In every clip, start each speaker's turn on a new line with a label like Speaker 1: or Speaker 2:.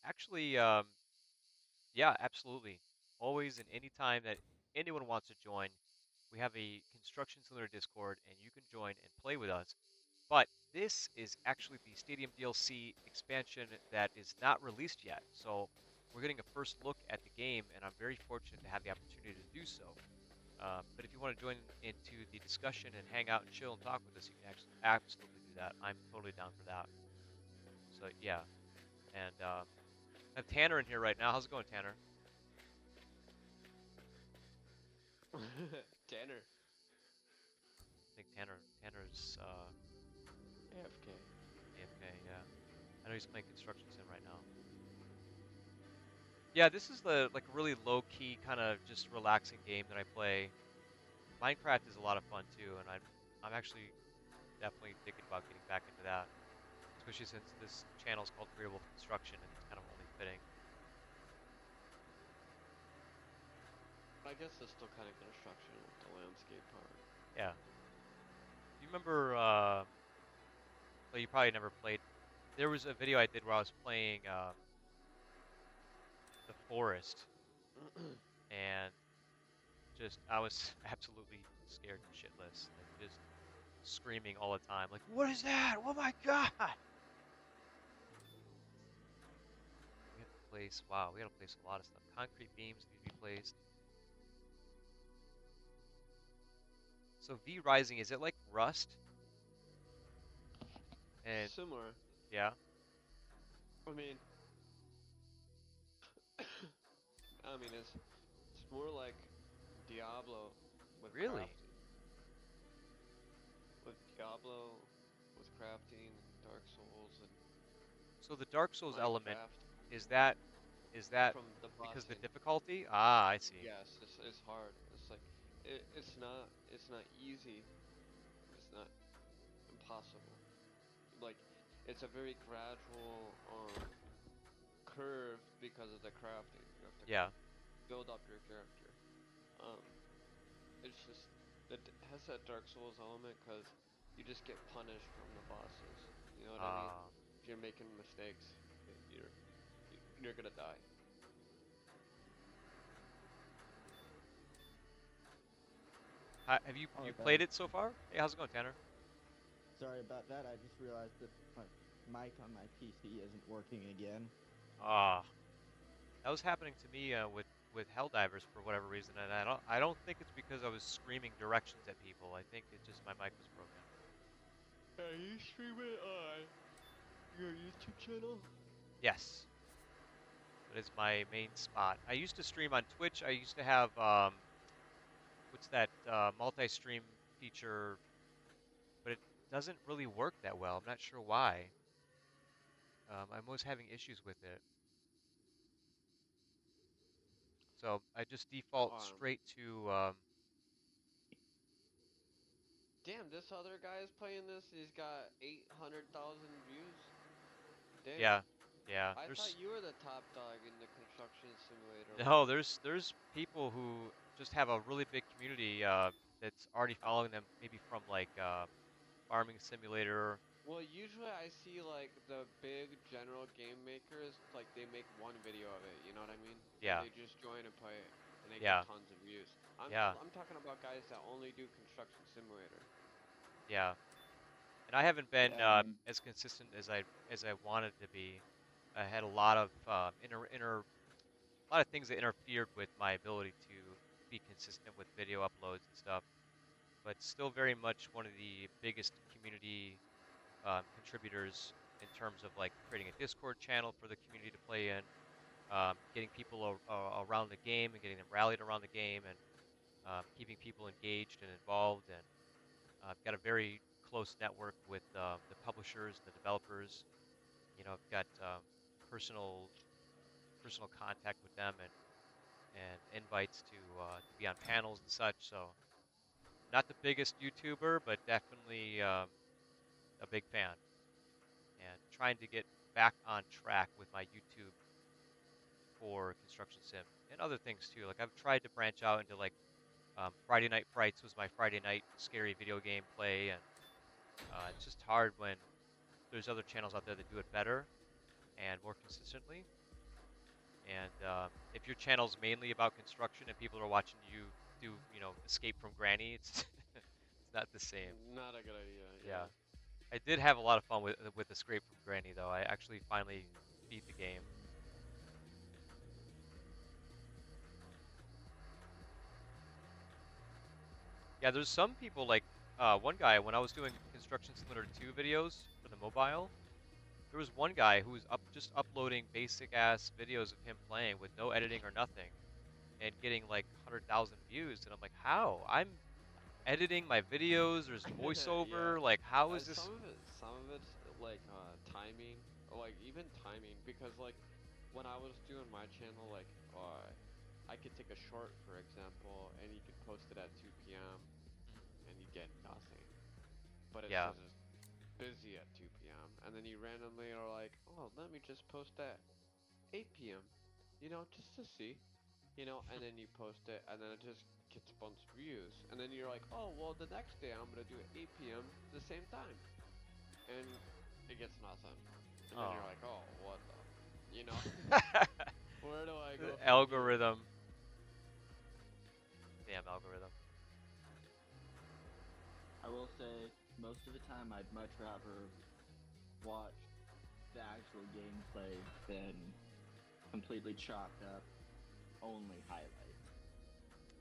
Speaker 1: Actually, yeah, absolutely. Always and any time that anyone wants to join, we have a construction simulator Discord, and you can join and play with us. But this is actually the Stadium DLC expansion that is not released yet. So we're getting a first look at the game, and I'm very fortunate to have the opportunity to do so. But if you want to join into the discussion and hang out and chill and talk with us, you can actually absolutely do that. I'm totally down for that. So yeah, and I have Tanner in here right now. How's it going, Tanner?
Speaker 2: Tanner.
Speaker 1: I think Tanner's
Speaker 2: AFK.
Speaker 1: AFK. Yeah, I know he's playing Construction Sim right now. Yeah, this is the like really low key kind of just relaxing game that I play. Minecraft is a lot of fun too, and I'm actually definitely thinking about getting back into that, especially since this channel is called Creative Construction, and it's kind of only fitting.
Speaker 2: I guess it's still kind of construction with the landscape part.
Speaker 1: Yeah. Do you remember? Well, you probably never played. There was a video I did where I was playing the forest, and just I was absolutely scared shitless, like just screaming all the time, like, "What is that? Oh my god!" We have to place. Wow, we got to place a lot of stuff. Concrete beams need to be placed. So V Rising, is it like Rust? And
Speaker 2: Similar.
Speaker 1: yeah,
Speaker 2: I mean, it's more like Diablo with
Speaker 1: really?
Speaker 2: crafting. With Diablo, with crafting, Dark Souls, and
Speaker 1: So the Dark Souls element
Speaker 2: Minecraft
Speaker 1: is that
Speaker 2: from the
Speaker 1: because the
Speaker 2: bossing.
Speaker 1: difficulty? Ah, I see.
Speaker 2: Yes, it's hard. It's like it's not easy. It's not impossible. Like it's a very gradual curve because of the crafting. You have to
Speaker 1: Yeah.
Speaker 2: build up your character. Um, it's just it has that Dark Souls element because you just get punished from the bosses. You know what I mean?
Speaker 1: Uh,
Speaker 2: If you're making mistakes, you're gonna die.
Speaker 1: have you
Speaker 3: Oh,
Speaker 1: played
Speaker 3: guys.
Speaker 1: it so far? Hey, how's it going, Tanner?
Speaker 3: Sorry about that. I just realized that my mic on my PC isn't working again.
Speaker 1: Ah, that was happening to me with Helldivers for whatever reason, and I don't think it's because I was screaming directions at people. I think it's just my mic was broken.
Speaker 2: Are you streaming on your YouTube channel?
Speaker 1: Yes, that is my main spot. I used to stream on Twitch. I used to have what's that multi-stream feature, but it doesn't really work that well. I'm not sure why. I'm always having issues with it. So I just default
Speaker 2: Um,
Speaker 1: straight to
Speaker 2: Damn, this other guy is playing this. He's got 800,000 views. Damn.
Speaker 1: yeah, yeah.
Speaker 2: I thought
Speaker 1: There's
Speaker 2: you were the top dog in the construction simulator
Speaker 1: no,
Speaker 2: world.
Speaker 1: there's people who just have a really big community that's already following them, maybe from like Farming Simulator.
Speaker 2: Well, usually I see like the big general game makers, like they make one video of it, you know what I mean? And
Speaker 1: Yeah,
Speaker 2: they just join and play it, and they get
Speaker 1: yeah,
Speaker 2: tons of views. I'm
Speaker 1: yeah,
Speaker 2: I'm talking about guys that only do construction simulator.
Speaker 1: yeah. And I haven't been
Speaker 3: Yeah,
Speaker 1: as consistent as I wanted to be. I had a lot of a lot of things that interfered with my ability to be consistent with video uploads and stuff. But still very much one of the biggest community contributors in terms of like creating a Discord channel for the community to play in, getting people around the game and getting them rallied around the game, and keeping people engaged and involved. And I've got a very close network with the publishers and the developers. I've got personal personal contact with them, and invites to be on panels and such. So not the biggest YouTuber, but definitely a big fan, and trying to get back on track with my YouTube for construction sim and other things too. Like I've tried to branch out into like Friday Night Frights was my Friday night scary video game play, and it's just hard when there's other channels out there that do it better and more consistently. And if your channel's mainly about construction and people are watching you do, Escape from Granny, it's it's not the same.
Speaker 2: Not a good idea.
Speaker 1: Yeah,
Speaker 2: Yeah.
Speaker 1: I did have a lot of fun with Escape from Granny though. I actually finally beat the game. Yeah, there's some people like one guy when I was doing Construction Simulator 2 videos for the mobile. There was one guy who was just uploading basic ass videos of him playing with no editing or nothing and getting like 100,000 views. And I'm like, how? I'm editing my videos. There's
Speaker 2: Yeah.
Speaker 1: voiceover. Like, how is this?
Speaker 2: Some of it's like timing, or like even timing, because like when I was doing my channel, like I could take a short, for example, and you could post it at 2 p.m.
Speaker 1: Mhm.
Speaker 2: and you get nothing, but it
Speaker 1: Yeah.
Speaker 2: says it's busy at 2 p.m. and then you randomly are like, oh, let me just post at 8 p.m. Just to see, and then you post it, and then it just gets a bunch of views, and then you're like, oh, well, the next day I'm gonna do it 8 p.m. the same time, and it gets nothing, and then you're
Speaker 1: Oh.
Speaker 2: like, oh, what the, where do I go
Speaker 1: The
Speaker 2: from here?
Speaker 1: algorithm. Damn algorithm.
Speaker 3: I will say, most of the time, I'd much rather watch the actual gameplay than completely chopped up only highlights.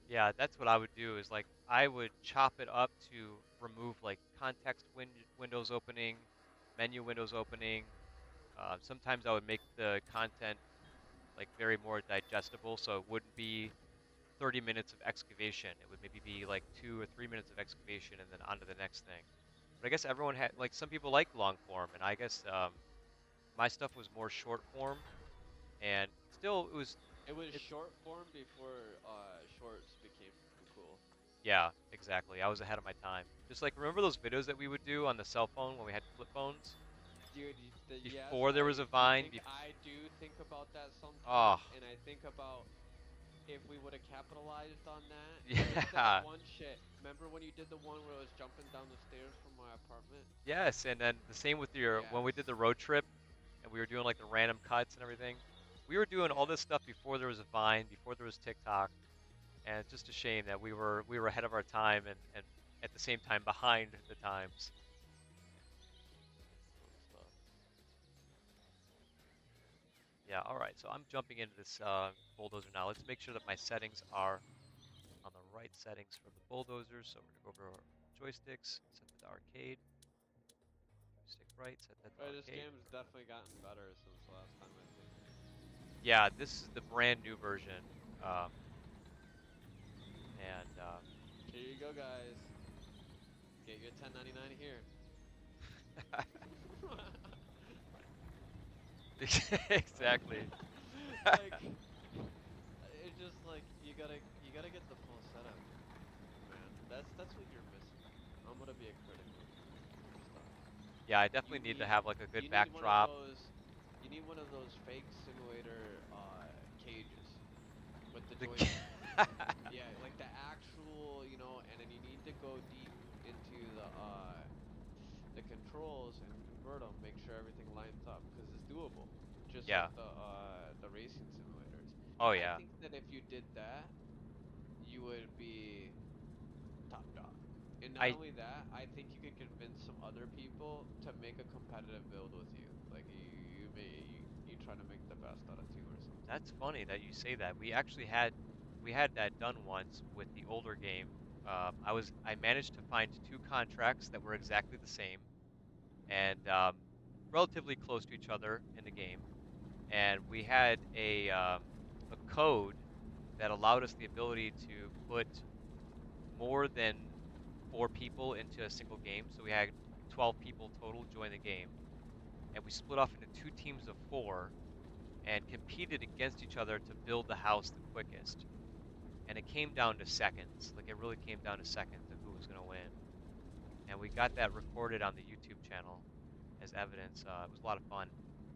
Speaker 1: Yeah, that's what I would do is like I would chop it up to remove like context windows opening, menu windows opening. Sometimes I would make the content like very more digestible, so it wouldn't be 30 minutes of excavation. It would maybe be like 2 or 3 minutes of excavation and then on to the next thing. But I guess everyone had like some people like long form, and I guess my stuff was more short form, and still it was
Speaker 2: It was
Speaker 1: it's
Speaker 2: short form before shorts became cool.
Speaker 1: yeah, exactly. I was ahead of my time. Just like remember those videos that we would do on the cell phone when we had flip phones
Speaker 2: Dude, yes,
Speaker 1: before there was a Vine.
Speaker 2: I do think about that
Speaker 1: Oh,
Speaker 2: sometimes, and I think about if we would have capitalized on that, cause that
Speaker 1: yeah,
Speaker 2: one shit. Remember when you did the one where I was jumping down the stairs from my apartment?
Speaker 1: yes. And then the same with your when we
Speaker 2: Yes,
Speaker 1: did the road trip and we were doing like the random cuts and everything. We were doing all this
Speaker 2: yes.
Speaker 1: stuff before there was a Vine, before there was TikTok, and it's just a shame that we were ahead of our time and at the same time behind the times.
Speaker 2: Fun stuff.
Speaker 1: Yeah, all right. So I'm jumping into this bulldozer now. Let's make sure that my settings are on the right settings for the bulldozer. So we're gonna go over our joysticks, set that to arcade, stick right, set that to
Speaker 2: This
Speaker 1: arcade.
Speaker 2: game's definitely gotten better since last time, I think.
Speaker 1: Yeah, this is the brand new version, um, and
Speaker 2: Here you go, guys. Get your 10.99 here.
Speaker 1: exactly.
Speaker 2: Like, it's just like you gotta get the full setup, man. That's what you're missing. I'm gonna be a critic of your stuff.
Speaker 1: Yeah, I
Speaker 2: You
Speaker 1: definitely need to
Speaker 2: need
Speaker 1: have like a good
Speaker 2: you need one of
Speaker 1: backdrop.
Speaker 2: those you need one of those fake simulator cages with the
Speaker 1: The
Speaker 2: joystick. Yeah, like the actual, and then you need to go deep into the controls and convert them, make sure everything lines up because it's doable. Just like
Speaker 1: yeah.
Speaker 2: the racing simulators.
Speaker 1: Oh
Speaker 2: I
Speaker 1: yeah.
Speaker 2: think that if you did that, you would be top dog. And not
Speaker 1: I
Speaker 2: only that, I think you could convince some other people to make a competitive build with you. Like you try to make the best out of two or something.
Speaker 1: That's funny that you say that. We had that done once with the older game. I managed to find two contracts that were exactly the same and relatively close to each other in the game, and we had a code that allowed us the ability to put more than 4 people into a single game. So we had 12 people total join the game, and we split off into two teams of four and competed against each other to build the house the quickest. And it came down to seconds. Like it really came down to seconds of who was going to win. And we got that recorded on the YouTube channel as evidence. It was a lot of fun.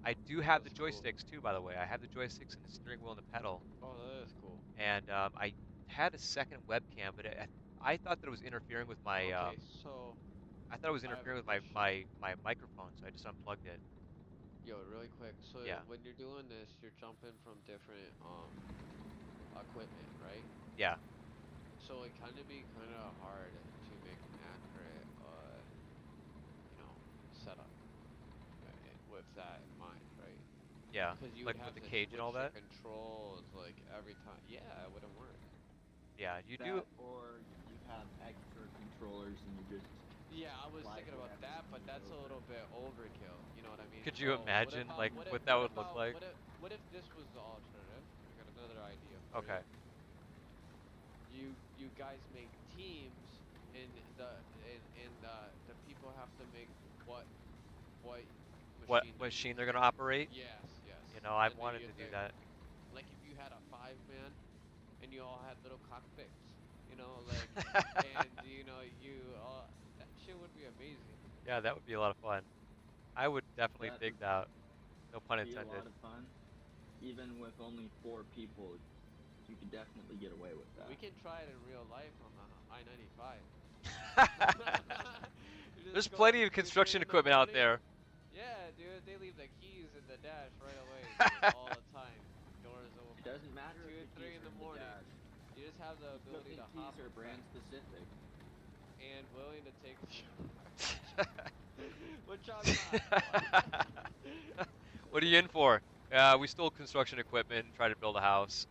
Speaker 1: I do have the
Speaker 2: That's cool.
Speaker 1: joysticks too, by the way. I have the joysticks and the steering wheel and the pedal.
Speaker 2: Oh, that is cool.
Speaker 1: And I had a second webcam, but I thought that it was interfering with my.
Speaker 2: Okay, so
Speaker 1: I thought it was
Speaker 2: I have
Speaker 1: interfering
Speaker 2: a
Speaker 1: with my
Speaker 2: question.
Speaker 1: my my microphone, so I just unplugged it.
Speaker 2: Yo, really quick. So
Speaker 1: Yeah,
Speaker 2: when you're doing this, you're jumping from different equipment, right?
Speaker 1: yeah,
Speaker 2: So it kind of be kind of hard to make an accurate setup with that in mind, right?
Speaker 1: yeah.
Speaker 2: Because you would
Speaker 1: Like with
Speaker 2: have
Speaker 1: the
Speaker 2: to
Speaker 1: cage and all
Speaker 2: switch your
Speaker 1: that.
Speaker 2: controls like every time. Yeah, it wouldn't work.
Speaker 1: Yeah, you do.
Speaker 3: That or you have extra controllers and you just
Speaker 2: Yeah, I was
Speaker 3: slide
Speaker 2: thinking about
Speaker 3: whatever
Speaker 2: that, but
Speaker 3: keys
Speaker 2: that's a
Speaker 3: over.
Speaker 2: little bit overkill. You know what I mean?
Speaker 1: Could you
Speaker 2: So
Speaker 1: imagine like what that would look like?
Speaker 2: what if this was the alternative? I got another idea for you.
Speaker 1: Okay.
Speaker 2: You guys make teams, and the people have to make what what
Speaker 1: What
Speaker 2: machine you
Speaker 1: machine
Speaker 2: use.
Speaker 1: they're gonna operate?
Speaker 2: Yes, yes.
Speaker 1: You know, I've
Speaker 2: And then
Speaker 1: wanted
Speaker 2: you
Speaker 1: to do
Speaker 2: think
Speaker 1: that.
Speaker 2: like if you had a 5 man and you all had little cockpits, like and you all that shit would be amazing.
Speaker 1: Yeah, that would be a lot of fun. I would definitely
Speaker 3: That
Speaker 1: dig
Speaker 3: would
Speaker 1: that. No pun
Speaker 3: be a
Speaker 1: intended.
Speaker 3: lot of fun. Even with only 4 people, you could definitely get away with
Speaker 2: We
Speaker 3: that.
Speaker 2: can try it in real life on the I-95. You
Speaker 1: There's
Speaker 2: just go
Speaker 1: plenty
Speaker 2: like
Speaker 1: of
Speaker 2: 2, 3
Speaker 1: construction
Speaker 2: in the
Speaker 1: equipment out
Speaker 2: morning.
Speaker 1: there.
Speaker 2: Yeah, dude, they leave the keys in the dash right away, dude, all the time. Doors
Speaker 3: It
Speaker 2: open.
Speaker 3: doesn't matter if
Speaker 2: Two,
Speaker 3: the
Speaker 2: three
Speaker 3: keys
Speaker 2: in
Speaker 3: are
Speaker 2: the
Speaker 3: in the
Speaker 2: morning.
Speaker 3: dash.
Speaker 2: You just have the ability to
Speaker 3: Equipment
Speaker 2: hop
Speaker 3: keys are
Speaker 2: in
Speaker 3: brand
Speaker 2: front
Speaker 3: specific.
Speaker 2: and willing to take which I'm not, but
Speaker 1: What are you in for? We stole construction equipment and tried to build a house.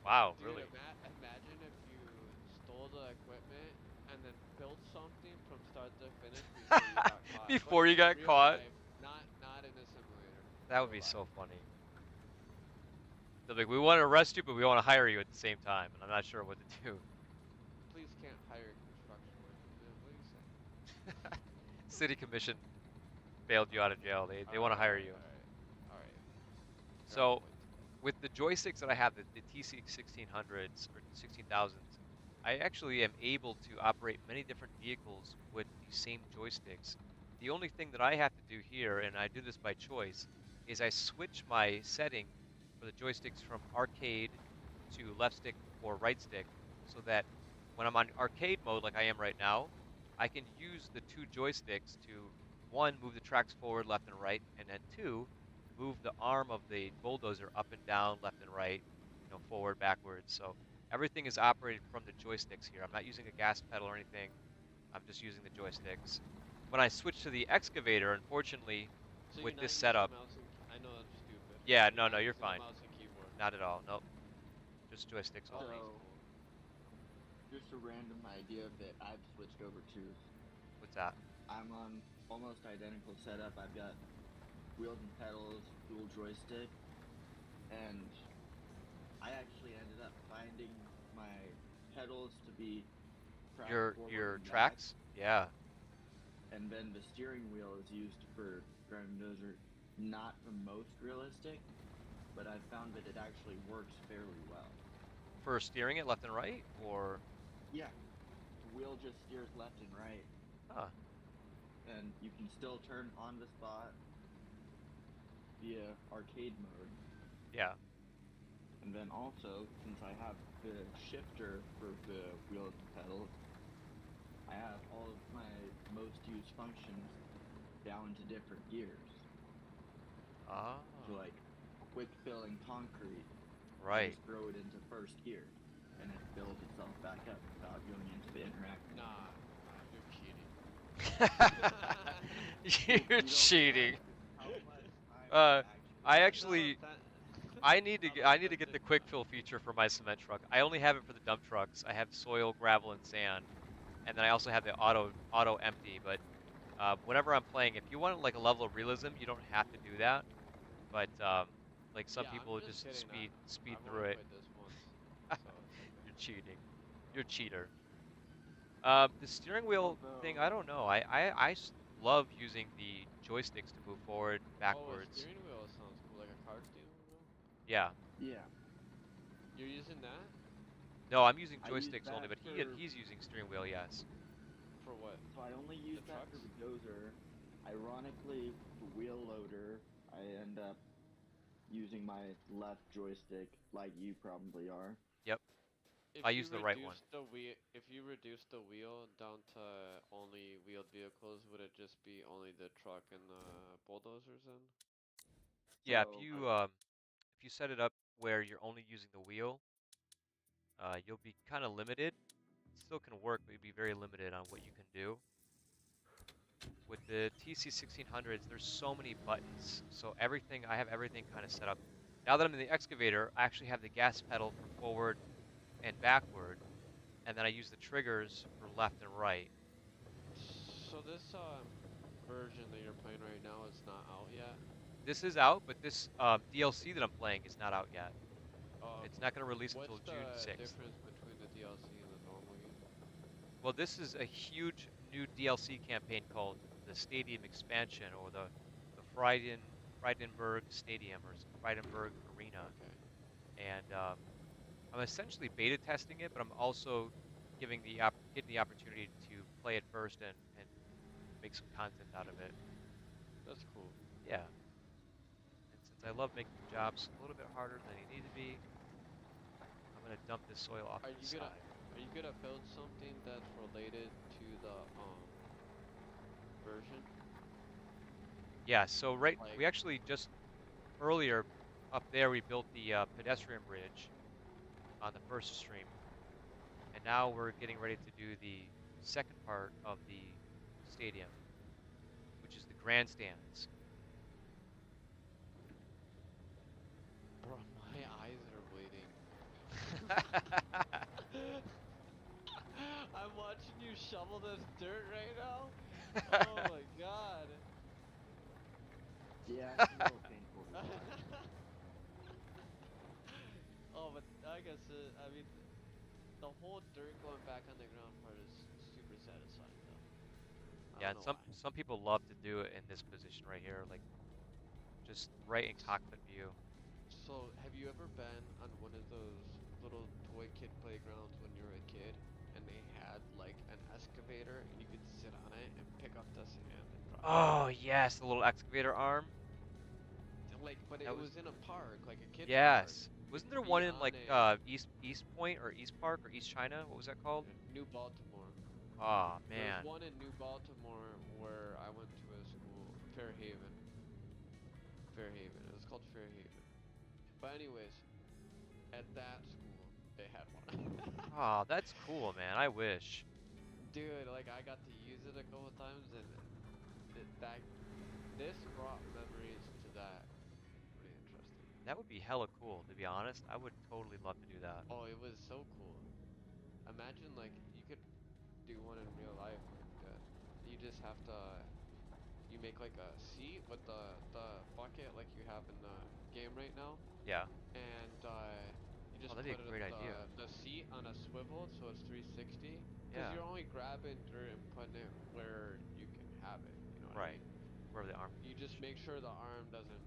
Speaker 1: Wow,
Speaker 2: dude,
Speaker 1: really?
Speaker 2: imagine if you stole the equipment and then built something from start to finish before you got caught, but
Speaker 1: Before you
Speaker 2: in
Speaker 1: got
Speaker 2: real
Speaker 1: caught?
Speaker 2: life, not in a simulator,
Speaker 1: That would
Speaker 2: real
Speaker 1: be
Speaker 2: life.
Speaker 1: so funny. They're like, we want to arrest you, but we want to hire you at the same time, and I'm not sure what to do.
Speaker 2: Police can't hire construction workers, man. What are you saying?
Speaker 1: City Commission bailed you out of jail. They want to
Speaker 2: Alright,
Speaker 1: hire
Speaker 2: alright,
Speaker 1: you.
Speaker 2: alright. Alright. Got a
Speaker 1: So
Speaker 2: point.
Speaker 1: with the joysticks that I have, the TC 1600s or 16,000s, I actually am able to operate many different vehicles with the same joysticks. The only thing that I have to do here, and I do this by choice, is I switch my setting for the joysticks from arcade to left stick or right stick so that when I'm on arcade mode like I am right now, I can use the two joysticks to one, move the tracks forward, left and right, and then two, move the arm of the bulldozer up and down, left and right, forward, backwards. So everything is operated from the joysticks here. I'm not using a gas pedal or anything. I'm just using the joysticks. When I switch to the excavator, unfortunately,
Speaker 2: So you're
Speaker 1: with this
Speaker 2: not using a
Speaker 1: setup,
Speaker 2: mouse and I know that's stupid,
Speaker 1: yeah,
Speaker 2: but you're
Speaker 1: no,
Speaker 2: not
Speaker 1: you're
Speaker 2: using a
Speaker 1: fine.
Speaker 2: mouse and keyboard.
Speaker 1: Not at all. Nope. Just joysticks
Speaker 2: Oh,
Speaker 1: only.
Speaker 2: that's
Speaker 3: So,
Speaker 2: cool.
Speaker 3: just a random idea that I've switched over to.
Speaker 1: What's that?
Speaker 3: I'm on almost identical setup. I've got wheels and pedals, dual joystick, and I actually ended up finding my pedals to be tracked forward
Speaker 1: Your
Speaker 3: and back,
Speaker 1: tracks? Yeah.
Speaker 3: and then the steering wheel is used for driving. Those are not the most realistic, but I found that it actually works fairly well.
Speaker 1: For steering it left and right, or
Speaker 3: Yeah, the wheel just steers left and right,
Speaker 1: huh?
Speaker 3: and you can still turn on the spot via arcade mode.
Speaker 1: Yeah.
Speaker 3: And then also, since I have the shifter for the wheels and pedals, I have all of my most used functions down to different gears.
Speaker 1: Oh,
Speaker 3: So like quick filling concrete, I
Speaker 1: right.
Speaker 3: just throw it into first gear and it fills itself back up without going into the interactive mode.
Speaker 2: Nah, you're cheating.
Speaker 1: You're
Speaker 3: You don't
Speaker 1: cheating.
Speaker 3: realize how much time I
Speaker 1: Uh,
Speaker 3: actually
Speaker 1: I
Speaker 3: put
Speaker 2: Not
Speaker 3: in.
Speaker 1: actually,
Speaker 2: authentic.
Speaker 1: I
Speaker 2: Not
Speaker 1: need to get the
Speaker 2: authentic
Speaker 1: quick
Speaker 2: enough.
Speaker 1: fill feature for my cement truck. I only have it for the dump trucks. I have soil, gravel, and sand, and then I also have the auto empty. But whenever I'm playing, if you want like a level of realism, you don't have to do that. But like some
Speaker 2: Yeah, I'm
Speaker 1: people
Speaker 2: just
Speaker 1: just
Speaker 2: kidding.
Speaker 1: speed
Speaker 2: I've only
Speaker 1: through it.
Speaker 2: played this once, so it's okay.
Speaker 1: You're cheating. You're a cheater. The steering wheel thing,
Speaker 3: Although,
Speaker 1: I don't know. Love using the joysticks to move forward,
Speaker 2: Oh, a
Speaker 1: backwards.
Speaker 2: steering wheel sounds cool, like a car steering wheel.
Speaker 1: Yeah.
Speaker 3: yeah,
Speaker 2: You're using that
Speaker 1: No, I'm using
Speaker 3: I use
Speaker 1: joysticks only,
Speaker 3: that
Speaker 1: but
Speaker 3: for.
Speaker 1: he's using steering wheel, yes.
Speaker 2: for what?
Speaker 3: So I only
Speaker 2: The
Speaker 3: use that for
Speaker 2: trucks?
Speaker 3: the dozer. Ironically, the wheel loader, I end up using my left joystick like you probably are.
Speaker 1: Yep. I
Speaker 2: If you
Speaker 1: use the right one.
Speaker 2: reduce the wheel, if you reduce the wheel down to only wheeled vehicles, would it just be only the truck and the bulldozers then?
Speaker 1: Yeah,
Speaker 3: So
Speaker 1: if you set it up where you're only using the wheel, you'll be kind of limited. It still can work, but you'll be very limited on what you can do. With the TC 1600s, there's so many buttons, so I have everything kind of set up. Now that I'm in the excavator, I actually have the gas pedal for forward and backward, and then I use the triggers for left and right.
Speaker 2: So this version that you're playing right now is not out yet.
Speaker 1: This is out, but this DLC that I'm playing is not out yet.
Speaker 2: Oh,
Speaker 1: It's
Speaker 2: okay.
Speaker 1: not going to release until
Speaker 2: What's
Speaker 1: June
Speaker 2: the
Speaker 1: 6th.
Speaker 2: difference between the DLC and the normal game?
Speaker 1: Well, this is a huge new DLC campaign called the Stadium Expansion, or the Friedenberg Stadium, or Friedenberg Arena,
Speaker 2: Okay.
Speaker 1: and I'm essentially beta testing it, but I'm also getting the opportunity to play it first and make some content out of it.
Speaker 2: That's cool.
Speaker 1: Yeah, and since I love making jobs a little bit harder than they need to be, I'm gonna dump this soil off
Speaker 2: Are
Speaker 1: to the
Speaker 2: you gonna
Speaker 1: side.
Speaker 2: are you gonna build something that's related to the version?
Speaker 1: Yeah, so
Speaker 2: Like
Speaker 1: we actually just earlier up there we built the pedestrian bridge on the first stream, and now we're getting ready to do the second part of the stadium, which is the grandstands.
Speaker 2: bro, my eyes are bleeding. I'm watching you shovel this dirt right now. Oh my god.
Speaker 3: yeah, it's a little painful to watch.
Speaker 2: Oh, but I guess I mean the whole dirt going back on the ground part is super satisfying though. I
Speaker 1: Yeah,
Speaker 2: don't
Speaker 1: and
Speaker 2: know why.
Speaker 1: some people love to do it in this position right here, like just right in cockpit view.
Speaker 2: So, have you ever been on one of those little toy kid playgrounds when you were a kid and they had like an excavator and you could sit on it and pick up the sand and drop it
Speaker 1: Oh
Speaker 2: down?
Speaker 1: yes, the little excavator arm.
Speaker 2: Like, but
Speaker 1: That
Speaker 2: it
Speaker 1: was
Speaker 2: was in a park, like a kid's park.
Speaker 1: yes.
Speaker 2: You
Speaker 1: Wasn't there
Speaker 2: could be
Speaker 1: one in
Speaker 2: on
Speaker 1: like
Speaker 2: it.
Speaker 1: East Point or East Park or East China? What was that called?
Speaker 2: New Baltimore.
Speaker 1: Oh
Speaker 2: There's
Speaker 1: man.
Speaker 2: one in New Baltimore where I went to a school, Fairhaven. Fairhaven. It was called Fairhaven. But anyways, at that school, they had one.
Speaker 1: Oh, that's cool, man. I wish.
Speaker 2: Dude, like I got to use it a couple times, and that this brought memories to that. Pretty interesting.
Speaker 1: That would be hella cool, to be honest. I would totally love to do that.
Speaker 2: Oh, it was so cool. Imagine like you could do one in real life like that. You just have to you make like a seat with the bucket like you have in the game right now,
Speaker 1: Yeah.
Speaker 2: and you
Speaker 1: Oh,
Speaker 2: just
Speaker 1: that'd be
Speaker 2: put
Speaker 1: a great idea.
Speaker 2: the seat on a swivel so it's 360. Cause
Speaker 1: Yeah.
Speaker 2: you're only grabbing dirt and putting it where you can have it. You know what I
Speaker 1: Right.
Speaker 2: mean?
Speaker 1: Wherever the arm can
Speaker 2: You just
Speaker 1: reach.
Speaker 2: make sure the arm doesn't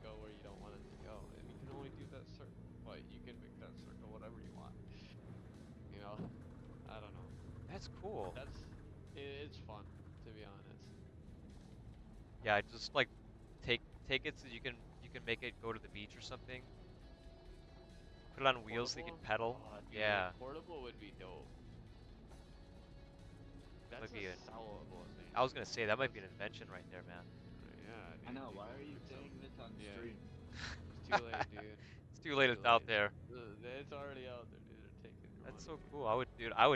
Speaker 2: go where you don't want it to go, and you can only do that circle. But you can make that circle whatever you want. You know, I don't know.
Speaker 1: That's cool.
Speaker 2: That's it's fun to be honest.
Speaker 1: Yeah, just like take it so you can make it go to the beach or something. Put it on wheels so you can
Speaker 2: Portable?
Speaker 1: pedal.
Speaker 2: Oh, dude,
Speaker 1: Yeah.
Speaker 2: portable would be dope.
Speaker 1: That
Speaker 2: That's
Speaker 1: might
Speaker 2: a
Speaker 1: be an
Speaker 2: sellable thing.
Speaker 1: I was gonna say that might
Speaker 2: That's
Speaker 1: be an invention right there, man.
Speaker 2: yeah,
Speaker 3: I
Speaker 2: dude.
Speaker 3: know.
Speaker 2: You
Speaker 3: Why
Speaker 2: can
Speaker 3: are you
Speaker 2: make some.
Speaker 3: saying this on
Speaker 2: Yeah,
Speaker 3: stream?
Speaker 2: it's too late, dude.
Speaker 1: It's too
Speaker 2: It's
Speaker 1: late,
Speaker 2: too
Speaker 1: it's out
Speaker 2: late.
Speaker 1: there.
Speaker 2: It's already out there, dude. They're taking your
Speaker 1: That's
Speaker 2: money.
Speaker 1: so cool. I would dig it. I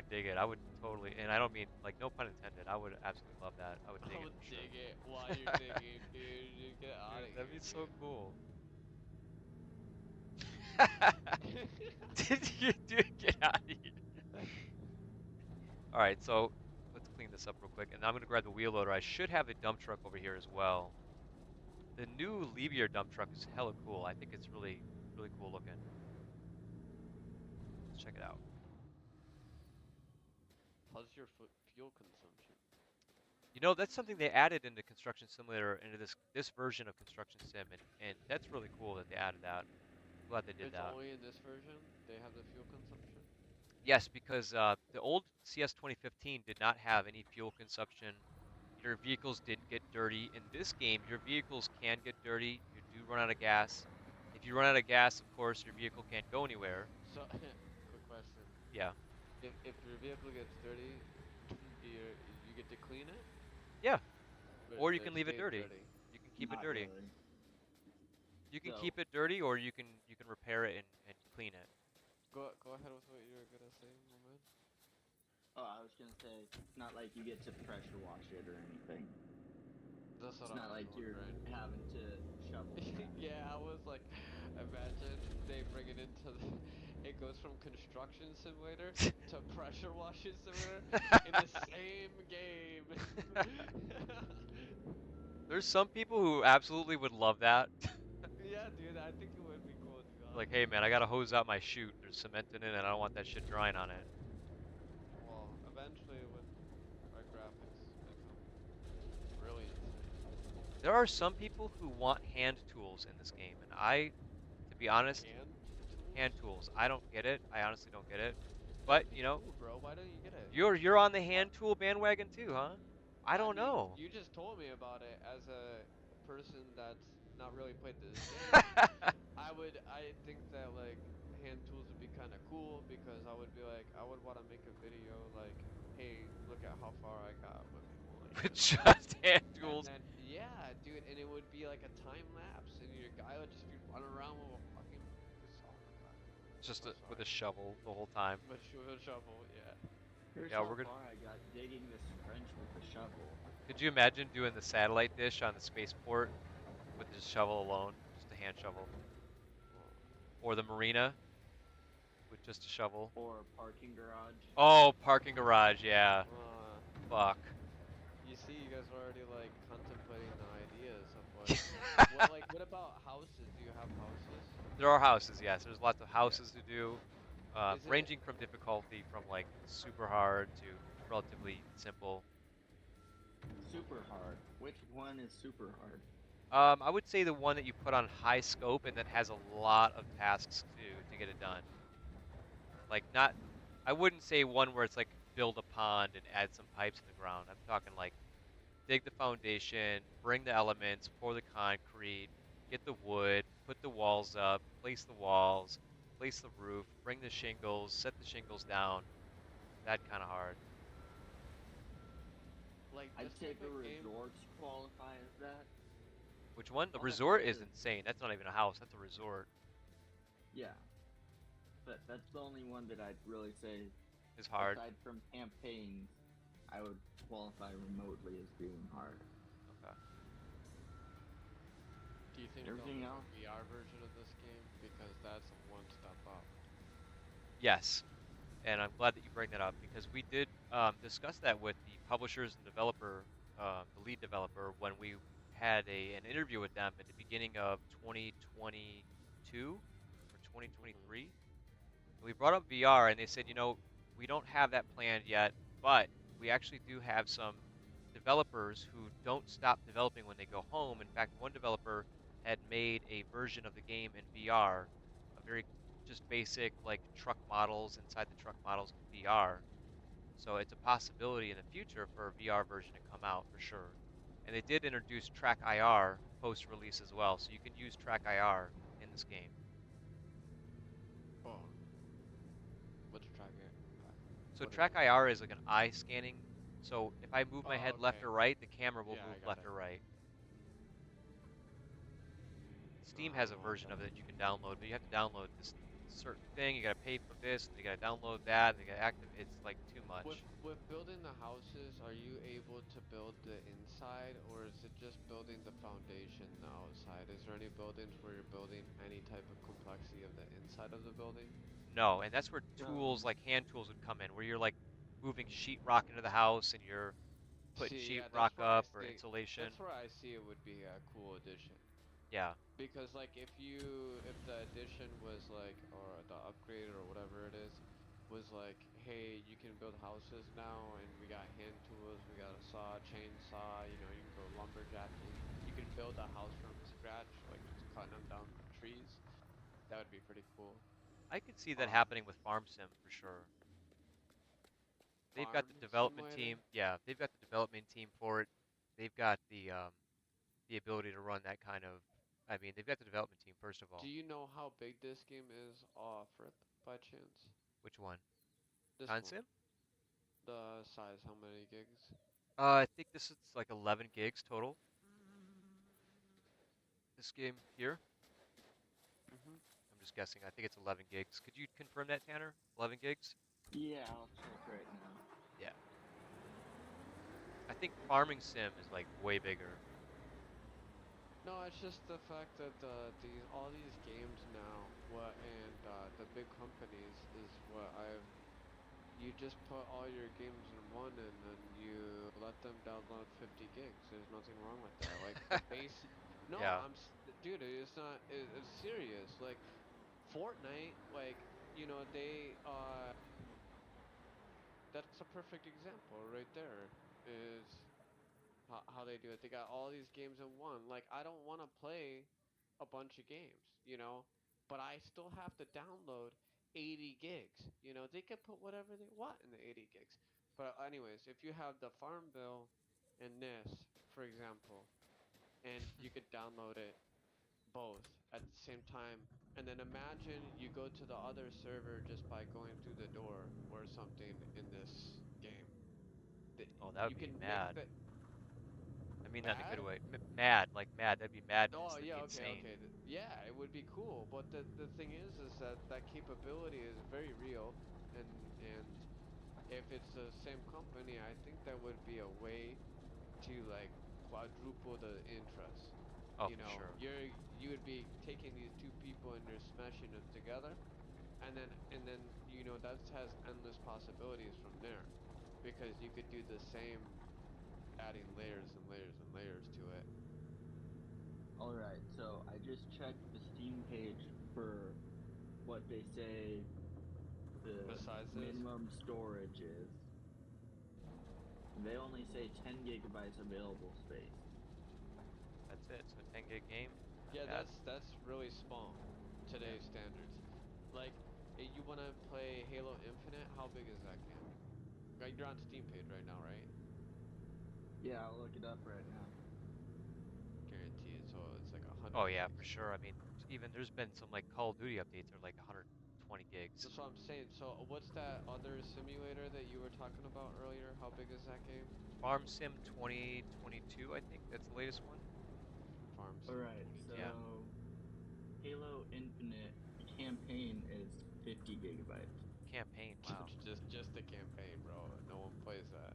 Speaker 1: would totally, and I don't mean like no pun intended. I would absolutely love that. I would dig it
Speaker 2: Oh,
Speaker 1: for sure.
Speaker 2: dig it while you're digging, dude. Get out
Speaker 1: Dude,
Speaker 2: of
Speaker 1: that'd
Speaker 2: here,
Speaker 1: be so cool.
Speaker 2: dude.
Speaker 1: Did you dude get out of here? All right, so let's clean this up real quick, and I'm gonna grab the wheel loader. I should have a dump truck over here as well. The new Liebherr dump truck is hella cool. I think it's really cool looking. Let's check it out.
Speaker 2: How's your fuel consumption?
Speaker 1: You know, that's something they added into Construction Simulator into this version of Construction Sim, and that's really cool that they added that. Glad they did
Speaker 2: It's
Speaker 1: that.
Speaker 2: only in this version they have the fuel consumption.
Speaker 1: Yes, because the old CS 2015 did not have any fuel consumption. Your vehicles didn't get dirty. In this game, your vehicles can get dirty. You do run out of gas. If you run out of gas, of course, your vehicle can't go anywhere.
Speaker 2: So, quick
Speaker 1: Yeah.
Speaker 2: If your vehicle gets dirty, you you get to clean it,
Speaker 1: Yeah.
Speaker 2: but
Speaker 1: Or you can
Speaker 2: it
Speaker 1: leave it
Speaker 2: stays
Speaker 1: dirty.
Speaker 2: dirty.
Speaker 1: You can keep it
Speaker 3: Not
Speaker 1: dirty.
Speaker 3: really.
Speaker 1: You can
Speaker 3: So,
Speaker 1: keep it dirty, or you can repair it and clean it.
Speaker 2: Go ahead with what you were gonna say, my man.
Speaker 3: oh, I was gonna say, it's not like you get to pressure wash it or anything.
Speaker 2: That's what
Speaker 3: It's
Speaker 2: I
Speaker 3: not
Speaker 2: was
Speaker 3: like you're
Speaker 2: wondering.
Speaker 3: having to shovel it back.
Speaker 2: Yeah, I was like, imagine they bring it into the. It goes from construction simulator to pressure washing simulator in the same game.
Speaker 1: There's some people who absolutely would love that.
Speaker 2: Yeah, dude, I think it would be cool to be
Speaker 1: Like,
Speaker 2: honest.
Speaker 1: hey man, I gotta hose out my chute. There's cement in it, and I don't want that shit drying on it.
Speaker 2: Well, eventually when our graphics become really insane.
Speaker 1: There are some people who want hand tools in this game, and to be honest,
Speaker 2: Hand
Speaker 1: hand
Speaker 2: tools?
Speaker 1: tools. I don't get it. I honestly don't get it. But
Speaker 2: That'd be
Speaker 1: you know,
Speaker 2: cool, bro. Why don't you get it?
Speaker 1: you're on the hand tool bandwagon too, huh? I
Speaker 2: I
Speaker 1: don't
Speaker 2: mean,
Speaker 1: know.
Speaker 2: you just told me about it as a person that's not really played this game. I think that like hand tools would be kind of cool because I would be like I would want to make a video like, hey, look at how far I got with one
Speaker 1: With
Speaker 2: hand tool.
Speaker 1: just hand
Speaker 2: And
Speaker 1: tools,
Speaker 2: then yeah, dude, and it would be like a time lapse, and your guy would just be running around with a fucking oh my god, I'm
Speaker 1: just
Speaker 2: so
Speaker 1: with a
Speaker 2: sorry,
Speaker 1: shovel the whole time.
Speaker 2: with a shovel, yeah.
Speaker 3: Here's
Speaker 1: Yeah,
Speaker 3: how
Speaker 1: we're gonna.
Speaker 3: far I got digging this trench with a shovel.
Speaker 1: Could you imagine doing the satellite dish on the spaceport with just shovel alone, just a hand shovel,
Speaker 2: Well,
Speaker 1: or the marina with just a shovel?
Speaker 3: Or a parking garage.
Speaker 1: Oh, parking garage, yeah.
Speaker 2: uh,
Speaker 1: Fuck.
Speaker 2: you see, you guys are already like contemplating the ideas of what about houses? Do you have houses?
Speaker 1: There are houses, yes. There's lots of
Speaker 2: Yeah.
Speaker 1: houses to do,
Speaker 2: Is it
Speaker 1: ranging from difficulty from like super hard to relatively simple.
Speaker 3: Super hard. Which one is super hard?
Speaker 1: I would say the one that you put on high scope and that has a lot of tasks to get it done. Like not, I wouldn't say one where it's like build a pond and add some pipes in the ground. I'm talking like dig the foundation, bring the elements, pour the concrete, get the wood, put the walls up, place the roof, bring the shingles, set the shingles down. That kind of hard.
Speaker 2: like
Speaker 3: I'd
Speaker 2: this
Speaker 3: say
Speaker 2: type
Speaker 3: the
Speaker 2: of game?
Speaker 3: resorts qualify as that.
Speaker 1: Which one? The
Speaker 3: All the
Speaker 1: resort is
Speaker 3: houses.
Speaker 1: insane. That's not even a house. That's a resort.
Speaker 3: Yeah. But that's the only one that I'd really say,
Speaker 1: Is hard.
Speaker 3: aside from campaigns, I would qualify remotely as being hard.
Speaker 1: Okay.
Speaker 2: Do you think they'll
Speaker 3: Everything
Speaker 2: make
Speaker 3: else?
Speaker 2: a VR version of this game because that's one step up?
Speaker 1: Yes, and I'm glad that you bring that up because we did discuss that with the publishers and developer, the lead developer, when we had an interview with them at the beginning of 2022 or
Speaker 2: Mhm.
Speaker 1: 2023. We brought up VR, and they said, we don't have that planned yet, but we actually do have some developers who don't stop developing when they go home. In fact, one developer had made a version of the game in VR, a very just basic like truck models inside the truck models in VR. So it's a possibility in the future for a VR version to come out for sure. And they did introduce Track IR post release as well, so you can use Track IR in this game.
Speaker 2: Oh, what's track it?
Speaker 1: So
Speaker 2: What is
Speaker 1: Track
Speaker 2: it?
Speaker 1: IR is like an eye scanning. So if I move my
Speaker 2: Oh,
Speaker 1: head left
Speaker 2: okay.
Speaker 1: or right, the camera will
Speaker 2: Yeah, I
Speaker 1: move
Speaker 2: got
Speaker 1: left
Speaker 2: it.
Speaker 1: or right.
Speaker 2: I
Speaker 1: Steam has
Speaker 2: don't
Speaker 1: a
Speaker 2: know what
Speaker 1: version
Speaker 2: that
Speaker 1: of it that
Speaker 2: is.
Speaker 1: you can download, but you have to download this certain thing. You gotta pay for this, and you gotta download that, and you gotta active. It's like too much.
Speaker 2: With building the houses, are you able to build the inside, or is it just building the foundation the outside? Is there any buildings where you're building any type of complexity of the inside of the building?
Speaker 1: No, and that's where tools
Speaker 3: So,
Speaker 1: like hand tools would come in, where you're like moving sheetrock into the house and you're putting
Speaker 2: See, yeah,
Speaker 1: sheetrock up or
Speaker 2: that's
Speaker 1: insulation.
Speaker 2: where I see it would be a cool addition.
Speaker 1: Yeah,
Speaker 2: Because like if the addition was like or the upgrade or whatever it is was like, hey, you can build houses now and we got hand tools, we got a saw, chainsaw, you can go lumberjacking. You can build a house from scratch, like just cutting them down trees. That would be pretty cool.
Speaker 1: I could see that
Speaker 2: Um,
Speaker 1: happening with Farm Sim for sure. They've got
Speaker 2: farm
Speaker 1: the development
Speaker 2: simulator.
Speaker 1: team. Yeah, they've got the development team for it. They've got the ability to run that kind of. I mean, they've got the development team first of
Speaker 2: Do
Speaker 1: all.
Speaker 2: you know how big this game is off rip by chance?
Speaker 1: Which one?
Speaker 2: This
Speaker 1: Con
Speaker 2: one.
Speaker 1: Sim?
Speaker 2: The size, how many gigs?
Speaker 1: I think this is like 11 gigs total. This game here.
Speaker 2: Mhm.
Speaker 1: I'm just guessing. I think it's 11 gigs. Could you confirm that, Tanner? 11 gigs?
Speaker 3: Yeah, I'll check right now.
Speaker 1: Yeah. I think Farming Sim is like way bigger.
Speaker 2: No, it's just the fact that these all these games now, what and the big companies is what I've. You just put all your games in one and then you let them download 50 gigs. There's nothing wrong with that. Like the base. No,
Speaker 1: Yeah.
Speaker 2: dude. It's not. It's serious. Like Fortnite. Like they. That's a perfect example right there. Is how they do it. They got all these games in one. Like I don't want to play a bunch of games, but I still have to download 80 gigs. They can put whatever they want in the 80 gigs. But anyways, if you have the Farmville and this, for example, and you could download it both at the same time, and then imagine you go to the other server just by going through the door or something in this game. The,
Speaker 1: Oh, that would
Speaker 2: you
Speaker 1: be
Speaker 2: can make
Speaker 1: mad.
Speaker 2: the
Speaker 1: I mean that in a good
Speaker 2: bad.
Speaker 1: way. Mad, like mad. That'd be madness.
Speaker 2: Oh
Speaker 1: That'd
Speaker 2: yeah,
Speaker 1: be
Speaker 2: okay,
Speaker 1: insane.
Speaker 2: okay. Yeah, it would be cool, but the thing is that that capability is very real, and and if it's the same company, I think that would be a way to like quadruple the interest.
Speaker 1: Oh, for sure.
Speaker 2: You would be taking these two people and you're smashing them together, and then that has endless possibilities from there, because you could do the same, adding layers and layers and layers to it.
Speaker 3: Alright, so I just checked the Steam page for what they say the
Speaker 2: Besides this,
Speaker 3: minimum storage is. They only say 10 gigabytes available space.
Speaker 1: That's it. So 10 gig game. Not
Speaker 2: yeah,
Speaker 1: bad.
Speaker 2: that's really small,
Speaker 3: Yeah.
Speaker 2: today's standards. Like, you want to play Halo Infinite? How big is that game? Right, you're on Steam page right now, right?
Speaker 3: Yeah, I'll look it up right now.
Speaker 2: Guaranteed. So it's like a
Speaker 1: Oh
Speaker 2: hundred
Speaker 1: yeah, for
Speaker 2: gigs.
Speaker 1: sure. I mean, even there's been some like Call of Duty updates are like 120 gigs.
Speaker 2: That's what I'm saying. So what's that other simulator that you were talking about earlier? How big is that game?
Speaker 1: Farm Sim 2022, I think that's the latest one.
Speaker 2: Farm Sim
Speaker 3: Alright,
Speaker 2: 22.
Speaker 1: Yeah.
Speaker 3: so Halo Infinite campaign is 50 gigabytes.
Speaker 1: Campaign. Wow.
Speaker 2: Just the campaign, bro. No one plays that.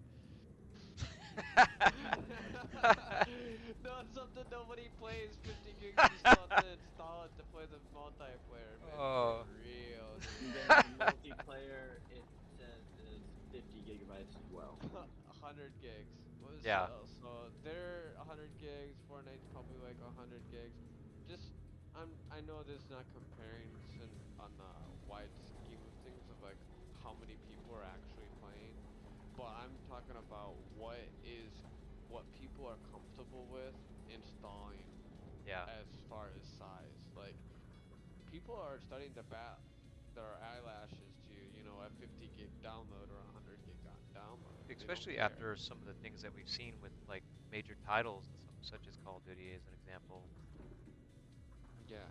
Speaker 2: No, it's something nobody plays. 50 gigs, you still have to install it to play the multiplayer. Man, for
Speaker 1: Oh.
Speaker 2: real,
Speaker 3: And
Speaker 2: dude.
Speaker 3: then the multiplayer, it says, is 50 gigabytes as well.
Speaker 2: 100 gigs. Well,
Speaker 1: Yeah.
Speaker 2: so they're 100 gigs. Fortnite's probably like 100 gigs. Just, I know this is not comparing on the wide scheme of things of like how many people are actually playing, but I'm talking about what people are comfortable with installing
Speaker 1: Yeah.
Speaker 2: as far as size. Like, people are starting to bat their eyelashes to, a 50 gig download or a 100 gig download. They don't
Speaker 1: Especially
Speaker 2: care.
Speaker 1: after some of the things that we've seen with like major titles and such as Call of Duty as an example.
Speaker 2: Yeah.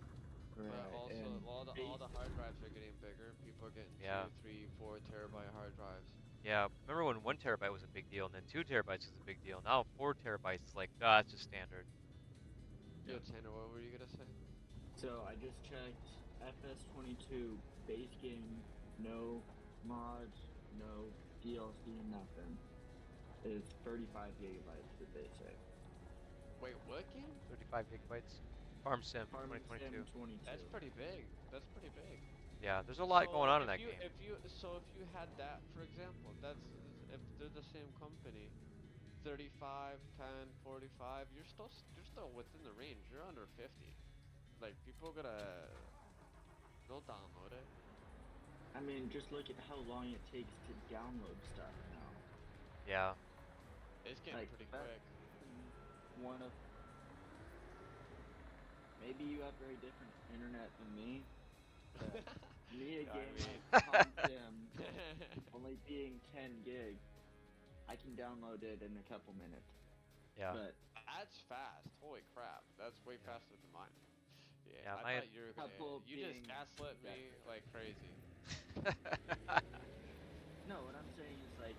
Speaker 2: But
Speaker 3: Right,
Speaker 2: also
Speaker 3: and
Speaker 2: all the
Speaker 3: based
Speaker 2: hard drives are getting bigger. People are getting
Speaker 1: Yeah.
Speaker 2: 2, 3, 4 terabyte hard drives.
Speaker 1: Yeah. Remember when 1 terabyte was a big deal and then 2 terabytes was a big deal. Now 4 terabytes is like, ah, it's just standard.
Speaker 2: Yeah,
Speaker 3: yeah.
Speaker 2: Tanner, what were you gonna say?
Speaker 3: So I just checked FS22 base game, no mods, no DLC, nothing. Is 35 gigabytes, did they say?
Speaker 2: Wait, what game?
Speaker 1: 35 gigabytes. Farm Sim
Speaker 3: Farming Sim
Speaker 1: 2022.
Speaker 3: 22.
Speaker 2: That's pretty big. That's pretty big.
Speaker 1: Yeah, there's a lot going
Speaker 2: So
Speaker 1: on in that game.
Speaker 2: if you had that, for example, that's if they're the same company, 35, 10, 45, you're still within the range. You're under 50. Like, people are gonna they'll download it.
Speaker 3: I mean, just look at how long it takes to download stuff now.
Speaker 1: Yeah.
Speaker 2: It's getting
Speaker 3: Like,
Speaker 2: pretty
Speaker 3: that's
Speaker 2: quick.
Speaker 3: one of. Maybe you have very different internet than me, but me, a
Speaker 2: Yeah, I
Speaker 3: game
Speaker 2: mean,
Speaker 3: like Farm Sim, only being 10 gig, I can download it in a couple minutes.
Speaker 1: Yeah.
Speaker 3: But
Speaker 2: that's fast. Holy crap. That's way
Speaker 1: Yeah.
Speaker 2: faster than mine. Yeah,
Speaker 1: Yeah,
Speaker 2: I
Speaker 1: my
Speaker 2: thought you were gonna.
Speaker 3: couple
Speaker 2: You just
Speaker 3: being
Speaker 2: gaslit me
Speaker 3: better.
Speaker 2: like crazy.
Speaker 3: No, what I'm saying is like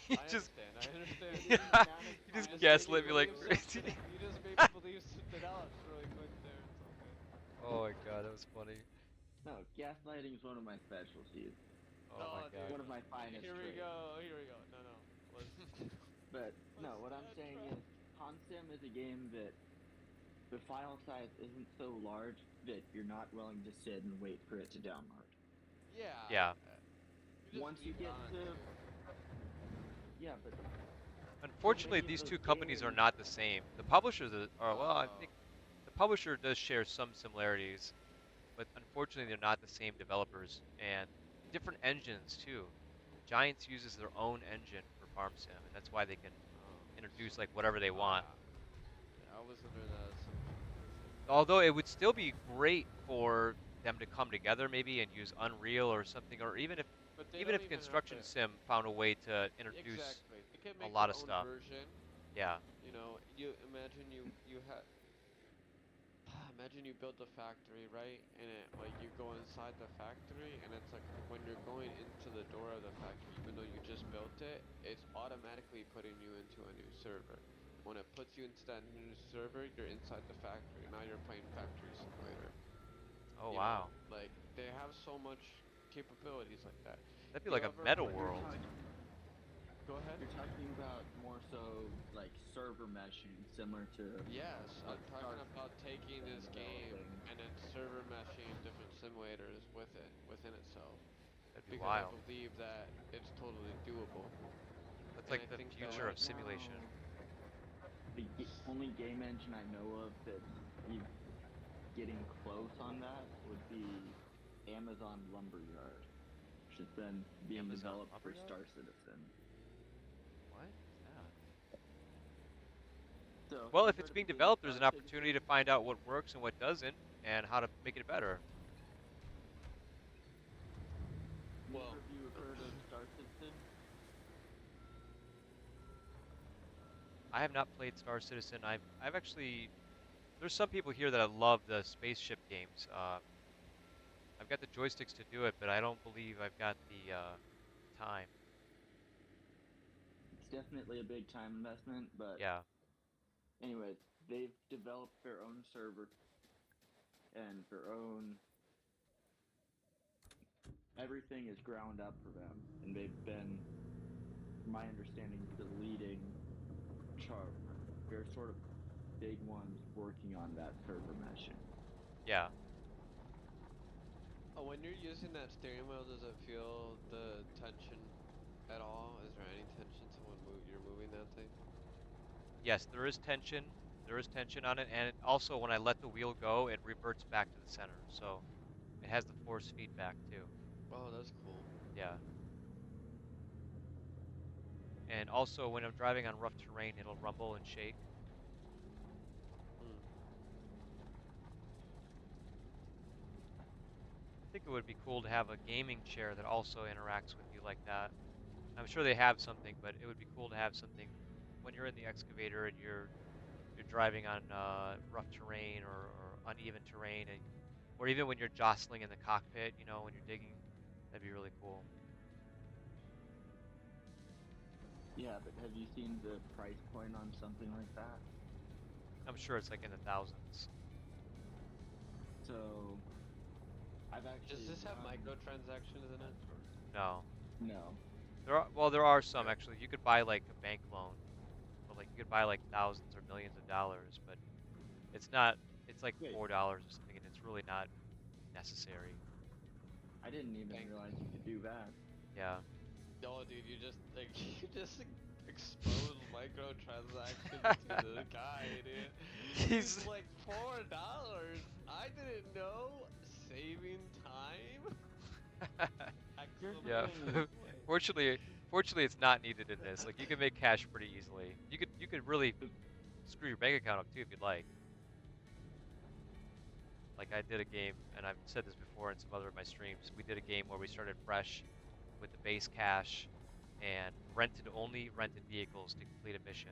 Speaker 1: You
Speaker 2: I
Speaker 1: just,
Speaker 2: understand. I understand.
Speaker 3: the
Speaker 1: yeah,
Speaker 3: amount of
Speaker 1: you
Speaker 2: You
Speaker 1: just
Speaker 3: time
Speaker 2: just
Speaker 3: that
Speaker 2: made me
Speaker 1: gaslit me
Speaker 3: people
Speaker 1: like
Speaker 2: believe
Speaker 3: go
Speaker 1: crazy.
Speaker 2: something. You just made me believe something else really quick there. It's okay.
Speaker 1: Oh my god, that was funny.
Speaker 3: no, gaslighting is one of my specialties,
Speaker 1: Oh my
Speaker 2: Oh,
Speaker 1: god.
Speaker 3: one
Speaker 2: dude.
Speaker 3: of my finest
Speaker 2: Here we
Speaker 3: traits.
Speaker 2: go. Here we go. No, no. Let's
Speaker 3: But
Speaker 2: let's
Speaker 3: no, what I'm
Speaker 2: stay on
Speaker 3: saying
Speaker 2: track.
Speaker 3: is Consim is a game that the file size isn't so large that you're not willing to sit and wait for it to download.
Speaker 2: Yeah.
Speaker 1: Yeah.
Speaker 2: You just
Speaker 3: Once you
Speaker 2: leave it
Speaker 3: get
Speaker 2: on
Speaker 3: to
Speaker 2: too.
Speaker 3: yeah, but so
Speaker 1: Unfortunately,
Speaker 3: many of
Speaker 1: these
Speaker 3: those
Speaker 1: two companies are
Speaker 3: games
Speaker 1: not the same. The publishers are, well, I
Speaker 2: Oh.
Speaker 1: think the publisher does share some similarities, but unfortunately, they're not the same developers and different engines too. Giants uses their own engine for Farm Sim, and that's why they can
Speaker 2: Oh.
Speaker 1: introduce like whatever they want.
Speaker 2: Ah. Yeah, I was under that assumption.
Speaker 1: Although it would still be great for them to come together maybe and use Unreal or something, or
Speaker 2: But they
Speaker 1: even
Speaker 2: don't
Speaker 1: if
Speaker 2: even have to.
Speaker 1: Construction Sim found a way to introduce
Speaker 2: Exactly. They can
Speaker 1: a
Speaker 2: make
Speaker 1: lot
Speaker 2: their
Speaker 1: of
Speaker 2: own
Speaker 1: stuff.
Speaker 2: version.
Speaker 1: Yeah.
Speaker 2: You know, you imagine you have imagine you build a factory, right? And it like you go inside the factory and it's like when you're going into the door of the factory, even though you just built it, it's automatically putting you into a new server. When it puts you into that new server, you're inside the factory. Now you're playing Factory Simulator.
Speaker 1: Oh
Speaker 2: You know,
Speaker 1: wow.
Speaker 2: like they have so much capabilities like that.
Speaker 1: That'd be
Speaker 2: You
Speaker 1: like a
Speaker 2: ever
Speaker 1: meta
Speaker 3: but you're
Speaker 1: world.
Speaker 3: talking
Speaker 2: go ahead?
Speaker 3: you're talking about more so like server meshing, similar to
Speaker 2: Yes,
Speaker 3: what
Speaker 2: I'm
Speaker 3: Star
Speaker 2: talking about taking
Speaker 3: been
Speaker 2: this game
Speaker 3: developing.
Speaker 2: and then server meshing different simulators with it within itself
Speaker 1: That'd be
Speaker 2: because I
Speaker 1: wild.
Speaker 2: believe that it's totally doable.
Speaker 1: That's
Speaker 2: And
Speaker 1: like
Speaker 2: I
Speaker 1: the
Speaker 2: think
Speaker 1: future
Speaker 2: that
Speaker 1: of
Speaker 3: Right
Speaker 1: simulation.
Speaker 3: now, the only game engine I know of that's getting close on that would be Amazon Lumberyard, which has been being
Speaker 1: Amazon
Speaker 3: developed for
Speaker 1: Lumberyard?
Speaker 3: Star Citizen.
Speaker 1: What is that?
Speaker 3: So, have
Speaker 1: Well,
Speaker 3: you
Speaker 1: if it's
Speaker 3: heard of the
Speaker 1: being
Speaker 3: game
Speaker 1: developed, there's
Speaker 3: Star
Speaker 1: an opportunity to
Speaker 3: Citizen?
Speaker 1: find out what works and what doesn't and how to make it better.
Speaker 2: well,
Speaker 3: Neither of you have heard of Star Citizen?
Speaker 1: I have not played Star Citizen. I've actually there's some people here that love the spaceship games. I've got the joysticks to do it, but I don't believe I've got the time.
Speaker 3: It's definitely a big time investment, but
Speaker 1: Yeah,
Speaker 3: anyways, they've developed their own server and their own everything is ground up for them, and they've been, from my understanding, the leading chart. They're sort of big ones working on that server meshing.
Speaker 1: yeah.
Speaker 2: when you're using that steering wheel, does it feel the tension at all? Is there any tension to when you're moving that thing?
Speaker 1: Yes, there is tension. There is tension on it, and also when I let the wheel go, it reverts back to the center. So it has the force feedback too.
Speaker 2: Oh, that's cool.
Speaker 1: Yeah. And also when I'm driving on rough terrain, it'll rumble and shake.
Speaker 2: Hmm.
Speaker 1: I think it would be cool to have a gaming chair that also interacts with you like that. I'm sure they have something, but it would be cool to have something when you're in the excavator and you're driving on rough terrain or uneven terrain, and or even when you're jostling in the cockpit, when you're digging, that'd be really cool.
Speaker 3: Yeah, but have you seen the price point on something like that?
Speaker 1: I'm sure it's like in the thousands.
Speaker 3: So, I've
Speaker 2: Does
Speaker 3: actually
Speaker 2: this have
Speaker 3: run.
Speaker 2: microtransactions in it?
Speaker 1: No,
Speaker 3: No.
Speaker 1: there are some actually. You could buy like a bank loan, but like you could buy like thousands or millions of dollars, but it's not. It's like
Speaker 3: Wait,
Speaker 1: $4 or something, and it's really not necessary.
Speaker 3: I didn't even
Speaker 2: Bank.
Speaker 3: realize you could do that.
Speaker 1: Yeah.
Speaker 2: No, dude, you just like you just exposed microtransactions to the guy, dude. He's
Speaker 1: He's
Speaker 2: like $4. I didn't know. Saving time?
Speaker 3: Here's the
Speaker 1: yeah.
Speaker 3: thing: is
Speaker 1: fortunately, fortunately, it's not needed in this. Like you can make cash pretty easily. You could really
Speaker 3: the,
Speaker 1: screw your bank account up too if you'd like. Like I did a game, and I've said this before in some other of my streams. We did a game where we started fresh with the base cash and only rented vehicles to complete a mission.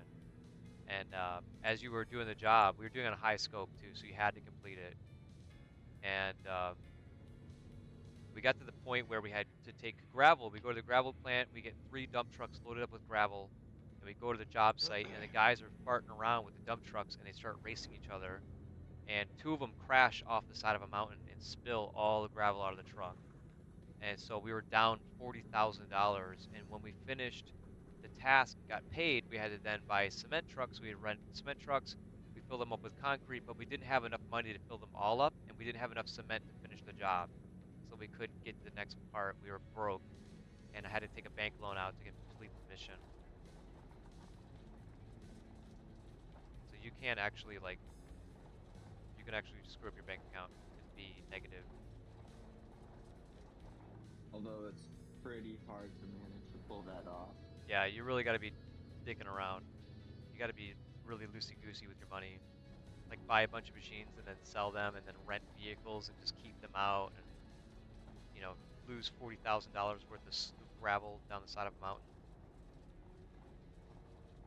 Speaker 1: And as you were doing the job, we were doing it on a high scope too, so you had to complete it. And We got to the point where we had to take gravel. We go to the gravel plant, we get 3 dump trucks loaded up with gravel, and we go to the job site, and the guys are farting around with the dump trucks, and they start racing each other, and 2 of them crash off the side of a mountain and spill all the gravel out of the truck. And so we were down $40,000. And when we finished the task, got paid, we had to then buy cement trucks. We had rent cement trucks. We filled them up with concrete, but we didn't have enough money to fill them all up, and we didn't have enough cement to finish the job. So we couldn't get to the next part. We were broke, and I had to take a bank loan out to complete the mission. So you can actually like you can actually screw up your bank account and be negative.
Speaker 3: Although it's pretty hard to manage to pull that off.
Speaker 1: Yeah, you really got to be dicking around. You got to be really loosey goosey with your money. Like buy a bunch of machines and then sell them, and then rent vehicles and just keep them out, and you know lose $40,000 worth of gravel down the side of a mountain.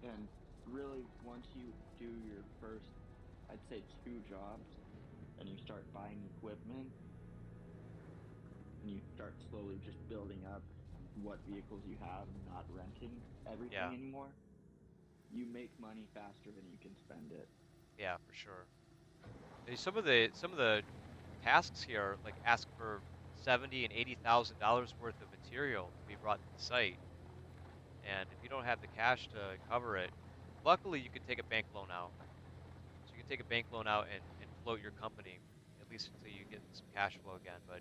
Speaker 3: And really, once you do your first, I'd say 2 jobs, and you start buying equipment, and you start slowly just building up what vehicles you have and not renting everything
Speaker 1: Yeah,
Speaker 3: anymore, you make money faster than you can spend it.
Speaker 1: yeah, for sure. Some of the tasks here like ask for 70 and $80,000 worth of material to be brought to the site, and if you don't have the cash to cover it, luckily you can take a bank loan out. So you can take a bank loan out and float your company at least until you get some cash flow again. But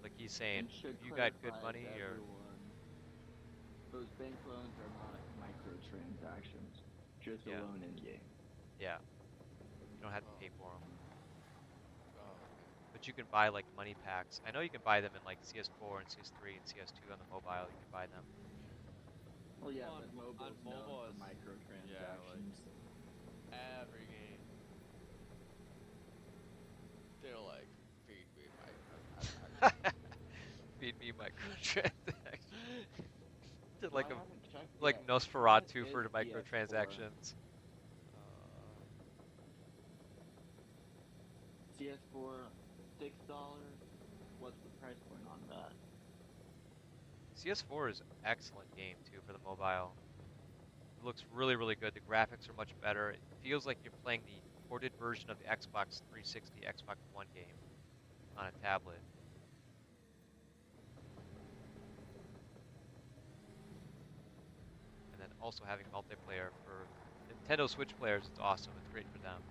Speaker 1: like he's saying,
Speaker 3: And should
Speaker 1: if you got good
Speaker 3: clarify to
Speaker 1: money or
Speaker 3: everyone, those bank loans are not microtransactions, just a
Speaker 1: yeah,
Speaker 3: loan in game.
Speaker 1: yeah, you don't have to
Speaker 2: Oh,
Speaker 1: pay for them.
Speaker 2: oh, okay.
Speaker 1: But you can buy like money packs. I know you can buy them in like CS4 and CS3 and CS2 on the mobile. You can buy them.
Speaker 3: Well, yeah,
Speaker 2: Well,
Speaker 3: but
Speaker 2: on
Speaker 3: mobile's known
Speaker 2: mobile,
Speaker 3: for
Speaker 2: it's yeah, like
Speaker 3: microtransactions.
Speaker 2: every game, they're like feed me
Speaker 1: Feed me microtransactions.
Speaker 3: Well,
Speaker 1: like
Speaker 3: I
Speaker 1: a
Speaker 3: haven't checked
Speaker 1: like
Speaker 3: yet. What
Speaker 1: Nosferatu
Speaker 3: is
Speaker 1: for the
Speaker 3: CS4?
Speaker 1: microtransactions.
Speaker 3: CS4, $6. What's the price point on that?
Speaker 1: CS4 is an excellent game too for the mobile. It looks really, really good. The graphics are much better. It feels like you're playing the ported version of the Xbox 360, Xbox One game on a tablet. And then also having multiplayer for Nintendo Switch players, it's awesome. It's great for them.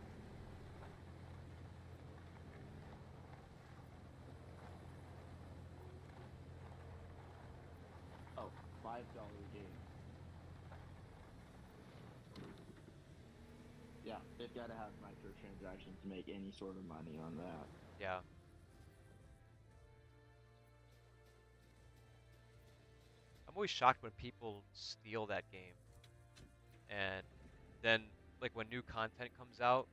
Speaker 3: Oh, $5 game. Yeah, they've got to have microtransactions to make any sort of money on that.
Speaker 1: Yeah. I'm always shocked when people steal that game. And then, like, when new content comes out,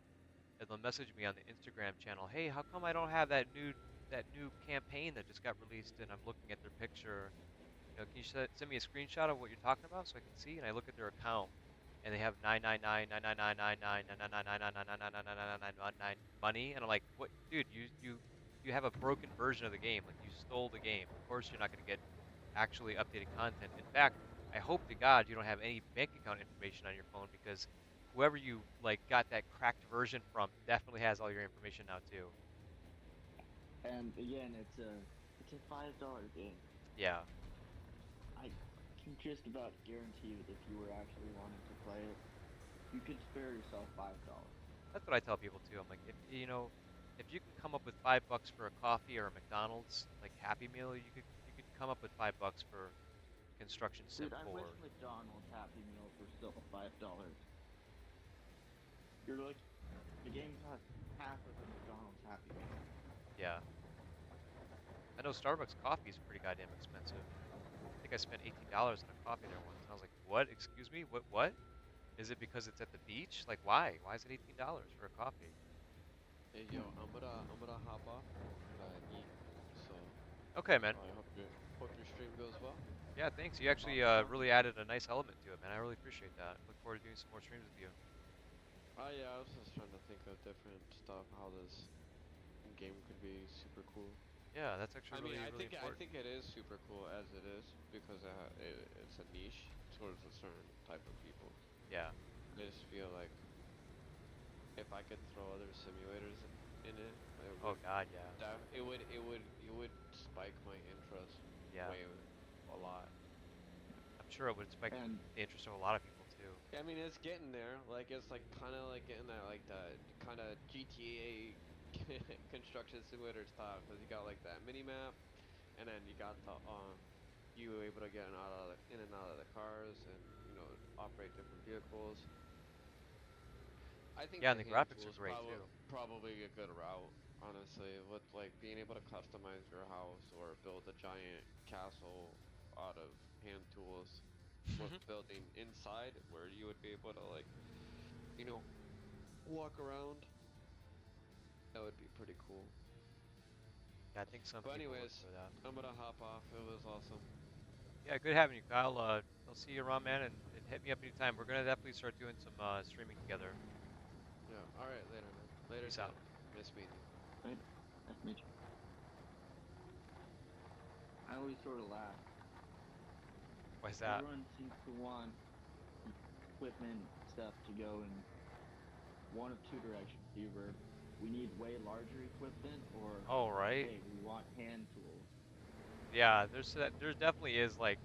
Speaker 1: and they'll message me on the Instagram channel, "Hey, how come I don't have that new campaign that just got released?" And I'm looking at their picture. Can you send me a screenshot of what you're talking about so I can see? And I look at their account, and they have 999 money, and I'm like, "What, dude? You have a broken version of the game. Like, you stole the game. Of course, you're not going to get actually updated content. In fact, I hope to God you don't have any bank account information on your phone because whoever you like got that cracked version from definitely has all your information now too."
Speaker 3: And again, it's a $5 game.
Speaker 1: Yeah,
Speaker 3: I can just about guarantee that if you were actually wanting to play it, you could spare yourself $5.
Speaker 1: that's what I tell people too. I'm like, if you can come up with $5 for a coffee or a McDonald's like Happy Meal, you could come up with $5 for Construction Sim
Speaker 3: Dude, I wish
Speaker 1: 4.
Speaker 3: McDonald's Happy Meals were still $5. You're like, the game costs half of a McDonald's Happy Meal.
Speaker 1: Yeah, I know Starbucks coffee is pretty goddamn expensive. I think I spent $18 on a coffee there once, and I was like, "What? Excuse me? What? What? Is it because it's at the beach? Like, why? Why is it $18 for a coffee?"
Speaker 2: hey yo, I'm gonna hop off. I'm gonna eat. So
Speaker 1: Okay, man.
Speaker 2: I hope your stream goes well.
Speaker 1: Yeah, thanks. You
Speaker 3: Talk
Speaker 1: actually
Speaker 3: soon.
Speaker 1: really added a nice element to it, man. I really appreciate that. Look forward to doing some more streams with you.
Speaker 2: Oh yeah, I was just trying to think of different stuff, how this game could be super cool.
Speaker 1: Yeah, that's actually
Speaker 2: I mean,
Speaker 1: really,
Speaker 2: I
Speaker 1: really
Speaker 2: think I
Speaker 1: important.
Speaker 2: think it is super cool as it is because it's a niche towards a certain type of people.
Speaker 1: Yeah.
Speaker 2: I just feel like if I could throw other simulators in it, it
Speaker 1: Oh
Speaker 2: would
Speaker 1: God, yeah.
Speaker 2: it would spike my interest
Speaker 1: Yeah.
Speaker 2: way a lot.
Speaker 1: I'm sure it would spike
Speaker 3: And
Speaker 1: the interest of a lot of people too.
Speaker 2: I mean, it's getting there. Like it's like kind of like getting that like the kind of GTA construction simulator style because you got like that mini map, and then you got the you were able to get in and out of the cars and operate different vehicles. I think
Speaker 1: Yeah,
Speaker 2: the
Speaker 1: and the
Speaker 2: hand
Speaker 1: graphics are
Speaker 2: tools
Speaker 1: great too.
Speaker 2: probably a good route, honestly, with like being able to customize your house or build a giant castle out of hand tools with building inside where you would be able to like you know walk around. That would be pretty cool.
Speaker 1: Yeah, I think some
Speaker 2: But
Speaker 1: people would
Speaker 2: anyways,
Speaker 1: enjoy that.
Speaker 2: I'm gonna hop off. It was awesome.
Speaker 1: Yeah, good having you, Kyle. I'll see you around, man, and hit me up anytime. We're gonna definitely start doing some streaming together.
Speaker 2: Yeah. All right, later, man. Later,
Speaker 1: Peace out.
Speaker 2: Tanner. Nice meeting you.
Speaker 3: right, nice to meet you. I always sort of laugh.
Speaker 1: Why's that?
Speaker 3: Everyone seems to want equipment stuff to go in one of two directions. Either we need way larger equipment, or
Speaker 1: Oh, right.
Speaker 3: hey, we want hand tools.
Speaker 1: Yeah, there definitely is like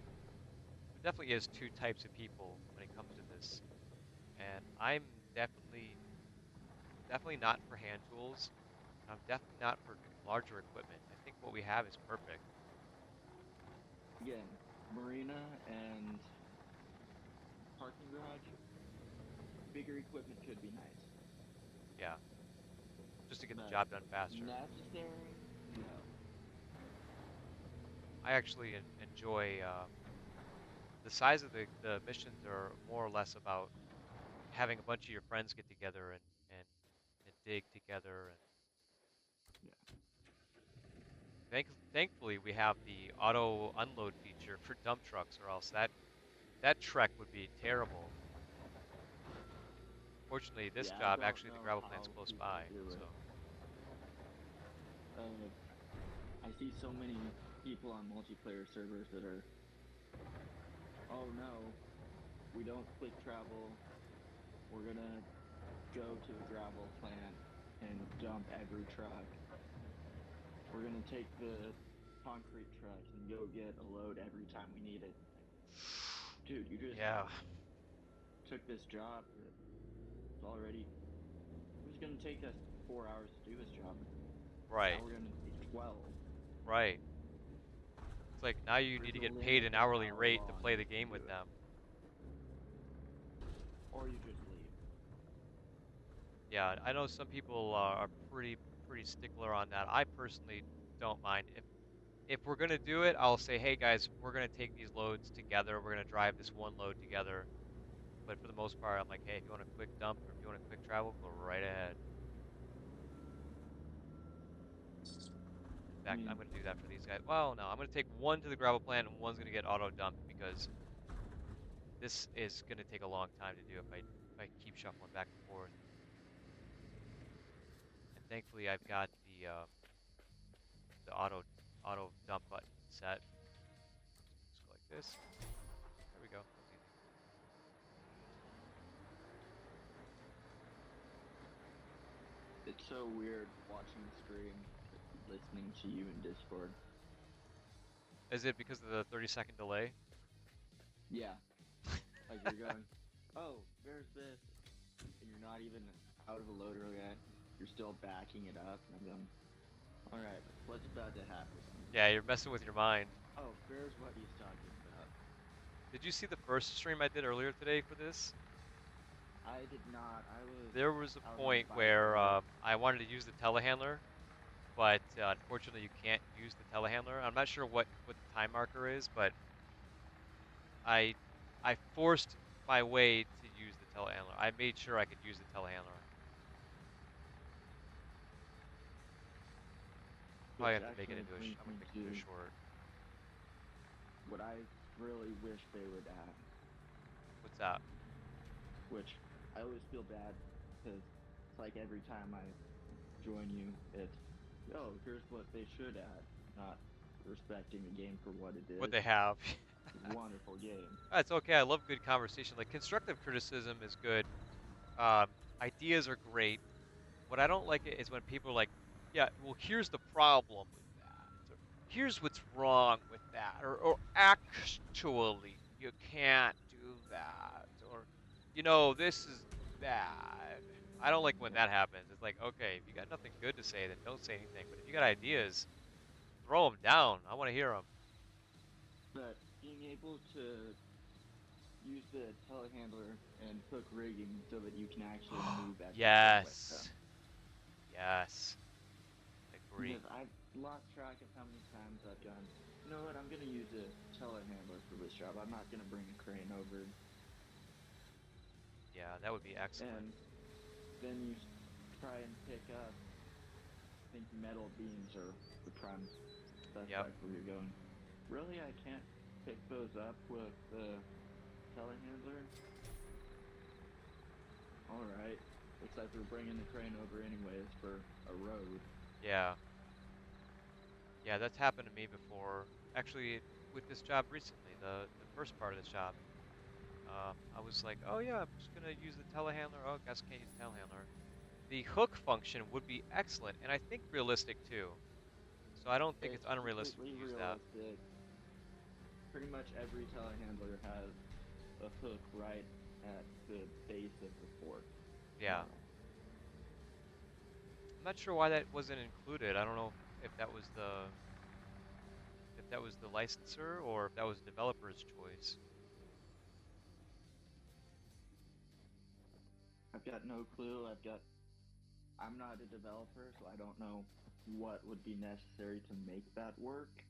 Speaker 1: there definitely is two types of people when it comes to this, and I'm definitely definitely not for hand tools. I'm definitely not for larger equipment. I think what we have is perfect.
Speaker 3: Again, marina and parking garage, bigger equipment could be nice,
Speaker 1: Yeah, just to get the
Speaker 3: but
Speaker 1: job done faster.
Speaker 3: necessary? No.
Speaker 1: I actually enjoy the size of the missions are more or less about having a bunch of your friends get together and and dig together and
Speaker 3: Yeah.
Speaker 1: thankfully we have the auto unload feature for dump trucks or else that trek would be terrible. Fortunately, this
Speaker 3: Yeah, I
Speaker 1: job
Speaker 3: don't
Speaker 1: actually the
Speaker 3: know
Speaker 1: gravel plant's
Speaker 3: how
Speaker 1: close
Speaker 3: people
Speaker 1: by,
Speaker 3: do
Speaker 1: so
Speaker 3: it. Uh, I see so many people on multiplayer servers that are, oh no, we don't quick travel. We're gonna go to a gravel plant and dump every truck. We're gonna take the concrete truck and go get a load every time we need it. Like, dude, you just
Speaker 1: yeah,
Speaker 3: took this job that was already, it was gonna take us 4 hours to do this job. Now
Speaker 1: right,
Speaker 3: we're gonna take 12.
Speaker 1: right. It's like now you need
Speaker 3: There's
Speaker 1: to
Speaker 3: a
Speaker 1: get paid
Speaker 3: limit
Speaker 1: an
Speaker 3: to
Speaker 1: hourly
Speaker 3: how
Speaker 1: rate to
Speaker 3: long
Speaker 1: play the
Speaker 3: you can
Speaker 1: game
Speaker 3: do
Speaker 1: with
Speaker 3: it,
Speaker 1: them.
Speaker 3: or you just leave.
Speaker 1: Yeah, I know some people are pretty stickler on that. I personally don't mind. If we're gonna do it, I'll say, hey guys, we're gonna take these loads together. We're gonna drive this one load together. But for the most part, I'm like, hey, if you want a quick dump or if you want a quick travel, go right ahead. In
Speaker 3: I
Speaker 1: fact, I'm
Speaker 3: mean,
Speaker 1: gonna do that for these guys. Well, no, I'm gonna take one to the gravel plant and one's gonna get auto dumped because this is gonna take a long time to do if I keep shuffling back and forth. And thankfully, I've got the auto dump button set. Just go like this. There we go. That was easy.
Speaker 3: it's so weird watching the stream, but listening to you in Discord.
Speaker 1: Is it because of the 30-second delay?
Speaker 3: Yeah, like you're going, oh, there's this, and you're not even out of a loader yet. You're still backing it up, and I'm going, all right, what's about to happen?
Speaker 1: Yeah, you're messing with your mind.
Speaker 3: Oh, there's what he's talking about.
Speaker 1: Did you see the first stream I did earlier today for this?
Speaker 3: I did not. I was
Speaker 1: There was a
Speaker 3: out on a
Speaker 1: point
Speaker 3: bike
Speaker 1: where
Speaker 3: ride.
Speaker 1: I wanted to use the telehandler, but unfortunately you can't use the telehandler. I'm not sure what the time marker is, but I I forced my way to use the telehandler. I made sure I could use the telehandler. Probably
Speaker 3: Which
Speaker 1: have to make it
Speaker 3: actually
Speaker 1: into a.
Speaker 3: brings
Speaker 1: I'm gonna
Speaker 3: me
Speaker 1: make it into a
Speaker 3: to
Speaker 1: short.
Speaker 3: what I really wish they would add,
Speaker 1: What's that?
Speaker 3: which I always feel bad because it's like every time I join you, it's, oh, here's what they should add. not respecting the game for what it
Speaker 1: what
Speaker 3: is.
Speaker 1: they have.
Speaker 3: It's a wonderful game.
Speaker 1: That's okay. I love good conversation. Like constructive criticism is good. Ideas are great. What I don't like it is when people are like, yeah, well, here's the problem with that, or here's what's wrong with that, or actually, you can't do that, or, this is bad. I don't like when
Speaker 3: Yeah.
Speaker 1: that happens. It's like, okay, if you got nothing good to say, then don't say anything. But if you got ideas, throw them down. I want to hear them.
Speaker 3: But being able to use the telehandler and hook rigging so that you can actually move everything with
Speaker 1: Yes.
Speaker 3: them.
Speaker 1: Yes. Agree.
Speaker 3: Because I've lost track of how many times I've gone, you know what, I'm going to use a telehandler for this job. I'm not going to bring a crane over.
Speaker 1: Yeah, that would be excellent.
Speaker 3: And then you try and pick up, I think metal beams are the prime
Speaker 1: Yep.
Speaker 3: suspect where you're going, really, I can't pick those up with the telehandler? Alright. Looks like we're bringing the crane over anyways for a road.
Speaker 1: Yeah. Yeah, that's happened to me before. Actually, with this job recently, the first part of this job, I was like, oh yeah, I'm just gonna use the telehandler. Oh, guess I can't use the telehandler. The hook function would be excellent, and I think realistic too. So I don't think it's
Speaker 3: It's
Speaker 1: unrealistic
Speaker 3: completely
Speaker 1: to use that.
Speaker 3: realistic. Pretty much every telehandler has a hook right at the base of the fork
Speaker 1: Yeah.
Speaker 3: model.
Speaker 1: I'm not sure why that wasn't included. I don't know if that was the licensor or if that was the developer's choice.
Speaker 3: I've got no clue. I'm not a developer, so I don't know what would be necessary to make that work.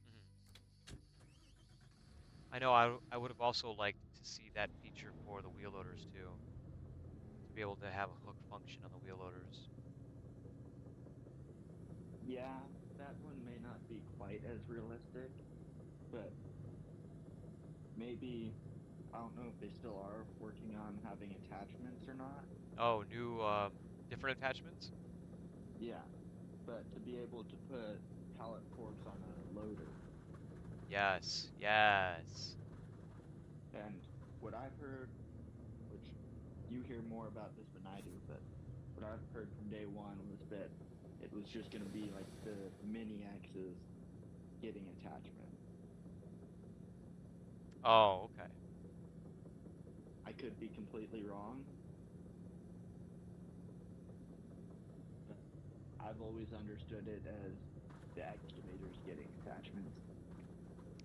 Speaker 1: Hmm. I know I would have also liked to see that feature for the wheel loaders too, to be able to have a hook function on the wheel loaders.
Speaker 3: Yeah, that one may not be quite as realistic, but maybe I don't know if they still are working on having attachments or not.
Speaker 1: Oh, new different attachments?
Speaker 3: Yeah, but to be able to put pallet forks on a loader.
Speaker 1: Yes, yes.
Speaker 3: And what I've heard, which you hear more about this than I do, but what I've heard from day one was that it was just going to be like the mini X's getting attachment.
Speaker 1: Oh, okay.
Speaker 3: I could be completely wrong, but I've always understood it as the excavators getting attachments.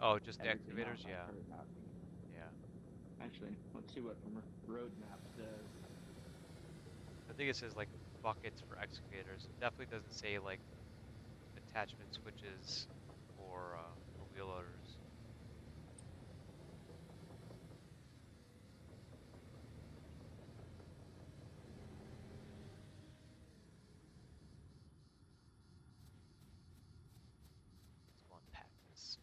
Speaker 1: Oh, just the
Speaker 3: Everything else
Speaker 1: excavators?
Speaker 3: I've
Speaker 1: Yeah,
Speaker 3: heard nothing.
Speaker 1: yeah.
Speaker 3: Actually, let's see what roadmap says.
Speaker 1: I think it says like buckets for excavators. It definitely doesn't say like attachment switches for wheel loaders. Let's go unpack this.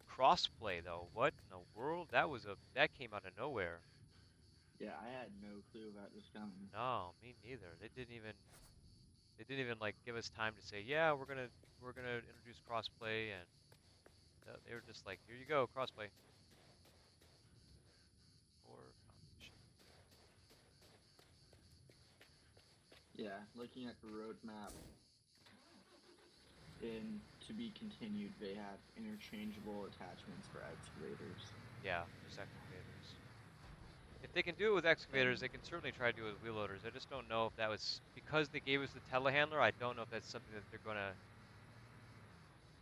Speaker 1: Crossplay though, what in the world? That came out of nowhere.
Speaker 3: Yeah, I had no clue about this coming.
Speaker 1: No, me neither. They didn't even like give us time to say, yeah, we're gonna introduce crossplay, and they were just like, here you go, crossplay or foundation.
Speaker 3: Yeah, looking at the roadmap, in to be continued, they have interchangeable attachments for excavators.
Speaker 1: Yeah, just excavators. If they can do it with
Speaker 3: And
Speaker 1: excavators, they can certainly try to do it with wheel loaders. I just don't know if that was because they gave us the telehandler. I don't know if that's something that they're gonna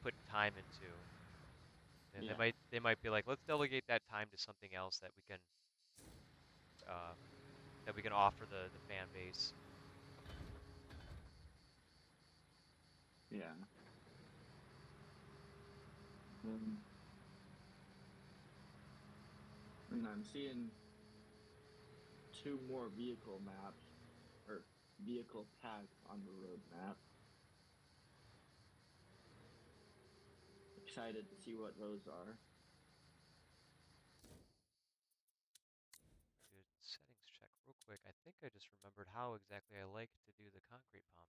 Speaker 1: put time into. And they
Speaker 3: yeah,
Speaker 1: might they might be like, let's delegate that time to something else uh, that we can offer the fan base.
Speaker 3: yeah. Um, and I'm seeing two more vehicle maps or vehicle paths on the roadmap. Excited to see what those are.
Speaker 1: Dude, think I just remembered how exactly I like to do the concrete pump.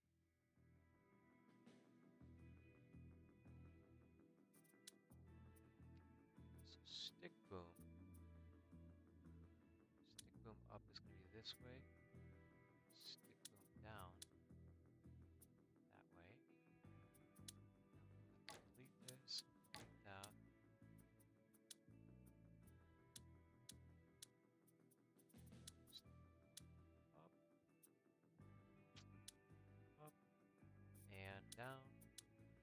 Speaker 1: So stick boom. Stick boom up is going to be this way. Stick boom down that way. Delete this, delete that. Stick up, up, and down. Delete,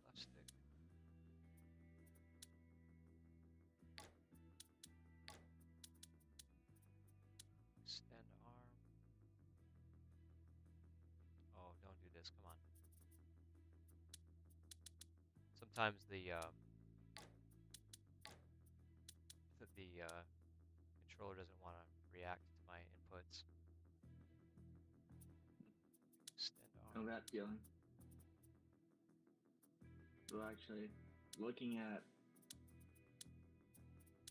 Speaker 1: left stick. Extend arm. Oh, don't do this, come on. Sometimes the controller doesn't want to react to my inputs. Extend
Speaker 3: Know
Speaker 1: arm.
Speaker 3: that feeling. So actually, looking at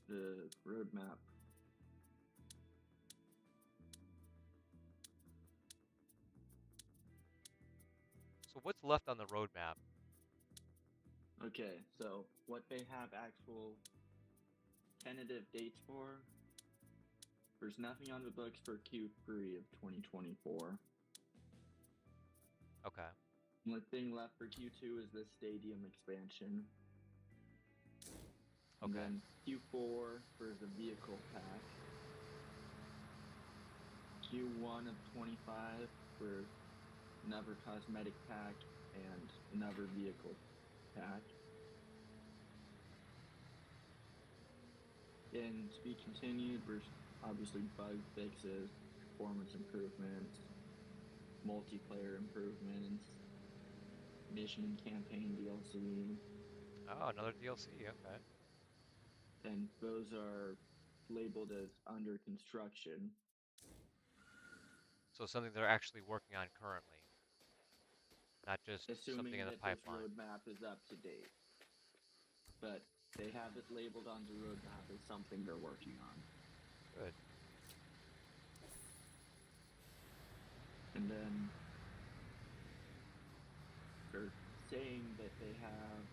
Speaker 3: the roadmap,
Speaker 1: So what's left on the roadmap?
Speaker 3: okay, so what they have actual tentative dates for, there's nothing on the books for Q3 of 2024.
Speaker 1: Okay.
Speaker 3: The only thing left for Q2 is the stadium expansion. And
Speaker 1: Okay.
Speaker 3: then Q4 for the vehicle pack. Q1 of 25 for another cosmetic pack and another vehicle pack. And to be continued, there's obviously bug fixes, performance improvements, multiplayer improvements, mission and campaign DLC,
Speaker 1: Oh, another DLC. Okay.
Speaker 3: and those are labeled as under construction.
Speaker 1: So something they're actually working on currently, not just something
Speaker 3: Assuming
Speaker 1: in the
Speaker 3: that this
Speaker 1: pipeline.
Speaker 3: roadmap is up to date. But they have it labeled on the roadmap as something they're working on.
Speaker 1: Good.
Speaker 3: And then they're saying that they have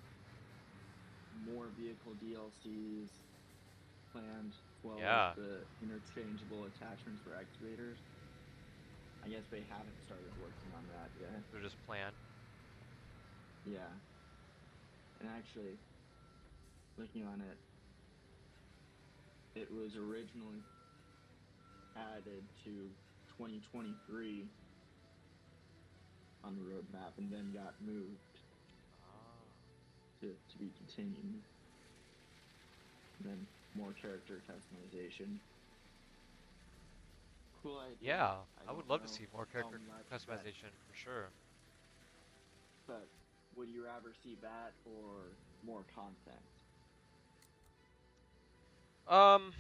Speaker 3: more vehicle DLCs planned, as well
Speaker 1: Yeah.
Speaker 3: as the interchangeable attachments for excavators. I guess they haven't started working on that yet.
Speaker 1: They're just planned.
Speaker 3: Yeah. And actually, looking on it, it was originally added to 2023 on the roadmap and then got moved
Speaker 1: Ah.
Speaker 3: to be continued. And then more character customization. Cool idea.
Speaker 1: Yeah, I
Speaker 3: don't
Speaker 1: would love to
Speaker 3: know
Speaker 1: see more
Speaker 3: how
Speaker 1: character
Speaker 3: much
Speaker 1: customization for sure.
Speaker 3: but would you rather see that or more content?
Speaker 1: Um,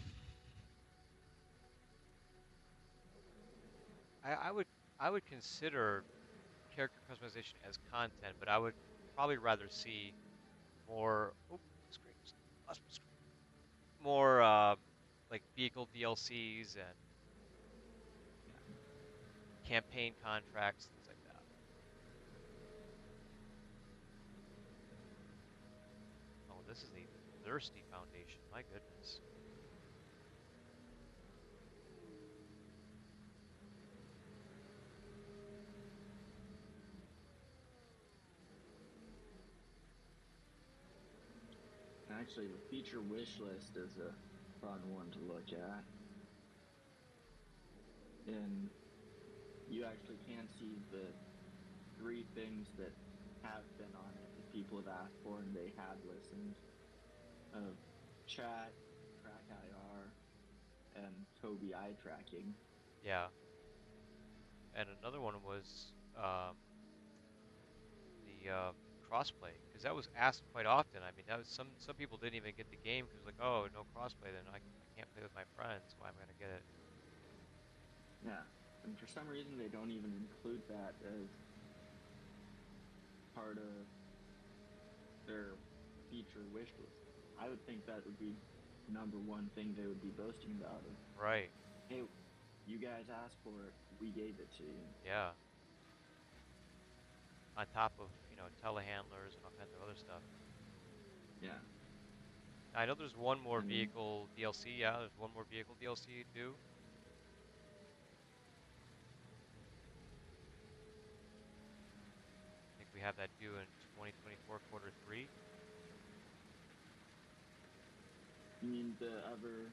Speaker 1: I would consider character customization as content, but I would probably rather see more. Oh, screen, lost my screen. More like vehicle DLCs and campaign contracts, things like that. Oh, this is a thirsty foundation. My goodness.
Speaker 3: Actually, the feature wish list is a fun one to look at. And you actually can see the 3 things that have been on it that people have asked for and they have listened of chat, track IR, and Toby eye tracking.
Speaker 1: Yeah. And another one was the crossplay, because that was asked quite often. I mean, that was some people didn't even get the game because like, oh, no crossplay, then I can't play with my friends. Why am I gonna get it?
Speaker 3: Yeah, and for some reason they don't even include that as part of their feature wish list. I would think that would be number one thing they would be boasting about. Of,
Speaker 1: Right.
Speaker 3: hey, you guys asked for it, we gave it to you.
Speaker 1: Yeah. On top of, telehandlers and all kinds of other stuff.
Speaker 3: Yeah.
Speaker 1: I know there's one more
Speaker 3: I mean,
Speaker 1: vehicle DLC. Yeah, there's one more vehicle DLC due. I think we have that due in 2024 quarter three.
Speaker 3: you mean the other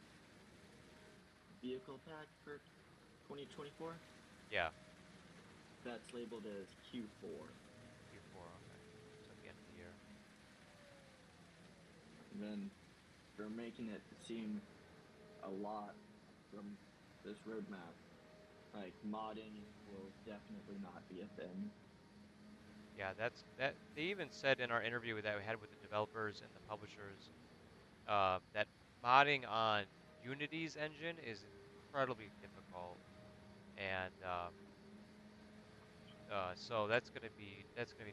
Speaker 3: vehicle pack for 2024?
Speaker 1: Yeah,
Speaker 3: That's labeled as Q4.
Speaker 1: Q4. Okay, so at the end of the year.
Speaker 3: And then they're making it seem a lot from this roadmap. Like modding will definitely not be a thing.
Speaker 1: Yeah, that. They even said in our interview that we had with the developers and the publishers that modding on Unity's engine is incredibly difficult, and so that's gonna be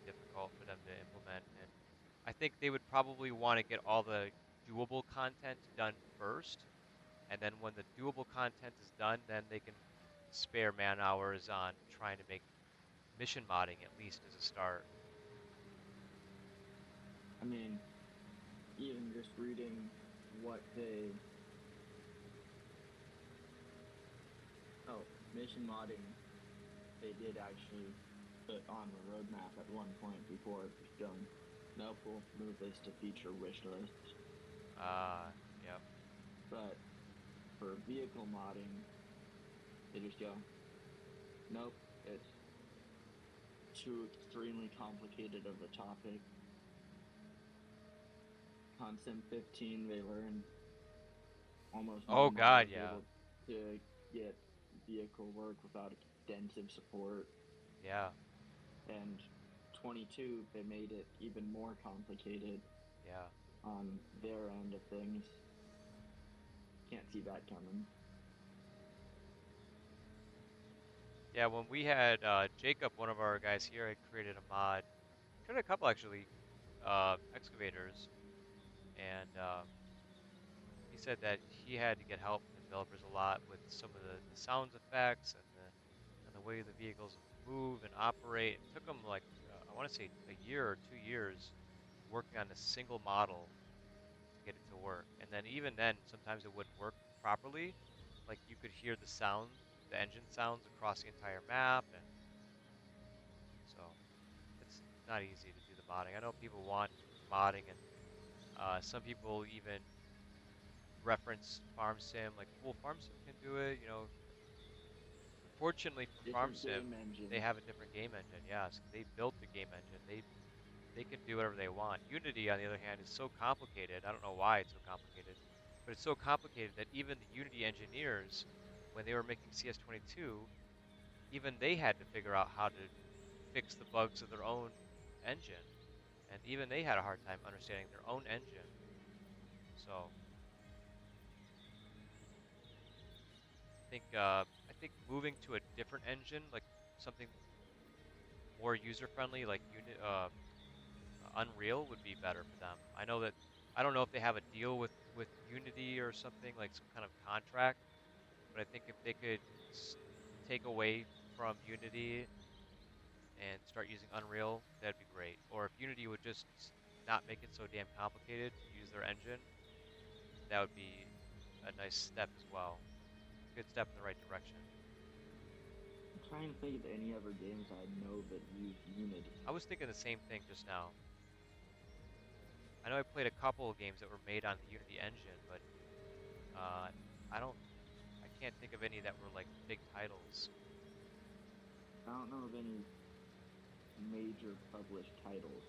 Speaker 1: difficult for them to implement. And I think they would probably want to get all the doable content done first, and then when the doable content is done, then they can spare man hours on trying to make mission modding at least as a start.
Speaker 3: I mean, even just reading what they. Oh, mission modding, they did actually put on the roadmap at one point before it was done. Nope, we'll move this to feature wish list.
Speaker 1: Yep.
Speaker 3: But for vehicle modding, they just go, nope, it's too extremely complicated of a topic. On Sim 15, they learned almost no
Speaker 1: Oh
Speaker 3: mod
Speaker 1: God,
Speaker 3: was
Speaker 1: yeah,
Speaker 3: able to get vehicle work without extensive support.
Speaker 1: yeah,
Speaker 3: And 22, they made it even more complicated
Speaker 1: yeah.
Speaker 3: on their end of things. Can't see that coming.
Speaker 1: Yeah, when we had Jacob, one of our guys here, had created a mod, created a couple actually, excavators, and he said that he had to get help from the developers a lot with some of the sound effects and the way the vehicles move and operate. It took him like I want to say a year or 2 years working on a single model to get it to work. And then even then, sometimes it wouldn't work properly. Like you could hear the sound, the engine sounds across the entire map, and so it's not easy to do the modding. I know people want modding, and some people even reference Farm Sim, like, well, Farm Sim can do it, Unfortunately for Farm
Speaker 3: Different
Speaker 1: Sim,
Speaker 3: game
Speaker 1: they
Speaker 3: engine.
Speaker 1: have a different game engine. Yeah, so they built the game engine. They can do whatever they want. Unity, on the other hand, is so complicated. I don't know why it's so complicated, but it's so complicated that even the Unity engineers, when they were making CS22, even they had to figure out how to fix the bugs of their own engine, and even they had a hard time understanding their own engine. So I think moving to a different engine, like something more user friendly, like Unreal, would be better for them. I don't know if they have a deal with Unity or something, like some kind of contract, but I think if they could s- take away from Unity and start using Unreal, that'd be great. Or if Unity would just not make it so damn complicated to use their engine, that would be a nice step as well. Good step in the right direction.
Speaker 3: I'm trying to think of any other games I know that use Unity.
Speaker 1: I was thinking the same thing just now. I know I played a couple of games that were made on the Unity engine, but uh, I don't, I can't think of any that were like big titles.
Speaker 3: I don't know of any major published titles.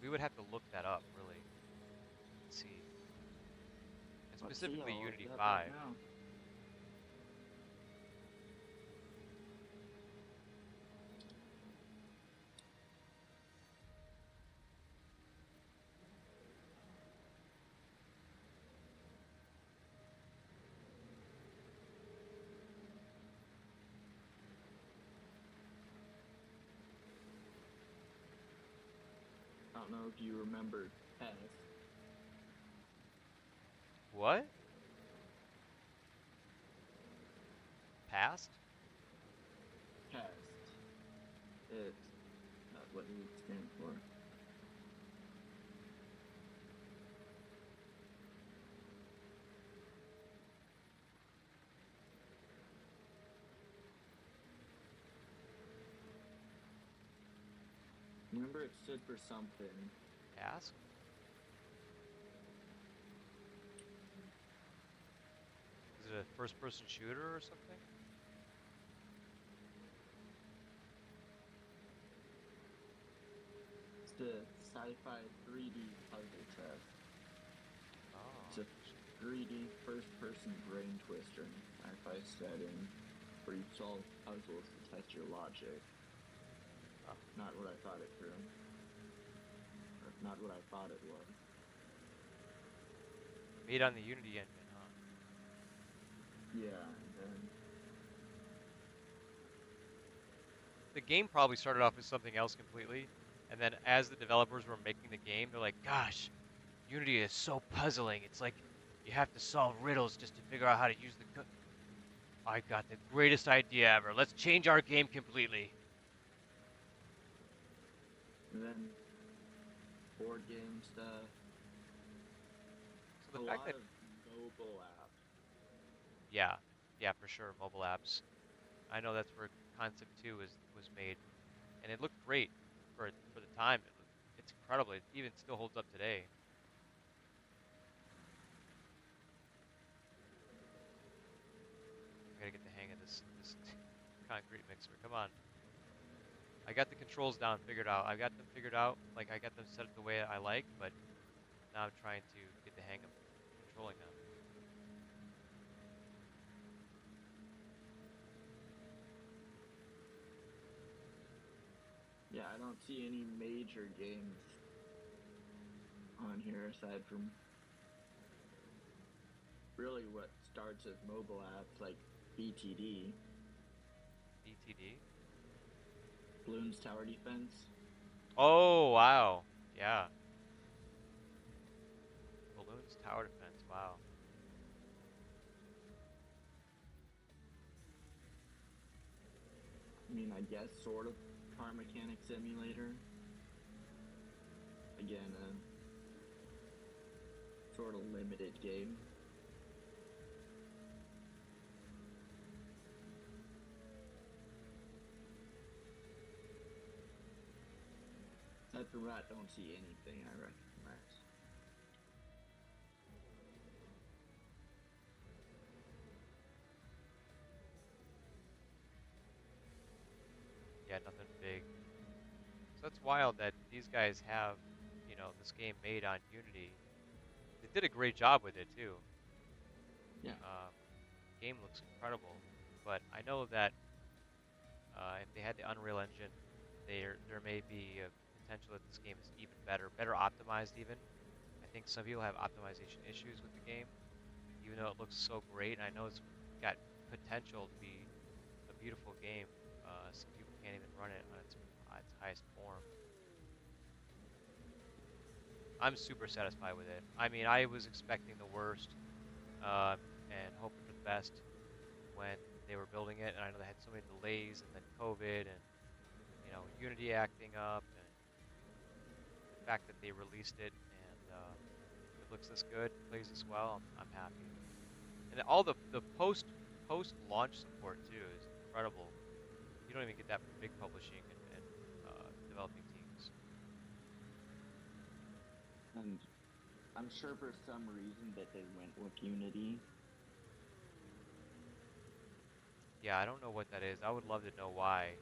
Speaker 1: We would have to look that up really and see, and
Speaker 3: Let's see,
Speaker 1: specifically
Speaker 3: I'll look
Speaker 1: Unity
Speaker 3: it up right
Speaker 1: 5.
Speaker 3: now. I don't know if you remember Test.
Speaker 1: What? Past?
Speaker 3: Past. It's what does it stand for? Remember, it stood for something.
Speaker 1: Past? Is it a first-person shooter or something?
Speaker 3: It's the sci-fi 3D puzzle test.
Speaker 1: Oh,
Speaker 3: It's a 3D first-person brain twister in a sci-fi setting where you solve puzzles to test your logic.
Speaker 1: oh.
Speaker 3: Not what I thought it through. Or not what I thought it was.
Speaker 1: Made on the Unity engine, huh?
Speaker 3: Yeah, and then
Speaker 1: The game probably started off as something else completely, and then as the developers were making the game, they're like, "Gosh, Unity is so puzzling. It's like you have to solve riddles just to figure out how to use the co I got the greatest idea ever. Let's change our game completely."
Speaker 3: and then board game stuff.
Speaker 1: So
Speaker 3: A
Speaker 1: the fact
Speaker 3: lot
Speaker 1: that,
Speaker 3: of mobile apps.
Speaker 1: yeah, yeah, for sure, mobile apps. I know that's where Concept 2 was made, and it looked great for the time. It's incredible. It even still holds up today. I gotta get the hang of this concrete mixer. Come on. I got the controls down figured out. I got them figured out. Like I got them set up the way I like, but now I'm trying to get the hang of controlling them.
Speaker 3: Yeah, I don't see any major games on here aside from really what starts as mobile apps like BTD,
Speaker 1: BTD.
Speaker 3: Bloons Tower Defense.
Speaker 1: Oh wow. Yeah. Balloons tower defense. Wow.
Speaker 3: I mean, I guess sort of car mechanic simulator. Again, a sort of limited game. Aside from that, don't see anything I recognize.
Speaker 1: Yeah, nothing big. So that's wild that these guys have, this game made on Unity. They did a great job with it too.
Speaker 3: Yeah,
Speaker 1: Um, Game looks incredible, but I know that if they had the Unreal Engine, there may be a potential that this game is even better optimized even. I think some people have optimization issues with the game, even though it looks so great. I know it's got potential to be a beautiful game. Some people can't even run it on its highest form. I'm super satisfied with it. I mean, I was expecting the worst and hoping for the best when they were building it, and I know they had so many delays, and then COVID, and Unity acting up, and the fact that they released it and it looks this good, plays this well. I'm happy, and all the post launch support too is incredible. You don't even get that from big publishing and developing teams.
Speaker 3: and I'm sure for some reason that they went with Unity.
Speaker 1: Yeah, I don't know what that is. I would love to know why.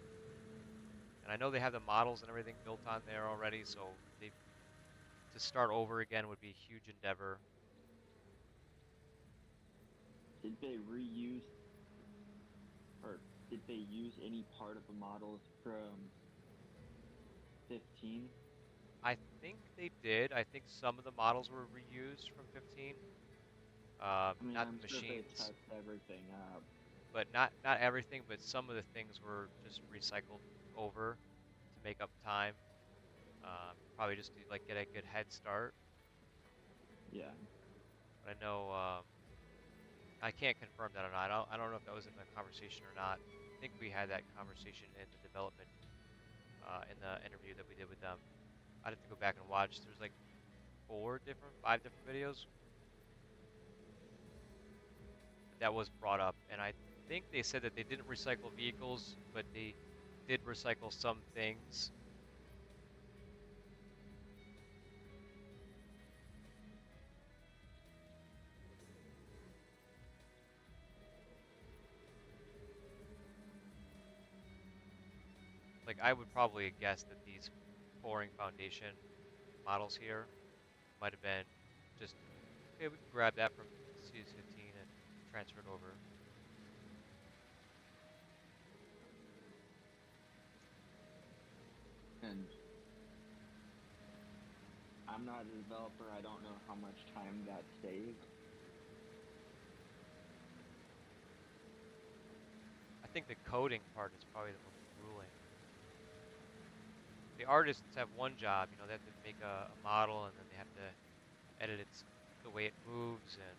Speaker 1: And I know they have the models and everything built on there already, so they to start over again would be a huge endeavor.
Speaker 3: Did they reuse or did they use any part of the models from 15?
Speaker 1: I think they did. I think some of the models were reused from 15.
Speaker 3: I mean,
Speaker 1: Not
Speaker 3: I'm
Speaker 1: the
Speaker 3: sure they
Speaker 1: machines,
Speaker 3: touched everything up.
Speaker 1: but not everything. But some of the things were just recycled over to make up time. Probably just to like get a good head start.
Speaker 3: Yeah.
Speaker 1: But I know I can't confirm that or not. I don't know if that was in the conversation or not. I think we had that conversation in the development in the interview that we did with them. I'd have to go back and watch. There's like five different videos that was brought up, and I think they said that they didn't recycle vehicles, but they did recycle some things. Like I would probably guess that these pouring foundation models here might have been just, okay, we can grab that from Series 15 and transfer it over.
Speaker 3: And I'm not a developer. I don't know how much time that saved.
Speaker 1: I think the coding part is probably the most grueling. The artists have one job, they have to make a model and then they have to edit the way it moves, and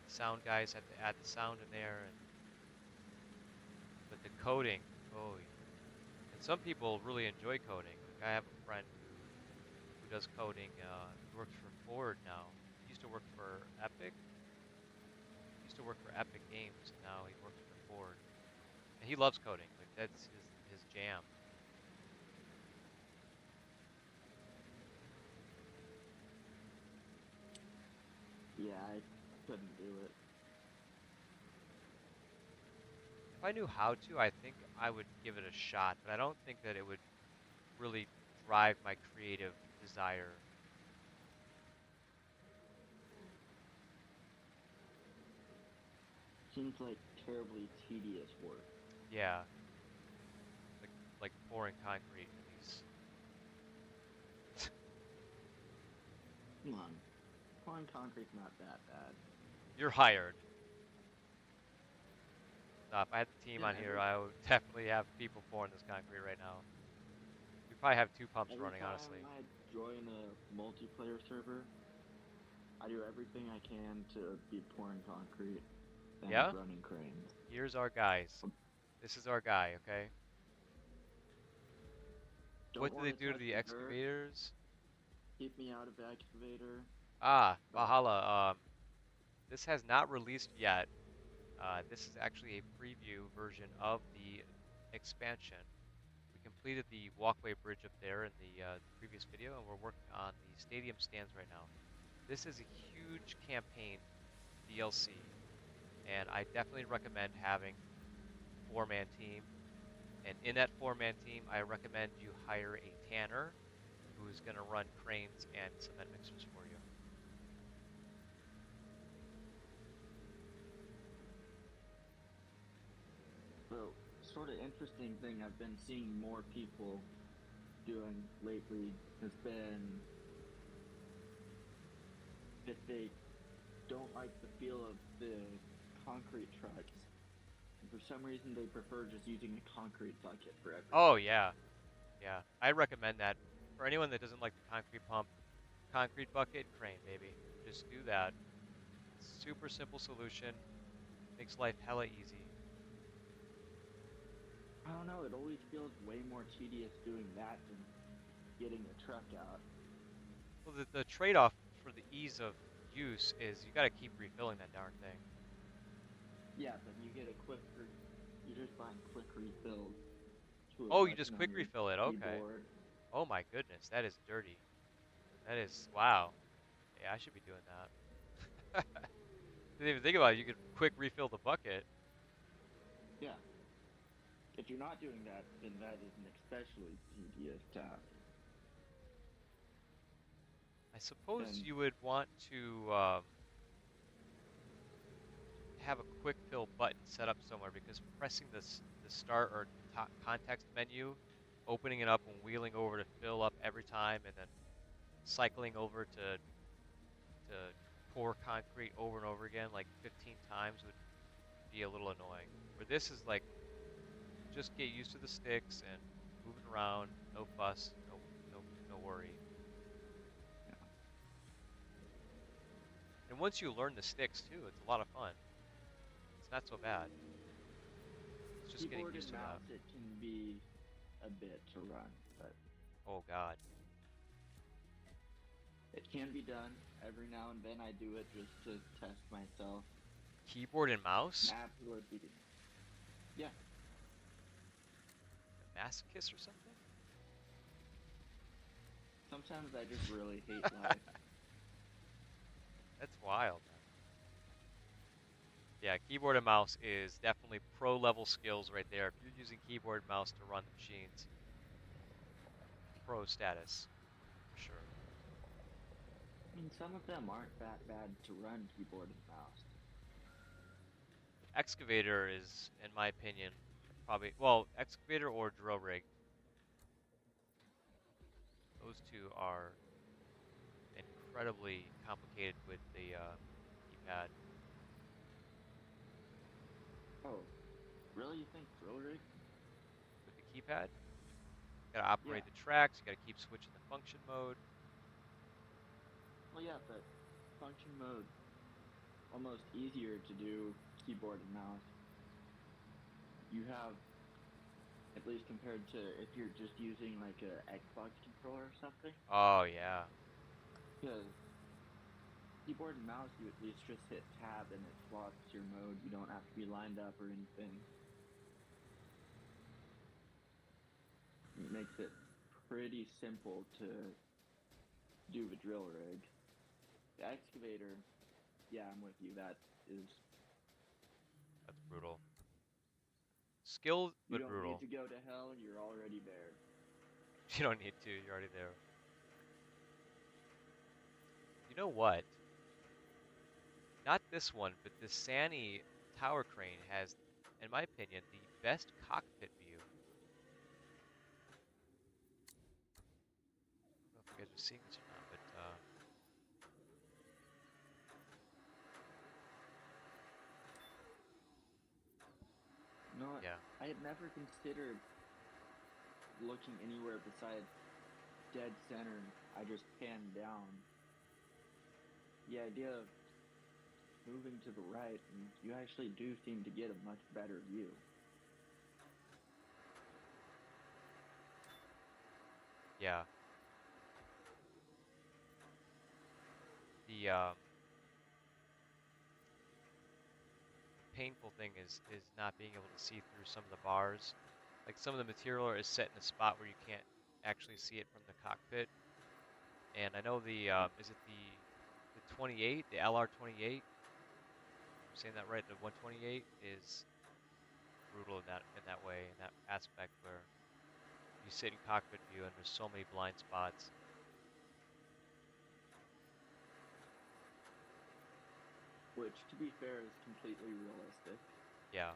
Speaker 1: the sound guys have to add the sound in there, and but the coding, oh, and some people really enjoy coding. Like I have a friend who does coding. He works for Ford now. He used to work for Epic. He used to work for Epic Games, and now he works for Ford. And he loves coding. Like that's his jam.
Speaker 3: Yeah, I couldn't do it.
Speaker 1: If I knew how to, I think I would give it a shot, but I don't think that it would really drive my creative desire.
Speaker 3: Seems like terribly tedious work.
Speaker 1: Yeah, like like pouring concrete in these.
Speaker 3: Come on. Pouring concrete's not that bad.
Speaker 1: You're hired. If I had the team
Speaker 3: Yeah,
Speaker 1: on here, I would definitely have people pouring this concrete right now. We probably have two pumps
Speaker 3: every
Speaker 1: running,
Speaker 3: time
Speaker 1: honestly.
Speaker 3: I join a multiplayer server, I do everything I can to be pouring concrete and
Speaker 1: Yeah?
Speaker 3: running cranes.
Speaker 1: Here's our guys. This is our guy, okay?
Speaker 3: Don't
Speaker 1: What do
Speaker 3: want
Speaker 1: they
Speaker 3: to
Speaker 1: do to
Speaker 3: touch
Speaker 1: the
Speaker 3: the dirt.
Speaker 1: excavators?
Speaker 3: Keep me out of the excavator.
Speaker 1: Ah,
Speaker 3: But
Speaker 1: Valhalla. This has not released yet. This is actually a preview version of the expansion. We completed the walkway bridge up there in the previous video, and we're working on the stadium stands right now. This is a huge campaign DLC, and I definitely recommend having a four-man team. And in that four-man team, I recommend you hire a tanner who's going to run cranes and cement mixers for you.
Speaker 3: the sort of interesting thing I've been seeing more people doing lately has been that they don't like the feel of the concrete trucks. And for some reason, they prefer just using a concrete bucket for
Speaker 1: Oh
Speaker 3: everything.
Speaker 1: yeah, yeah. I recommend that for anyone that doesn't like the concrete pump, concrete bucket, crane, baby. Just do that. Super simple solution. Makes life hella easy.
Speaker 3: I don't know, it always feels way more tedious doing that than getting a truck out.
Speaker 1: Well, the trade-off for the ease of use is you got to keep refilling that darn thing.
Speaker 3: Yeah, but you get a you're just buying quick refills to a
Speaker 1: Oh, you just
Speaker 3: button on
Speaker 1: quick
Speaker 3: your
Speaker 1: refill it. Okay.
Speaker 3: keyboard.
Speaker 1: Oh my goodness, that is dirty. That is wow. Yeah, I should be doing that. Didn't even think about it. You could quick refill the bucket.
Speaker 3: Yeah, if you're not doing that, then that is an especially tedious task.
Speaker 1: I suppose
Speaker 3: And
Speaker 1: you would want to have a quick fill button set up somewhere because pressing the start or context menu, opening it up and wheeling over to fill up every time, and then cycling over to pour concrete over and over again like 15 times would be a little annoying. Where this is like just get used to the sticks and moving around, no fuss, no worry.
Speaker 3: yeah,
Speaker 1: And once you learn the sticks too, it's a lot of fun. It's not so bad. It's just getting
Speaker 3: Keyboard
Speaker 1: used
Speaker 3: and
Speaker 1: to that.
Speaker 3: mouse, it can be a bit to run, but
Speaker 1: Oh God.
Speaker 3: it can be done. Every now and then I do it just to test myself.
Speaker 1: Keyboard and
Speaker 3: An
Speaker 1: mouse?
Speaker 3: absolute beginner. Yeah,
Speaker 1: A masochist or something?
Speaker 3: sometimes I just really hate life.
Speaker 1: That's wild, man. Yeah, keyboard and mouse is definitely pro level skills right there. If you're using keyboard and mouse to run the machines, pro status for sure.
Speaker 3: I mean, some of them aren't that bad to run keyboard and mouse.
Speaker 1: Excavator is, in my opinion, probably well, excavator or drill rig. Those two are incredibly complicated with the keypad.
Speaker 3: Oh, really? You think drill rig?
Speaker 1: With the keypad, you gotta
Speaker 3: Yeah.
Speaker 1: operate the tracks. You gotta keep switching the function mode.
Speaker 3: Well, yeah, but function mode almost easier to do keyboard and mouse. You have, at least compared to if you're just using like a Xbox controller or something,
Speaker 1: Oh yeah,
Speaker 3: because keyboard and mouse you at least just hit tab and it swaps your mode. You don't have to be lined up or anything. It makes it pretty simple to do the drill rig. The excavator, yeah, I'm with you. That is,
Speaker 1: that's brutal. Skilled
Speaker 3: you
Speaker 1: but
Speaker 3: don't need
Speaker 1: brutal.
Speaker 3: to go to hell. You're already there.
Speaker 1: You don't need to. You're already there. You know what? Not this one, but the Sani tower crane has, in my opinion, the best cockpit view. I don't know if you guys are seeing this or not, but
Speaker 3: You know what?
Speaker 1: yeah.
Speaker 3: I had never considered looking anywhere besides dead center. I just pan down. The idea of moving to the right, and you actually do seem to get a much better view.
Speaker 1: Yeah. The painful thing is not being able to see through some of the bars. Like some of the material is set in a spot where you can't actually see it from the cockpit. And I know the is it the 28, the LR28? I'm saying that right. The 128 is brutal in that way, in that aspect where you sit in cockpit view and there's so many blind spots.
Speaker 3: Which, to be fair, is completely realistic.
Speaker 1: Yeah.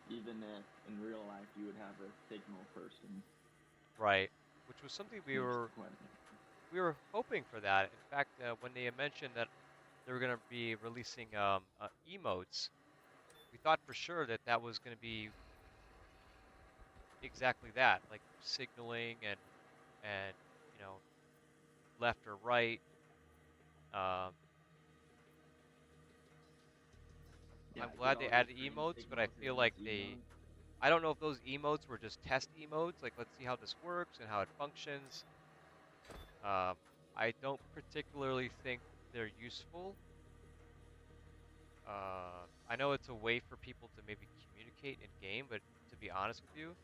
Speaker 3: Even if in real life you would have a signal person,
Speaker 1: Right. Which was something
Speaker 3: makes it quite.
Speaker 1: we were hoping for that. In fact, when they mentioned that they were going to be releasing emotes, we thought for sure that that was going to be exactly that, like signaling and you know left or right. Um,
Speaker 3: Yeah,
Speaker 1: I'm
Speaker 3: get
Speaker 1: glad they
Speaker 3: all your
Speaker 1: added
Speaker 3: green
Speaker 1: emotes, but I
Speaker 3: signals in
Speaker 1: feel
Speaker 3: those
Speaker 1: like
Speaker 3: emotes.
Speaker 1: I don't know if those emotes were just test emotes, like let's see how this works and how it functions. Um, I don't particularly think they're useful. I know it's a way for people to maybe communicate in game, but to be honest with you,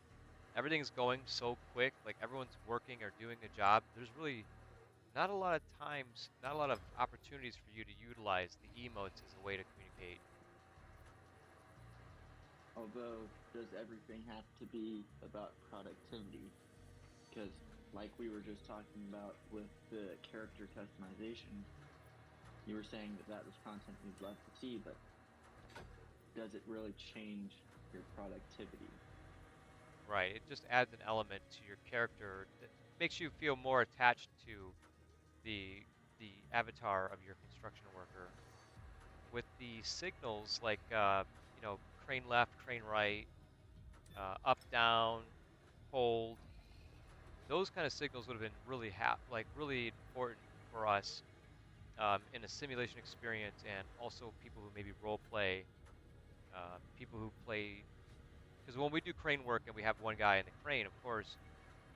Speaker 1: everything's going so quick. Like everyone's working or doing a job. There's really not a lot of times, not a lot of opportunities for you to utilize the emotes as a way to communicate.
Speaker 3: Although, does everything have to be about productivity? Because, like we were just talking about with the character customization, you were saying that that was content you'd love to see, but does it really change your productivity?
Speaker 1: Right. It just adds an element to your character that makes you feel more attached to the the avatar of your construction worker. With the signals like crane left, crane right, up down, hold, those kind of signals would have been really really important for us in a simulation experience, and also people who maybe role play, people who play. Because when we do crane work and we have one guy in the crane, of course,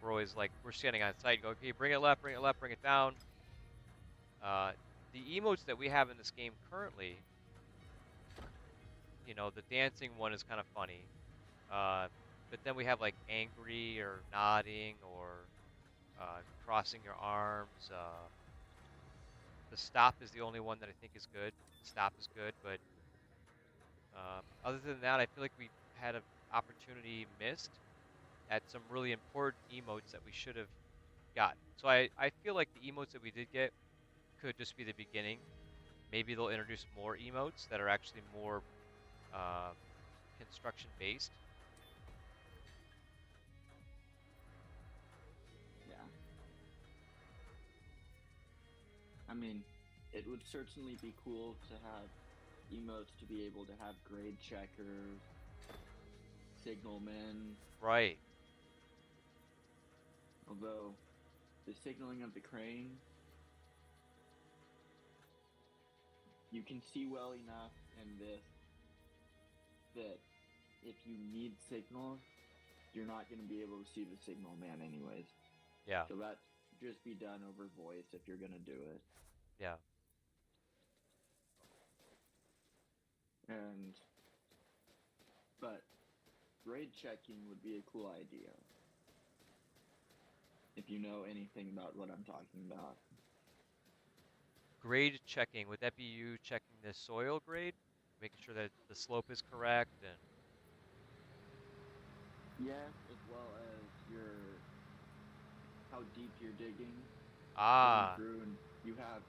Speaker 1: we're always like we're standing on site and go, okay, bring it left, bring it left, bring it down. Uh, the emotes that we have in this game currently, the dancing one is kind of funny. Uh, but then we have like angry or nodding or crossing your arms. The stop is the only one that I think is good. Stop is good, but other than that, I feel like we had an opportunity missed at some really important emotes that we should have gotten. So I feel like the emotes that we did get could just be the beginning. Maybe they'll introduce more emotes that are actually more um, construction based.
Speaker 3: Yeah. I mean, it would certainly be cool to have emotes to be able to have grade checkers, signalmen,
Speaker 1: Right.
Speaker 3: although the signaling of the crane, you can see well enough in this that if you need signals, you're not going to be able to see the signal man anyways.
Speaker 1: Yeah.
Speaker 3: So that just be done over voice if you're going to do it.
Speaker 1: Yeah.
Speaker 3: And but grade checking would be a cool idea. If you know anything about what I'm talking about.
Speaker 1: Grade checking. Would that be you checking the soil grade, making sure that the slope is correct and
Speaker 3: Yes, as well as your how deep you're digging, going
Speaker 1: ah,
Speaker 3: through, and you have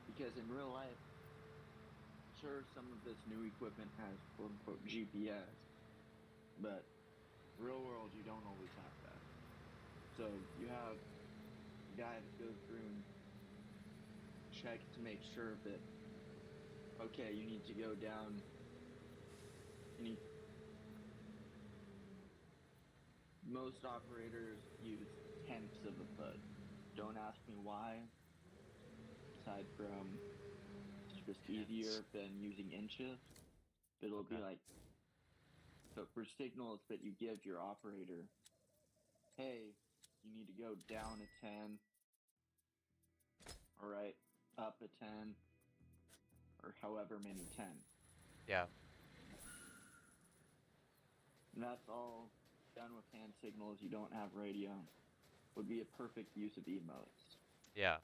Speaker 3: because in real life, sure, some of this new equipment has quote unquote GPS, but real world you don't always have that. So you have a guy that goes through and checks to make sure that okay, you need to go down. You need most operators use tenths of a foot. Don't ask me why. Aside from it's just
Speaker 1: tenths.
Speaker 3: easier than using inches. But it'll be
Speaker 1: Okay.
Speaker 3: like so for signals that you give your operator, hey, you need to go down a 10, all right, up a 10, or however many 10.
Speaker 1: Yeah.
Speaker 3: And that's all done with hand signals. You don't have radio. Would be a perfect use of emotes.
Speaker 1: Yeah.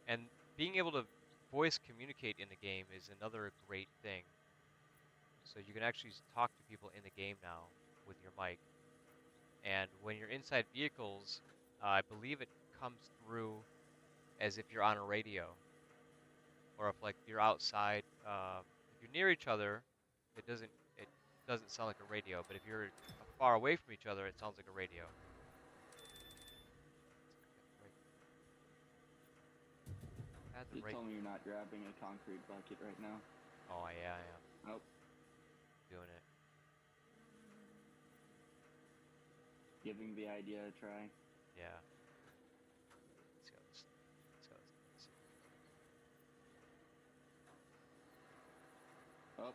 Speaker 1: And being able to voice communicate in the game is another great thing. So you can actually talk to people in the game now with your mic. And when you're inside vehicles, I believe it comes through as if you're on a radio, or if like you're outside. If you're near each other, it doesn't sound like a radio. But if you're far away from each other, it sounds like a radio. Add the
Speaker 3: Just
Speaker 1: right.
Speaker 3: tell me you're not grabbing a concrete bucket right now.
Speaker 1: Oh yeah, I am
Speaker 3: Oh,
Speaker 1: doing it.
Speaker 3: giving the idea a try.
Speaker 1: Yeah. Let's go. Let's go. Let's see.
Speaker 3: Oh,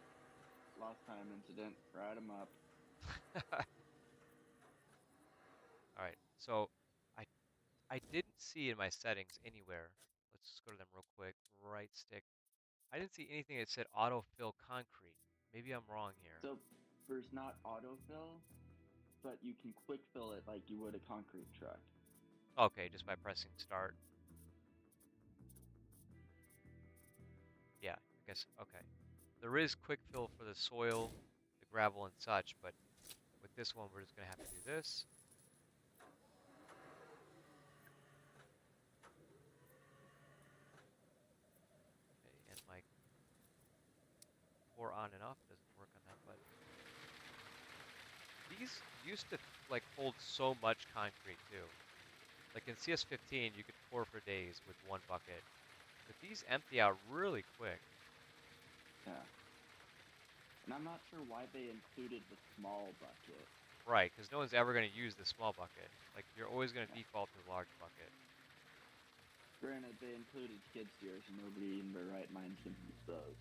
Speaker 3: lost time incident. Ride him up.
Speaker 1: All right. So I I didn't see in my settings anywhere. Let's just go to them real quick. Right stick. I didn't see anything that said autofill concrete. Maybe I'm wrong here.
Speaker 3: So there's not autofill, but you can quick fill it like you would a concrete truck.
Speaker 1: Okay, just by pressing start. Yeah, I guess. Okay. There is quick fill for the soil, the gravel, and such, but with this one, we're just gonna have to do this. Okay, and my pour on and off doesn't work on that button. These used to like hold so much concrete too. Like in CS15, you could pour for days with one bucket, but these empty out really quick.
Speaker 3: Yeah. And I'm not sure why they included the small bucket.
Speaker 1: Right, because no one's ever going to use the small bucket. Like, you're always going to
Speaker 3: Yeah.
Speaker 1: default to the large bucket.
Speaker 3: Granted, they included skid steers, and nobody in their right mind's gonna use those.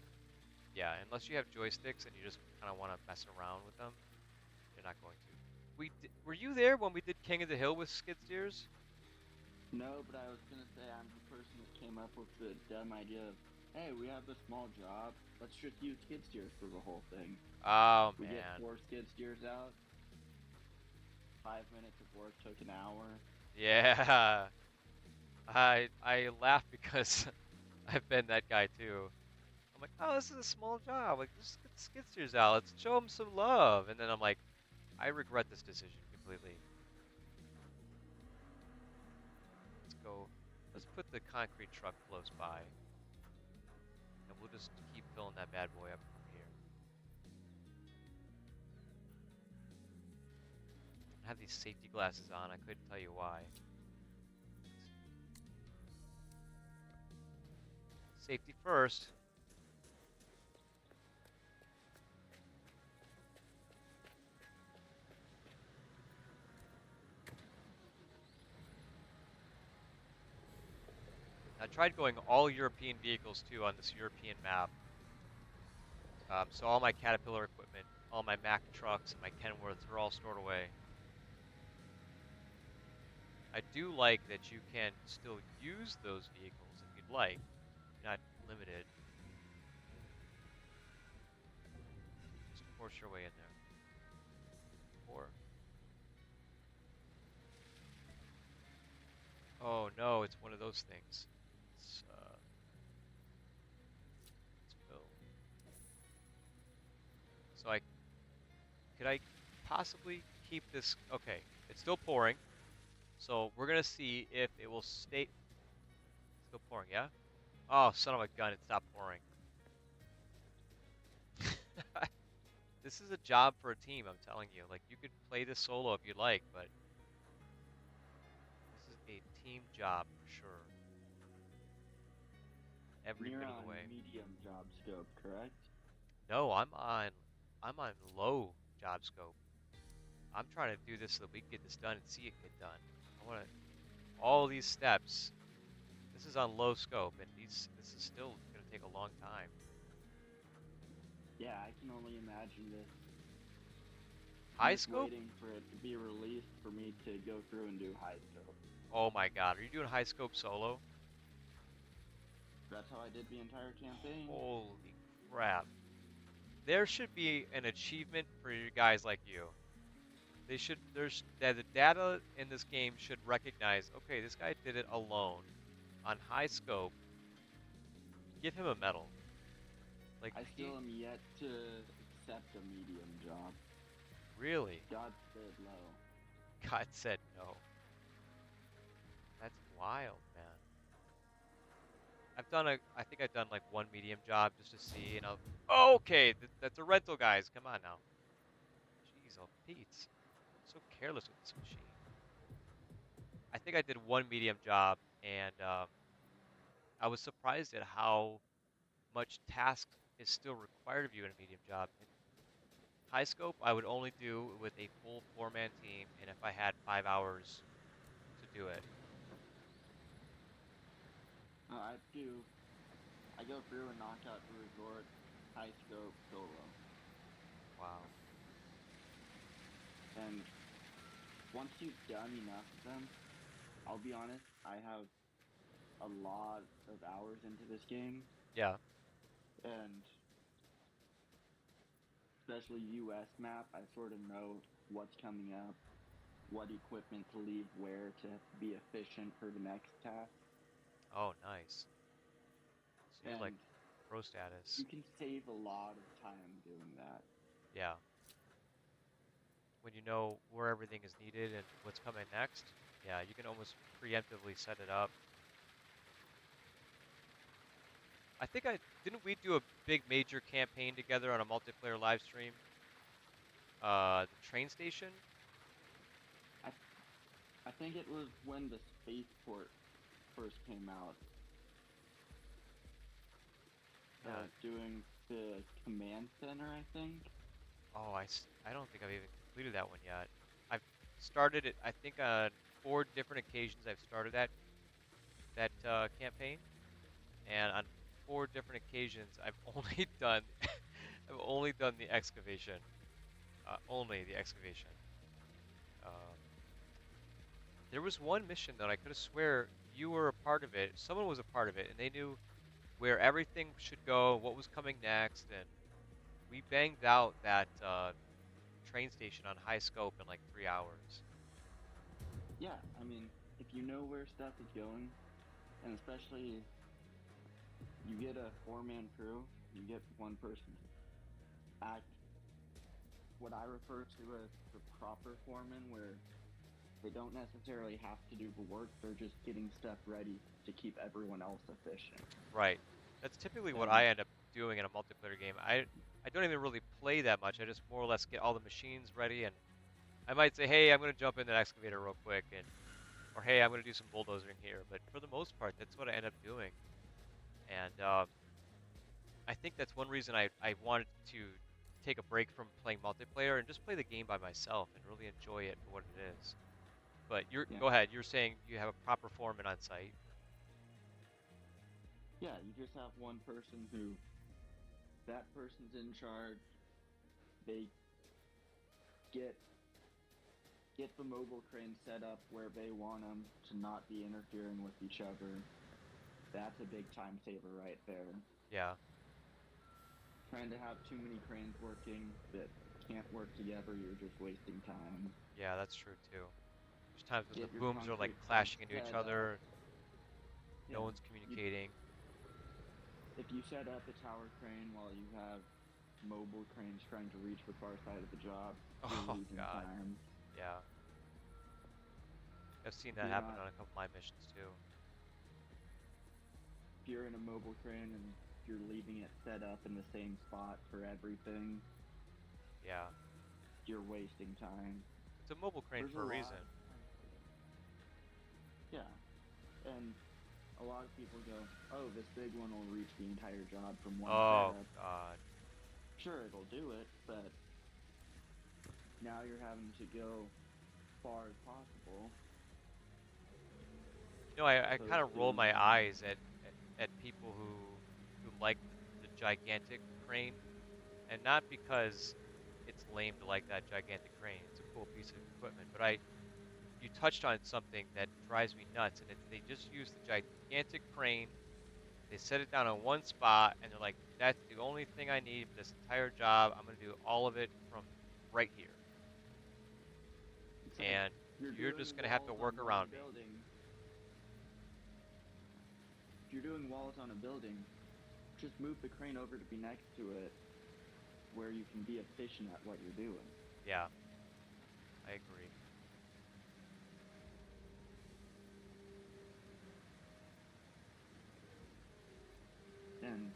Speaker 1: Yeah, unless you have joysticks and you just kind of want to mess around with them, you're not going to. Were you there when we did King of the Hill with skid steers?
Speaker 3: No, but I was gonna say I'm the person that came up with the dumb idea of, hey, we have this small job. Let's just use skid steers for the whole thing.
Speaker 1: Oh,
Speaker 3: We get
Speaker 1: man.
Speaker 3: 4 skid steers out. 5 minutes of work took an hour.
Speaker 1: Yeah. I laugh because I've been that guy too. I'm like, oh, this is a small job. Like, just get the skid steers out. Let's show them some love. And then I'm like, I regret this decision completely. Let's go. Let's put the concrete truck close by, and we'll just keep filling that bad boy up from here. I have these safety glasses on. I couldn't tell you why. Safety first. I tried going all European vehicles too on this European map. So all my Caterpillar equipment, all my Mack trucks, and my Kenworths are all stored away. I do like that you can still use those vehicles if you'd like. You're not limited. Just force your way in there. Or, oh no, it's one of those things. Let's fill. So could I possibly keep this? Okay, it's still pouring. So we're gonna see if it will stay. Still pouring, yeah? Oh, son of a gun, it stopped pouring. This is a job for a team, I'm telling you. Like, you could play this solo if you'd like, but this is a team job for sure.
Speaker 3: And
Speaker 1: Every
Speaker 3: you're
Speaker 1: bit of the
Speaker 3: on
Speaker 1: way.
Speaker 3: medium job scope, correct?
Speaker 1: No, I'm on low job scope. I'm trying to do this so that we can get this done and see it get done. I want to all these steps. This is on low scope, and this is still going to take a long time.
Speaker 3: Yeah, I can only imagine this. I'm
Speaker 1: High
Speaker 3: just
Speaker 1: scope?
Speaker 3: waiting for it to be released for me to go through and do high scope.
Speaker 1: Oh my God, are you doing high scope solo?
Speaker 3: That's how I did the entire campaign.
Speaker 1: Holy crap. There should be an achievement for you guys like you. The data in this game should recognize, okay, this guy did it alone on high scope. Give him a medal. Like,
Speaker 3: I still am yet to accept a medium job.
Speaker 1: really?
Speaker 3: God forbid low.
Speaker 1: God said no. That's wild, man. I think I've done like one medium job just to see, and oh, okay, that's a rental, guys. Come on now. Jeez, oh, Pete. So careless with this machine. I think I did one medium job, and I was surprised at how much task is still required of you in a medium job. In high scope, I would only do with a full four-man team, and if I had 5 hours to do it.
Speaker 3: I do. I go through and knock out the resort, high scope, solo.
Speaker 1: Wow.
Speaker 3: And once you've done enough of them, I'll be honest, I have a lot of hours into this game,
Speaker 1: Yeah.
Speaker 3: and especially US map, I sort of know what's coming up, what equipment to leave where to be efficient for the next task.
Speaker 1: Oh, nice. So you're like
Speaker 3: And
Speaker 1: pro status.
Speaker 3: you can save a lot of time doing that.
Speaker 1: Yeah. When you know where everything is needed and what's coming next, yeah, you can almost preemptively set it up. I think didn't we do a big major campaign together on a multiplayer live stream? The train station?
Speaker 3: I, I think it was when the spaceport first came out.
Speaker 1: Yeah.
Speaker 3: Doing the command center, I think.
Speaker 1: Oh, I don't think I've even completed that one yet. I've started it, I think on 4 different occasions I've started that campaign, and on 4 different occasions I've only done I've only done the excavation, only the excavation. Um, there was one mission that I could have swear you were a part of it. Someone was a part of it, and they knew where everything should go, what was coming next, and we banged out that train station on high scope in like 3 hours.
Speaker 3: Yeah, I mean, if you know where stuff is going, and especially you get a four-man crew, you get one person to act what I refer to as the proper foreman, where they don't necessarily have to do the work, they're just getting stuff ready to keep everyone else efficient.
Speaker 1: Right. That's typically what
Speaker 3: And
Speaker 1: I end up doing in a multiplayer game. I don't even really play that much. I just more or less get all the machines ready, and I might say, "Hey, I'm going to jump in that excavator real quick," and or "Hey, I'm going to do some bulldozing here." But for the most part, that's what I end up doing. And I think that's one reason I wanted to take a break from playing multiplayer and just play the game by myself and really enjoy it for what it is. But you're
Speaker 3: yeah,
Speaker 1: go ahead. You're saying you have a proper foreman on site.
Speaker 3: yeah, you just have one person who that person's in charge. They get get the mobile crane set up where they want them to not be interfering with each other. That's a big time saver right there.
Speaker 1: Yeah.
Speaker 3: Trying to have too many cranes working that can't work together, you're just wasting time.
Speaker 1: Yeah, that's true too. There's times when the
Speaker 3: Get your
Speaker 1: booms are like
Speaker 3: concrete pump
Speaker 1: clashing into each
Speaker 3: set up.
Speaker 1: other. No
Speaker 3: Yeah,
Speaker 1: one's
Speaker 3: you,
Speaker 1: communicating.
Speaker 3: if you set up a tower crane while you have mobile cranes trying to reach the far side of the job, you're
Speaker 1: Oh
Speaker 3: losing
Speaker 1: God.
Speaker 3: time.
Speaker 1: Yeah. I've seen
Speaker 3: If
Speaker 1: that
Speaker 3: you're
Speaker 1: happen
Speaker 3: not,
Speaker 1: on a couple of my missions too.
Speaker 3: if you're in a mobile crane and you're leaving it set up in the same spot for everything,
Speaker 1: Yeah.
Speaker 3: you're wasting time.
Speaker 1: It's a mobile crane
Speaker 3: There's a
Speaker 1: for a
Speaker 3: lot.
Speaker 1: reason.
Speaker 3: Yeah, and a lot of people go, "Oh, this big one will reach the entire job from one
Speaker 1: Oh
Speaker 3: setup."
Speaker 1: God.
Speaker 3: Sure, it'll do it, but now you're having to go far as possible,
Speaker 1: I kind
Speaker 3: opposed
Speaker 1: of roll
Speaker 3: to
Speaker 1: my eyes at people who like the gigantic crane, and not because it's lame to like that gigantic crane. It's a cool piece of equipment, but I you touched on something that drives me nuts, and they just use the gigantic crane. They set it down on one spot, and they're like, "That's the only thing I need for this entire job. I'm gonna do all of it from right here,
Speaker 3: it's like
Speaker 1: and
Speaker 3: you're
Speaker 1: you're
Speaker 3: doing
Speaker 1: just gonna have to
Speaker 3: walls
Speaker 1: work
Speaker 3: on one
Speaker 1: around me."
Speaker 3: building. If you're doing walls on a building, just move the crane over to be next to it where you can be efficient at what you're doing.
Speaker 1: Yeah, I agree.
Speaker 3: And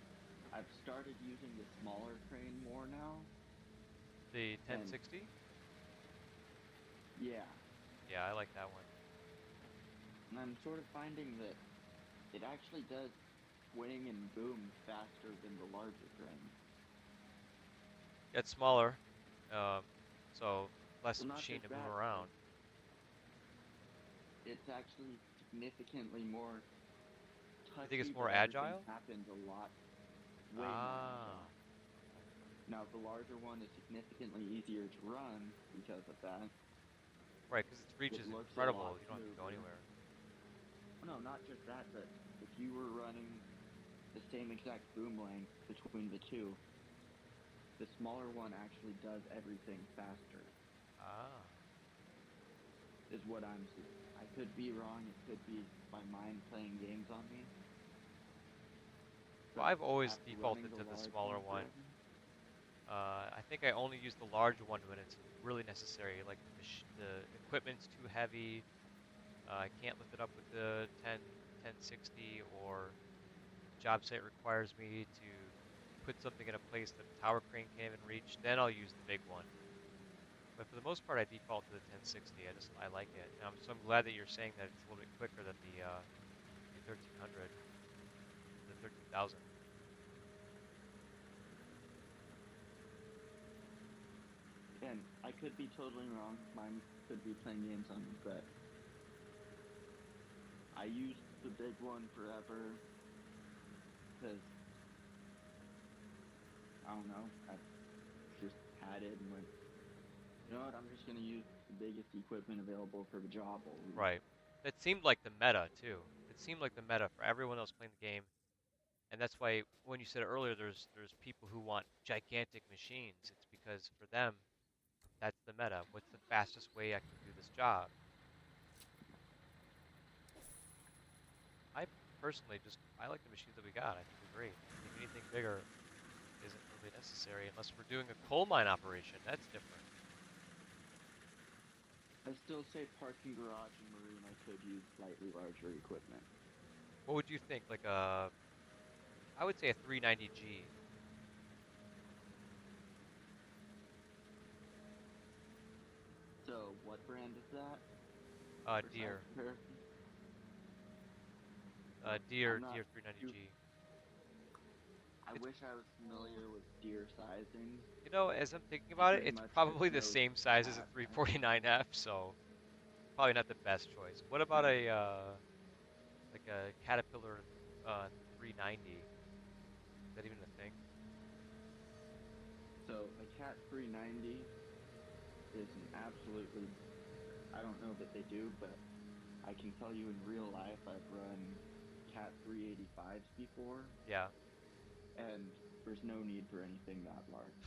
Speaker 3: I've started using the smaller crane more now,
Speaker 1: The
Speaker 3: and
Speaker 1: 1060?
Speaker 3: yeah,
Speaker 1: Yeah, I like that one.
Speaker 3: and I'm sort of finding that it actually does swing and boom faster than the larger crane.
Speaker 1: It's smaller, um, so less
Speaker 3: Well, not
Speaker 1: machine
Speaker 3: just
Speaker 1: to move
Speaker 3: that, but
Speaker 1: around.
Speaker 3: it's actually significantly more
Speaker 1: You think it's
Speaker 3: touchy,
Speaker 1: more
Speaker 3: but everything
Speaker 1: agile?
Speaker 3: happens a lot way more
Speaker 1: Ah,
Speaker 3: agile. Now, the larger one is significantly easier to run because of that.
Speaker 1: right, because its reach
Speaker 3: It
Speaker 1: is
Speaker 3: looks a lot
Speaker 1: incredible. You don't have to go
Speaker 3: smoother.
Speaker 1: anywhere.
Speaker 3: Oh, no, not just that, but if you were running the same exact boom length between the two, the smaller one actually does everything faster,
Speaker 1: Ah.
Speaker 3: is what I'm seeing. I could be wrong, it could be my mind playing games on me,
Speaker 1: Well,
Speaker 3: but
Speaker 1: I've always
Speaker 3: after running
Speaker 1: defaulted
Speaker 3: the
Speaker 1: to the
Speaker 3: large
Speaker 1: smaller
Speaker 3: one
Speaker 1: one.
Speaker 3: forever,
Speaker 1: I think I only use the large one when it's really necessary, like the equipment's too heavy. I can't lift it up with the 1060, or job site requires me to put something in a place that a tower crane can't even reach. Then I'll use the big one. But for the most part, I default to the 1060. I like it. So I'm glad that you're saying that it's a little bit quicker than the 1300, the 13,000.
Speaker 3: and I could be totally wrong. Mine could be playing games on me, but I used the big one forever because I don't know. I just had it and went, you know what? I'm just gonna use the biggest equipment available for the job always.
Speaker 1: Right. It seemed like the meta too. It seemed like the meta for everyone else playing the game, and that's why when you said earlier, there's people who want gigantic machines. It's because for them, that's the meta. What's the fastest way I can do this job? I personally just I like the machines that we got. I think they're great. I think anything bigger isn't really necessary unless we're doing a coal mine operation. That's different.
Speaker 3: I still say parking garage and marina could use slightly larger equipment.
Speaker 1: What would you think? Like a, I would say a 390G.
Speaker 3: So, what brand is that for size
Speaker 1: Deer,
Speaker 3: comparison?
Speaker 1: Deer,
Speaker 3: I'm not
Speaker 1: Deer
Speaker 3: too.
Speaker 1: 390G.
Speaker 3: I
Speaker 1: It's,
Speaker 3: wish I was familiar with deer sizing.
Speaker 1: as I'm thinking
Speaker 3: I
Speaker 1: about it,
Speaker 3: very
Speaker 1: it's
Speaker 3: much just
Speaker 1: probably the
Speaker 3: know
Speaker 1: same size as a
Speaker 3: cat size.
Speaker 1: 349F, so probably not the best choice. What about a like a Caterpillar 390? Is that even a thing?
Speaker 3: So, a Cat 390 is an absolutely. I don't know that they do, but I can tell you in real life, I've run Cat 385s before,
Speaker 1: Yeah.
Speaker 3: and there's no need for anything that large.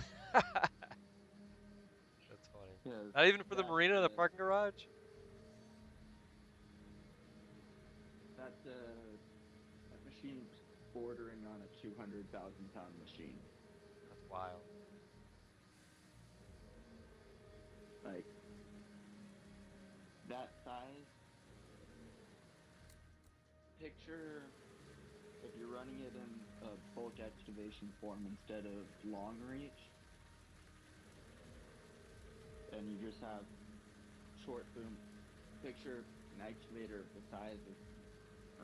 Speaker 1: That's funny.
Speaker 3: Because
Speaker 1: Not even for the
Speaker 3: that's
Speaker 1: marina in the
Speaker 3: a
Speaker 1: parking garage?
Speaker 3: that's a that machine's bordering on a 200,000 pound machine.
Speaker 1: That's wild.
Speaker 3: Like that size. Picture if you're running it in a bulk excavation form instead of long reach, and you just have short boom. Picture an excavator of the size of,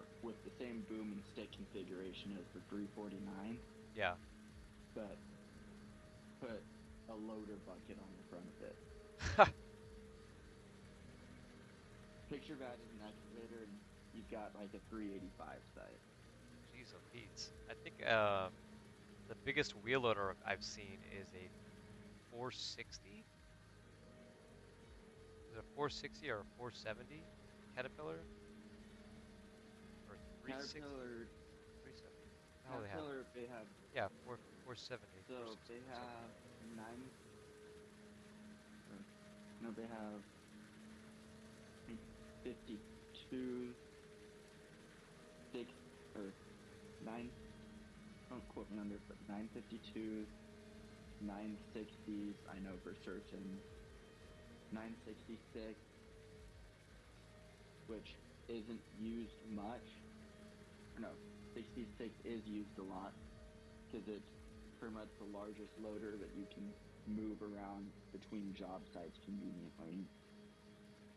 Speaker 3: or with the same boom and stick configuration as the 349,
Speaker 1: Yeah.
Speaker 3: but put a loader bucket on the front of it. Picture that as an excavator, and you've got like a 385 site.
Speaker 1: Jeez, oh Pete's. I think the biggest wheel loader I've seen is a 460. Is it a 460 or a 470 Caterpillar? Or 360?
Speaker 3: Caterpillar,
Speaker 1: 370? What the hell do they have?
Speaker 3: Caterpillar, they have
Speaker 1: Yeah, 470,
Speaker 3: so
Speaker 1: 460,
Speaker 3: they
Speaker 1: 470.
Speaker 3: have nine. Or, no, they have 52, six or nine. Don't quote me on this, but 952s, 960s. I know for certain. 966, which isn't used much. Or no, 66 is used a lot because it's pretty much the largest loader that you can move around between job sites conveniently.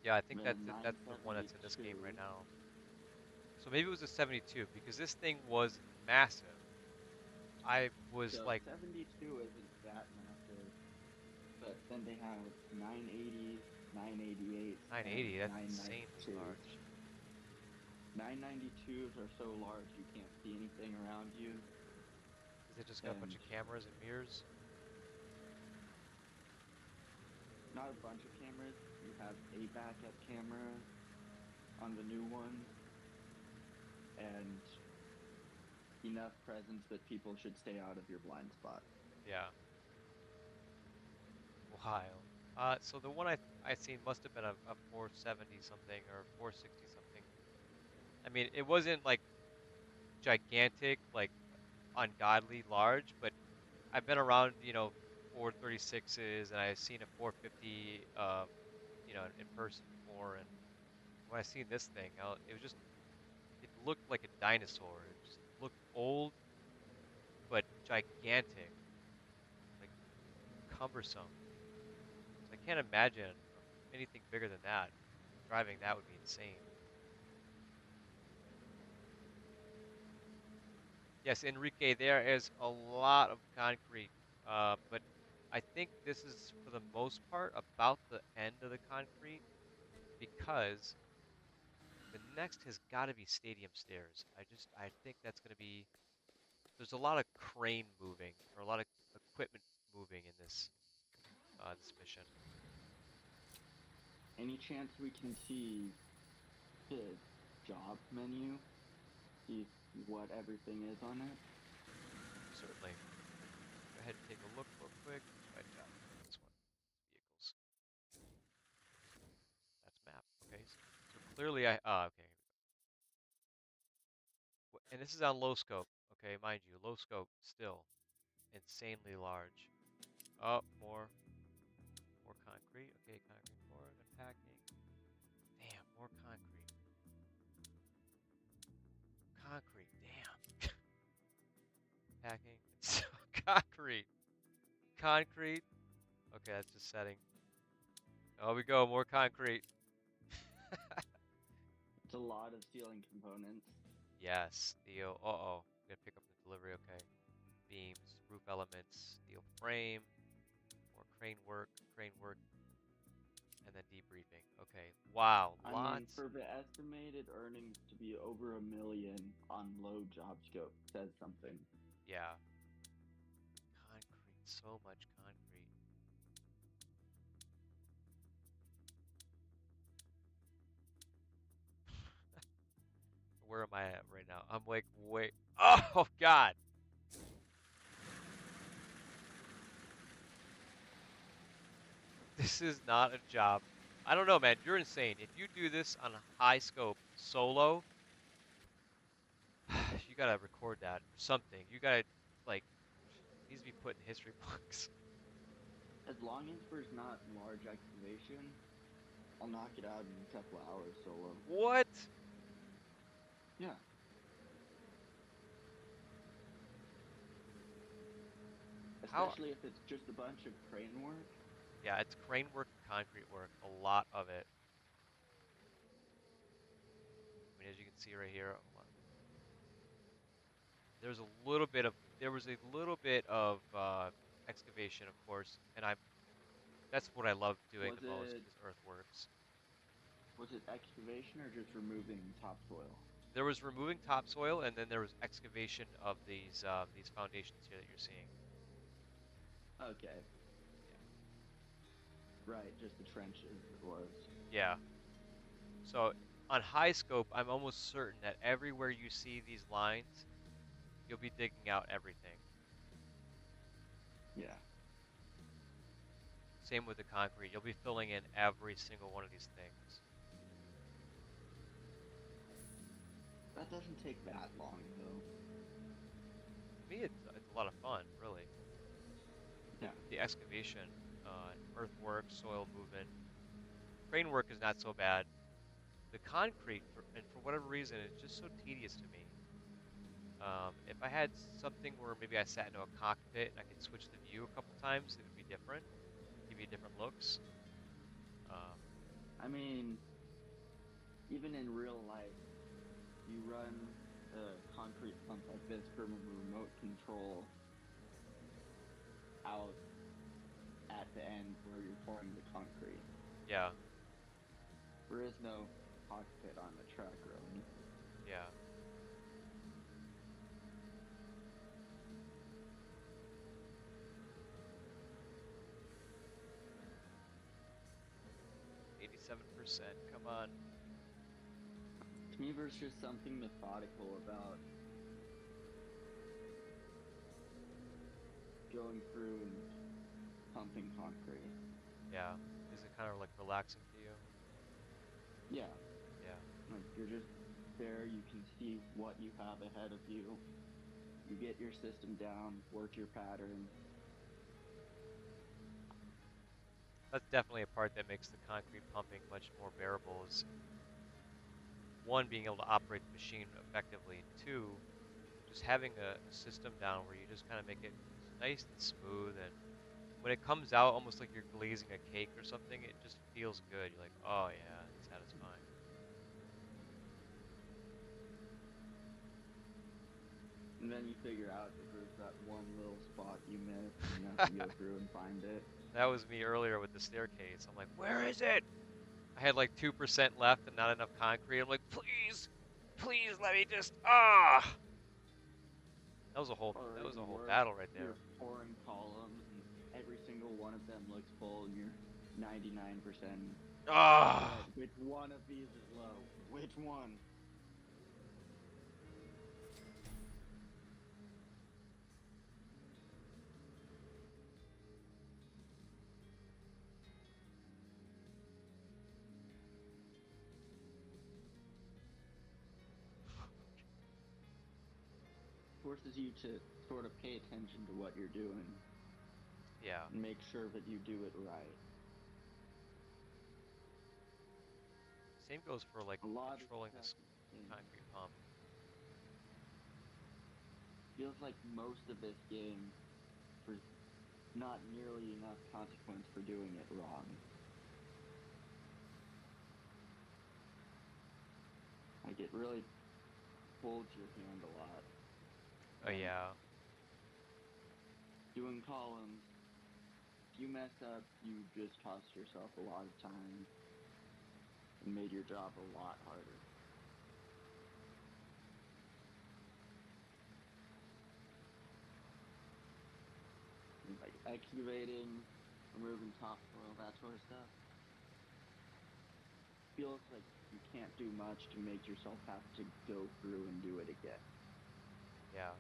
Speaker 1: Yeah, I think
Speaker 3: Then
Speaker 1: that's the one that's in this game
Speaker 3: 972.
Speaker 1: right now. So maybe it was a 72 because this thing was massive. I was
Speaker 3: So
Speaker 1: like
Speaker 3: 72 isn't that massive, but then they have 980s, 988s, and
Speaker 1: 980. That's insanely
Speaker 3: 992s.
Speaker 1: large.
Speaker 3: 992s are so large you can't see anything around you,
Speaker 1: Is it just got a bunch
Speaker 3: and
Speaker 1: of cameras and mirrors?
Speaker 3: not a bunch of cameras. You have a backup camera on the new ones, and enough presence that people should stay out of your blind spot.
Speaker 1: Yeah. Wild. So the one I seen must have been a 470 something or 460 something. I mean, it wasn't like gigantic, like ungodly large, but I've been around, 436s and I've seen a 450, in person before. And when I seen this thing, it was just, it looked like a dinosaur. It just looked old, but gigantic, like cumbersome. So I can't imagine anything bigger than that. Driving that would be insane. Yes, Enrique, there is a lot of concrete, but I think this is for the most part about the end of the concrete because the next has got to be stadium stairs. I think that's going to be there's a lot of crane moving or a lot of equipment moving in this mission.
Speaker 3: Any chance we can see the job menu? See what everything is on it?
Speaker 1: Certainly. Go ahead and take a look real quick. Which my job? This one. Vehicles. That's map. Okay. So clearly okay. And this is on low scope. Okay, mind you, low scope still insanely large. Oh, more concrete. Okay, concrete pouring, unpacking. Damn, more concrete. Concrete. Damn. Packing. It's concrete. Concrete. Okay, that's just setting. Oh, we go. More concrete.
Speaker 3: It's a lot of ceiling components.
Speaker 1: Yes, steel. Uh-oh. Gotta pick up the delivery. Okay. Beams, roof elements, steel frame, more crane work, and then debriefing. Okay. Wow.
Speaker 3: I mean,
Speaker 1: Lots.
Speaker 3: for the estimated earnings to be over $1 million on low job scope says something.
Speaker 1: Yeah. Concrete. So much concrete. Where am I at right now? I'm like, wait. Oh, God. This is not a job. I don't know, man. You're insane. If you do this on high scope solo, you gotta record that or something. You gotta, like, needs to be put in history books.
Speaker 3: As long as there's not large excavation, I'll knock it out in a couple of hours solo.
Speaker 1: What?
Speaker 3: Yeah.
Speaker 1: How?
Speaker 3: Especially if it's just a bunch of crane work.
Speaker 1: Yeah, it's crane work and concrete work. A lot of it. I mean, as you can see right here, there's a little bit of there was a little bit of excavation, of course, and that's what I love doing
Speaker 3: Was
Speaker 1: the most
Speaker 3: it
Speaker 1: is earthworks.
Speaker 3: was it excavation or just removing topsoil?
Speaker 1: There was removing topsoil, and then there was excavation of these foundations here that you're seeing.
Speaker 3: Okay.
Speaker 1: Yeah.
Speaker 3: Right, just the trenches it was.
Speaker 1: Yeah. So on high scope, I'm almost certain that everywhere you see these lines, you'll be digging out everything.
Speaker 3: Yeah.
Speaker 1: Same with the concrete. You'll be filling in every single one of these things.
Speaker 3: That doesn't take that long though.
Speaker 1: To me, it's a lot of fun, really.
Speaker 3: Yeah.
Speaker 1: The excavation, earthwork, soil movement, crane work is not so bad. The concrete, and for whatever reason, it's just so tedious to me. If I had something where maybe I sat into a cockpit and I could switch the view a couple times, it would be different, give you different looks. Um,
Speaker 3: I mean, even in real life, you run a concrete pump like this from a remote control out at the end where you're pouring the concrete.
Speaker 1: yeah,
Speaker 3: There is no cockpit on the truck, really.
Speaker 1: yeah. 87%. Come on.
Speaker 3: To me, there's just something methodical about going through and pumping concrete.
Speaker 1: Yeah. Is it kind of like relaxing to you?
Speaker 3: Yeah,
Speaker 1: Yeah.
Speaker 3: like you're just there, you can see what you have ahead of you. You get your system down, work your pattern.
Speaker 1: That's definitely a part that makes the concrete pumping much more bearable is one, being able to operate the machine effectively, and two, just having a system down where you just kind of make it nice and smooth, and when it comes out almost like you're glazing a cake or something, it just feels good. You're like, oh yeah, it's satisfying.
Speaker 3: And then you figure out that there's that one little spot you missed, and you have to go through and find it.
Speaker 1: That was me earlier with the staircase. I'm like, where is it? I had like 2% left and not enough concrete. I'm like, please, please let me just
Speaker 3: Or
Speaker 1: that was a
Speaker 3: even
Speaker 1: whole
Speaker 3: worse,
Speaker 1: battle right
Speaker 3: you're
Speaker 1: there.
Speaker 3: pouring columns, and every single one of them looks full, and you're 99%.
Speaker 1: Ah,
Speaker 3: Which one of these is low? Which one? Forces you to sort of pay attention to what you're doing
Speaker 1: yeah.
Speaker 3: and make sure that you do it right.
Speaker 1: Same goes for like
Speaker 3: A lot of
Speaker 1: controlling
Speaker 3: stuff
Speaker 1: this
Speaker 3: in
Speaker 1: concrete pump.
Speaker 3: feels like most of this game for not nearly enough consequence for doing it wrong. Like it really holds your hand a lot.
Speaker 1: Oh
Speaker 3: And
Speaker 1: yeah.
Speaker 3: doing columns, if you mess up, you just cost yourself a lot of time and made your job a lot harder. Like excavating, removing topsoil, that sort of stuff. Feels like you can't do much to make yourself have to go through and do it again.
Speaker 1: Yeah.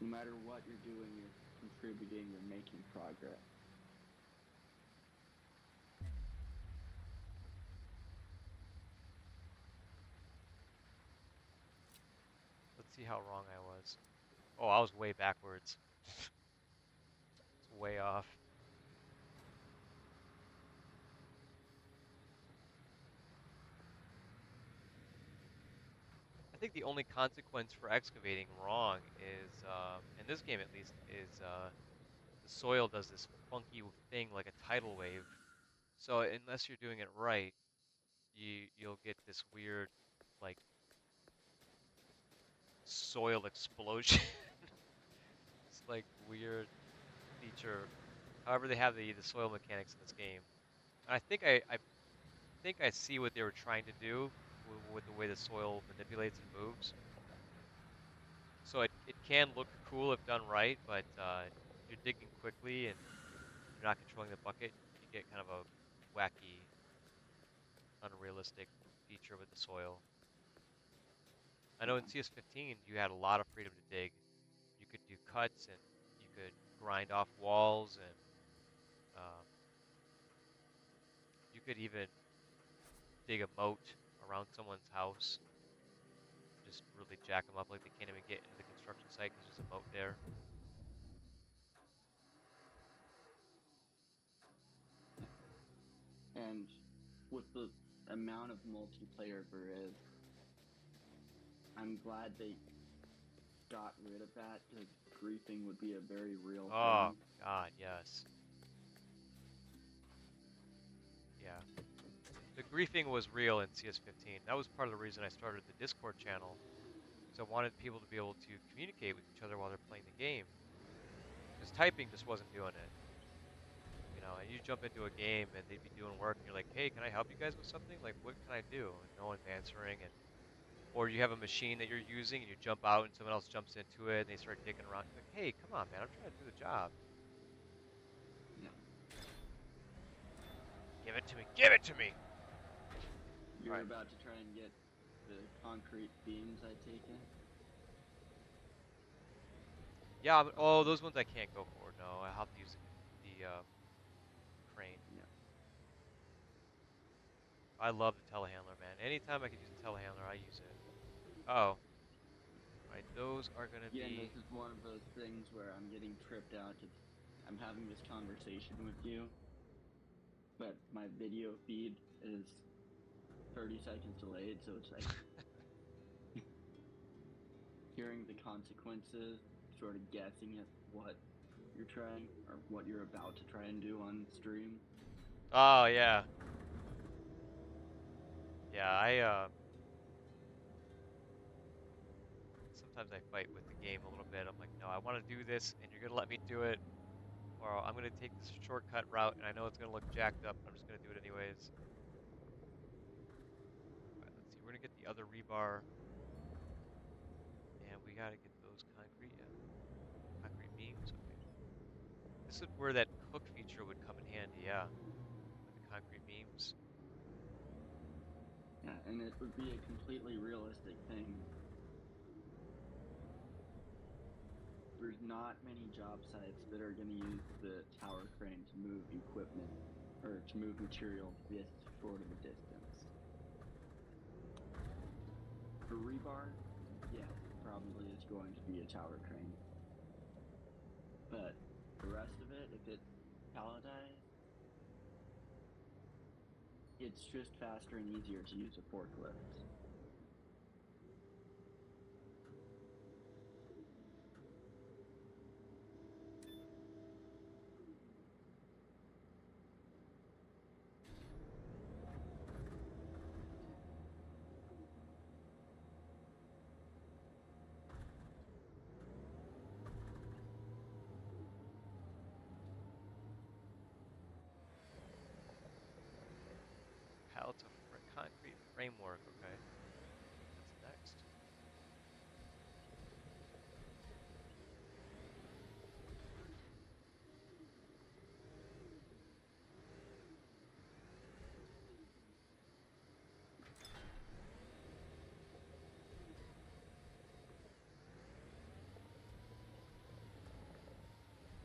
Speaker 3: No matter what you're doing, you're contributing, you're making progress.
Speaker 1: Let's see how wrong I was. Oh, I was way backwards. It's way off. I think the only consequence for excavating wrong is, in this game at least, is the soil does this funky thing like a tidal wave. So unless you're doing it right, you'll get this weird, like, soil explosion. It's like weird feature. However, they have the soil mechanics in this game. And I think I see what they were trying to do with the way the soil manipulates and moves. So it can look cool if done right, but if you're digging quickly and you're not controlling the bucket, you get kind of a wacky, unrealistic feature with the soil. I know in
Speaker 3: Yeah.
Speaker 1: CS15 you had a lot of freedom to dig. You could do cuts and you could grind off walls and um, you could even dig a moat around someone's house. Just really jack them up like they can't even get into the construction site because there's a moat there.
Speaker 3: And with the amount of multiplayer there is, I'm glad they got rid of that because griefing would be a very real
Speaker 1: Oh
Speaker 3: thing.
Speaker 1: God, yes, yeah. The griefing was real in CS15. That was part of the reason I started the Discord channel, because I wanted people to be able to communicate with each other while they're playing the game. Because typing just wasn't doing it. You know, and you jump into a game and they'd be doing work, and you're like, "Hey, can I help you guys with something? Like, what can I do?" And no one's answering, and or you have a machine that you're using and you jump out and someone else jumps into it and they start digging around. You're like, "Hey, come on, man! I'm trying to do the job.
Speaker 3: Yeah.
Speaker 1: Give it to me! Give it to me!" All
Speaker 3: You're
Speaker 1: right.
Speaker 3: about to try and get the concrete beams, I take it?
Speaker 1: Yeah. Oh, those ones I can't go for. No, I have to use the crane.
Speaker 3: Yeah.
Speaker 1: I love the telehandler, man. Anytime I can use a telehandler, I use it. Oh, right. Those are gonna
Speaker 3: Again,
Speaker 1: be.
Speaker 3: this is one of those things where I'm getting tripped out because I'm having this conversation with you, but my video feed is 30 seconds delayed, so it's like hearing the consequences, sort of guessing at what you're trying or what you're about to try and do on stream.
Speaker 1: Oh yeah, yeah. sometimes I fight with the game a little bit. I'm like, no, I want to do this, and you're gonna let me do it, or I'm gonna take this shortcut route, and I know it's gonna look jacked up, but I'm just gonna do it anyways. All right, let's see. We're gonna get the other rebar, and we gotta get those concrete, yeah, concrete beams. Okay, this is where that hook feature would come in handy, yeah, with the concrete beams.
Speaker 3: Yeah, and it would be a completely realistic thing. There's not many job sites that are going to use the tower crane to move equipment or to move material this short of a distance. For rebar, yes, it probably is going to be a tower crane. But the rest of it, if it's palletized, it's just faster and easier to use a forklift.
Speaker 1: Pallets of concrete framework. Okay, that's next.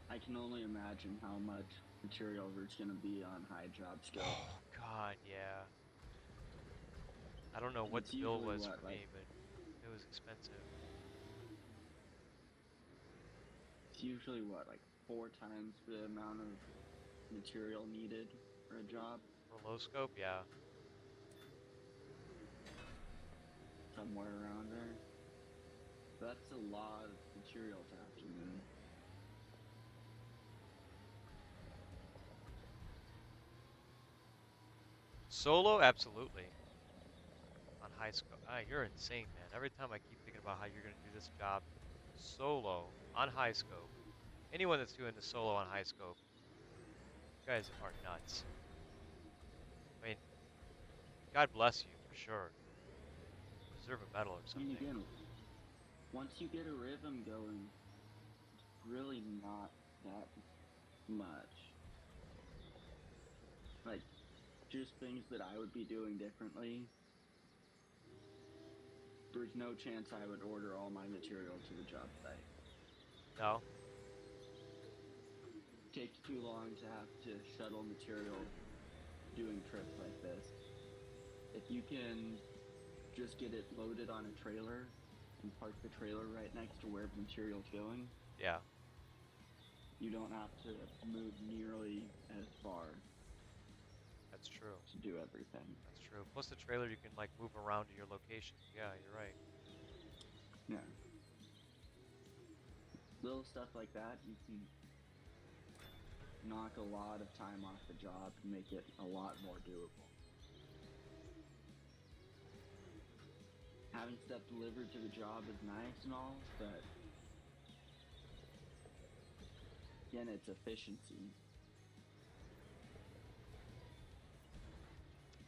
Speaker 3: I can only imagine how much material there's going to be on high job scope.
Speaker 1: Oh God, yeah. I don't know what
Speaker 3: It's
Speaker 1: the bill
Speaker 3: usually
Speaker 1: was
Speaker 3: what,
Speaker 1: for
Speaker 3: like,
Speaker 1: me, but it was expensive.
Speaker 3: it's usually what, like 4 times the amount of material needed for a job,
Speaker 1: For low scope, yeah.
Speaker 3: somewhere around there. That's a lot of material to have to move.
Speaker 1: Solo, absolutely. On high scope. Ah, you're insane, man. Every time I keep thinking about how you're gonna do this job solo on high scope. Anyone that's doing the solo on high scope, you guys are nuts. I mean, God bless you for sure. Deserve a medal or
Speaker 3: I mean,
Speaker 1: something.
Speaker 3: again, once you get a rhythm going, it's really not that much. Like, just things that I would be doing differently. There's no chance I would order all my material to the job site.
Speaker 1: No?
Speaker 3: It takes too long to have to shuttle material doing trips like this. If you can just get it loaded on a trailer and park the trailer right next to where the material's going,
Speaker 1: Yeah,
Speaker 3: you don't have to move nearly as far
Speaker 1: that's true.
Speaker 3: to do everything.
Speaker 1: That's true. Plus the trailer, you can like move around to your location. Yeah, you're right.
Speaker 3: Yeah. Little stuff like that, you can knock a lot of time off the job and make it a lot more doable. Having stuff delivered to the job is nice and all, but again, it's efficiency.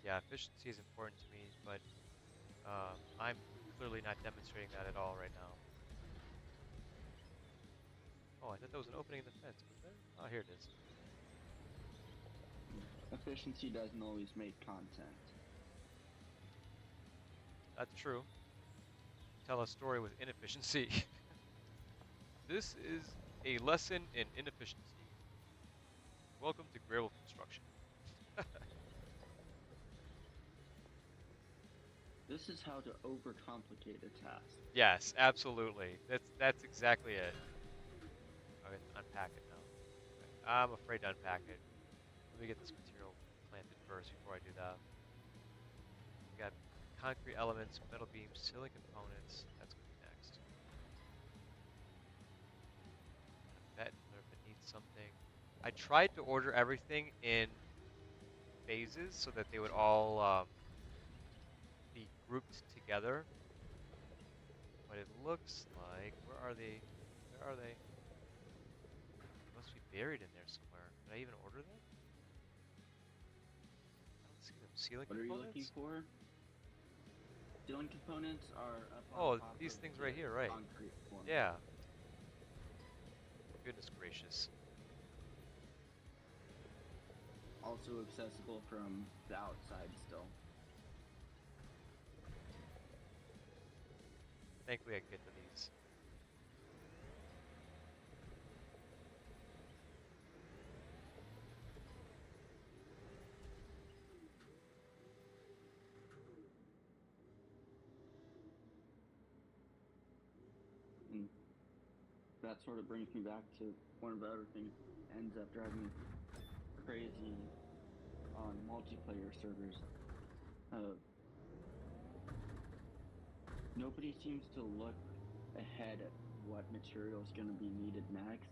Speaker 1: Yeah, efficiency is important to me, but I'm clearly not demonstrating that at all right now. Oh, I thought that was an opening in the fence. Was there? Oh, here it is.
Speaker 3: Efficiency doesn't always make content.
Speaker 1: That's true. Tell a story with inefficiency. This is a lesson in inefficiency. Welcome to gravel construction.
Speaker 3: This is how to overcomplicate a task.
Speaker 1: Yes, absolutely. That's exactly it. Okay, unpack it now. Okay. I'm afraid to unpack it. Let me get this material planted first before I do that. We got concrete elements, metal beams, ceiling components. That's gonna be next. That beneath something. I tried to order everything in phases so that they would all be grouped together, But it looks like, where are they? Where are they? They must be buried in there somewhere. Did I even order them? I don't see them. Ceiling
Speaker 3: What are you looking
Speaker 1: components?
Speaker 3: for? Ceiling components are up on
Speaker 1: Oh,
Speaker 3: top
Speaker 1: these
Speaker 3: of
Speaker 1: things
Speaker 3: the
Speaker 1: right here, right?
Speaker 3: concrete one.
Speaker 1: Yeah. Goodness gracious.
Speaker 3: Also accessible from the outside still.
Speaker 1: Thankfully, I can get to these.
Speaker 3: And that sort of brings me back to one of the other things that ends up driving me crazy on multiplayer servers. Nobody seems to look ahead at what material is going to be needed next,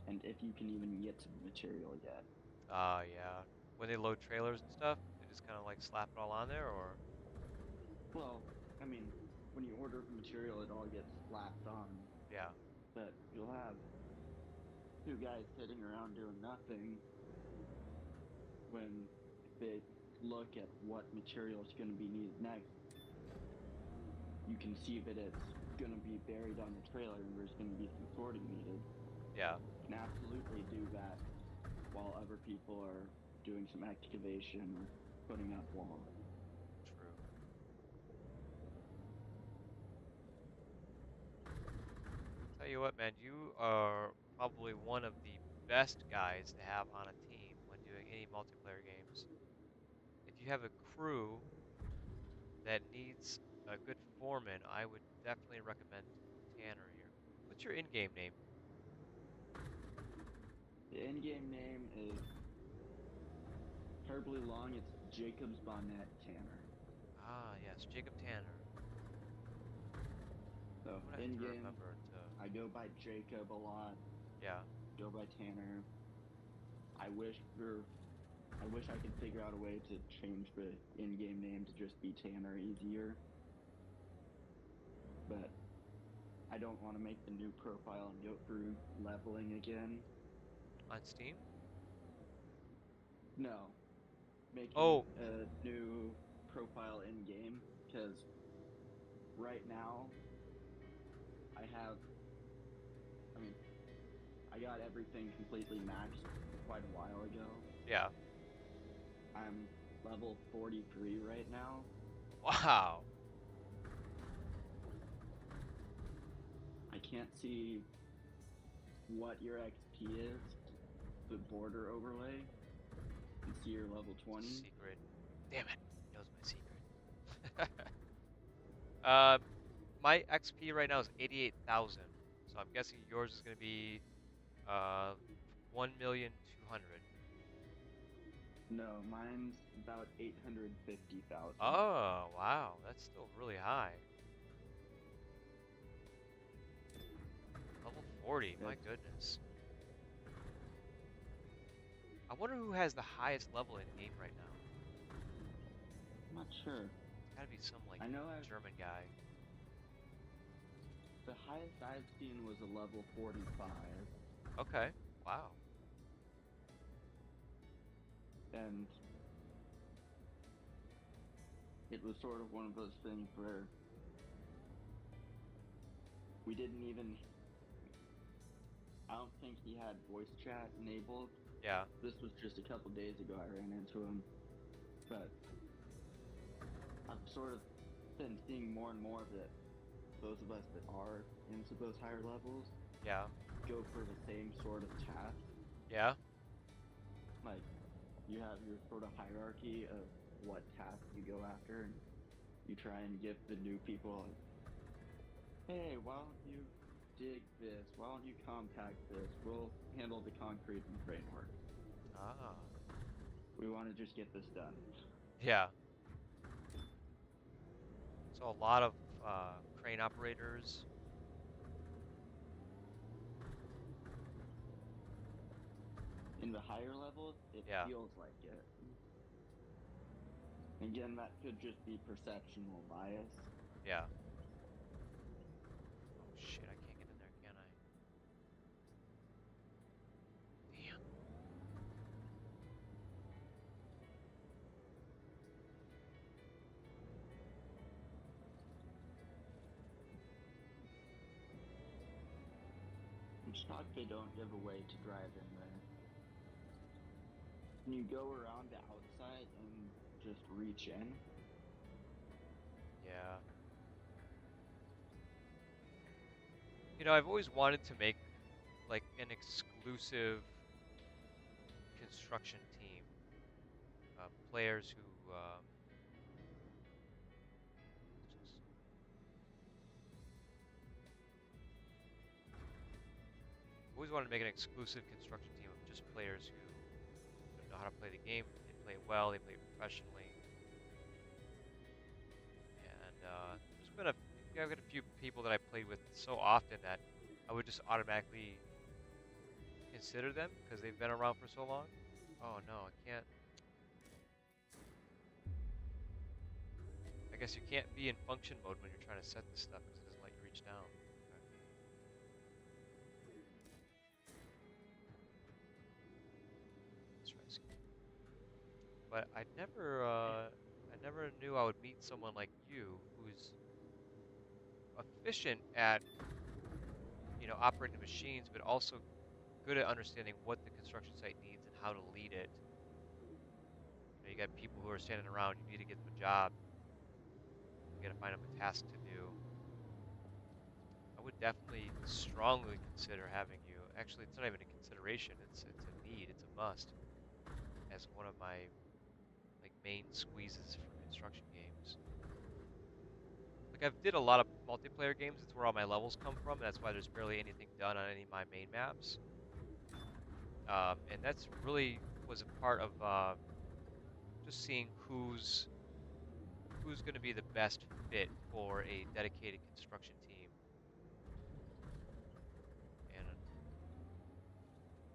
Speaker 3: and if you can even get to the material yet.
Speaker 1: Ah, yeah. When they load trailers and stuff, they just kind of like slap it all on there, or?
Speaker 3: Well, I mean, when you order material, it all gets slapped on,
Speaker 1: Yeah.
Speaker 3: but you'll have two guys sitting around doing nothing when they look at what material is going to be needed next. You can see that it's going to be buried on the trailer and there's going to be some sorting needed.
Speaker 1: Yeah.
Speaker 3: You can absolutely do that while other people are doing some excavation or putting up walls.
Speaker 1: True. Tell you what, man, you are probably one of the best guys to have on a team when doing any multiplayer games. If you have a crew that needs a good foreman, I would definitely recommend Tanner here. What's your in-game name?
Speaker 3: The in-game name is terribly long. It's Jacob's Bonnet Tanner.
Speaker 1: Ah, yes, Jacob Tanner.
Speaker 3: So
Speaker 1: I'm gonna have to
Speaker 3: in-game,
Speaker 1: remember to.
Speaker 3: I go by Jacob a lot.
Speaker 1: Yeah.
Speaker 3: Go by Tanner. I wish I could figure out a way to change the in-game name to just be Tanner easier. But I don't want to make the new profile and go through leveling again.
Speaker 1: On Steam?
Speaker 3: No, making
Speaker 1: Oh,
Speaker 3: a new profile in-game, because right now I mean, I got everything completely maxed quite a while ago.
Speaker 1: yeah.
Speaker 3: I'm level 43 right now.
Speaker 1: Wow.
Speaker 3: I can't see what your XP is, the border overlay, and see your level 20.
Speaker 1: Secret. Damn it. He knows my secret. Uh, my XP right now is 88,000. So I'm guessing yours is gonna be 1,200,000.
Speaker 3: No, mine's about 850,000.
Speaker 1: Oh, wow. That's still really high. Level 40, my
Speaker 3: That's
Speaker 1: goodness. I wonder who has the highest level in game right now.
Speaker 3: I'm not sure.
Speaker 1: It's gotta be some like
Speaker 3: I know
Speaker 1: German guy.
Speaker 3: the highest I've seen was a level 45,
Speaker 1: Okay. Wow.
Speaker 3: and it was sort of one of those things where we didn't even. I don't think he had voice chat enabled.
Speaker 1: Yeah.
Speaker 3: This was just a couple days ago I ran into him, but I've sort of been seeing more and more that those of us that are into those higher levels
Speaker 1: Yeah.
Speaker 3: go for the same sort of task.
Speaker 1: Yeah.
Speaker 3: Like, you have your sort of hierarchy of what task you go after, and you try and give the new people, like, hey, why don't you dig this? Why don't you compact this? We'll handle the concrete and framework.
Speaker 1: Ah.
Speaker 3: We want to just get this done.
Speaker 1: Yeah. So a lot of crane operators.
Speaker 3: In the higher levels, it
Speaker 1: Yeah.
Speaker 3: feels like it. Again, that could just be perceptual bias.
Speaker 1: Yeah.
Speaker 3: shocked they don't give a way to drive in there. Can you go around the outside and just reach in?
Speaker 1: Yeah. You know, I've always wanted to make like an exclusive construction team. Players who just always wanted to make an exclusive construction team of just players who know how to play the game. They play well. They play professionally. And there's been I've got a few people that I played with so often that I would just automatically consider them because they've been around for so long. Oh no, I can't. I guess you can't be in function mode when you're trying to set this stuff because it doesn't let you reach down. Okay. Let's try escape. But I never knew I would meet someone like you who's efficient at, operating the machines, but also good at understanding what the construction site needs and how to lead it. You got people who are standing around. You need to get them a job. You got to find them a task to do. I would definitely strongly consider having you. Actually, it's not even a consideration. It's a need. It's a must as one of my like main squeezes for construction games. Like I've did a lot of multiplayer games. It's where all my levels come from, and that's why there's barely anything done on any of my main maps. And that's really was a part of just seeing who's going to be the best fit for a dedicated construction team. And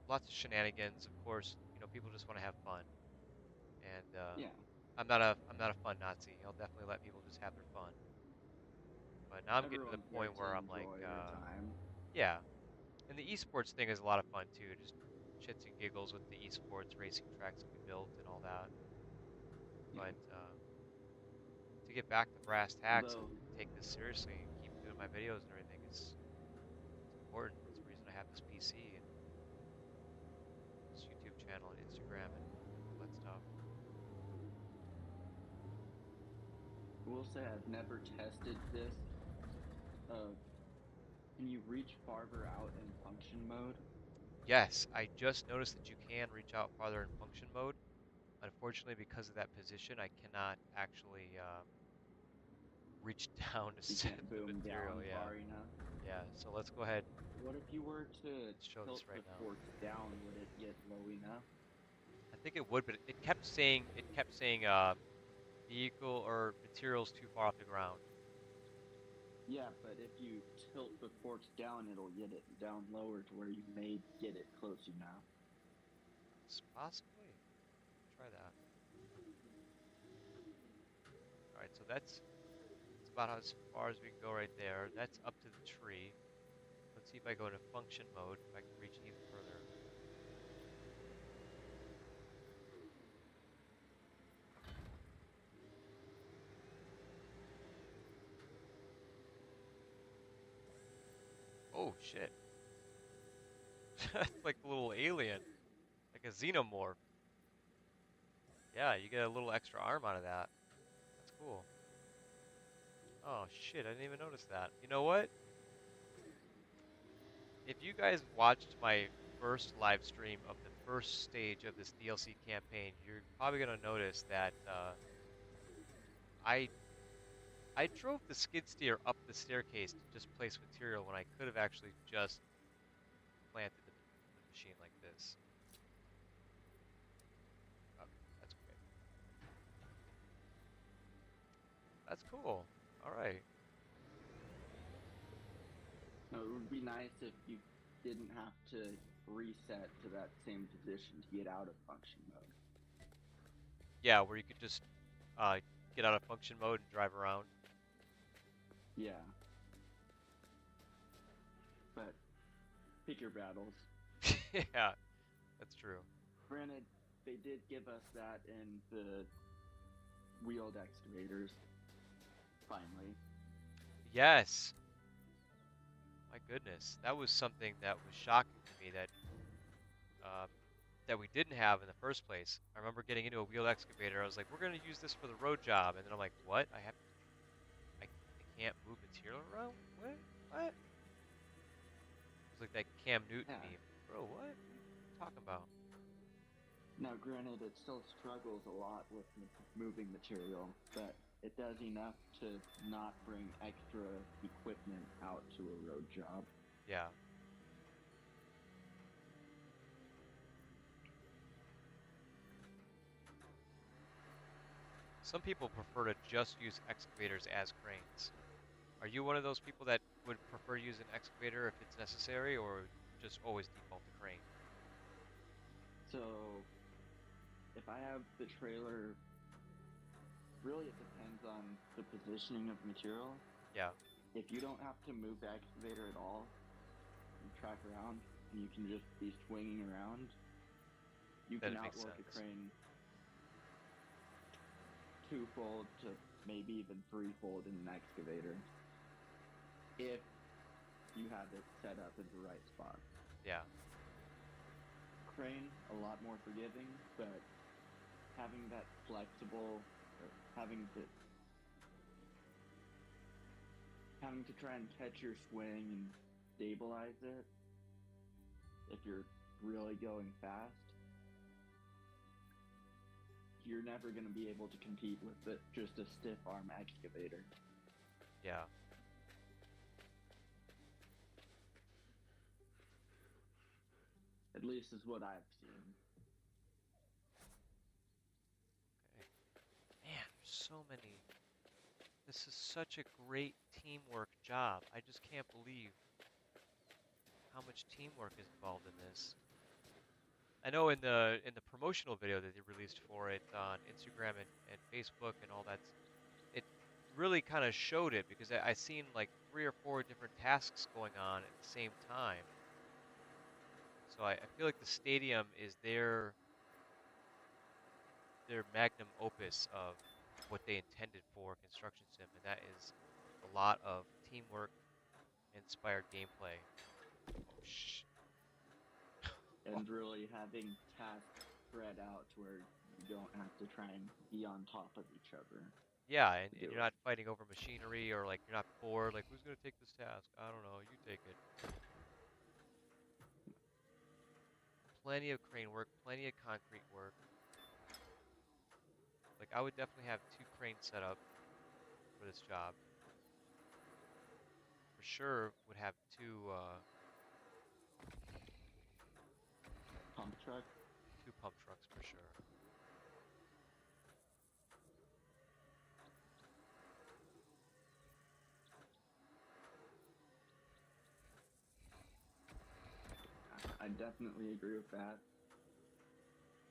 Speaker 1: lots of shenanigans, of course. People just want to have fun, and
Speaker 3: Yeah,
Speaker 1: I'm not a fun Nazi. I'll definitely let people just have their fun. But now I'm getting to the
Speaker 3: everyone's there
Speaker 1: point
Speaker 3: to
Speaker 1: where I'm like,
Speaker 3: enjoy their time.
Speaker 1: yeah. And the esports thing is a lot of fun too. Just shits and giggles with the esports racing tracks that we built and all that.
Speaker 3: Yeah.
Speaker 1: But to get back to brass tacks and
Speaker 3: Although,
Speaker 1: take this seriously and keep doing my videos and everything, it's important. It's the reason I have this PC and this YouTube channel and Instagram and all that stuff.
Speaker 3: I will say I've never tested this. Can you reach farther out in function mode?
Speaker 1: Yes, I just noticed that you can reach out farther in function mode. Unfortunately, because of that position, I cannot actually reach down to
Speaker 3: You
Speaker 1: set
Speaker 3: can't
Speaker 1: the
Speaker 3: boom
Speaker 1: material.
Speaker 3: down
Speaker 1: Yeah,
Speaker 3: far enough.
Speaker 1: yeah. So let's go ahead.
Speaker 3: What if you were to
Speaker 1: Let's show
Speaker 3: tilt
Speaker 1: this right
Speaker 3: the
Speaker 1: now.
Speaker 3: forks down? Would it get low enough?
Speaker 1: I think it would, but it kept saying vehicle or materials too far off the ground.
Speaker 3: Yeah, but if you tilt the forks down, it'll get it down lower to where you may get it close enough.
Speaker 1: Possibly. Try that. All right, so that's about as far as we can go right there. That's up to the tree. Let's see if I go into function mode, if I can reach even further. Oh shit. That's like a little alien, like a xenomorph. Yeah, you get a little extra arm out of that. That's cool. Oh shit, I didn't even notice that. You know what? If you guys watched my first live stream of the first stage of this DLC campaign, you're probably gonna notice that I I drove the skid steer up the staircase to just place material when I could have actually just planted the machine like this. Okay, that's great. That's cool. All right.
Speaker 3: No, it would be nice if you didn't have to reset to that same position to get out of function mode.
Speaker 1: Yeah, where you could just uh, get out of function mode and drive around.
Speaker 3: Yeah, but pick your battles.
Speaker 1: Yeah, that's true.
Speaker 3: Granted, they did give us that in the wheeled excavators. Finally.
Speaker 1: Yes. My goodness, that was something that was shocking to me uh, that we didn't have in the first place. I remember getting into a wheel excavator. I was like, we're going to use this for the road job, and then I'm like, what? I can't move material around? What? What? It was like that Cam Newton
Speaker 3: Yeah.
Speaker 1: meme. Bro, what? What are you talking about?
Speaker 3: Now, granted, it still struggles a lot with moving material, but it does enough to not bring extra equipment out to a road job.
Speaker 1: Yeah. Some people prefer to just use excavators as cranes. Are you one of those people that would prefer to use an excavator if it's necessary, or just always default to crane?
Speaker 3: So, if I have the trailer, really it depends on the positioning of material.
Speaker 1: Yeah.
Speaker 3: If you don't have to move the excavator at all, and track around, and you can just be swinging around, you
Speaker 1: Then
Speaker 3: can
Speaker 1: it makes
Speaker 3: outwork a
Speaker 1: sense.
Speaker 3: crane twofold to maybe even threefold in an excavator if you have it set up in the right spot.
Speaker 1: Yeah.
Speaker 3: Crane, a lot more forgiving, but having that flexible, or having to try and catch your swing and stabilize it if you're really going fast, you're never going to be able to compete with just a stiff arm excavator.
Speaker 1: Yeah.
Speaker 3: At least is what I've seen.
Speaker 1: Okay. Man, there's so many. This is such a great teamwork job. I just can't believe how much teamwork is involved in this. I know in the promotional video that they released for it on Instagram and Facebook and all that, it really kind of showed it because I seen like 3 or 4 different tasks going on at the same time. So I feel like the stadium is their magnum opus of what they intended for construction sim, and that is a lot of teamwork inspired gameplay. Oh, shh.
Speaker 3: And really having tasks spread out to where you don't have to try and be on top of each other
Speaker 1: Yeah,
Speaker 3: to
Speaker 1: and
Speaker 3: do
Speaker 1: you're
Speaker 3: it.
Speaker 1: not fighting over machinery or like you're not bored. Like, who's gonna take this task? I don't know. You take it. Plenty of crane work, plenty of concrete work. Like, I would definitely have 2 cranes set up for this job. For sure, would have
Speaker 3: Pump truck.
Speaker 1: 2 pump trucks for sure.
Speaker 3: I definitely agree with that.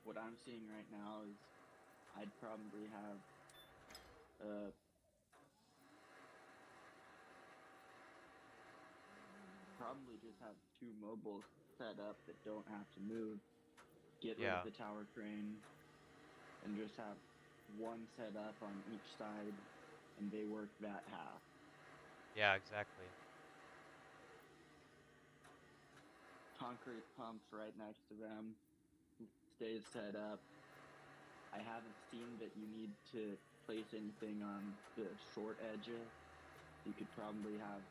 Speaker 3: What I'm seeing right now is I'd probably have probably just have 2 mobiles set up that don't have to move. Get rid of
Speaker 1: Yeah,
Speaker 3: the tower crane and just have one set up on each side, and they work that half.
Speaker 1: yeah, exactly.
Speaker 3: Concrete pumps right next to them stays set up. I haven't seen that you need to place anything on the short edges. You could probably have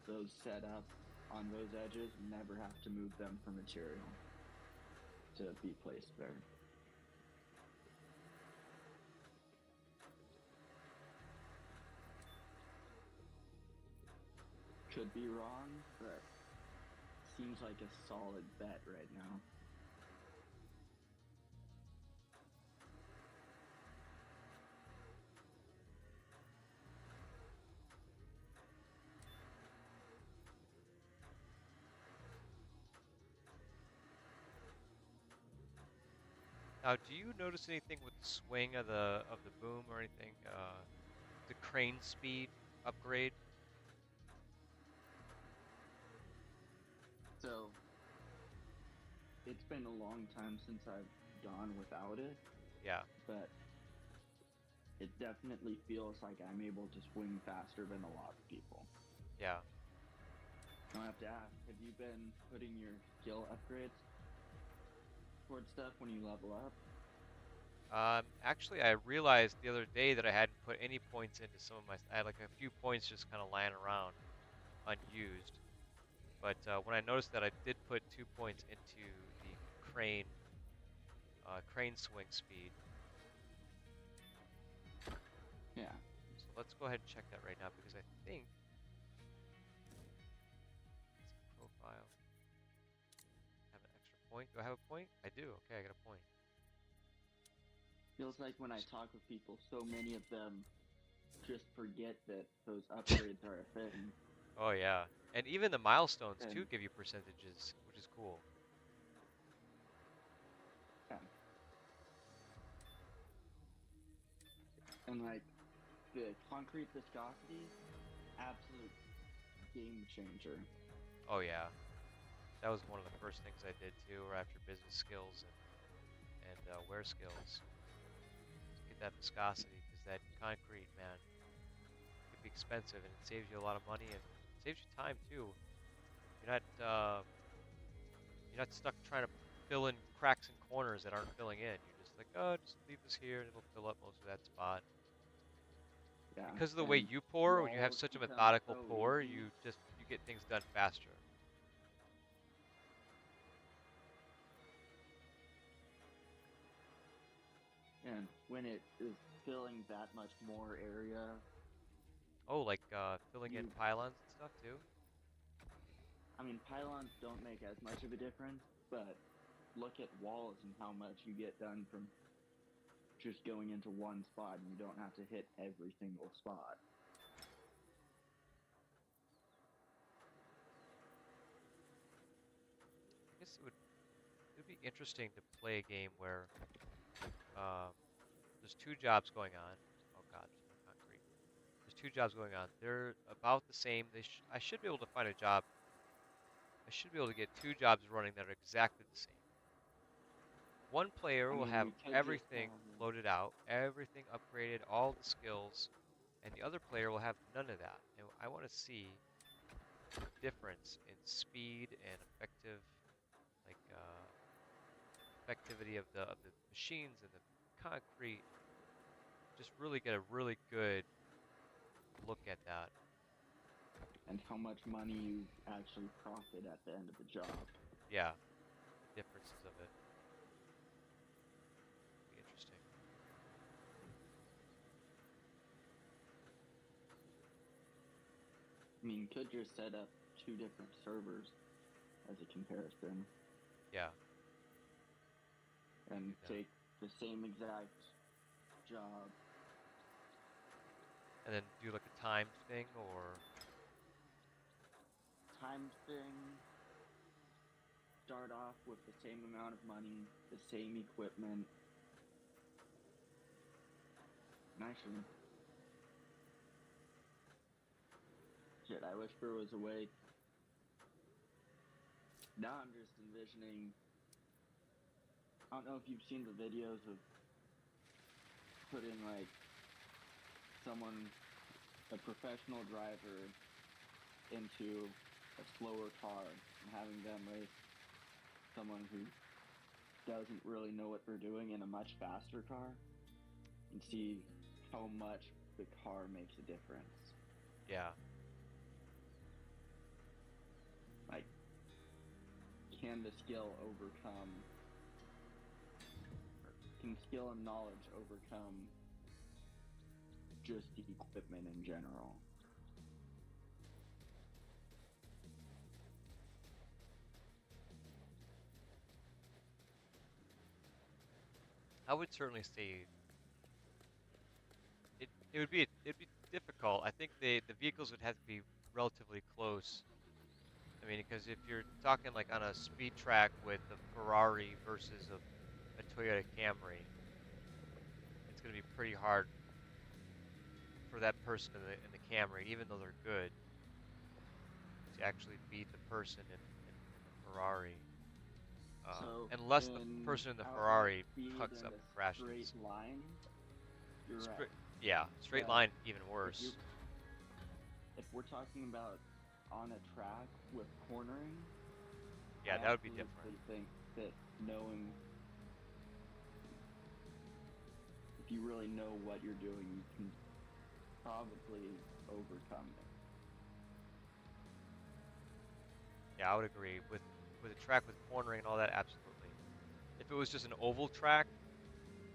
Speaker 3: those set up on those edges and never have to move them for material to be placed there. Could be wrong, but seems like a solid bet right now.
Speaker 1: Now, do you notice anything with the swing of the boom or anything? The crane speed upgrade?
Speaker 3: So it's been a long time since I've gone without it,
Speaker 1: Yeah,
Speaker 3: but it definitely feels like I'm able to swing faster than a lot of people.
Speaker 1: yeah.
Speaker 3: I have to ask, have you been putting your skill upgrades towards stuff when you level up?
Speaker 1: Actually, I realized the other day that I hadn't put any points into some of my. I had like a few points just kind of lying around, unused. But when I noticed that I did put 2 points into the crane swing speed.
Speaker 3: Yeah.
Speaker 1: So let's go ahead and check that right now because I think it's profile. Have an extra point. Do I have a point? I do. Okay, I got a point.
Speaker 3: Feels like when I talk with people, so many of them just forget that those upgrades are a thing.
Speaker 1: Oh yeah, and even the milestones
Speaker 3: And
Speaker 1: too give you percentages, which is cool.
Speaker 3: yeah. And like the concrete viscosity, absolute game changer.
Speaker 1: Oh yeah, that was one of the first things I did too, or after business skills and wear skills. Get that viscosity because that concrete, man, could be expensive and it saves you a lot of money and saves you time too. You're not uh, you're not stuck trying to fill in cracks and corners that aren't filling in. You're just like, oh, just leave this here and it'll fill up most of that spot.
Speaker 3: Yeah.
Speaker 1: Because of the way
Speaker 3: And
Speaker 1: you pour, when you have
Speaker 3: walls
Speaker 1: such a
Speaker 3: become
Speaker 1: methodical
Speaker 3: so
Speaker 1: pour,
Speaker 3: easy.
Speaker 1: you get things done faster.
Speaker 3: And when it is filling that much more area,
Speaker 1: Oh, like filling in
Speaker 3: you
Speaker 1: pylons and stuff too.
Speaker 3: I mean pylons don't make as much of a difference, but look at walls and how much you get done from just going into one spot and you don't have to hit every single spot.
Speaker 1: I guess it would be interesting to play a game where um, there's two jobs going on. Oh God, there's no concrete. There's two jobs going on. They're about the same. I should be able to find a job. I should be able to get two jobs running that are exactly the same. One player
Speaker 3: I
Speaker 1: will
Speaker 3: mean,
Speaker 1: have
Speaker 3: we could just
Speaker 1: everything
Speaker 3: have
Speaker 1: loaded out, everything upgraded, all the skills, and the other player will have none of that. And I want to see the difference in speed and like effectivity of the machines and the concrete. Just really get a really good look at that.
Speaker 3: and how much money you actually profit at the end of the job.
Speaker 1: Yeah, the differences of it. Be interesting.
Speaker 3: I mean, you could just set up two different servers as a comparison
Speaker 1: Yeah,
Speaker 3: and
Speaker 1: do that.
Speaker 3: take the same exact job.
Speaker 1: And then do like a timed thing or
Speaker 3: Time thing, start off with the same amount of money, the same equipment. And actually, shit, I wish there was a way. Now I'm just envisioning. I don't know if you've seen the videos of putting like someone, a professional driver, into a slower car and having them race someone who doesn't really know what they're doing in a much faster car and see how much the car makes a difference.
Speaker 1: yeah.
Speaker 3: Like, can the skill overcome, or can skill and knowledge overcome just the equipment in general?
Speaker 1: I would certainly say it'd be difficult. I think the vehicles would have to be relatively close. I mean, because if you're talking like on a speed track with a Ferrari versus a Toyota Camry, it's going to be pretty hard for that person in the Camry, even though they're good, to actually beat the person in the Ferrari.
Speaker 3: So,
Speaker 1: Unless the
Speaker 3: in
Speaker 1: person in the
Speaker 3: outright
Speaker 1: Ferrari
Speaker 3: speed
Speaker 1: hucks
Speaker 3: and
Speaker 1: up
Speaker 3: a
Speaker 1: and
Speaker 3: straight
Speaker 1: crashes.
Speaker 3: line, you're right.
Speaker 1: Straight, yeah, straight
Speaker 3: But
Speaker 1: line even
Speaker 3: if you
Speaker 1: worse.
Speaker 3: if we're talking about on a track with cornering,
Speaker 1: Yeah,
Speaker 3: I
Speaker 1: that would be different.
Speaker 3: absolutely think that knowing, if you really know what you're doing, you can probably overcome it.
Speaker 1: Yeah, I would agree with a track with cornering and all that. Absolutely. If it was just an oval track,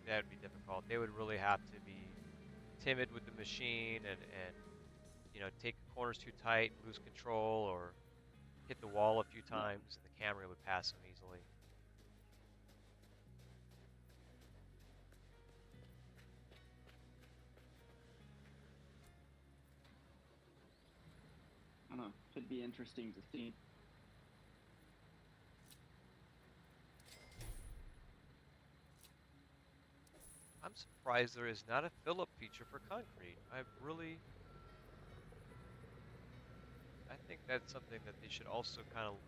Speaker 1: that would be difficult. They would really have to be timid with the machine and take the corners too tight and lose control or hit the wall a few
Speaker 3: Yeah,
Speaker 1: times and the camera would pass them easily.
Speaker 3: I don't know. Could be interesting to see.
Speaker 1: I'm surprised there is not a fill-up feature for concrete. I think that's something that they should also kind of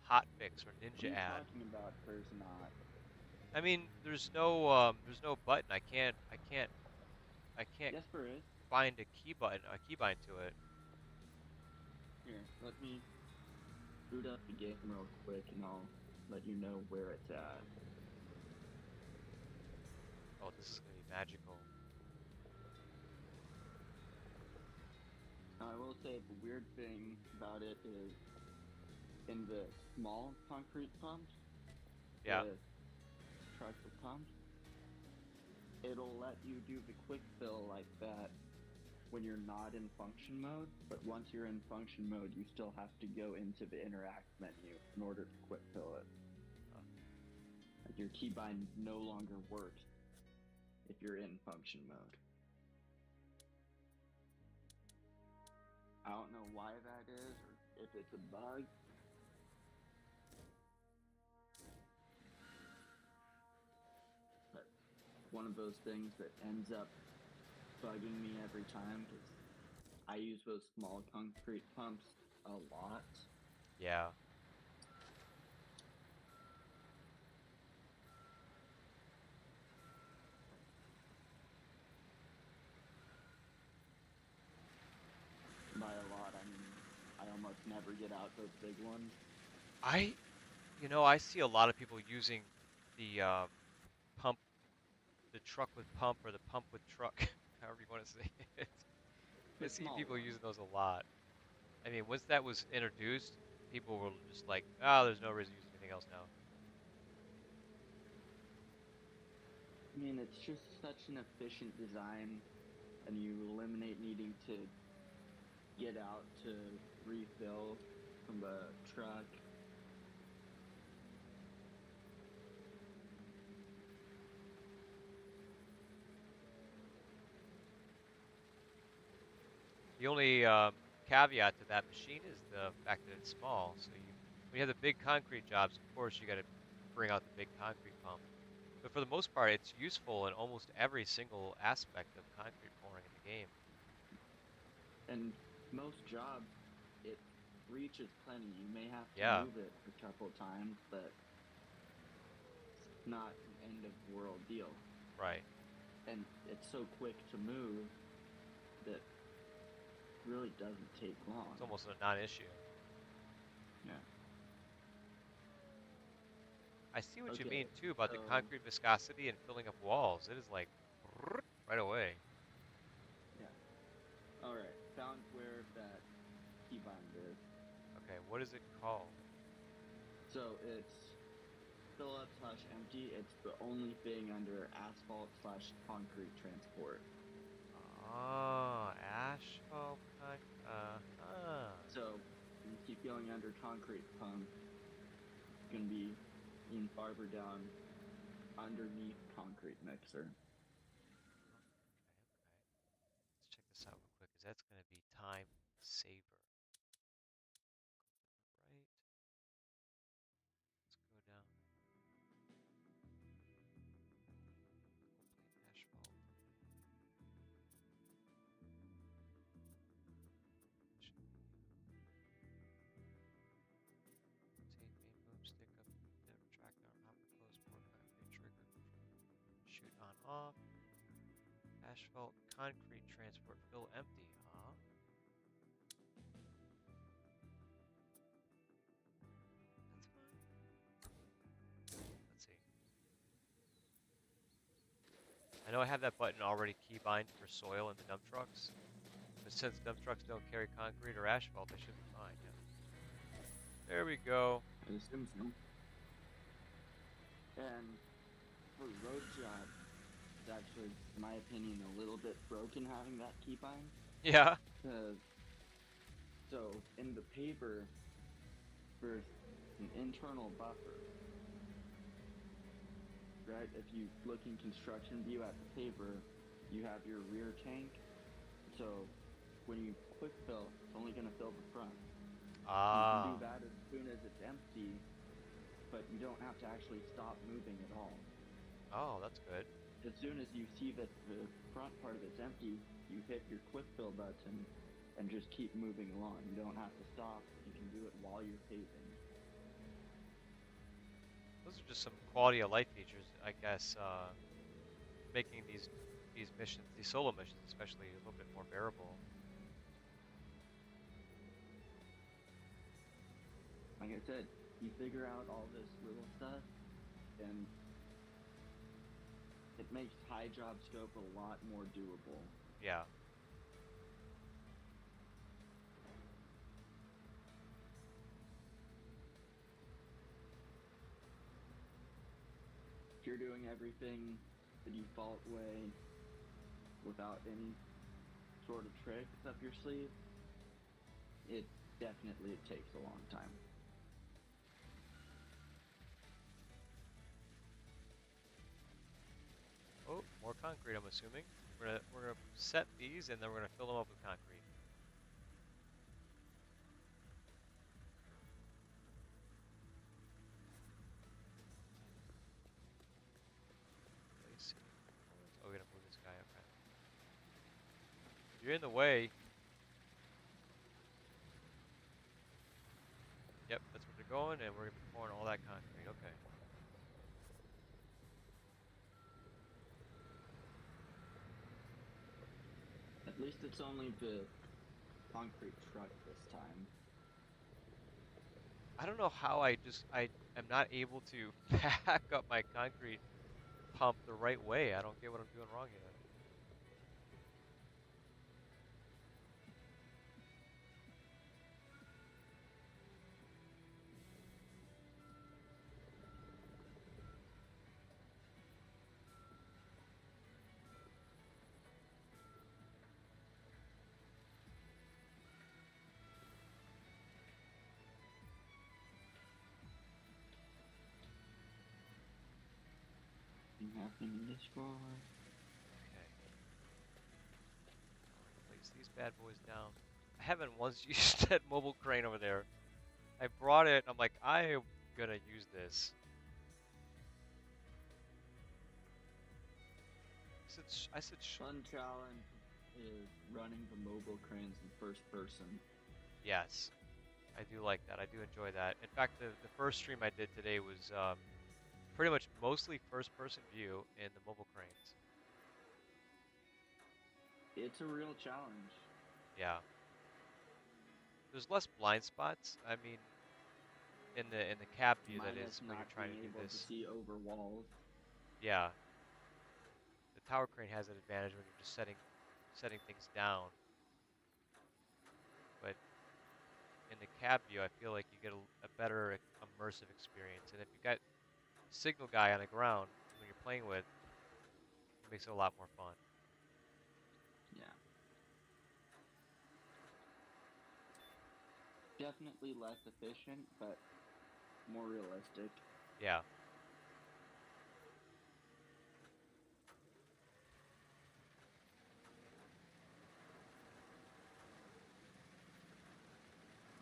Speaker 1: hot fix or
Speaker 3: What are
Speaker 1: ninja
Speaker 3: you
Speaker 1: add.
Speaker 3: talking about? There's not.
Speaker 1: I mean, there's no button. I can't
Speaker 3: Yes, there is.
Speaker 1: find a keybind to it.
Speaker 3: Here, let me boot up the game real quick, and I'll let you know where it's at.
Speaker 1: Oh, this is gonna be magical.
Speaker 3: Now, I will say the weird thing about it is in the small concrete pumps,
Speaker 1: Yeah.
Speaker 3: the trucks with pumps, it'll let you do the quick fill like that when you're not in function mode, but once you're in function mode, you still have to go into the interact menu in order to quick fill it.
Speaker 1: Uh,
Speaker 3: Like your keybind no longer works if you're in function mode. I don't know why that is, or if it's a bug. But one of those things that ends up bugging me every time because I use those small concrete pumps a lot.
Speaker 1: yeah.
Speaker 3: By a lot, I mean I almost never get out those big ones.
Speaker 1: I I see a lot of people using the pump, the truck with pump or the pump with truck, however you want to say it. I
Speaker 3: The
Speaker 1: see
Speaker 3: small
Speaker 1: people
Speaker 3: ones.
Speaker 1: using those a lot. I mean, once that was introduced, people were just like, "Oh, there's no reason to use anything else now."
Speaker 3: I mean, it's just such an efficient design, and you eliminate needing to get out to refill from the truck.
Speaker 1: The only caveat to that machine is the fact that it's small. So when you have the big concrete jobs, of course, you got to bring out the big concrete pump. But for the most part, it's useful in almost every single aspect of concrete pouring in the game.
Speaker 3: And most jobs, it reaches plenty. You may have to
Speaker 1: Yeah,
Speaker 3: move it a couple times, but it's not an end of the world deal.
Speaker 1: right.
Speaker 3: And it's so quick to move that really doesn't take long.
Speaker 1: It's almost a non-issue.
Speaker 3: Yeah.
Speaker 1: I see what you
Speaker 3: Okay,
Speaker 1: mean too about the
Speaker 3: so
Speaker 1: concrete viscosity and filling up walls. It is like right away.
Speaker 3: yeah. All right, found where that keybind is.
Speaker 1: Okay, what is it called?
Speaker 3: So it's fill up slash empty. It's the only thing under asphalt slash concrete transport.
Speaker 1: Oh, asphalt
Speaker 3: So you keep going under concrete pump, it's gonna be even farther down underneath concrete mixer.
Speaker 1: Okay. Let's check this out real quick, because that's going to be time saver. Right. Let's go down. Complete asphalt. Should be rotate main boomstick up, track arm, hopper close, pour concrete trigger, shoot on off. Asphalt concrete transport fill empty, huh? I know I have that button already keybind for soil in the dump trucks, but since dump trucks don't carry concrete or asphalt, they should be fine. Yeah. There we go.
Speaker 3: I assume so. And for road jobs, it's actually, in my opinion, a little bit broken having that keybind.
Speaker 1: Yeah.
Speaker 3: So in the paper, there's an internal buffer, right? If you look in construction view at the paper, you have your rear tank. So when you quick fill, it's only going to fill the front. You can do that as soon as it's empty, but you don't have to actually stop moving at all.
Speaker 1: Oh, that's good.
Speaker 3: As soon as you see that the front part of it's empty, you hit your quick fill button and just keep moving along. You don't have to stop. You can do it while you're paving.
Speaker 1: Those are just some quality of life features, I guess, making these missions, these solo missions, especially a little bit more bearable.
Speaker 3: Like I said, you figure out all this little stuff, and it makes high job scope a lot more doable.
Speaker 1: Yeah.
Speaker 3: If you're doing everything the default way without any sort of tricks up your sleeve, it definitely takes a long time.
Speaker 1: Oh, more concrete, I'm assuming. We're gonna set these and then we're gonna fill them up with concrete. Place components. Oh, we're gonna move this guy. Okay. You're in the way. Yep, that's where they're going, and we're gonna be pouring all that concrete. Okay.
Speaker 3: At least it's only the concrete truck this time.
Speaker 1: I don't know how I am not able to pack up my concrete pump the right way. I don't get what I'm doing wrong here.
Speaker 3: Nothing happening in this far.
Speaker 1: Okay. Place these bad boys down. I haven't once used that mobile crane over there. I brought it. I'm like, I'm gonna use this.
Speaker 3: Fun challenge is running the mobile cranes in first person.
Speaker 1: Yes, I do like that. I do enjoy that. In fact, the first stream I did today was pretty much mostly first person view in the mobile cranes.
Speaker 3: It's a real challenge.
Speaker 1: Yeah. There's less blind spots. I mean, in the cab view that
Speaker 3: Minus
Speaker 1: is when
Speaker 3: not
Speaker 1: you're trying to
Speaker 3: being
Speaker 1: do
Speaker 3: able to
Speaker 1: this.
Speaker 3: see over walls.
Speaker 1: Yeah. The tower crane has an advantage when you're just setting things down. But in the cab view, I feel like you get a better immersive experience. And if you got signal guy on the ground when you're playing with, it makes it a lot more fun.
Speaker 3: Yeah. Definitely less efficient, but more realistic.
Speaker 1: Yeah.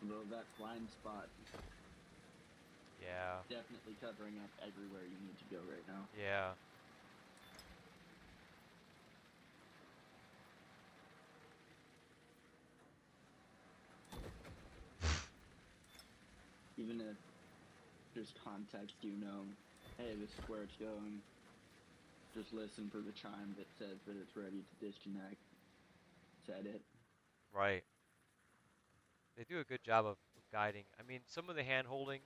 Speaker 3: Although that blind spot
Speaker 1: Yeah.
Speaker 3: definitely covering up everywhere you need to go right now.
Speaker 1: Yeah.
Speaker 3: Even if there's context, you know, hey, this is where it's going. Just listen for the chime that says that it's ready to disconnect. Set it.
Speaker 1: Right. They do a good job of guiding. I mean, some of the hand holding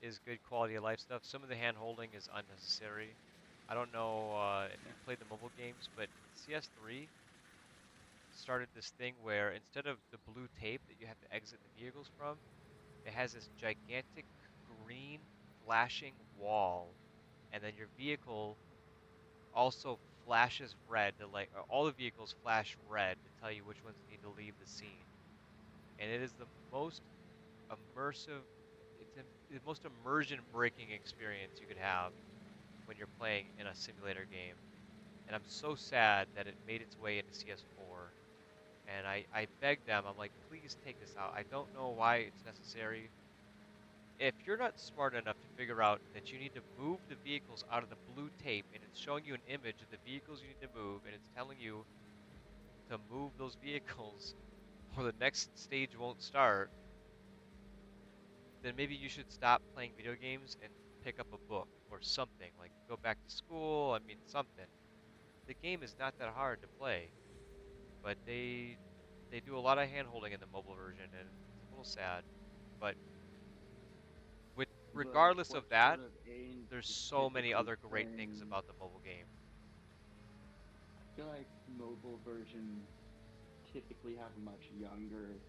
Speaker 1: is good quality of life stuff. Some of the hand holding is unnecessary. I don't know if
Speaker 3: Yeah.
Speaker 1: you played the mobile games, but CS3 started this thing where instead of the blue tape that you have to exit the vehicles from, it has this gigantic green flashing wall, and then your vehicle also flashes red to like all the vehicles flash red to tell you which ones need to leave the scene. And it is the most immersive, the most immersion breaking experience you could have when you're playing in a simulator game. And I'm so sad that it made its way into CS4. And I begged them, I'm like, please take this out. I don't know why it's necessary. If you're not smart enough to figure out that you need to move the vehicles out of the blue tape and it's showing you an image of the vehicles you need to move and it's telling you to move those vehicles or the next stage won't start, then maybe you should stop playing video games and pick up a book or something. Like go back to school, I mean something. The game is not that hard to play, but they do a lot of hand holding in the mobile version and it's a little sad. But with
Speaker 3: But
Speaker 1: regardless
Speaker 3: what
Speaker 1: of that,
Speaker 3: sort of games
Speaker 1: there's
Speaker 3: is
Speaker 1: so many
Speaker 3: typically
Speaker 1: other great things
Speaker 3: playing?
Speaker 1: about the mobile game.
Speaker 3: I feel like mobile versions typically have a much younger,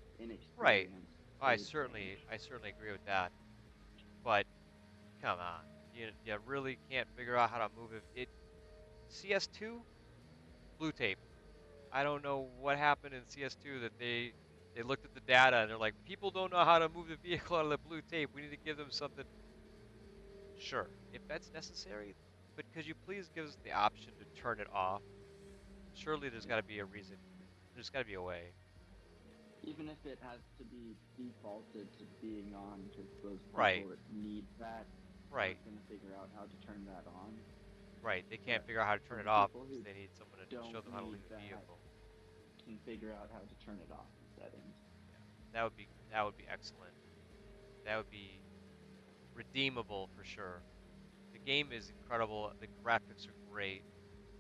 Speaker 1: Right.
Speaker 3: inexperienced
Speaker 1: I
Speaker 3: age
Speaker 1: certainly
Speaker 3: range.
Speaker 1: I certainly agree with that. But come on. You really can't figure out how to move it. CS2 blue tape. I don't know what happened in CS2 that they looked at the data and they're like, people don't know how to move the vehicle out of the blue tape. We need to give them something. Sure, if that's necessary, but could you please give us the option to turn it off? Surely there's got
Speaker 3: Yeah.
Speaker 1: to be a reason. There's got to be a way.
Speaker 3: Even if it has to be defaulted to being on, because those
Speaker 1: Right,
Speaker 3: people that need that
Speaker 1: right,
Speaker 3: aren't going to figure out how to turn that on.
Speaker 1: right. They can't
Speaker 3: But
Speaker 1: figure out how to
Speaker 3: for
Speaker 1: turn it
Speaker 3: the
Speaker 1: off
Speaker 3: people
Speaker 1: because
Speaker 3: who
Speaker 1: they need someone to show
Speaker 3: don't
Speaker 1: them how to
Speaker 3: need
Speaker 1: leave the
Speaker 3: that,
Speaker 1: vehicle.
Speaker 3: can figure out how to turn it off in settings.
Speaker 1: Yeah, that would be excellent. That would be redeemable for sure. The game is incredible. The graphics are great.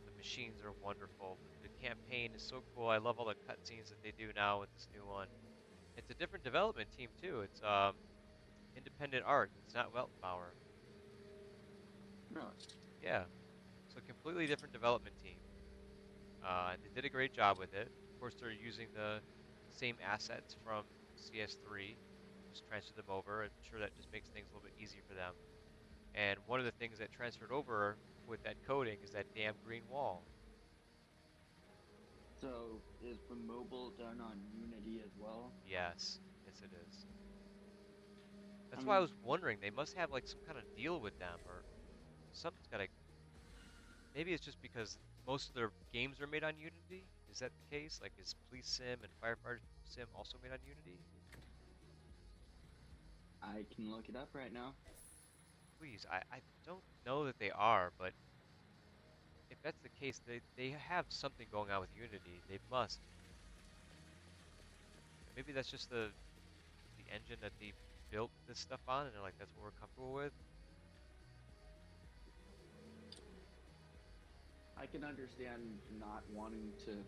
Speaker 1: The machines are wonderful. The campaign is so cool. I love all the cutscenes that they do now with this new one. It's a different development team too. It's independent art. It's not Weltbauer.
Speaker 3: Really?
Speaker 1: Yeah, so completely different development team. And they did a great job with it. Of course, they're using the same assets from CS3, just transfer them over. I'm sure that just makes things a little bit easier for them. And one of the things that transferred over with that coding is that damn green wall.
Speaker 3: So is the mobile done on Unity as well?
Speaker 1: Yes, yes it is.
Speaker 3: I
Speaker 1: That's why I
Speaker 3: mean,
Speaker 1: was wondering, they must have like some kind of deal with them or something's gotta, maybe it's just because most of their games are made on Unity. Is that the case? Like is Police Sim and Firefighter Sim also made on Unity?
Speaker 3: I can look it up right now.
Speaker 1: Please, I don't know that they are, but if that's the case, they have something going on with Unity. They must. Maybe that's just the engine that they built this stuff on, and they're like, that's what we're comfortable with.
Speaker 3: I can understand not wanting to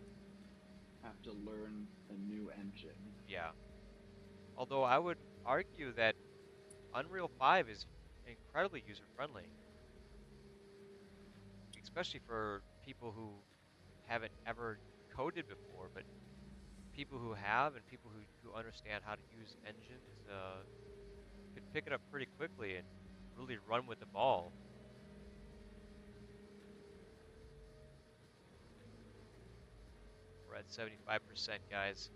Speaker 3: have to learn a new engine.
Speaker 1: Yeah. Although I would argue that Unreal 5 is incredibly user friendly, especially for people who haven't ever coded before, but people who have and people who understand how to use engines could pick it up pretty quickly and really run with the ball. We're at 75%, guys.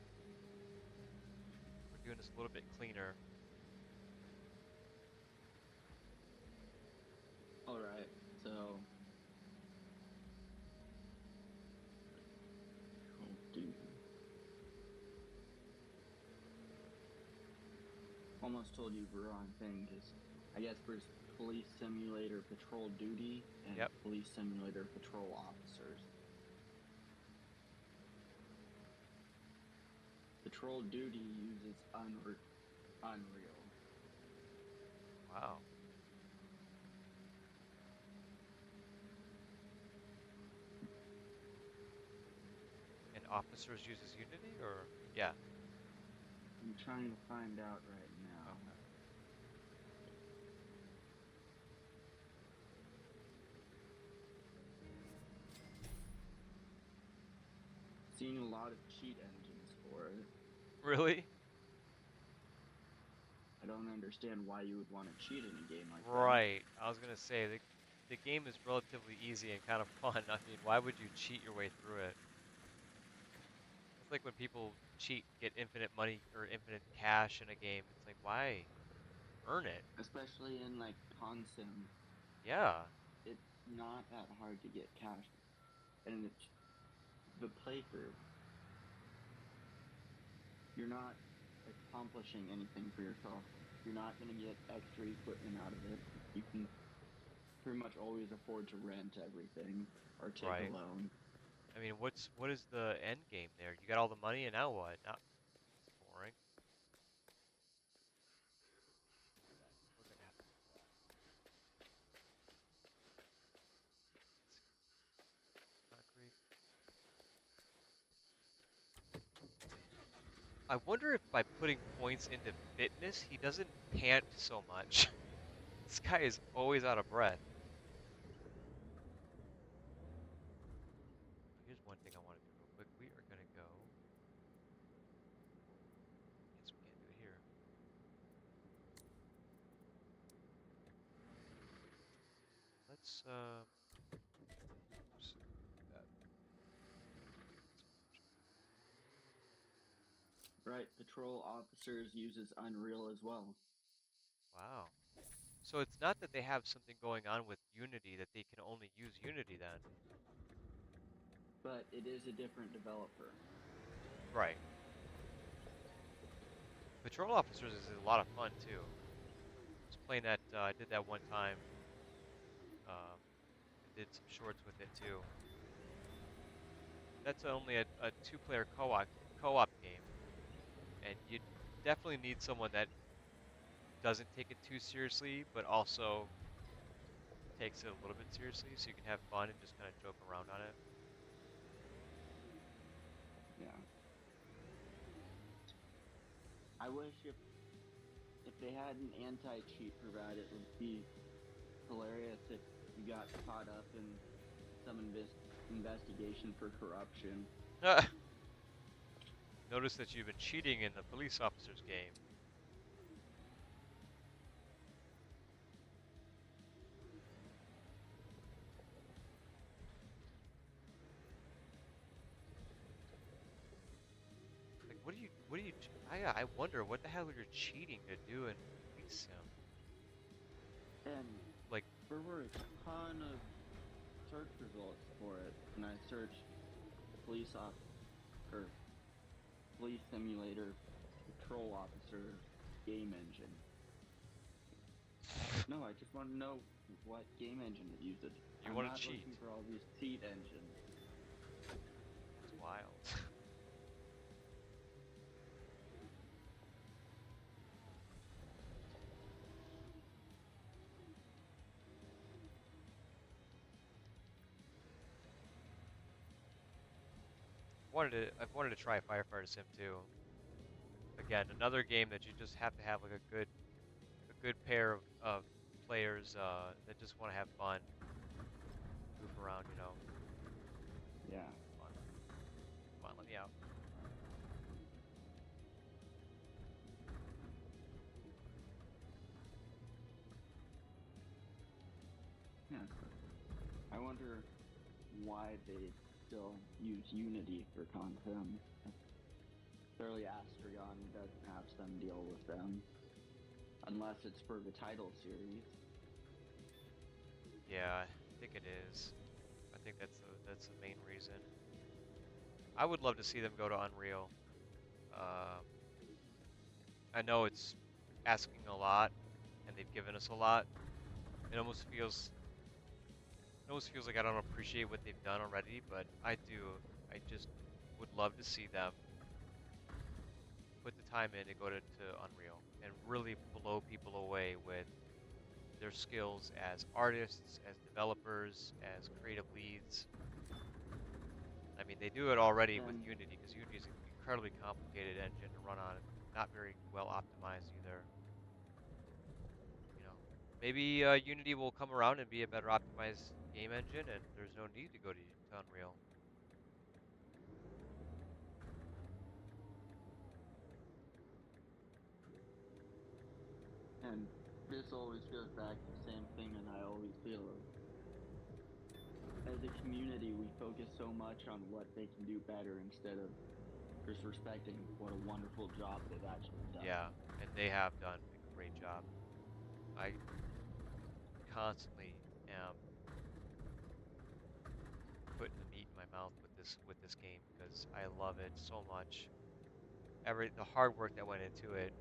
Speaker 1: We're doing this a little bit cleaner.
Speaker 3: All right, so Call of Duty. Almost told you the wrong thing because I guess there's Police Simulator Patrol Duty and
Speaker 1: Yep.
Speaker 3: Police Simulator Patrol Officers. Patrol Duty uses Unreal.
Speaker 1: Wow. And Officers uses Unity, or yeah.
Speaker 3: I'm trying to find out right now.
Speaker 1: Okay.
Speaker 3: seen a lot of cheat engines for it.
Speaker 1: Really?
Speaker 3: I don't understand why you would want to cheat in a game like that.
Speaker 1: Right. I was gonna say the game is relatively easy and kind of fun. I mean, why would you cheat your way through it? It's like when people cheat, get infinite money or infinite cash in a game. It's like, why? Earn it.
Speaker 3: Especially in like Con Sim,
Speaker 1: Yeah.
Speaker 3: it's not that hard to get cash, and it's the playthrough. You're not accomplishing anything for yourself. You're not going to get extra equipment out of it. You can pretty much always afford to rent everything or take a
Speaker 1: Right.
Speaker 3: loan.
Speaker 1: I mean, what is the end game there? You got all the money and now what? Now it's boring. We're gonna have concrete. I wonder if by putting points into fitness, he doesn't pant so much. This guy is always out of breath. Here's one thing I want to do real quick. We are gonna go. Guess we can't do it here. Let's oops, do that.
Speaker 3: Right, patrol officers uses Unreal as well,
Speaker 1: Wow. So it's not that they have something going on with Unity that they can only use Unity then.
Speaker 3: but it is a different developer.
Speaker 1: Right. Patrol Officers is a lot of fun too. I was playing that. I did that one time. And did some shorts with it too. That's only a two-player co-op game, and you definitely need someone that doesn't take it too seriously, but also takes it a little bit seriously, so you can have fun and just kind of joke around on it.
Speaker 3: Yeah. I wish if they had an anti-cheat for that, it would be hilarious if you got caught up in some investigation for corruption.
Speaker 1: Notice that you've been cheating in the police officer's game. Like, I wonder what the hell you're cheating to do in Police Sim.
Speaker 3: And
Speaker 1: Like,
Speaker 3: there were a ton of search results for it, and I searched police op or police simulator patrol officer game engine. No, I just want to know what game engine it uses.
Speaker 1: you
Speaker 3: I'm
Speaker 1: want to
Speaker 3: not
Speaker 1: cheat.
Speaker 3: looking for all these cheat engines.
Speaker 1: It's wild. I've wanted to try Firefighter Sim too. Again, another game that you just have to have like a good pair of players that just want to have fun, goof around, you know.
Speaker 3: Yeah.
Speaker 1: Come on, come on, let me out.
Speaker 3: Yeah. I wonder why they still use Unity for content. Surely Astrion doesn't have some deal with them, unless it's for the title series.
Speaker 1: Yeah, I think it is. I think that's the main reason. I would love to see them go to Unreal. Um, I know it's asking a lot, and they've given us a lot. It almost feels it almost feels like I don't appreciate what they've done already, but I do. I just would love to see them put the time in to go to Unreal and really blow people away with their skills as artists, as developers, as creative leads. I mean, they do it already with
Speaker 3: And
Speaker 1: Unity because Unity is an incredibly complicated engine to run on, and not very well optimized either. You know, maybe Unity will come around and be a better optimized game engine, and there's no need to go to Unreal.
Speaker 3: And this always goes back to the same thing that I always feel of. As a community, we focus so much on what they can do better instead of just respecting what a wonderful job they've actually done.
Speaker 1: Yeah, and they have done a great job. I constantly am putting the meat in my mouth with this game because I love it so much. The hard work that went into it,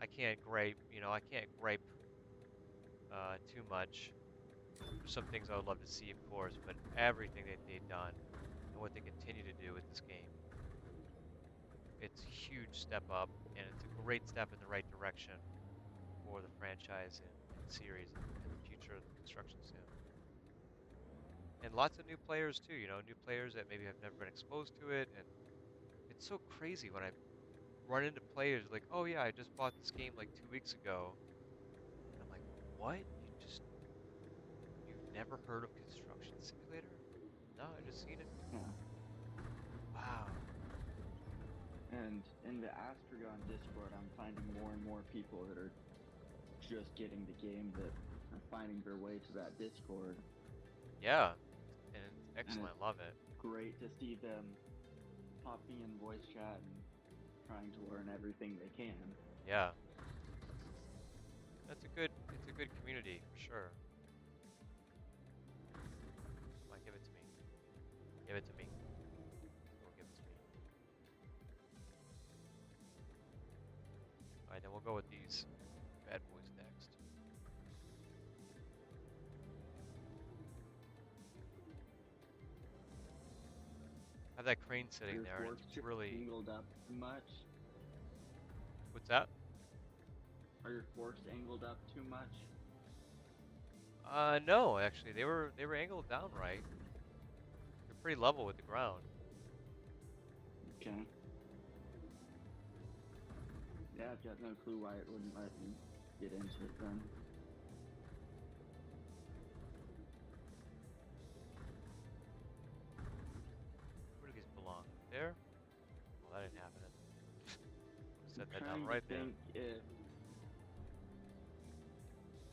Speaker 1: I can't gripe too much. There's some things I would love to see, of course, but everything that they've done and what they continue to do with this game, it's a huge step up, and it's a great step in the right direction for the franchise and series and the future of the construction sim. And lots of new players too, new players that maybe have never been exposed to it, and it's so crazy when I run into players like, "Oh yeah, I just bought this game like 2 weeks ago," and I'm like, "What? You've never heard of Construction Simulator? No, I just seen it.
Speaker 3: Yeah.
Speaker 1: Wow."
Speaker 3: And in the Astragon Discord, I'm finding more and more people that are just getting the game that are finding their way to that Discord.
Speaker 1: Yeah, and it's
Speaker 3: And
Speaker 1: excellent.
Speaker 3: it's
Speaker 1: Love it.
Speaker 3: great to see them popping in voice chat and trying to learn everything they can.
Speaker 1: Yeah, it's a good community for sure. Come on, give it to me. Give it to me. Don't give it to me. All right, then we'll go with these bad boys next. Have that crane sitting
Speaker 3: Your
Speaker 1: there, and
Speaker 3: forks
Speaker 1: it's really.
Speaker 3: angled up too much?
Speaker 1: What's that?
Speaker 3: Are your forks angled up too much?
Speaker 1: No, actually, they were angled down right. They're pretty level with the ground.
Speaker 3: Okay. Yeah, I've got no clue why it wouldn't let me get into it then.
Speaker 1: Where do these belong? There? Well, that didn't happen. Set that down
Speaker 3: Trying
Speaker 1: right
Speaker 3: to
Speaker 1: there.
Speaker 3: think if.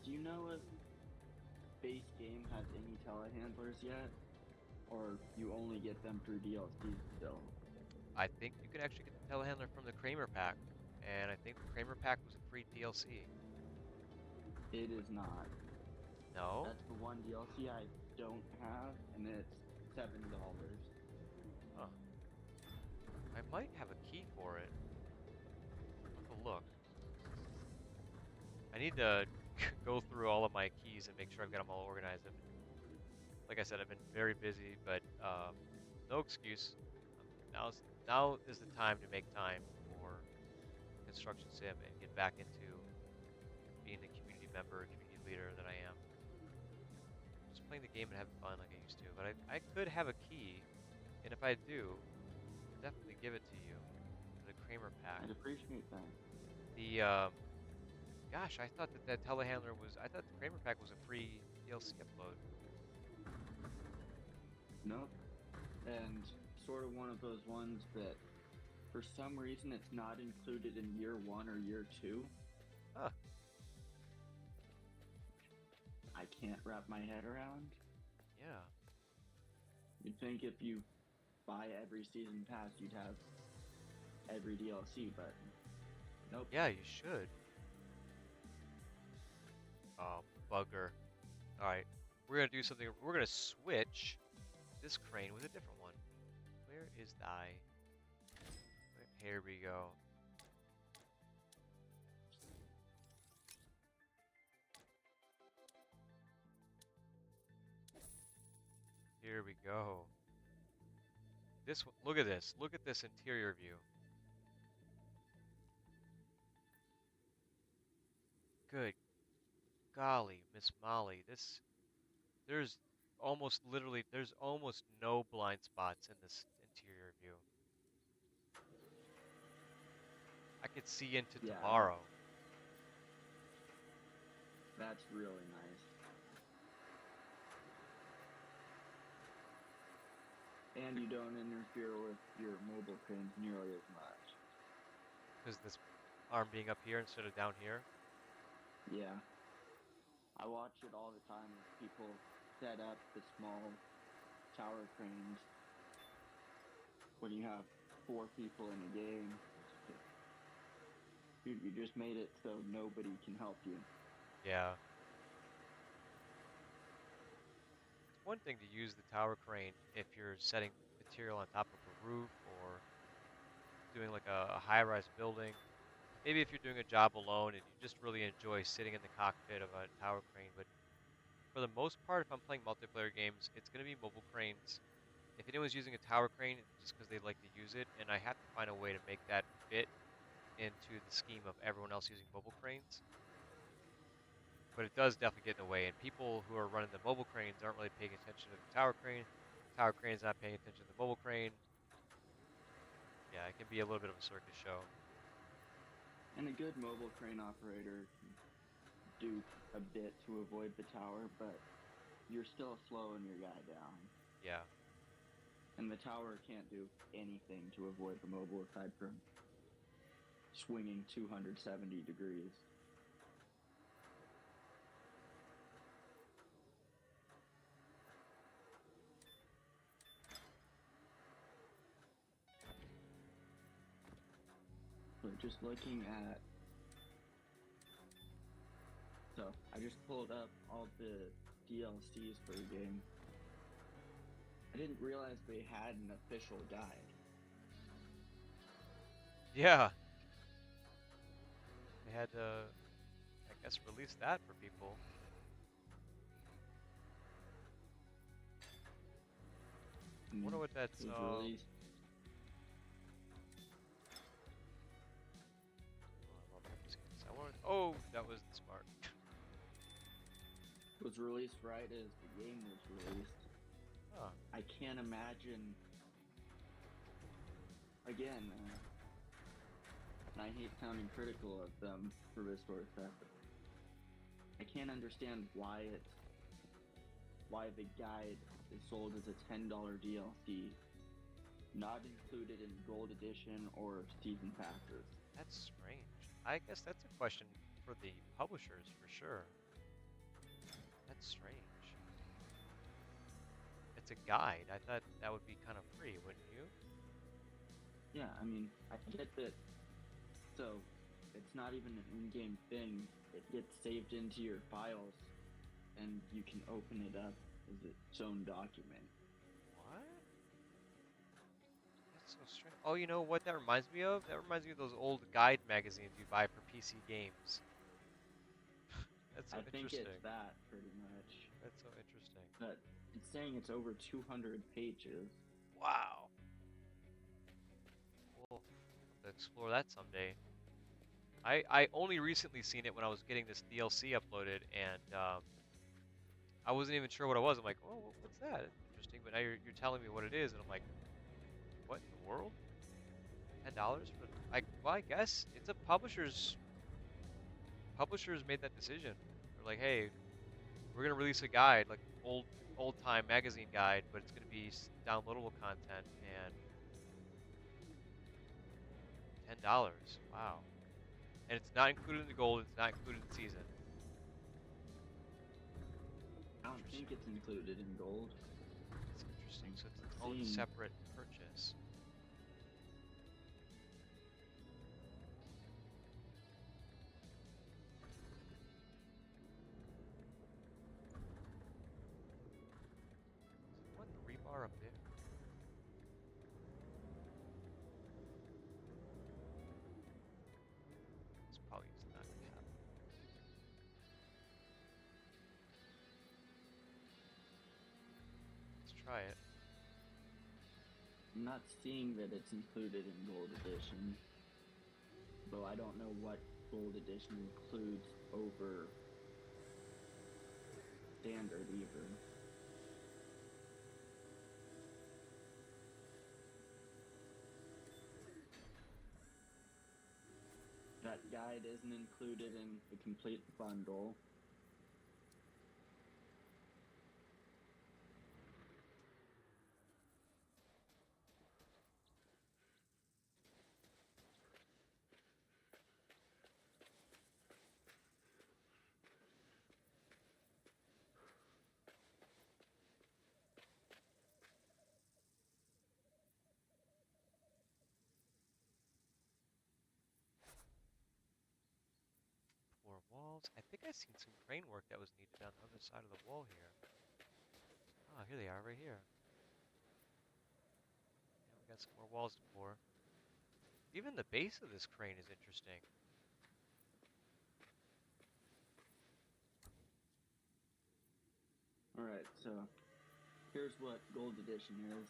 Speaker 3: Do you know if base game has any telehandlers yet? Or you only get them through DLC still?
Speaker 1: I think you can actually get the telehandler from the Kramer pack, and I think the Kramer pack was a free DLC.
Speaker 3: It is not.
Speaker 1: No?
Speaker 3: That's the one DLC I don't have, and it's $7.
Speaker 1: Huh. I might have a key for it. I'll have to look. I need to go through all of my keys and make sure I've got them all organized. Like I said, I've been very busy, but no excuse. Now is the time to make time for construction sim and get back into being the community member, community leader that I am. Just playing the game and having fun like I used to. But I could have a key, and if I do, I'll definitely give it to you. The Kramer pack.
Speaker 3: I'd appreciate that.
Speaker 1: The gosh, I thought that telehandler was. I thought the Kramer pack was a free DLC upload.
Speaker 3: Nope. And sort of one of those ones that, for some reason, it's not included in year 1 or year 2.
Speaker 1: Huh.
Speaker 3: I can't wrap my head around.
Speaker 1: Yeah.
Speaker 3: You'd think if you buy every season pass, you'd have every DLC, but nope.
Speaker 1: Yeah, you should. Oh, bugger. Alright, we're gonna do something. We're gonna switch this crane with a different one. Where is thy? Here we go. Here we go. This one, look at this. Look at this interior view. Good golly, Miss Molly. There's almost no blind spots in this interior view. I could see into
Speaker 3: Yeah,
Speaker 1: tomorrow.
Speaker 3: that's really nice. And you don't interfere with your mobile cranes nearly as much.
Speaker 1: Because arm being up here instead of down here.
Speaker 3: Yeah. I watch it all the time as people set up the small tower cranes when you have 4 people in a game. You just made it so nobody can help you.
Speaker 1: Yeah. It's one thing to use the tower crane if you're setting material on top of a roof or doing like a high-rise building. Maybe if you're doing a job alone and you just really enjoy sitting in the cockpit of a tower crane, but for the most part, if I'm playing multiplayer games, it's going to be mobile cranes. If anyone's using a tower crane, it's just because they like to use it, and I have to find a way to make that fit into the scheme of everyone else using mobile cranes. But it does definitely get in the way, and people who are running the mobile cranes aren't really paying attention to the tower crane. Tower crane's not paying attention to the mobile crane. Yeah, it can be a little bit of a circus show.
Speaker 3: And a good mobile crane operator can do a bit to avoid the tower, but you're still slowing your guy down.
Speaker 1: Yeah.
Speaker 3: And the tower can't do anything to avoid the mobile aside from swinging 270 degrees. So just looking at... So, I just pulled up all the DLCs for the game. I didn't realize they had an official guide.
Speaker 1: Yeah. They had to, I guess, release that for people. I wonder what that's,
Speaker 3: It was released.
Speaker 1: I love that skins. I want. Oh, that was smart.
Speaker 3: Was released right as the game was released.
Speaker 1: Huh.
Speaker 3: I can't imagine. Again, and I hate sounding critical of them for this sort of stuff, but I can't understand why the guide is sold as a $10 DLC, not included in Gold Edition or Season Passes.
Speaker 1: That's strange. I guess that's a question for the publishers for sure. That's strange. It's a guide. I thought that would be kind of free, wouldn't you?
Speaker 3: Yeah, I mean, I get that. So, it's not even an in-game thing. It gets saved into your files, and you can open it up as its own document.
Speaker 1: What? That's so strange. Oh, you know what that reminds me of? That reminds me of those old guide magazines you buy for PC games. That's so
Speaker 3: I think
Speaker 1: interesting.
Speaker 3: it's that, pretty much.
Speaker 1: That's so interesting.
Speaker 3: But it's saying it's over 200 pages.
Speaker 1: Wow. We'll have to explore that someday. I only recently seen it when I was getting this DLC uploaded, and I wasn't even sure what it was. I'm like, oh, what's that? It's interesting. But now you're telling me what it is, and I'm like, what in the world? $10 for? Well, I guess it's a publisher's. Publishers made that decision. They're like, hey, we're gonna release a guide, like old time magazine guide, but it's gonna be downloadable content and $10. Wow. And it's not included in the gold. It's not included in season.
Speaker 3: I don't think it's included in gold.
Speaker 1: It's interesting. So it's its own separate purchase. What the rebar up there? It's probably just not gonna happen. Let's try it.
Speaker 3: I'm not seeing that it's included in Gold Edition, though I don't know what Gold Edition includes over Standard either. That guide isn't included in the complete bundle.
Speaker 1: walls. I think I seen some crane work that was needed on the other side of the wall here. Oh, here they are, right here. Yeah, we got some more walls to pour. Even the base of this crane is interesting.
Speaker 3: Alright, so here's what Gold Edition is.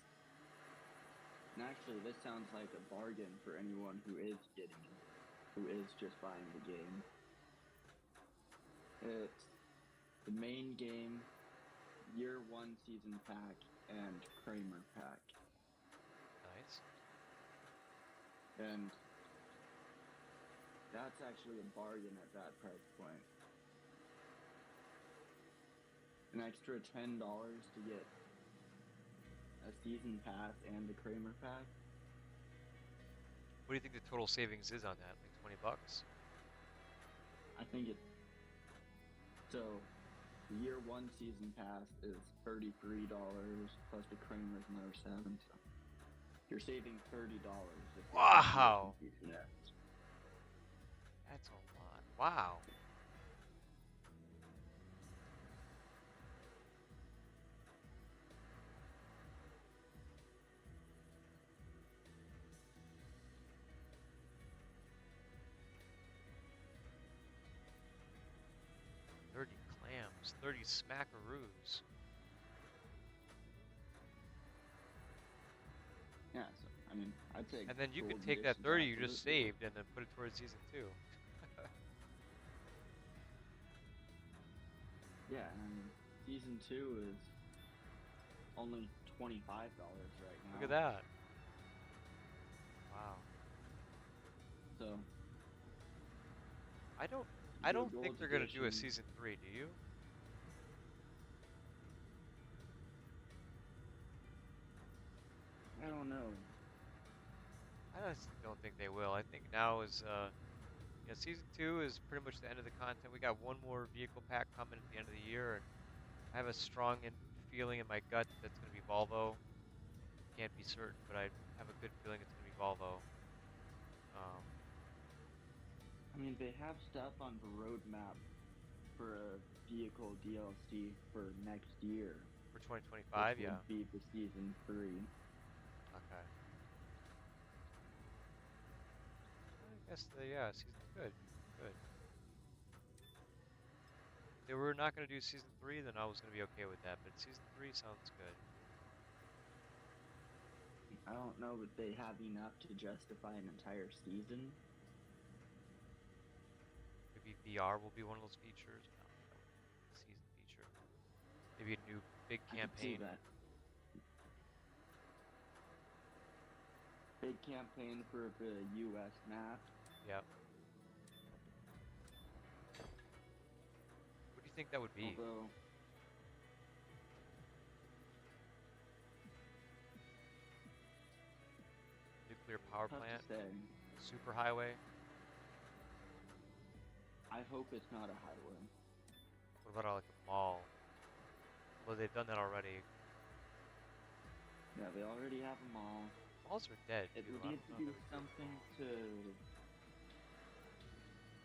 Speaker 3: And actually, this sounds like a bargain for anyone who is just buying the game. It's the main game, Year 1 Season Pack, and Kramer Pack.
Speaker 1: Nice.
Speaker 3: And that's actually a bargain at that price point. An extra $10 to get a season pass and the Kramer pack.
Speaker 1: What do you think the total savings is on that? Like 20 bucks?
Speaker 3: I think it. So, the year 1 season pass is $33 plus the Kramer's another $7. So you're saving $30 if you're
Speaker 1: Wow!
Speaker 3: season X.
Speaker 1: That's a lot. Wow. Clams, 30 smackaroos.
Speaker 3: Yeah, so I mean, I'd take.
Speaker 1: And then you could
Speaker 3: Gold
Speaker 1: take that
Speaker 3: Edition
Speaker 1: 30 you just
Speaker 3: absolutely.
Speaker 1: saved and then put it towards season 2.
Speaker 3: Yeah, and season 2 is only $25 right now.
Speaker 1: Look at that. Wow.
Speaker 3: So
Speaker 1: I don't think
Speaker 3: Gold
Speaker 1: they're gonna do a
Speaker 3: Edition.
Speaker 1: season 3, do you?
Speaker 3: I don't know.
Speaker 1: I just don't think they will. I think now is yeah, season 2 is pretty much the end of the content. We got one more vehicle pack coming at the end of the year, and I have a strong feeling in my gut that's gonna be Volvo. Can't be certain, but I have a good feeling it's gonna be Volvo. Um,
Speaker 3: I mean, they have stuff on the roadmap for a vehicle DLC for next year,
Speaker 1: for
Speaker 3: which
Speaker 1: 2025, yeah.
Speaker 3: would be the season 3.
Speaker 1: Okay. I guess yeah, season's good. Good. If they were not gonna do season 3, then I was gonna be okay with that. But season 3 sounds good.
Speaker 3: I don't know if they have enough to justify an entire season.
Speaker 1: Maybe VR will be one of those features. No, that would be a season feature. Maybe a new big
Speaker 3: I could see
Speaker 1: campaign.
Speaker 3: that. Big campaign for the US map.
Speaker 1: Yep. What do you think that would be?
Speaker 3: Although,
Speaker 1: Nuclear power
Speaker 3: tough
Speaker 1: plant?
Speaker 3: to say.
Speaker 1: Superhighway?
Speaker 3: I hope it's not a highway.
Speaker 1: What about like a mall? Well, they've done that already.
Speaker 3: Yeah, they already have a mall.
Speaker 1: Malls are dead,
Speaker 3: It
Speaker 1: too.
Speaker 3: would
Speaker 1: I
Speaker 3: need
Speaker 1: don't
Speaker 3: to
Speaker 1: know
Speaker 3: be
Speaker 1: if they would do a
Speaker 3: something
Speaker 1: mall.
Speaker 3: to.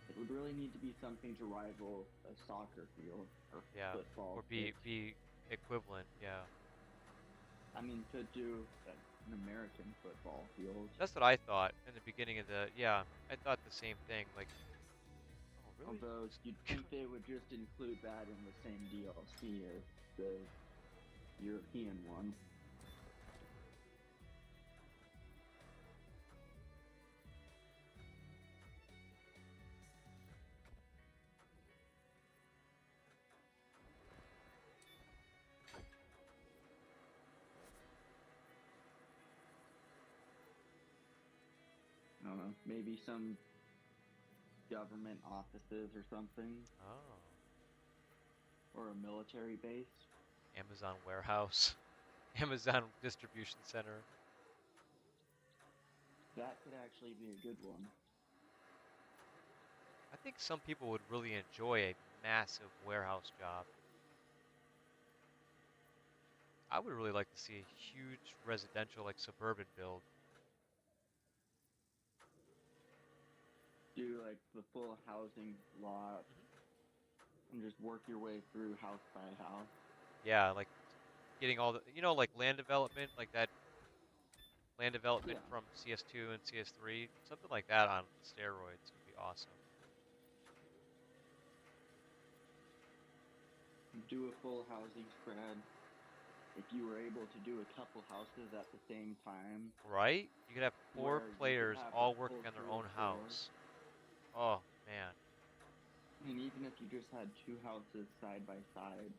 Speaker 3: It would really need to be something to rival a soccer field or
Speaker 1: Yeah.
Speaker 3: football.
Speaker 1: Or be equivalent, yeah.
Speaker 3: I mean, could do an American football field.
Speaker 1: That's what I thought in the beginning of the, yeah, I thought the same thing, like, oh, really?
Speaker 3: Although you'd think they would just include that in the same DLC as the European one. I don't know, maybe some government offices or something,
Speaker 1: Oh,
Speaker 3: or a military base.
Speaker 1: Amazon warehouse, Amazon distribution center.
Speaker 3: That could actually be a good one.
Speaker 1: I think some people would really enjoy a massive warehouse job. I would really like to see a huge residential, like suburban build.
Speaker 3: Do like the full housing lot,
Speaker 1: Mhm.
Speaker 3: and just work your way through house by house.
Speaker 1: Yeah, like getting all the, like land development, like that land development
Speaker 3: Yeah,
Speaker 1: from CS2 and CS3, something like that on steroids would be awesome.
Speaker 3: do a full housing spread. If you were able to do a couple houses at the same time,
Speaker 1: Right? You could have four
Speaker 3: where you could
Speaker 1: players
Speaker 3: have a
Speaker 1: all
Speaker 3: full
Speaker 1: working on their
Speaker 3: crew of
Speaker 1: own
Speaker 3: four,
Speaker 1: house. Oh, man.
Speaker 3: and even if you just had two houses side by side,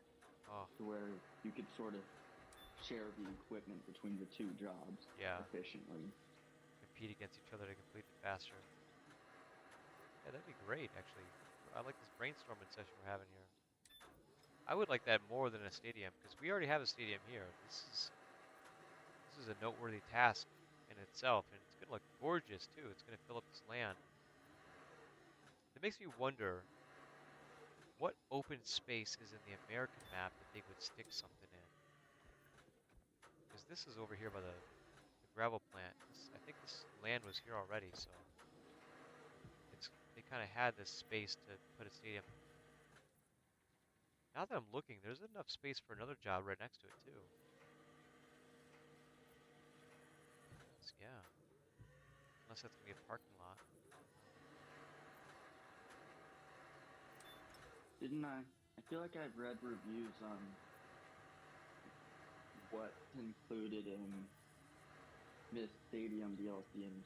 Speaker 1: Oh,
Speaker 3: to where you could sort of share the equipment between the two jobs
Speaker 1: yeah.
Speaker 3: efficiently.
Speaker 1: Compete against each other to complete it faster. Yeah, that'd be great, actually. I like this brainstorming session we're having here. I would like that more than a stadium because we already have a stadium here. This is a noteworthy task in itself, and it's gonna look gorgeous too. It's gonna fill up this land. It makes me wonder what open space is in the American map that they would stick something in. Because this is over here by the gravel plant. I think this land was here already, so they kind of had this space to put a stadium. Now that I'm looking, there's enough space for another job right next to it too. Yeah, unless that's gonna be a parking lot.
Speaker 3: Didn't I? I feel like I've read reviews on what's included in this Stadium DLC, and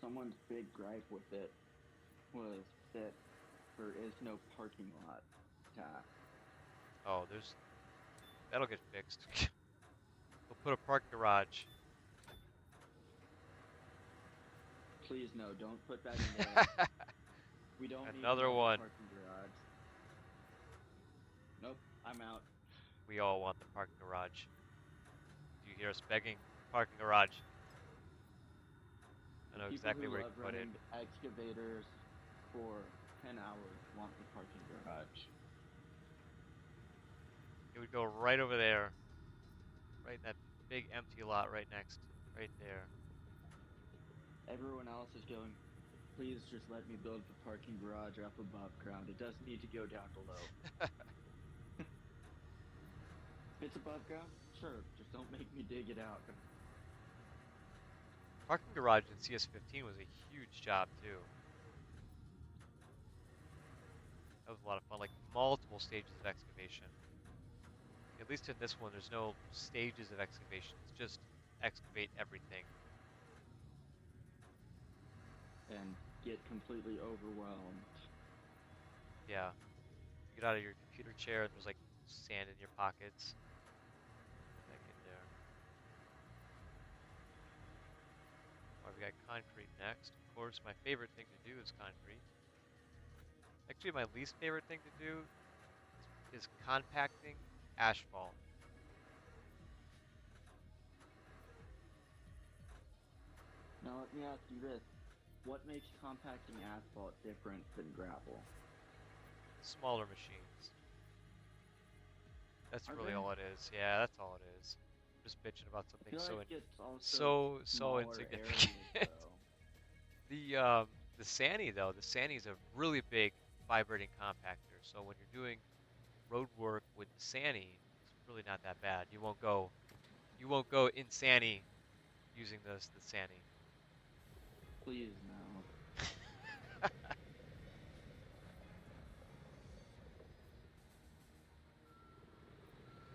Speaker 3: someone's big gripe with it was that there is no parking lot task.
Speaker 1: Oh, that'll get fixed. We'll put a park garage.
Speaker 3: Please no, don't put that in there. We don't need
Speaker 1: Another
Speaker 3: another
Speaker 1: one.
Speaker 3: parking garage. Nope, I'm out.
Speaker 1: We all want the parking garage. Do you hear us begging? Parking garage. I
Speaker 3: The
Speaker 1: know
Speaker 3: people
Speaker 1: exactly
Speaker 3: who
Speaker 1: where you
Speaker 3: love
Speaker 1: can put it.
Speaker 3: running excavators for 10 hours want the parking garage.
Speaker 1: It would go right over there. Right in that big empty lot right next. Right there.
Speaker 3: Everyone else is going, please just let me build the parking garage up above ground. It doesn't need to go down below. If it's above ground, sure, just don't make me dig it out.
Speaker 1: Parking garage in CS15 was a huge job too. That was a lot of fun. Like multiple stages of excavation. At least in this one, there's no stages of excavation. It's just excavate everything.
Speaker 3: And get completely overwhelmed.
Speaker 1: Yeah. You get out of your computer chair and there's like sand in your pockets. Back in there. Alright, we got concrete next. Of course, my favorite thing to do is concrete. Actually, my least favorite thing to do is compacting asphalt.
Speaker 3: Now let me ask you this. What makes compacting asphalt different than gravel?
Speaker 1: Smaller machines. That's
Speaker 3: Are
Speaker 1: really
Speaker 3: they?
Speaker 1: all it is. Yeah, that's all it is. I'm just bitching about
Speaker 3: I
Speaker 1: something
Speaker 3: feel
Speaker 1: so
Speaker 3: like it's also
Speaker 1: so
Speaker 3: smaller areas
Speaker 1: insignificant.
Speaker 3: though.
Speaker 1: The Sani though, the Sani is a really big vibrating compactor. So when you're doing road work with the Sani, it's really not that bad. You won't go insani using the Sani.
Speaker 3: Please no.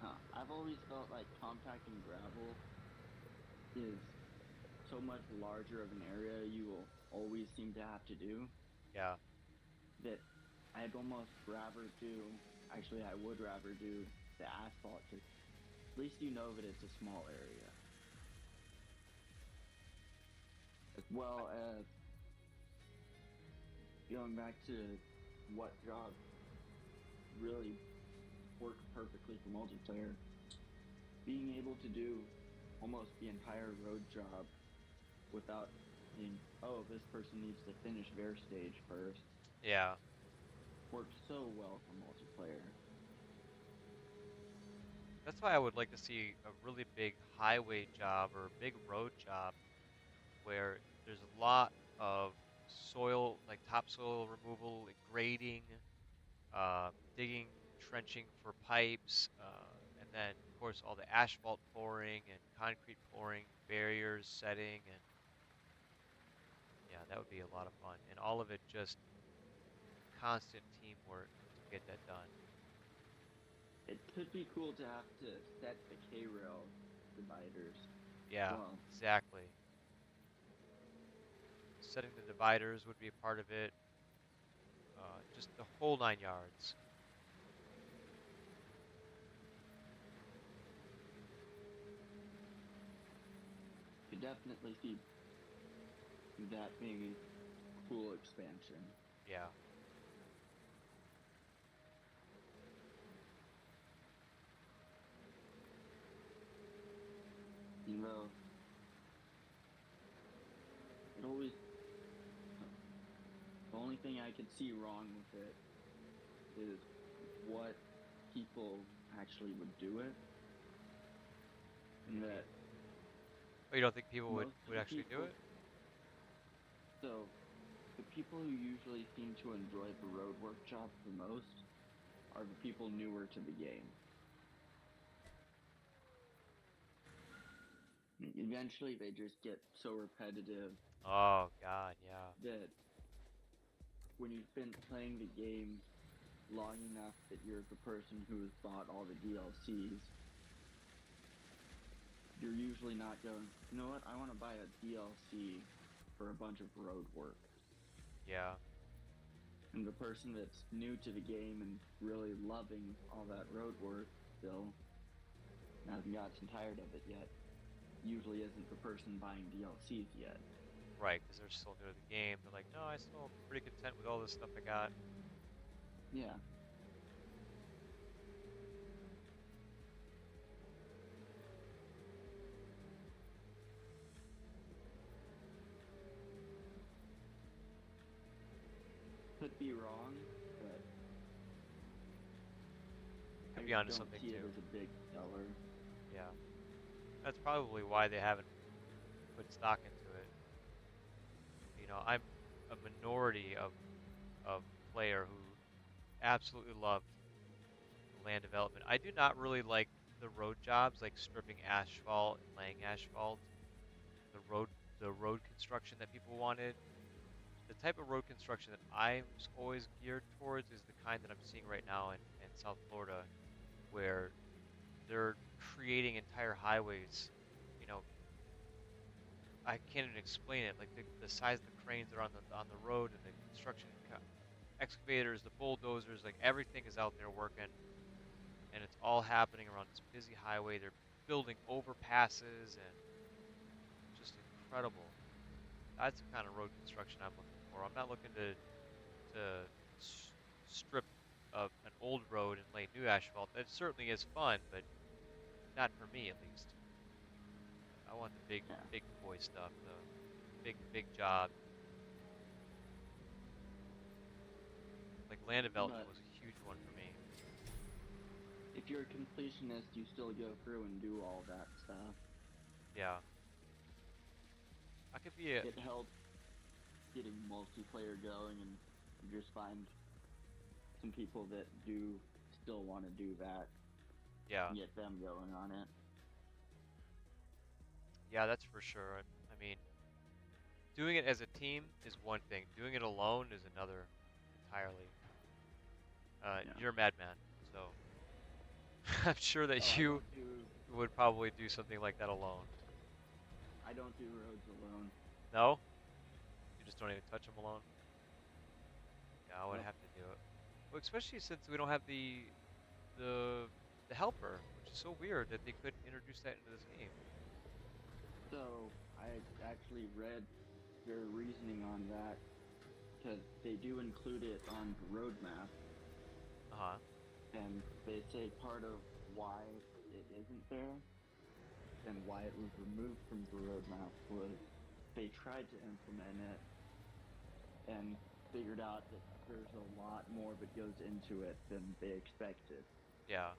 Speaker 3: Huh. I've always felt like compacting gravel is so much larger of an area you will always seem to have to do
Speaker 1: Yeah,
Speaker 3: that I'd almost rather do, actually, I would rather do the asphalt because at least you know that it's a small area. As well as going back to what jobs really work perfectly for multiplayer, being able to do almost the entire road job without being, oh, this person needs to finish their stage first,
Speaker 1: yeah.
Speaker 3: works so well for multiplayer.
Speaker 1: That's why I would like to see a really big highway job or a big road job where there's a lot of soil, like topsoil removal, and grading, digging, trenching for pipes, and then of course all the asphalt pouring and concrete pouring, barriers setting, and yeah, that would be a lot of fun. And all of it just constant teamwork to get that done.
Speaker 3: It could be cool to have to set the K-rail dividers as
Speaker 1: Yeah,
Speaker 3: well.
Speaker 1: exactly. Setting the dividers would be a part of it. Just the whole 9 yards.
Speaker 3: Could definitely see that being a cool expansion.
Speaker 1: Yeah.
Speaker 3: You know, it always the only thing I could see wrong with it is what people actually would do it,
Speaker 1: What do
Speaker 3: and
Speaker 1: you mean?
Speaker 3: that
Speaker 1: Oh, you don't think people would
Speaker 3: most of
Speaker 1: would
Speaker 3: the
Speaker 1: actually do
Speaker 3: people.
Speaker 1: it?
Speaker 3: So the people who usually seem to enjoy the road work job the most are the people newer to the game. Eventually, they just get so repetitive
Speaker 1: Oh God, yeah.
Speaker 3: that when you've been playing the game long enough that you're the person who has bought all the DLCs, you're usually not going, you know what, I want to buy a DLC for a bunch of road work.
Speaker 1: Yeah.
Speaker 3: And the person that's new to the game and really loving all that road work still hasn't gotten tired of it yet, usually isn't the person buying DLCs yet.
Speaker 1: Right, because they're still new to the game. They're like, no, I still am pretty content with all this stuff I got.
Speaker 3: Yeah. Could be wrong, but
Speaker 1: Could
Speaker 3: I
Speaker 1: be onto
Speaker 3: don't
Speaker 1: something
Speaker 3: see it
Speaker 1: too.
Speaker 3: as a big seller.
Speaker 1: Yeah. That's probably why they haven't put stock into it. I'm a minority of player who absolutely loved land development. I do not really like the road jobs, like stripping asphalt and laying asphalt. The road the road construction that people wanted. The type of road construction that always geared towards is the kind that I'm seeing right now in South Florida, where they're creating entire highways. You know, I can't even explain it. Like the size of the cranes that are on the road and the construction excavators, the bulldozers, like everything is out there working, and it's all happening around this busy highway. They're building overpasses and just incredible. That's the kind of road construction I'm looking for. I'm not looking to strip an old road and lay new asphalt. That certainly is fun, but not for me at least. I want the big
Speaker 3: Yeah.
Speaker 1: big boy stuff, the big job. Like land development
Speaker 3: But
Speaker 1: was a huge one for me.
Speaker 3: if you're a completionist, you still go through and do all that stuff.
Speaker 1: Yeah, I could be a
Speaker 3: It helps getting multiplayer going, and you just find some people that do still want to do that
Speaker 1: yeah,
Speaker 3: and get them going on it.
Speaker 1: yeah. That's for sure. I mean, doing it as a team is one thing. Doing it alone is another entirely.
Speaker 3: Yeah.
Speaker 1: You're a madman, so I'm sure
Speaker 3: Oh,
Speaker 1: that
Speaker 3: I
Speaker 1: you
Speaker 3: don't do
Speaker 1: would probably do something like that alone.
Speaker 3: I don't do roads alone.
Speaker 1: No? You just don't even touch them alone? Yeah, I would
Speaker 3: Nope.
Speaker 1: have to do it. Well, especially since we don't have the the helper, which is so weird that they couldn't introduce that into this game.
Speaker 3: So I actually read their reasoning on that because they do include it on the roadmap,
Speaker 1: Uh-huh.
Speaker 3: and they say part of why it isn't there and why it was removed from the roadmap was they tried to implement it and figured out that there's a lot more that goes into it than they expected
Speaker 1: Yeah.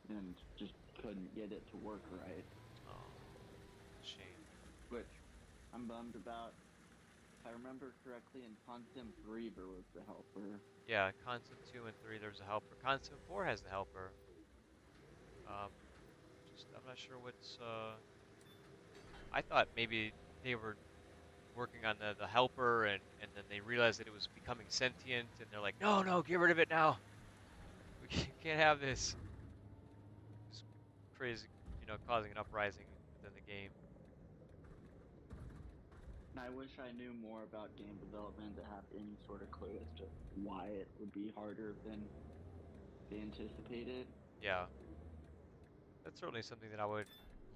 Speaker 3: and just couldn't get it to work right,
Speaker 1: Oh, shame.
Speaker 3: which I'm bummed about. If I remember correctly, in Consim 3 there was the helper.
Speaker 1: Yeah, Consim 2 and 3 there's a helper. Consim 4 has the helper. Um, just I'm not sure what's. I thought maybe they were working on the helper and then they realized that it was becoming sentient and they're like, no, no, get rid of it now. We can't have this. Just crazy, causing an uprising within the game.
Speaker 3: And I wish I knew more about game development to have any sort of clue as to why it would be harder than they anticipated.
Speaker 1: Yeah, that's certainly something that I would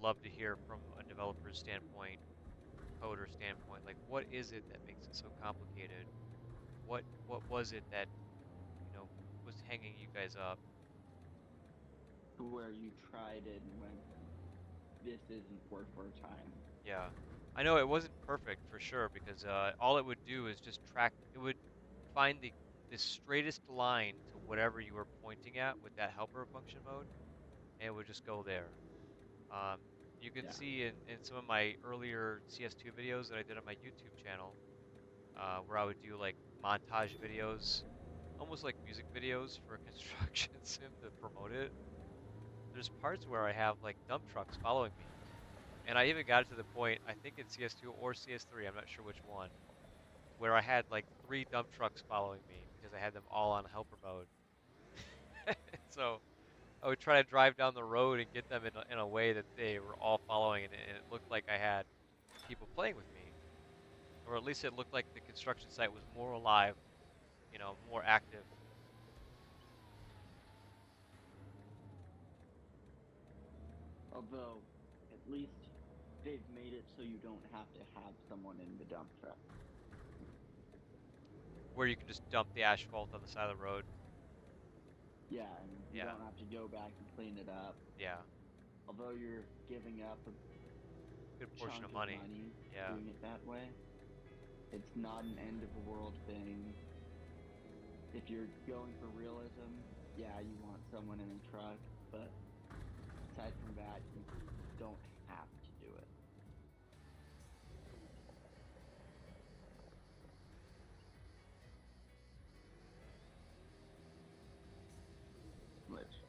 Speaker 1: love to hear from a developer's standpoint, coder standpoint. Like, what is it that makes it so complicated? What was it that you know was hanging you guys up?
Speaker 3: To where you tried it and went, this isn't worth our time.
Speaker 1: Yeah, I know it wasn't perfect for sure because all it would do is just track. It would find the straightest line to whatever you were pointing at with that helper function mode, and it would just go there. Um, you can
Speaker 3: Yeah.
Speaker 1: see in some of my earlier CS2 videos that I did on my YouTube channel, where I would do like montage videos, almost like music videos for a construction sim to promote it. There's parts where I have like dump trucks following me. And I even got to the point, I think in CS2 or CS3, I'm not sure which one, where I had like 3 dump trucks following me because I had them all on helper mode. So I would try to drive down the road and get them in a way that they were all following, and it looked like I had people playing with me, or at least it looked like the construction site was more alive, more active.
Speaker 3: Although, at least they've made it so you don't have to have someone in the dump truck.
Speaker 1: Where you can just dump the asphalt on the side of the road.
Speaker 3: Yeah, and you
Speaker 1: Yeah,
Speaker 3: don't have to go back and clean it up.
Speaker 1: yeah,
Speaker 3: Although you're giving up a
Speaker 1: good portion
Speaker 3: chunk
Speaker 1: of
Speaker 3: of
Speaker 1: money.
Speaker 3: money
Speaker 1: Yeah,
Speaker 3: doing it that way, it's not an end of the world thing. If you're going for realism, yeah, you want someone in a truck, but aside from that, you don't have to do it. Which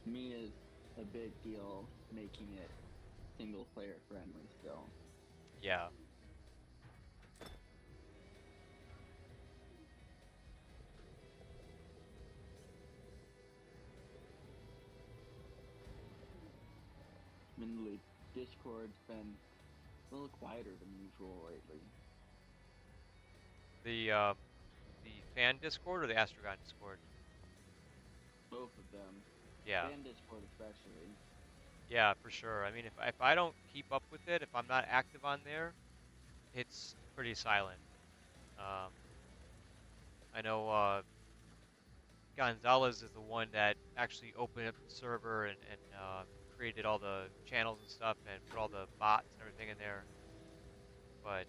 Speaker 3: to me is a big deal, making it single player friendly still.
Speaker 1: yeah.
Speaker 3: Admittedly, Discord's been a little quieter than usual lately.
Speaker 1: The um, the fan Discord or the Astrogon Discord?
Speaker 3: Both of them.
Speaker 1: Yeah,
Speaker 3: Fan Discord especially.
Speaker 1: yeah, for sure. I mean, if I don't keep up with it, if I'm not active on there, it's pretty silent. Um, I know Gonzalez is the one that actually opened up the server and created all the channels and stuff and put all the bots and everything in there. But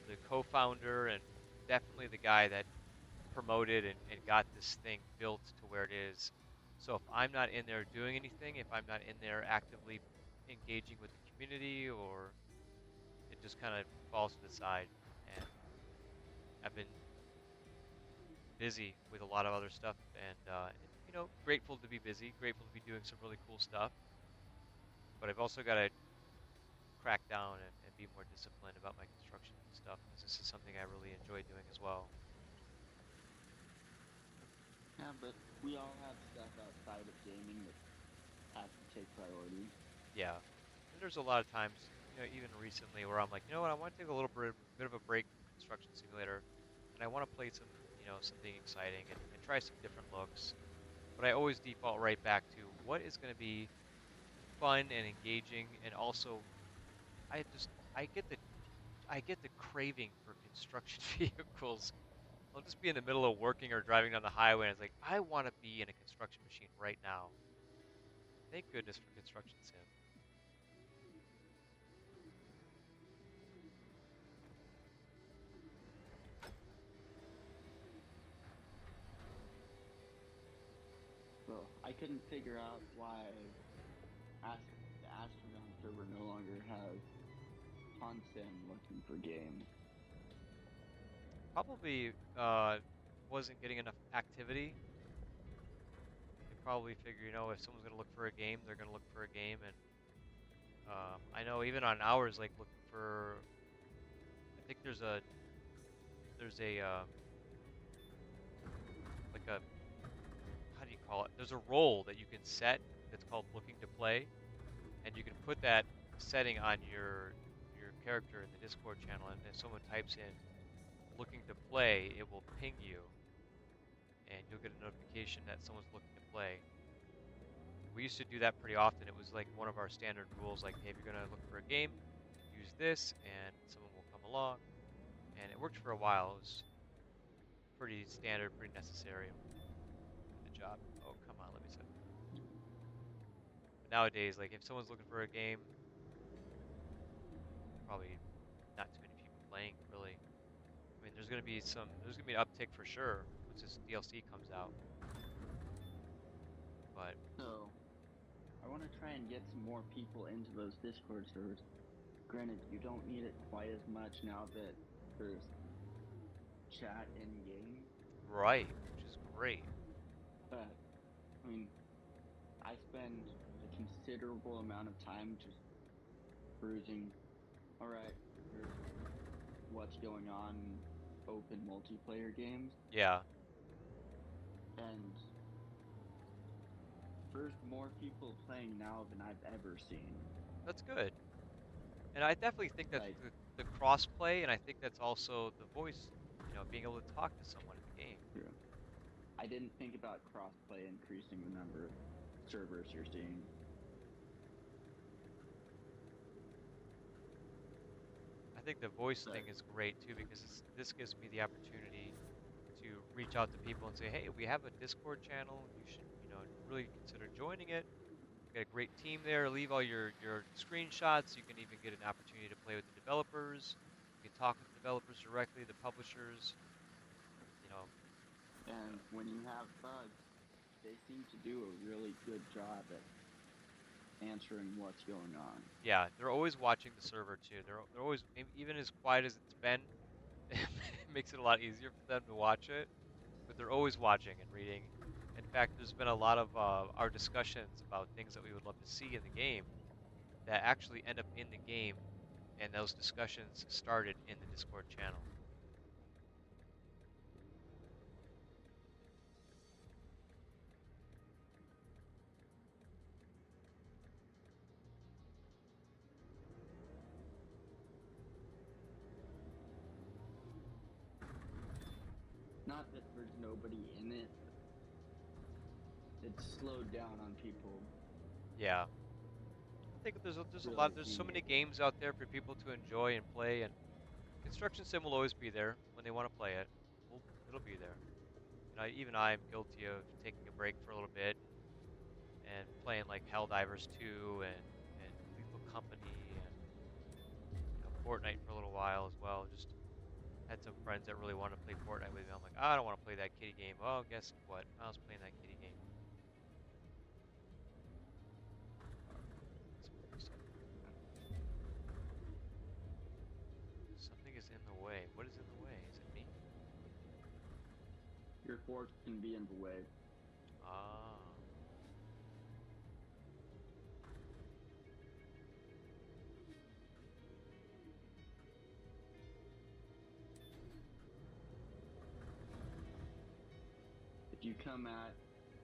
Speaker 1: the co-founder and definitely the guy that promoted and got this thing built to where it is. So if I'm not in there doing anything, if I'm not in there actively engaging with the community, or it just kind of falls to the side. And I've been busy with a lot of other stuff, and grateful to be busy, grateful to be doing some really cool stuff. But I've also got to crack down and be more disciplined about my construction stuff because this is something I really enjoy doing as well.
Speaker 3: Yeah, but we all have stuff outside of gaming that has to take priority.
Speaker 1: Yeah, and there's a lot of times, even recently where I'm like, you know what, I want to take a little bit of a break from Construction Simulator, and I want to play something exciting and try some different looks. But I always default right back to what is going to be fun and engaging, and also I just I get the craving for construction vehicles. I'll just be in the middle of working or driving down the highway, and it's like I want to be in a construction machine right now. Thank goodness for Construction Sim.
Speaker 3: Well, I couldn't figure out why the Astronaut server no longer has constant looking for games.
Speaker 1: Probably wasn't getting enough activity. They probably figure, if someone's gonna look for a game, they're gonna look for a game, and I know even on ours, like looking for, I think there's a like a how do you call it? There's a role that you can set that's called looking to play, and you can put that setting on your character in the Discord channel, and if someone types in looking to play, it will ping you, and you'll get a notification that someone's looking to play. We used to do that pretty often. It was like one of our standard rules, like, hey, if you're gonna look for a game, use this, and someone will come along. And it worked for a while. It was pretty standard, pretty necessary, and did the job. Oh, come on, let me set. But nowadays, like, if someone's looking for a game, probably not too many people playing, really. I mean, there's gonna be an uptick for sure once this DLC comes out. But
Speaker 3: So I want to try and get some more people into those Discord servers. Granted, you don't need it quite as much now that there's chat in game,
Speaker 1: right, which is great.
Speaker 3: but I mean, I spend a considerable amount of time just perusing. All right, here's what's going on in open multiplayer games,
Speaker 1: Yeah,
Speaker 3: and there's more people playing now than I've ever seen.
Speaker 1: that's good. And I definitely think that's
Speaker 3: Like,
Speaker 1: the cross-play, and I think that's also the voice, being able to talk to someone in the game.
Speaker 3: true. I didn't think about crossplay increasing the number of servers you're seeing.
Speaker 1: I think the voice
Speaker 3: But
Speaker 1: thing is great too because this gives me the opportunity to reach out to people and say, hey, we have a Discord channel. You should, really consider joining it. We got a great team there. Leave all your screenshots. You can even get an opportunity to play with the developers. You can talk with the developers directly, the publishers. You know,
Speaker 3: and when you have bugs, they seem to do a really good job at answering what's going on.
Speaker 1: yeah, they're always watching the server too. They're always even as quiet as it's been. It makes it a lot easier for them to watch it, but they're always watching and reading. In fact, there's been a lot of our discussions about things that we would love to see in the game that actually end up in the game, and those discussions started in the Discord channel.
Speaker 3: Not that there's nobody in it, it's slowed down on people
Speaker 1: Yeah, I think
Speaker 3: really
Speaker 1: there's so
Speaker 3: being
Speaker 1: many
Speaker 3: able.
Speaker 1: games out there for people to enjoy and play, and Construction Sim will always be there when they want to play it. It'll be there. Even I am guilty of taking a break for a little bit and playing like Helldivers 2 and Lethal Company and Fortnite for a little while as well. Just had some friends that really wanted to play Fortnite with me. I'm like, I don't want to play that kitty game. Oh, guess what? I was playing that kitty game. Something is in the way. What is in the way? Is it me?
Speaker 3: Your force can be in the way.
Speaker 1: Ah.
Speaker 3: If you come at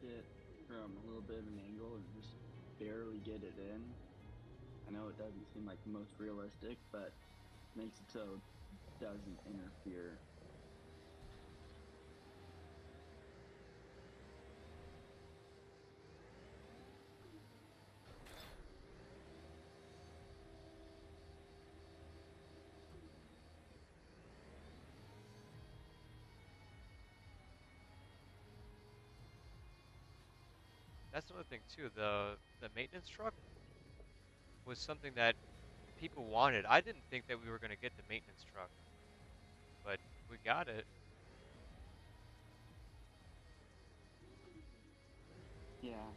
Speaker 3: it from a little bit of an angle and just barely get it in, I know it doesn't seem like the most realistic, but makes it so it doesn't interfere.
Speaker 1: That's another thing too. The maintenance truck was something that people wanted. I didn't think that we were going to get the maintenance truck, but we got it.
Speaker 3: Yeah,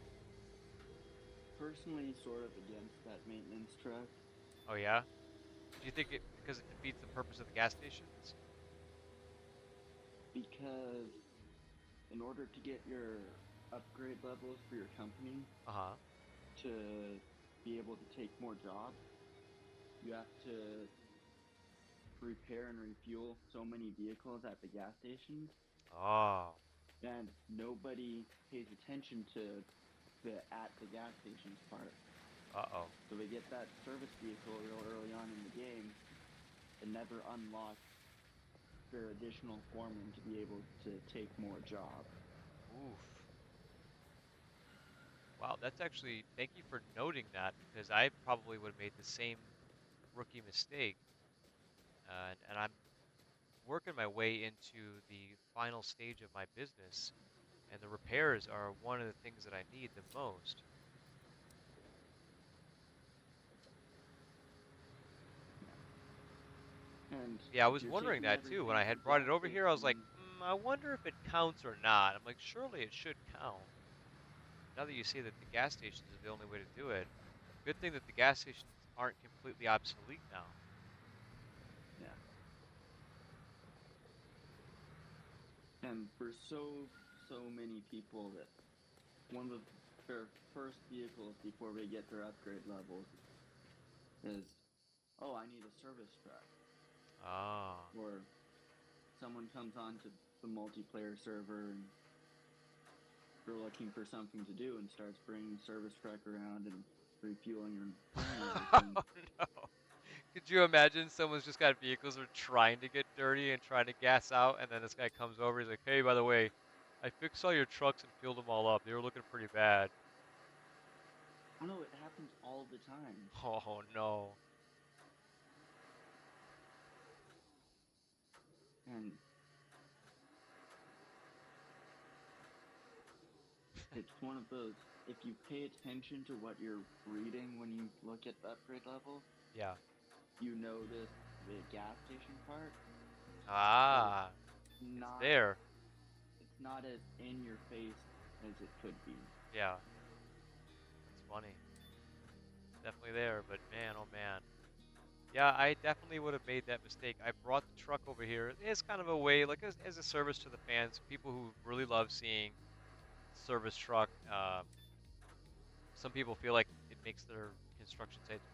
Speaker 3: personally, sort of against that maintenance truck.
Speaker 1: Oh yeah? Do you think it because it defeats the purpose of the gas stations?
Speaker 3: because in order to get your upgrade levels for your company
Speaker 1: Uh huh.
Speaker 3: to be able to take more jobs, you have to repair and refuel so many vehicles at the gas stations,
Speaker 1: Oh.
Speaker 3: and nobody pays attention to the at the gas stations part.
Speaker 1: Uh oh.
Speaker 3: So they get that service vehicle real early on in the game and never unlock their additional foreman to be able to take more jobs.
Speaker 1: Oof. Wow, that's actually, thank you for noting that because I probably would have made the same rookie mistake. And I'm working my way into the final stage of my business, and the repairs are one of the things that I need the most.
Speaker 3: And
Speaker 1: Yeah, I
Speaker 3: if
Speaker 1: was
Speaker 3: you're
Speaker 1: wondering
Speaker 3: taking
Speaker 1: that too. When
Speaker 3: everything
Speaker 1: I
Speaker 3: from
Speaker 1: had brought it
Speaker 3: gas
Speaker 1: over here, I was like,
Speaker 3: stations,
Speaker 1: I wonder if it counts or not. I'm like, surely it should count. Now that you say that the gas stations are the only way to do it, good thing that the gas stations aren't completely obsolete now.
Speaker 3: yeah. And for so many people that one of their first vehicles before they get their upgrade levels is, oh, I need a service truck.
Speaker 1: Ah,
Speaker 3: Or someone comes onto the multiplayer server and they're looking for something to do and starts bringing service truck around and refueling and repairing everything.
Speaker 1: oh no. Could you imagine someone's just got vehicles that are trying to get dirty and trying to gas out, and then this guy comes over, he's like, hey, by the way, I fixed all your trucks and filled them all up. They were looking pretty bad.
Speaker 3: Oh no, it happens all the time.
Speaker 1: Oh no.
Speaker 3: And it's one of those, if you pay attention to what you're reading when you look at the upgrade levels,
Speaker 1: Yeah.
Speaker 3: you notice the gas station part, but
Speaker 1: Ah, it's
Speaker 3: not
Speaker 1: there.
Speaker 3: it's not as in your face as it could be.
Speaker 1: Yeah, that's funny. It's definitely there, but man, oh man. Yeah, I definitely would have made that mistake. I brought the truck over here. It's kind of a way, like as a service to the fans, people who really love seeing service truck. Some people feel like it makes their construction sites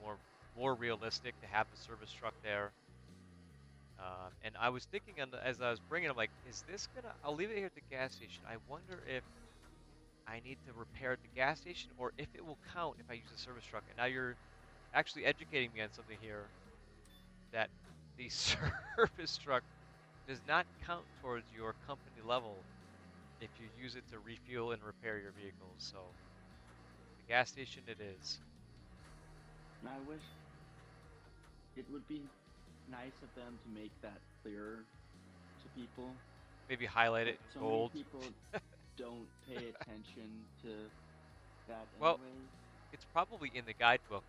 Speaker 1: more realistic to have the service truck there. And I was thinking as I was bringing it, I'm like, is this gonna? I'll leave it here at the gas station. I wonder if I need to repair at the gas station or if it will count if I use a service truck. And now you're actually educating me on something here that the service truck does not count towards your company level if you use it to refuel and repair your vehicles. So the gas station it is.
Speaker 3: And I wish it would be nice of them to make that clearer to people,
Speaker 1: Maybe highlight
Speaker 3: but
Speaker 1: it in
Speaker 3: so many
Speaker 1: gold.
Speaker 3: people don't pay attention to that
Speaker 1: Well,
Speaker 3: anyways.
Speaker 1: it's probably in the guidebook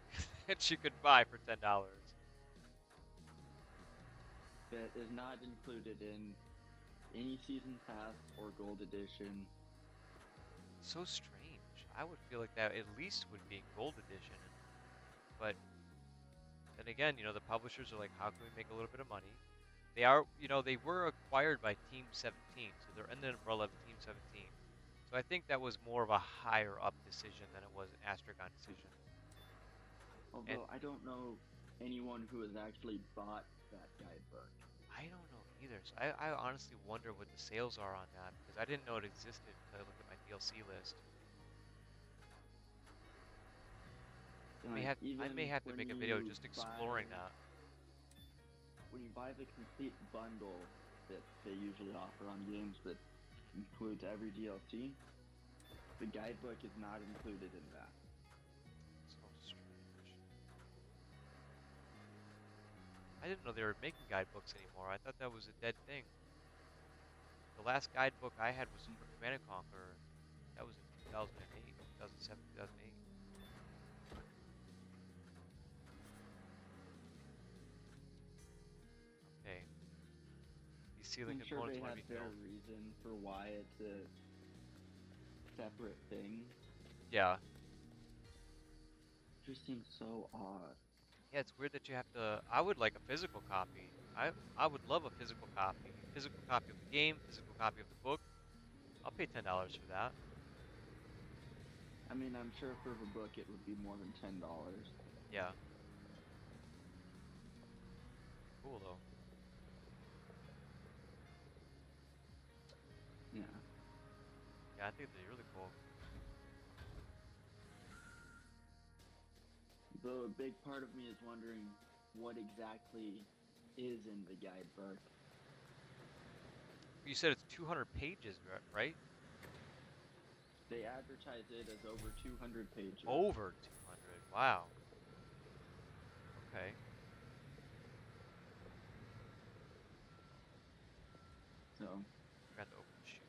Speaker 1: that you could buy for $10.
Speaker 3: That is not included in any season pass or gold edition.
Speaker 1: So strange. I would feel like that at least would be in gold edition. But then again, the publishers are like, how can we make a little bit of money? They are, they were acquired by Team 17, so they're in the umbrella of Team 17. So I think that was more of a higher up decision than it was an Astragon decision. And
Speaker 3: Although I don't know anyone who has actually bought that guidebook.
Speaker 1: I don't know either. So I honestly wonder what the sales are on that because I didn't know it existed until I looked at my DLC list.
Speaker 3: Like
Speaker 1: I may
Speaker 3: even
Speaker 1: have to make a video just exploring that.
Speaker 3: when you buy the complete bundle that they usually offer on games that includes every DLC, the guidebook is not included in that.
Speaker 1: So strange. I didn't know they were making guidebooks anymore. I thought that was a dead thing. The last guidebook I had was for Command and Conquer. That was in 2008, 2007, 2008. Okay. These ceiling
Speaker 3: I'm sure
Speaker 1: components
Speaker 3: they
Speaker 1: want
Speaker 3: had
Speaker 1: to be
Speaker 3: their
Speaker 1: filled.
Speaker 3: reason for why it's a separate thing.
Speaker 1: Yeah.
Speaker 3: It just seems so odd.
Speaker 1: Yeah, it's weird that you have to. I would like a physical copy. I would love a physical copy. Physical copy of the game, physical copy of the book. I'll pay $10 for that.
Speaker 3: I mean, I'm sure for the book it would be more than $10.
Speaker 1: Yeah, cool though.
Speaker 3: Yeah.
Speaker 1: Yeah, I think they're really cool.
Speaker 3: Though a big part of me is wondering what exactly is in the guidebook.
Speaker 1: You said it's 200 pages, right?
Speaker 3: They advertise it as over 200 pages.
Speaker 1: Over 200. Wow. Okay.
Speaker 3: So
Speaker 1: Forgot to open the shoe.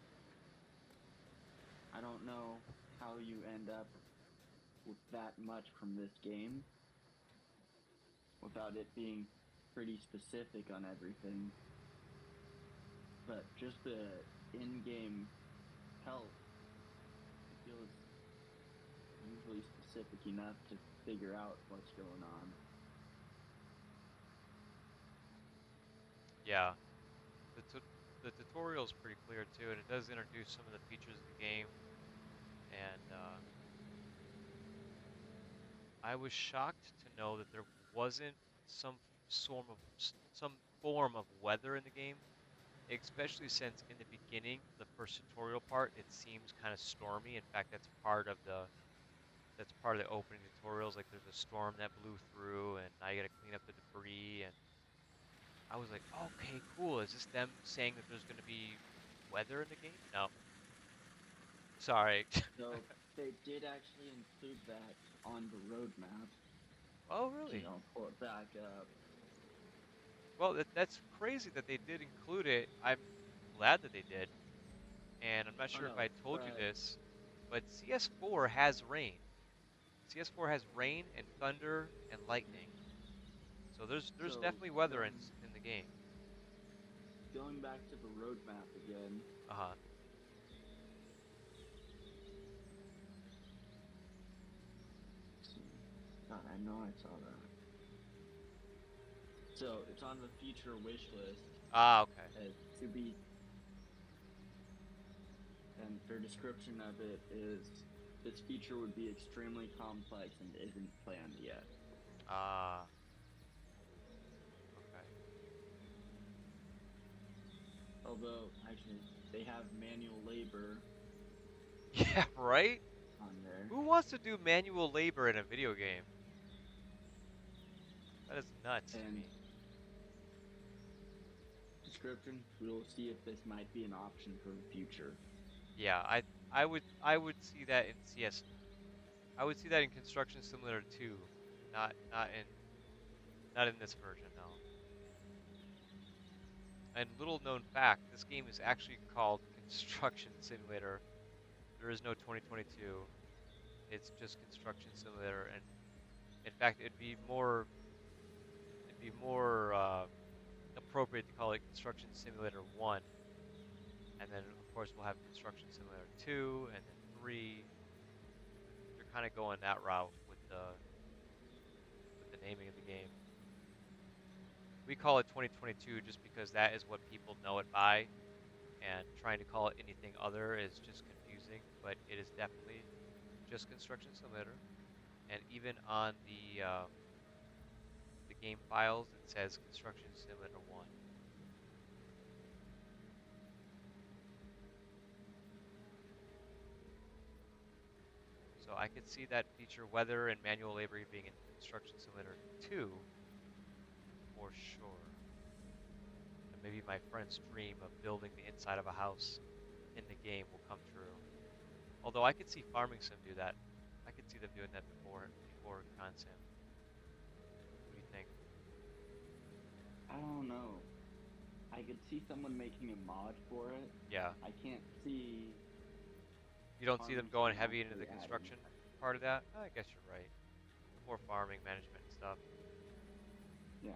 Speaker 3: I don't know how you end up with that much from this game without it being pretty specific on everything. But just the in-game health, I feel is usually specific enough to figure out what's going on.
Speaker 1: Yeah. The the tutorial is pretty clear too, and it does introduce some of the features of the game. And I was shocked to know that there wasn't some form of weather in the game, especially since in the beginning, the first tutorial part, it seems kind of stormy. In fact, that's part of the opening tutorials. Like there's a storm that blew through, and now you got to clean up the debris. And I was like, okay, cool. Is this them saying that there's going to be weather in the game? No, sorry.
Speaker 3: So they did actually include that on the roadmap.
Speaker 1: Oh, really?
Speaker 3: Pull it back up.
Speaker 1: Well, that's crazy that they did include it. I'm glad that they did. And I'm not
Speaker 3: Oh
Speaker 1: sure if
Speaker 3: no,
Speaker 1: I told you
Speaker 3: but
Speaker 1: this, but CS4 has rain. CS4 has rain and thunder and lightning. So there's
Speaker 3: so
Speaker 1: definitely weather in the game.
Speaker 3: going back to the roadmap again.
Speaker 1: Uh-huh.
Speaker 3: God, I know I saw that. So it's on the future wish list
Speaker 1: Ah, okay.
Speaker 3: as to be, and their description of it is this feature would be extremely complex and isn't planned yet.
Speaker 1: Ah, okay.
Speaker 3: Although, actually, they have manual labor
Speaker 1: Yeah, right?
Speaker 3: on there.
Speaker 1: Who wants to do manual labor in a video game? That is nuts to
Speaker 3: And
Speaker 1: me.
Speaker 3: description, we will see if this might be an option for the future.
Speaker 1: Yeah, I would see that in CS. I would see that in Construction Simulator 2, not in this version, no. And little known fact, this game is actually called Construction Simulator. There is no 2022. It's just Construction Simulator, and in fact, it'd be more appropriate to call it Construction Simulator 1, and then of course we'll have Construction Simulator 2, and then 3. They're kind of going that route with the naming of the game. We call it 2022 just because that is what people know it by, and trying to call it anything other is just confusing, but it is definitely just Construction Simulator. And even on the game files, it says Construction Simulator 1. So I could see that feature weather and manual labor being in Construction Simulator 2 for sure. And maybe my friend's dream of building the inside of a house in the game will come true. Although I could see Farming Sim do that. I could see them doing that before Consim. What do you think?
Speaker 3: I don't know. I could see someone making a mod for it.
Speaker 1: Yeah.
Speaker 3: I can't see
Speaker 1: You don't see them
Speaker 3: Farming
Speaker 1: going
Speaker 3: Sim
Speaker 1: heavy into the
Speaker 3: actually adding
Speaker 1: construction
Speaker 3: that.
Speaker 1: part of that? I guess you're right. More farming management and stuff.
Speaker 3: Yeah.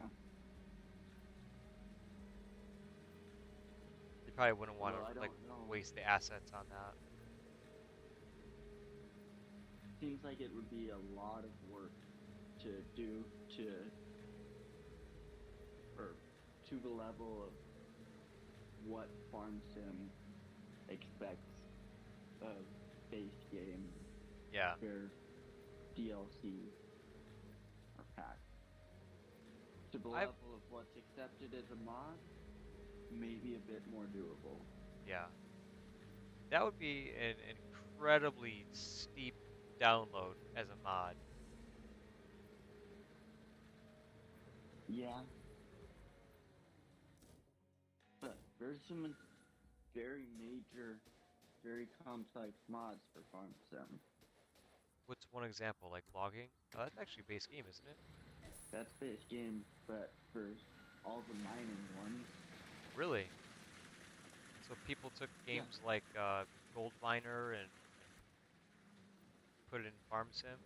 Speaker 1: You probably wouldn't want
Speaker 3: Although I
Speaker 1: to like
Speaker 3: don't know.
Speaker 1: waste the assets on that.
Speaker 3: Seems like it would be a lot of work to do to or to the level of what Farm Sim expects of base game,
Speaker 1: Yeah.
Speaker 3: their DLC or pack. To the
Speaker 1: I've
Speaker 3: level of what's accepted as a mod, maybe a bit more doable.
Speaker 1: yeah. That would be an incredibly steep download as a mod.
Speaker 3: Yeah, but there's some very major, very complex mods for Farm Sim.
Speaker 1: What's one example? Like logging? Oh, that's actually base game, isn't it?
Speaker 3: That's base game, but for all the mining ones,
Speaker 1: Really? So people took
Speaker 3: yeah.
Speaker 1: games like Gold Miner and put it in Farm Sim.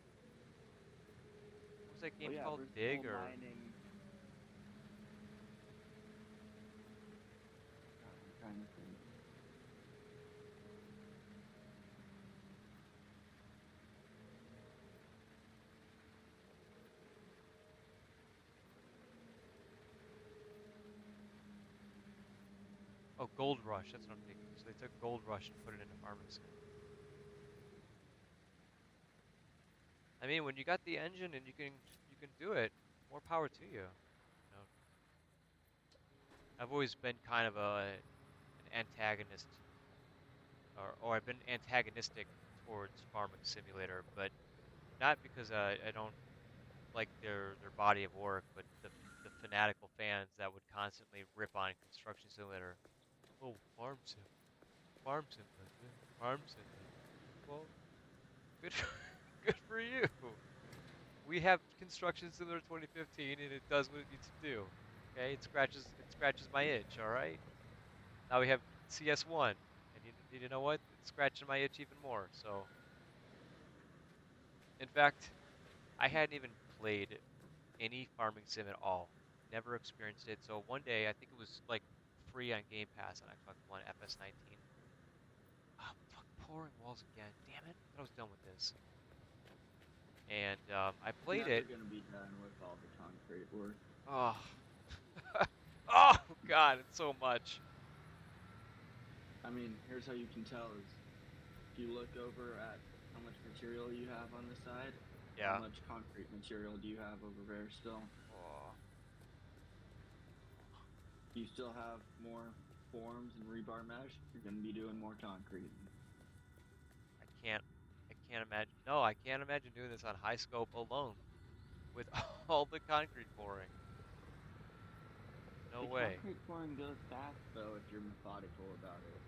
Speaker 1: What was that
Speaker 3: Oh
Speaker 1: game
Speaker 3: yeah,
Speaker 1: called?
Speaker 3: there's
Speaker 1: Dig
Speaker 3: coal
Speaker 1: or
Speaker 3: mining. God, I'm trying to think.
Speaker 1: oh, Gold Rush. That's what I'm thinking. So they took Gold Rush and put it into Farming Sim. I mean, when you got the engine and you can do it, more power to you. You know, I've always been kind of an antagonist, or I've been antagonistic towards Farming Simulator, but not because I don't like their body of work, but the fanatical fans that would constantly rip on Construction Simulator. Oh, Farm Sim does this, Farm Sim does that. Well, good for, good for you. We have Construction Simulator 2015, and it does what it needs to do. Okay, it scratches my itch. All right. Now we have CS1, and you know what? It's scratching my itch even more. So, in fact, I hadn't even played any farming sim at all. Never experienced it. So one day, I think it was like free on Game Pass on Xbox One, FS19. Oh, fuck, pouring walls again. Damn it! I thought I was done with this. And I played
Speaker 3: Never
Speaker 1: it.
Speaker 3: gonna be done with all the concrete work.
Speaker 1: Oh, oh God, it's so much.
Speaker 3: I mean, here's how you can tell is if you look over at how much material you have on the side, how
Speaker 1: Yeah.
Speaker 3: much concrete material do you have over there still?
Speaker 1: Oh,
Speaker 3: You still have more forms and rebar mesh, you're gonna be doing more concrete.
Speaker 1: I can't. I can't imagine. No, I can't imagine doing this on high scope alone with all the concrete pouring. No
Speaker 3: The
Speaker 1: way.
Speaker 3: concrete pouring goes fast though if you're methodical about it.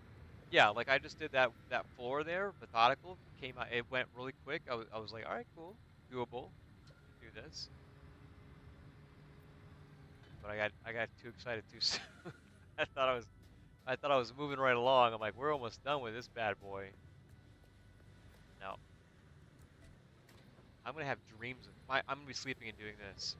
Speaker 1: Yeah, like I just did that floor there, methodical, came out, it went really quick. I was like, all right, cool, doable, can do this. But I got too excited too soon. I thought I was moving right along. I'm like, we're almost done with this bad boy. No, I'm gonna have dreams of I'm gonna be sleeping and doing this.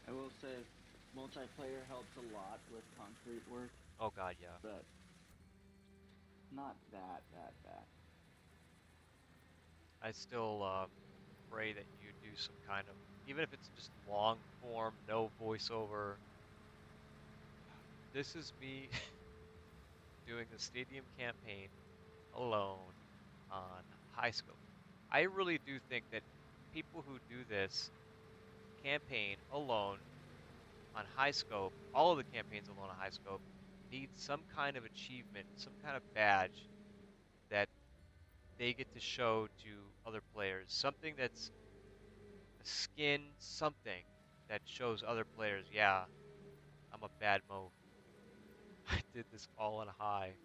Speaker 3: I will say multiplayer helps a lot with concrete work,
Speaker 1: Oh God, yeah.
Speaker 3: but not that bad.
Speaker 1: I still pray that you do some kind of, even if it's just long form, no voiceover. This is me doing the stadium campaign alone on high scope. I really do think that people who do this campaign alone on high scope, all of the campaigns alone on high scope, need some kind of achievement, some kind of badge that they get to show to other players. Something that's a skin, something that shows other players, yeah, I'm a bad mo. I did this all on high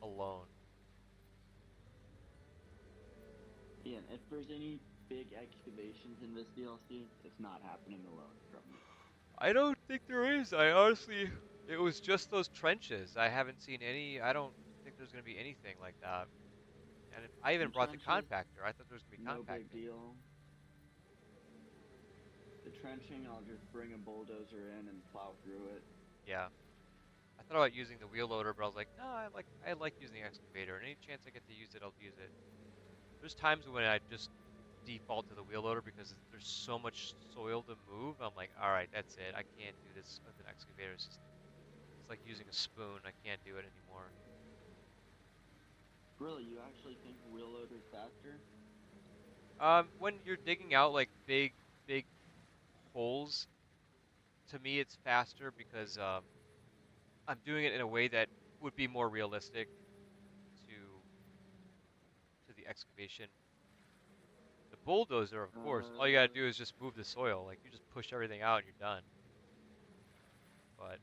Speaker 1: alone.
Speaker 3: Yeah, and if there's any big excavations in this DLC, it's not happening alone from me.
Speaker 1: I don't think there is. I honestly, it was just those trenches. I haven't seen any. I don't think there's going to be anything like that. And I even
Speaker 3: The
Speaker 1: brought the
Speaker 3: trenches,
Speaker 1: compactor. I thought there was going to be
Speaker 3: no big
Speaker 1: compacting.
Speaker 3: deal. The trenching, I'll just bring a bulldozer in and plow through it.
Speaker 1: Yeah. I thought about using the wheel loader, but I was like, no, I like using the excavator. And any chance I get to use it, I'll use it. There's times when I just default to the wheel loader because there's so much soil to move. I'm like, all right, that's it. I can't do this with an excavator. It's like using a spoon. I can't do it anymore.
Speaker 3: Really, you actually think a wheel loader's faster?
Speaker 1: When you're digging out like big holes, to me it's faster because I'm doing it in a way that would be more realistic to to the excavation. The bulldozer, of course, all you gotta
Speaker 3: Uh,
Speaker 1: do is just move the soil. Like you just push everything out and you're done. But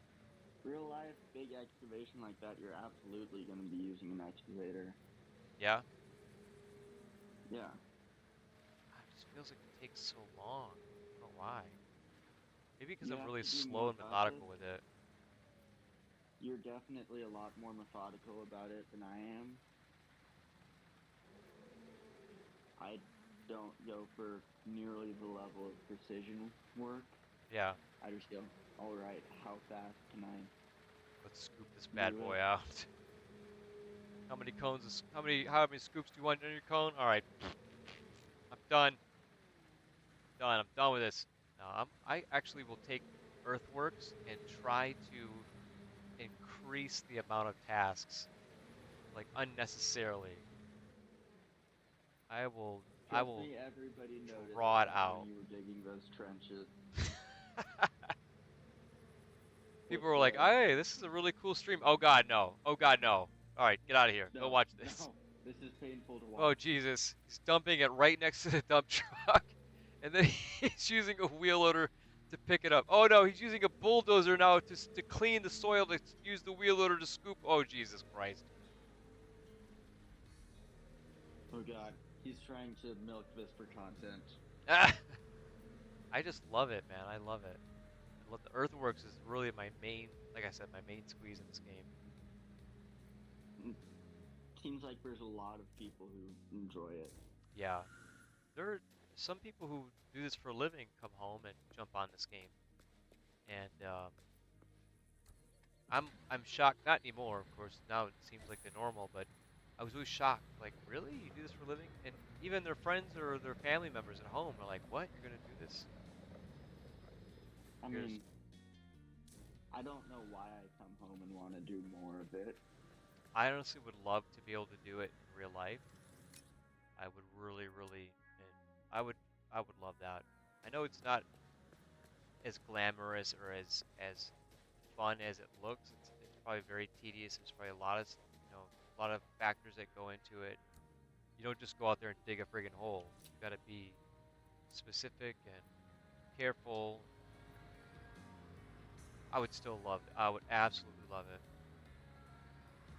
Speaker 3: Real life, big excavation like that, you're absolutely going to be using an excavator.
Speaker 1: yeah,
Speaker 3: Yeah.
Speaker 1: it just feels like it takes so long. I don't know why. Maybe because
Speaker 3: You
Speaker 1: I'm
Speaker 3: have
Speaker 1: really
Speaker 3: to be
Speaker 1: slow
Speaker 3: more
Speaker 1: and
Speaker 3: cautious.
Speaker 1: methodical with it.
Speaker 3: You're definitely a lot more methodical about it than I am. I don't go for nearly the level of precision work.
Speaker 1: Yeah,
Speaker 3: I just go, all right, how fast can I
Speaker 1: let's scoop this
Speaker 3: do
Speaker 1: bad
Speaker 3: it?
Speaker 1: boy out. How many scoops do you want on your cone? All right, I'm done. Done. I'm done with this. Now I actually will take earthworks and try to increase the amount of tasks like unnecessarily. I will I
Speaker 3: Trust
Speaker 1: will
Speaker 3: me, everybody noticed
Speaker 1: draw it
Speaker 3: that when
Speaker 1: out.
Speaker 3: you were digging those trenches.
Speaker 1: People
Speaker 3: It's
Speaker 1: were like, "Hey, this is a really cool stream." Oh God, no. Oh God, no. All right, get out of here. Go
Speaker 3: no,
Speaker 1: watch this.
Speaker 3: no, this is painful to
Speaker 1: Oh
Speaker 3: watch.
Speaker 1: Jesus, he's dumping it right next to the dump truck, and then he's using a wheel loader to pick it up. Oh no, he's using a bulldozer now to clean the soil to use the wheel loader to scoop. Oh Jesus Christ.
Speaker 3: Oh god, he's trying to milk this for content.
Speaker 1: I just love it, man. I love it. I love the earthworks is really my main, like I said, my main squeeze in this game.
Speaker 3: Mm, seems like there's a lot of people who enjoy it.
Speaker 1: Yeah, there are some people who do this for a living come home and jump on this game, and I'm shocked. Not anymore, of course. Now it seems like the normal, but I was always shocked. Like, really, you do this for a living? And even their friends or their family members at home are like, "What? You're gonna do this?"
Speaker 3: I
Speaker 1: You're
Speaker 3: mean, I don't know why I come home and want to do more of it.
Speaker 1: I honestly would love to be able to do it in real life. I would really, really, and I would, I would love that. I know it's not as glamorous or as fun as it looks. It's probably very tedious. There's probably a lot of a lot of factors that go into it. You don't just go out there and dig a friggin' hole. You got to be specific and careful. I would still love it. I would absolutely love it.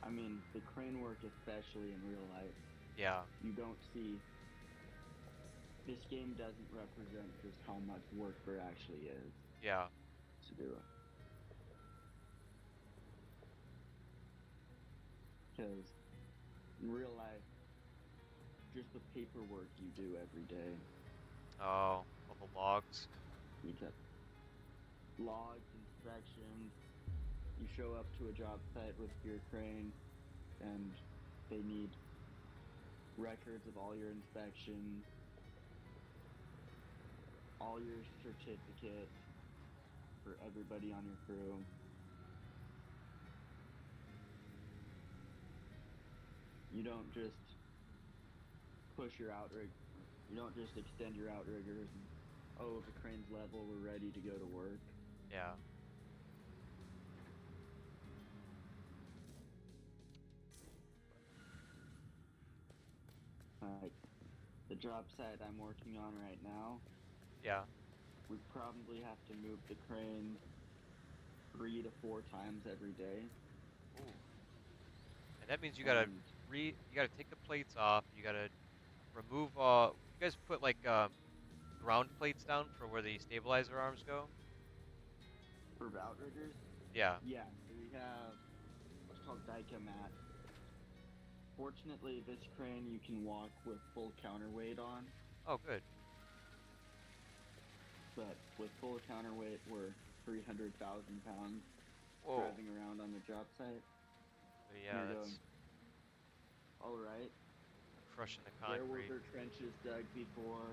Speaker 3: I mean, the crane work, especially in real life,
Speaker 1: Yeah,
Speaker 3: you don't see. This game doesn't represent just how much work there actually is
Speaker 1: yeah,
Speaker 3: to do it. Because in real life, just the paperwork you do every day,
Speaker 1: oh, all the logs.
Speaker 3: you get logs, inspections, you show up to a job site with your crane, and they need records of all your inspections, all your certificates for everybody on your crew. You don't just push your outrigger. You don't just extend your outriggers and, oh, the crane's level, we're ready to go to work.
Speaker 1: Yeah,
Speaker 3: Like, the job site I'm working on right now,
Speaker 1: yeah.
Speaker 3: we probably have to move the crane 3 to 4 times every day.
Speaker 1: Ooh, and that means
Speaker 3: And
Speaker 1: you gotta take the plates off. You gotta remove. You guys put like ground plates down for where the stabilizer arms go.
Speaker 3: for outriggers,
Speaker 1: Yeah.
Speaker 3: yeah, so we have what's called Dyka mat. Fortunately, this crane you can walk with full counterweight on.
Speaker 1: Oh, good.
Speaker 3: but with full counterweight, we're 300,000 pounds
Speaker 1: Whoa.
Speaker 3: driving around on the job site.
Speaker 1: But
Speaker 3: And
Speaker 1: yeah,
Speaker 3: you're going,
Speaker 1: that's
Speaker 3: all right,
Speaker 1: crushing the
Speaker 3: where were
Speaker 1: concrete.
Speaker 3: there trenches dug before?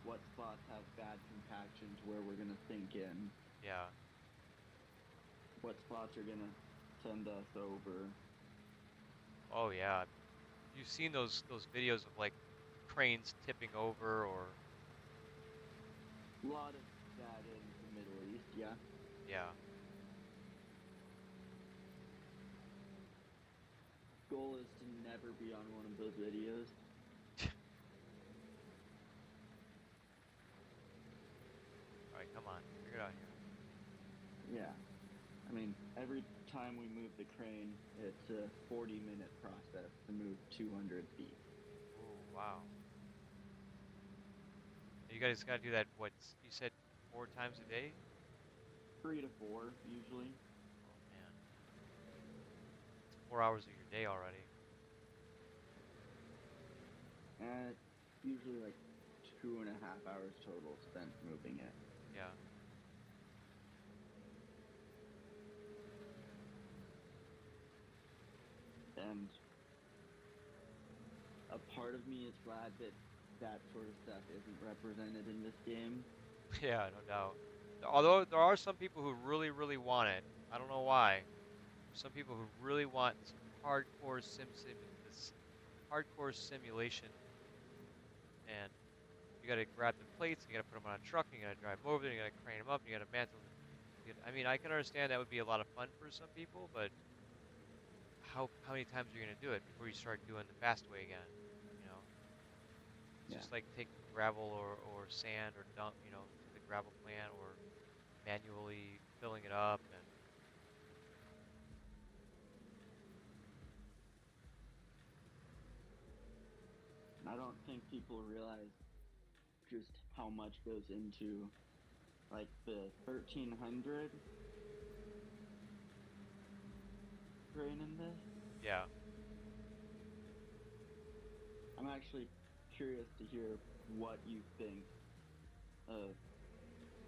Speaker 3: What spots have bad compaction to where we're going to sink in?
Speaker 1: Yeah.
Speaker 3: What spots are going to send us over?
Speaker 1: Oh yeah. You've seen those videos of like cranes tipping over or
Speaker 3: A lot of that in the Middle East, yeah.
Speaker 1: yeah.
Speaker 3: Goal is to never be on one of those videos.
Speaker 1: All right, come on. Figure it out here.
Speaker 3: Yeah. I mean, every time we move the crane, it's a 40-minute process to move 200 feet.
Speaker 1: Ooh, wow. You guys got to do that what you said 4 times a day?
Speaker 3: 3 to 4, usually.
Speaker 1: Oh man. It's 4 hours of your day already.
Speaker 3: And usually like 2.5 hours total spent moving it.
Speaker 1: Yeah.
Speaker 3: And a part of me is glad that that sort of stuff isn't represented in this game.
Speaker 1: Yeah, no doubt. Although there are some people who really, really want it. I don't know why. There's some people who really want this this hardcore simulation, and you got to grab the plates, you got to put them on a truck, and you got to drive them over there, you got to crane them up, and you got to mantle them. I mean, I can understand that would be a lot of fun for some people, but how many times are you gonna do it before you start doing the fast way again? You know, it's
Speaker 3: Yeah.
Speaker 1: just like taking gravel or sand or dump, to the gravel plant or manually filling it up and
Speaker 3: I don't think people realize just how much goes into like the 1300 crane in this.
Speaker 1: yeah.
Speaker 3: I'm actually curious to hear what you think of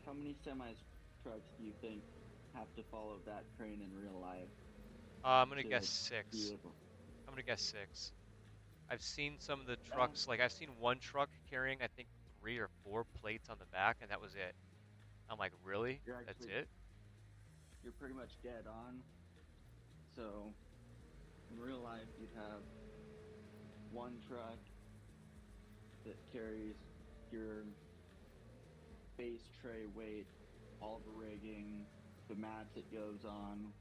Speaker 3: how many semis trucks do you think have to follow that crane in real life
Speaker 1: I'm gonna
Speaker 3: to
Speaker 1: guess
Speaker 3: be
Speaker 1: 6.
Speaker 3: able?
Speaker 1: I'm gonna guess 6. I've seen some of the
Speaker 3: Um,
Speaker 1: trucks, like I've seen one truck carrying I think 3 or 4 plates on the back, and that was it. I'm like, really?
Speaker 3: you're
Speaker 1: That's
Speaker 3: actually
Speaker 1: it?
Speaker 3: you're pretty much dead on. So in real life, you'd have one truck that carries your base tray weight, all the rigging, the mats it goes on,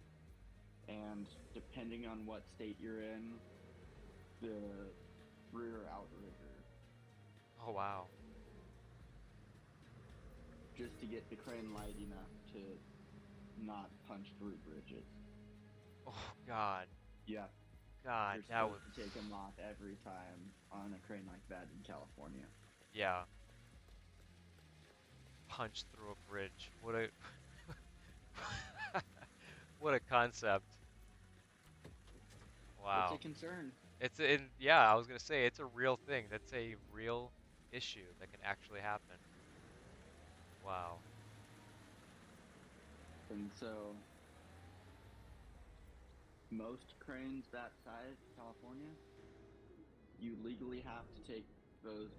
Speaker 3: and depending on what state you're in, the rear outrigger,
Speaker 1: Oh wow.
Speaker 3: just to get the crane light enough to not punch through bridges.
Speaker 1: Oh God.
Speaker 3: Yeah,
Speaker 1: God,
Speaker 3: you're
Speaker 1: that
Speaker 3: supposed
Speaker 1: would.
Speaker 3: to take them off every time on a crane like that in California.
Speaker 1: Yeah. Punch through a bridge. What a what a concept.
Speaker 3: It's a
Speaker 1: Wow.
Speaker 3: concern.
Speaker 1: Yeah, I was gonna say it's a real thing. That's a real issue that can actually happen. Wow.
Speaker 3: And so most cranes that size, California, you legally have to take those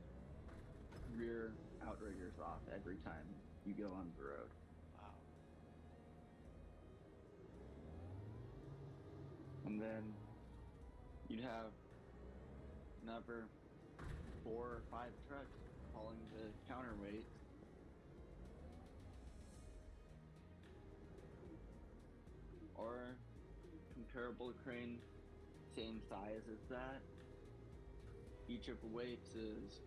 Speaker 3: rear outriggers off every time you go on the road.
Speaker 1: Wow.
Speaker 3: And then you'd have another 4 or 5 trucks hauling the counterweights. Or comparable crane, same size as that. Each of the weights is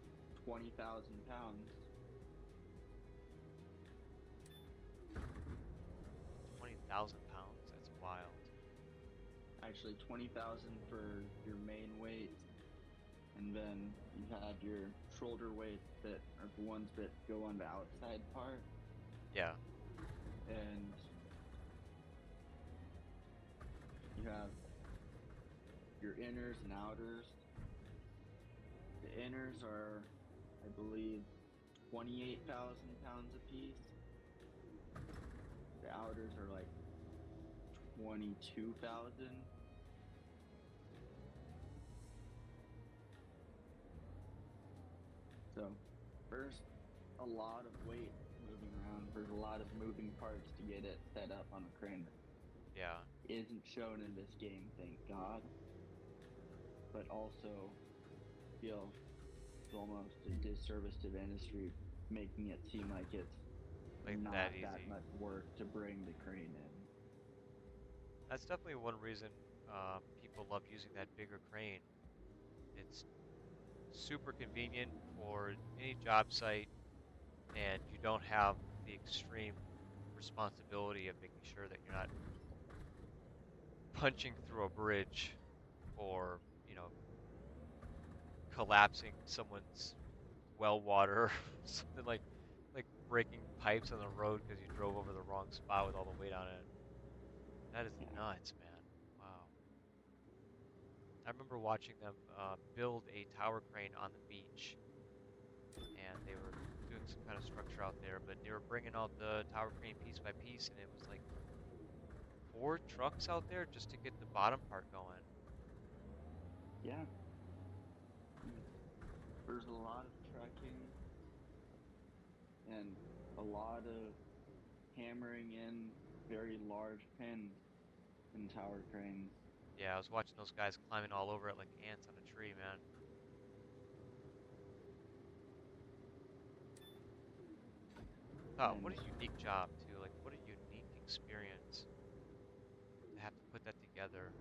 Speaker 3: 20,000 pounds.
Speaker 1: 20,000 pounds. That's wild.
Speaker 3: Actually, 20,000 for your main weight, and then you have your shoulder weights that are the ones that go on the outside part,
Speaker 1: Yeah.
Speaker 3: and you have your inners and outers. The inners are, I believe, 28,000 pounds apiece. The outers are like 22,000. So there's a lot of weight moving around. There's a lot of moving parts to get it set up on a crane that
Speaker 1: Yeah.
Speaker 3: isn't shown in this game, thank God. But also feel it's almost a disservice to the industry, making it seem like it's
Speaker 1: Like that
Speaker 3: not that
Speaker 1: easy.
Speaker 3: much work to bring the crane in.
Speaker 1: That's definitely one reason people love using that bigger crane. It's super convenient for any job site, and you don't have the extreme responsibility of making sure that you're not punching through a bridge or, you know, collapsing someone's well water, something like breaking pipes on the road because you drove over the wrong spot with all the weight on it. That is
Speaker 3: Yeah,
Speaker 1: nuts, man. Wow. I remember watching them build a tower crane on the beach, and they were doing some kind of structure out there, but they were bringing out the tower crane piece by piece, and it was like 4 trucks out there just to get the bottom part going.
Speaker 3: yeah. There's a lot of trucking and a lot of hammering in very large pins in tower cranes.
Speaker 1: Yeah, I was watching those guys climbing all over it like ants on a tree, man. Oh,
Speaker 3: And
Speaker 1: what a unique job too. Like, what a unique experience to have to put that together.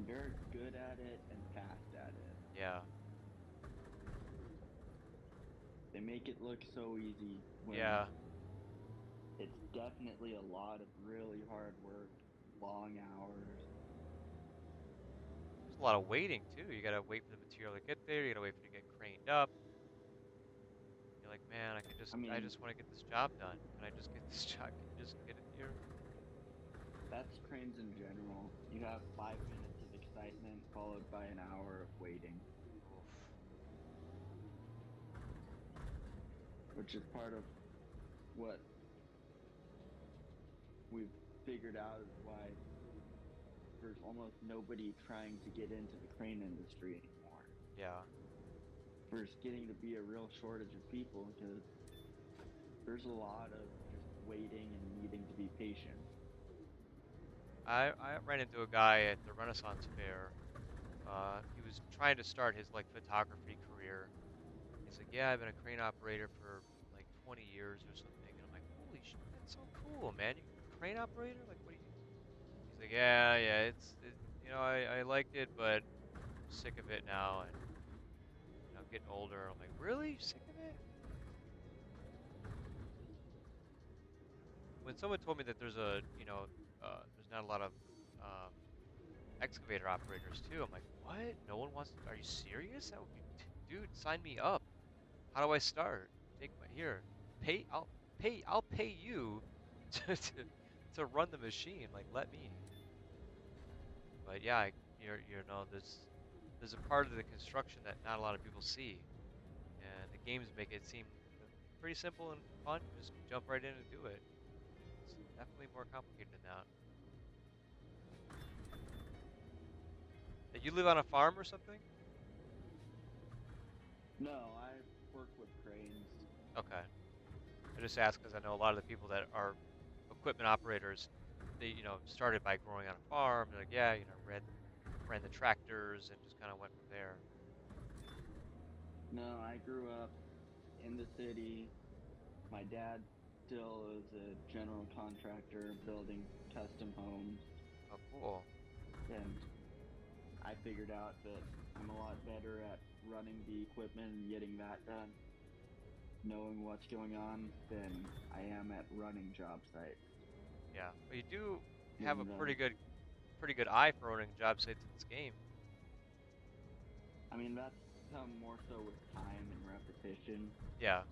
Speaker 3: very good at it and fast at it.
Speaker 1: Yeah,
Speaker 3: They make it look so easy when
Speaker 1: yeah.
Speaker 3: it's definitely a lot of really hard work, long hours.
Speaker 1: There's a lot of waiting too. You gotta wait for the material to get there. You gotta wait for it to get craned up. You're like, man,
Speaker 3: I
Speaker 1: I
Speaker 3: mean,
Speaker 1: just want to get this job done. Can I just get this job? Can you just get it here?
Speaker 3: that's cranes in general. You have 5 minutes of excitement followed by an hour of waiting,
Speaker 1: Oof.
Speaker 3: which is part of what we've figured out is why there's almost nobody trying to get into the crane industry anymore.
Speaker 1: Yeah.
Speaker 3: There's getting to be a real shortage of people because there's a lot of just waiting and needing to be patient.
Speaker 1: I ran into a guy at the Renaissance Fair. He was trying to start his like photography career. He's like, yeah, I've been a crane operator for like 20 years or something. And I'm like, holy shit, that's so cool, man. You crane operator? Like, what do you? He's like, yeah, yeah, I liked it, but I'm sick of it now, and getting older. I'm like, really? Sick of it? When someone told me that there's not a lot of um, excavator operators too, I'm like, what? No one wants to, are you serious? That would be, dude, sign me up. How do I start? Take my, here, pay, I'll pay you to run the machine. Like, let me. But yeah, there's a part of the construction that not a lot of people see, and the games make it seem pretty simple and fun. Just jump right in and do it. It's definitely more complicated than that. You live on a farm or something?
Speaker 3: No, I work with cranes.
Speaker 1: Okay. I just ask because I know a lot of the people that are equipment operators, they started by growing on a farm. They're like, yeah, ran the tractors and just kind of went from there.
Speaker 3: No, I grew up in the city. My dad still is a general contractor building custom homes,
Speaker 1: Oh, cool.
Speaker 3: and I figured out that I'm a lot better at running the equipment and getting that done, knowing what's going on, than I am at running job sites.
Speaker 1: Yeah, but you do have a
Speaker 3: Even though,
Speaker 1: pretty good eye for owning job sites in this game.
Speaker 3: I mean, that's come more so with time and repetition.
Speaker 1: Yeah,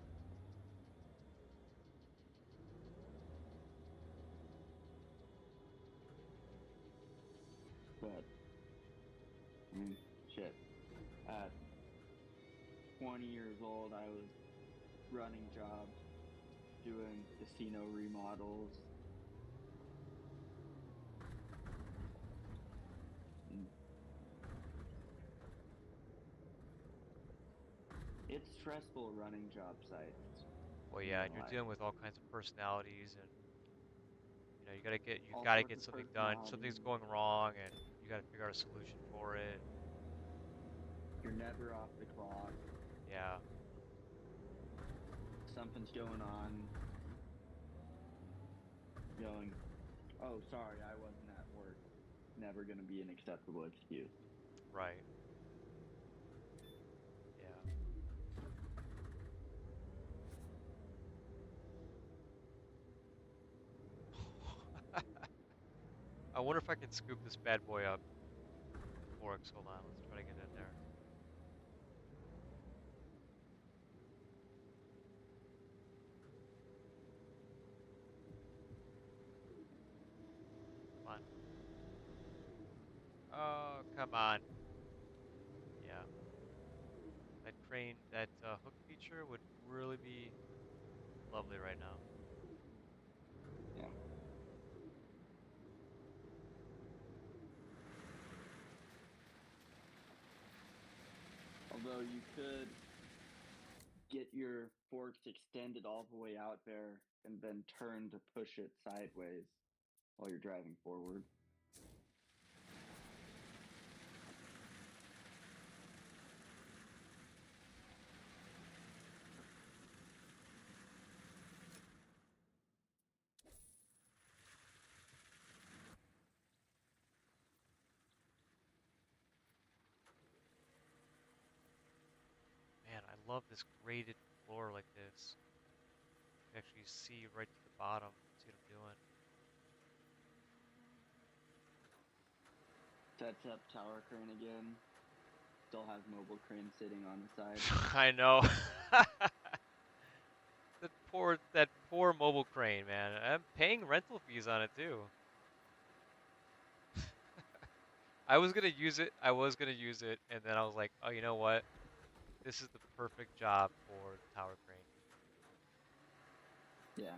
Speaker 3: But I mean, shit. At 20 years old, I was running jobs, doing casino remodels. And it's stressful running job sites.
Speaker 1: Well,
Speaker 3: I'm
Speaker 1: yeah,
Speaker 3: not
Speaker 1: and
Speaker 3: gonna
Speaker 1: you're
Speaker 3: lie.
Speaker 1: dealing with all kinds of personalities, and you
Speaker 3: All
Speaker 1: gotta
Speaker 3: sorts
Speaker 1: get
Speaker 3: of
Speaker 1: something done. Something's
Speaker 3: personalities.
Speaker 1: going wrong, and you gotta figure out a solution for it.
Speaker 3: You're never off the clock.
Speaker 1: Yeah,
Speaker 3: Something's going on. Going, oh, sorry, I wasn't at work. Never going to be an acceptable excuse.
Speaker 1: right. Yeah. I wonder if I can scoop this bad boy up. Forks. Hold on. Let's try to get in there. Come on. Oh, come on. Yeah. That crane, that hook feature would really be lovely right now.
Speaker 3: Yeah. Although you could get your forks extended all the way out there and then turn to push it sideways while you're driving forward.
Speaker 1: Man, I love this graded floor like this. You can actually see right to the bottom. See what I'm doing.
Speaker 3: Sets up tower crane again. Still has mobile crane sitting on the side.
Speaker 1: I know. That poor mobile crane, man. I'm paying rental fees on it too. I was gonna use it. I was gonna use it, and then I was like, oh, you know what? This is the perfect job for the tower crane.
Speaker 3: Yeah.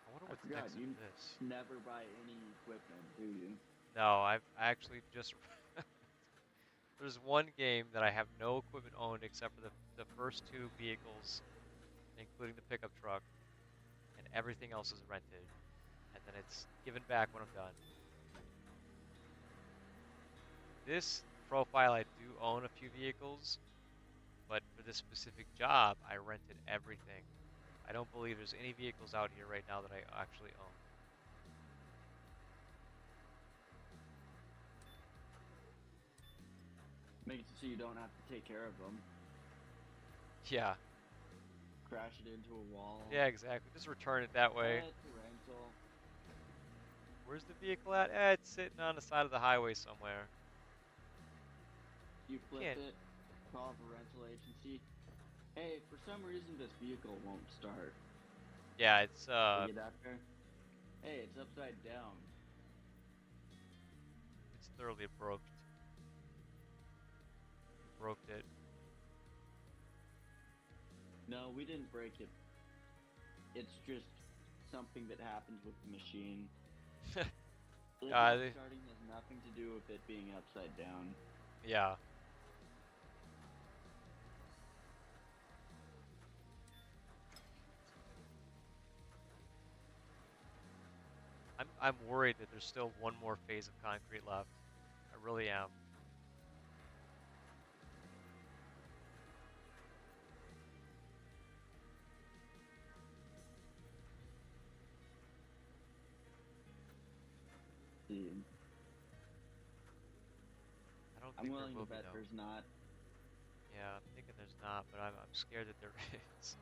Speaker 1: I wonder
Speaker 3: I
Speaker 1: what's
Speaker 3: forgot,
Speaker 1: next
Speaker 3: you
Speaker 1: after this.
Speaker 3: never buy any equipment, do you?
Speaker 1: No, I actually just there's one game that I have no equipment owned except for the first two vehicles, including the pickup truck, and everything else is rented, and then it's given back when I'm done. This profile, I do own a few vehicles, but for this specific job, I rented everything. I don't believe there's any vehicles out here right now that I actually own.
Speaker 3: Makes it so you don't have to take care of them.
Speaker 1: Yeah,
Speaker 3: Crash it into a wall.
Speaker 1: yeah, exactly. Just return it that way.
Speaker 3: It's a rental.
Speaker 1: Where's the vehicle at? It's sitting on the side of the highway somewhere.
Speaker 3: You flip
Speaker 1: Can't.
Speaker 3: it, call the rental agency. Hey, for some reason this vehicle won't start.
Speaker 1: Yeah, it's
Speaker 3: They get out there. Hey, it's upside down.
Speaker 1: it's thoroughly broke. Broke it.
Speaker 3: No, we didn't break it. It's just something that happens with the machine. It not
Speaker 1: They,
Speaker 3: starting has nothing to do with it being upside down.
Speaker 1: yeah. I'm worried that there's still one more phase of concrete left. I really am.
Speaker 3: See,
Speaker 1: I don't
Speaker 3: I'm
Speaker 1: think there
Speaker 3: willing
Speaker 1: will
Speaker 3: to
Speaker 1: be
Speaker 3: bet
Speaker 1: though.
Speaker 3: there's not.
Speaker 1: Yeah, I'm thinking there's not, but I'm scared that there is.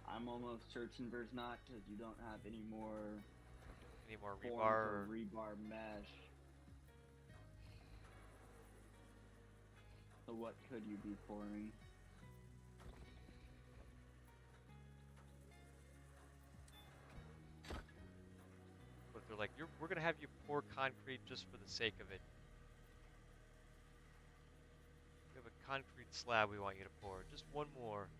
Speaker 3: I'm almost certain there's not because you don't have any more
Speaker 1: Any more
Speaker 3: forms
Speaker 1: rebar?
Speaker 3: of rebar mesh. So what could you be pouring?
Speaker 1: They're like, we're gonna have you pour concrete just for the sake of it. We have a concrete slab we want you to pour. Just one more.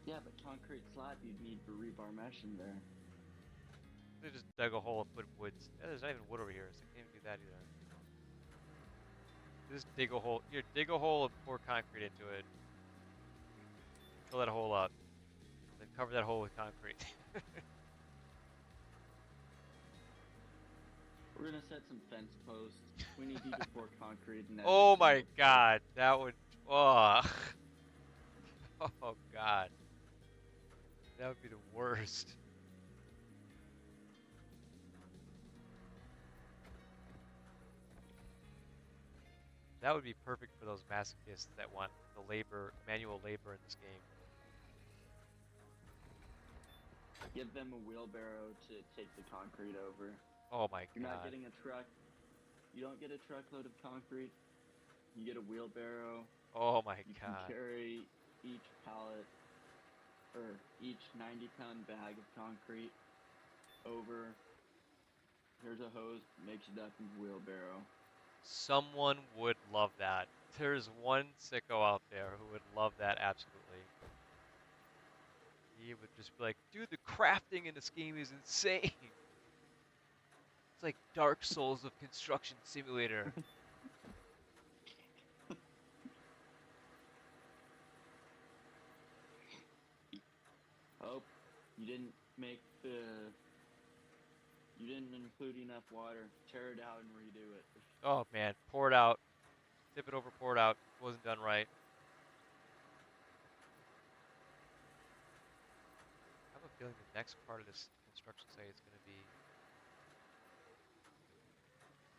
Speaker 3: Yeah, but concrete slab you'd need for rebar mesh in there.
Speaker 1: They just dug a hole and put woods. Yeah, there's not even wood over here, so I can't even do that either. Just dig a hole. Here, dig a hole and pour concrete into it. Fill that hole up. Then cover that hole with concrete.
Speaker 3: We're gonna set some fence posts. We need you to pour concrete in every
Speaker 1: Oh my
Speaker 3: single
Speaker 1: god, that would. Oh. Oh god. That would be the worst. That would be perfect for those masochists that want the manual labor in this game.
Speaker 3: Give them a wheelbarrow to take the concrete over.
Speaker 1: Oh my
Speaker 3: You're not
Speaker 1: god.
Speaker 3: getting a truck. You don't get a truckload of concrete. You get a wheelbarrow.
Speaker 1: Oh my
Speaker 3: You
Speaker 1: god.
Speaker 3: can carry each pallet or each 90-pound bag of concrete over. Here's a hose, makes it up in the wheelbarrow.
Speaker 1: Someone would love that. There's one sicko out there who would love that absolutely. He would just be like, dude, the crafting in this game is insane. It's like Dark Souls of Construction Simulator.
Speaker 3: Oh, you didn't make the. You didn't include enough water. Tear it out and redo it.
Speaker 1: Oh man, pour it out. Tip it over, pour it out. Wasn't done right. I have a feeling the next part of this construction site is going to be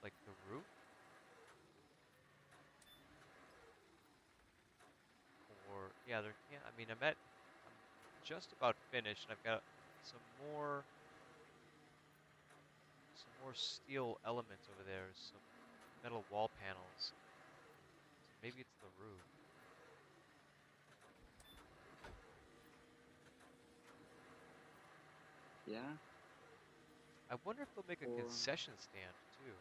Speaker 1: like the roof. Or yeah, there can't. I mean, I'm just about finished, and I've got some more steel elements over there, some metal wall panels. So maybe it's the roof.
Speaker 3: Yeah?
Speaker 1: I wonder if they'll make a
Speaker 3: Or
Speaker 1: concession stand too.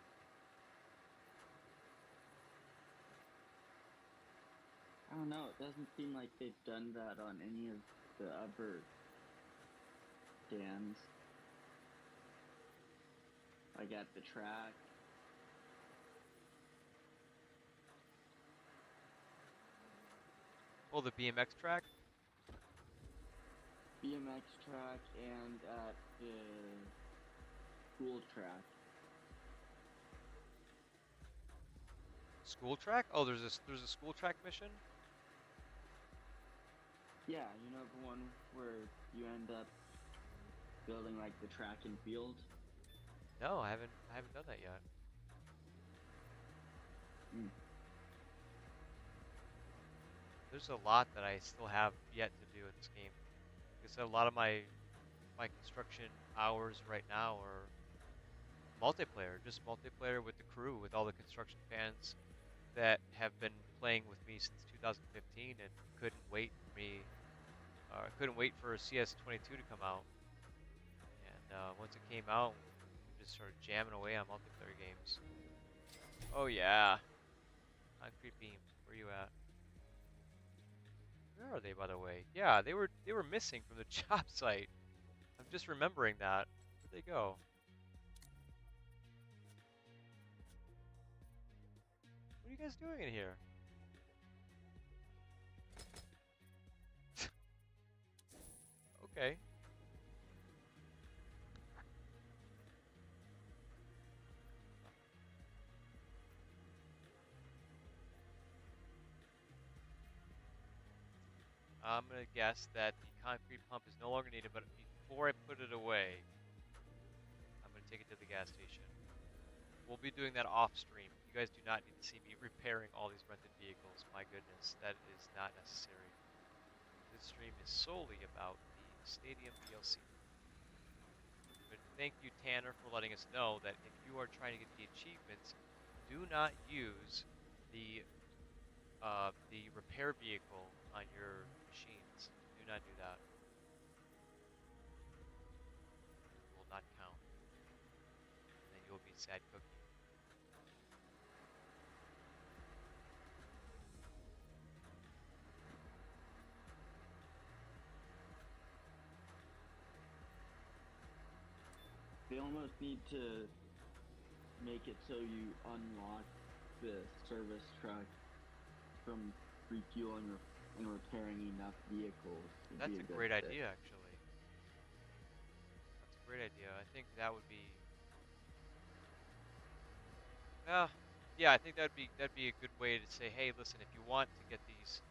Speaker 3: I don't know, it doesn't seem like they've done that on any of the upper stands. Like at the track.
Speaker 1: Oh, the BMX track?
Speaker 3: BMX track and at the school track.
Speaker 1: School track? Oh, there's a school track mission?
Speaker 3: Yeah, you know the one where you end up building like the track and field?
Speaker 1: No, I haven't done that yet.
Speaker 3: Mm.
Speaker 1: There's a lot that I still have yet to do in this game. Because a lot of my construction hours right now are multiplayer, just multiplayer with the crew, with all the construction fans that have been playing with me since 2015 and couldn't wait for CS22 to come out. And once it came out, we just started jamming away on multiplayer games. Oh yeah, concrete beams. Where you at? Where are they, by the way? Yeah, they were missing from the job site. I'm just remembering that. Where'd they go? What are you guys doing in here? Okay. I'm gonna guess that the concrete pump is no longer needed, but before I put it away, I'm gonna take it to the gas station. We'll be doing that off stream. You guys do not need to see me repairing all these rented vehicles. My goodness, that is not necessary. This stream is solely about the Stadium DLC. But thank you, Tanner, for letting us know that if you are trying to get the achievements, do not use the the repair vehicle on your machines. Do not do that. You will not would be sad cookie.
Speaker 3: They almost need to make it so you unlock the service truck from refueling and repairing enough vehicles would be
Speaker 1: That's
Speaker 3: a
Speaker 1: a
Speaker 3: good
Speaker 1: great
Speaker 3: fit.
Speaker 1: idea, actually. That's a great idea. I think that would be, uh, yeah, I think that'd be a good way to say, hey, listen, if you want to get these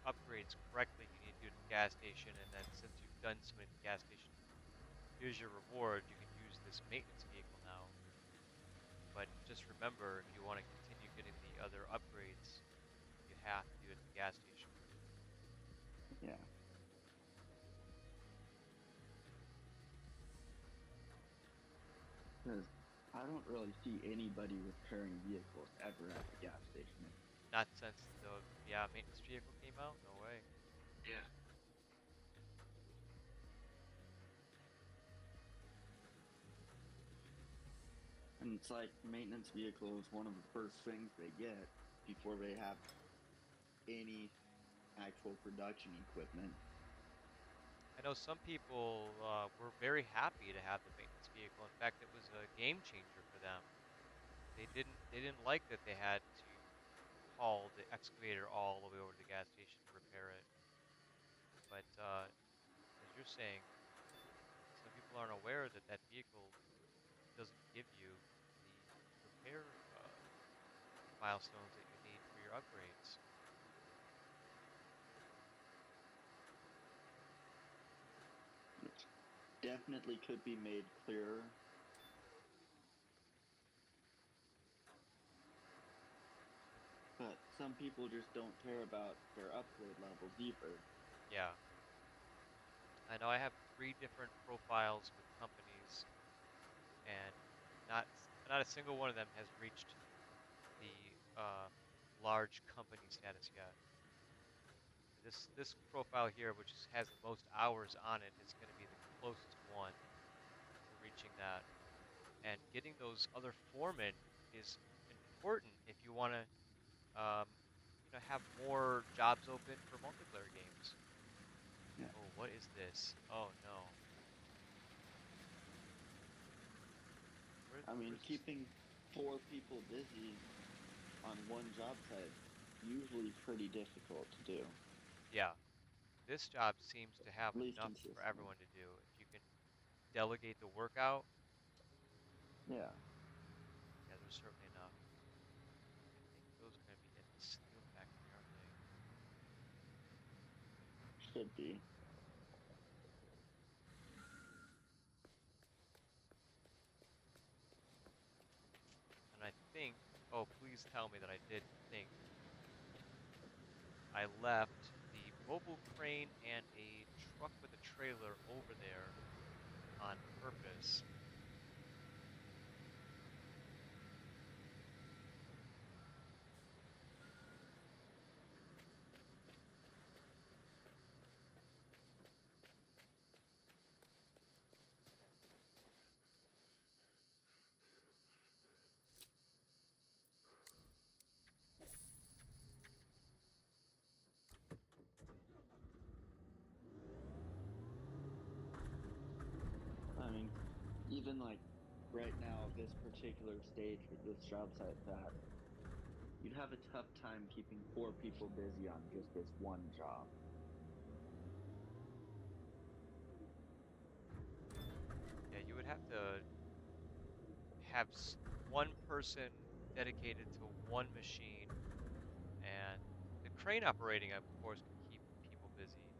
Speaker 1: upgrades correctly, you need to do it at the gas station, and then since you've done so many at the gas station, here's your reward. You can use this maintenance vehicle now. But just remember, if you want to continue getting the other upgrades, you have to do it at the gas station.
Speaker 3: Yeah, because I don't really see anybody repairing vehicles ever at the gas station.
Speaker 1: Not since the yeah maintenance vehicle came out. No way.
Speaker 3: Yeah. And it's like maintenance vehicle is one of the first things they get before they have any actual production equipment.
Speaker 1: I know some people were very happy to have the maintenance vehicle. In fact, it was a game changer for them. They didn't like that they had to haul the excavator all the way over to the gas station to repair it. But as you're saying, some people aren't aware that that vehicle doesn't give you the repair milestones that you need for your upgrades.
Speaker 3: Which definitely could be made clearer. But some people just don't care about their upgrade levels either.
Speaker 1: Yeah, I know I have three different profiles with companies, and not a single one of them has reached the large company status yet. This profile here, which has the most hours on it, is going to be the closest one to reaching that. And getting those other foremen is important if you want to, have more jobs open for multiplayer games.
Speaker 3: Yeah.
Speaker 1: Oh, what is this? Oh no.
Speaker 3: I mean,
Speaker 1: Where's this?
Speaker 3: keeping 4 people busy on one job site usually pretty difficult to do,
Speaker 1: Yeah, this job seems to have
Speaker 3: at least
Speaker 1: enough for
Speaker 3: consistently.
Speaker 1: everyone to do. If you can delegate the work out,
Speaker 3: Yeah,
Speaker 1: yeah, there's certainly enough. I think those are going to be in the steel factory, aren't they?
Speaker 3: should be.
Speaker 1: And I think, oh, please tell me that I did think I left the mobile crane and a truck with a trailer over there on purpose.
Speaker 3: I mean, even like right now, this particular stage with this job site, that you'd have a tough time keeping 4 people busy on just this one job.
Speaker 1: Yeah, you would have to have one person dedicated to one machine, and the crane operating, of course, can keep people busy.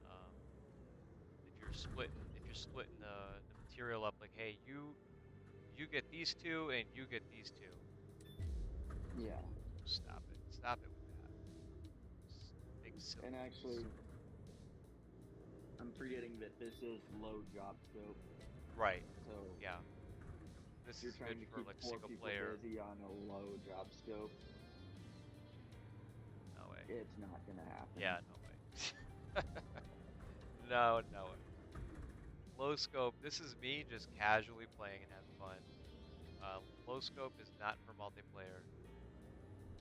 Speaker 1: Um, if you're splitting the material up, like, hey, you get these two and you get these two.
Speaker 3: Yeah,
Speaker 1: Stop it with that. Big silly
Speaker 3: and
Speaker 1: things.
Speaker 3: actually, I'm forgetting that this is low job scope,
Speaker 1: Right.
Speaker 3: so
Speaker 1: Yeah.
Speaker 3: if
Speaker 1: This
Speaker 3: you're
Speaker 1: is good
Speaker 3: trying to
Speaker 1: for
Speaker 3: keep
Speaker 1: like
Speaker 3: four
Speaker 1: single
Speaker 3: people
Speaker 1: player.
Speaker 3: busy on a low job scope,
Speaker 1: No way.
Speaker 3: it's not gonna happen.
Speaker 1: Yeah, no way. No, no way. Low scope. This is me just casually playing and having fun. Low scope is not for multiplayer.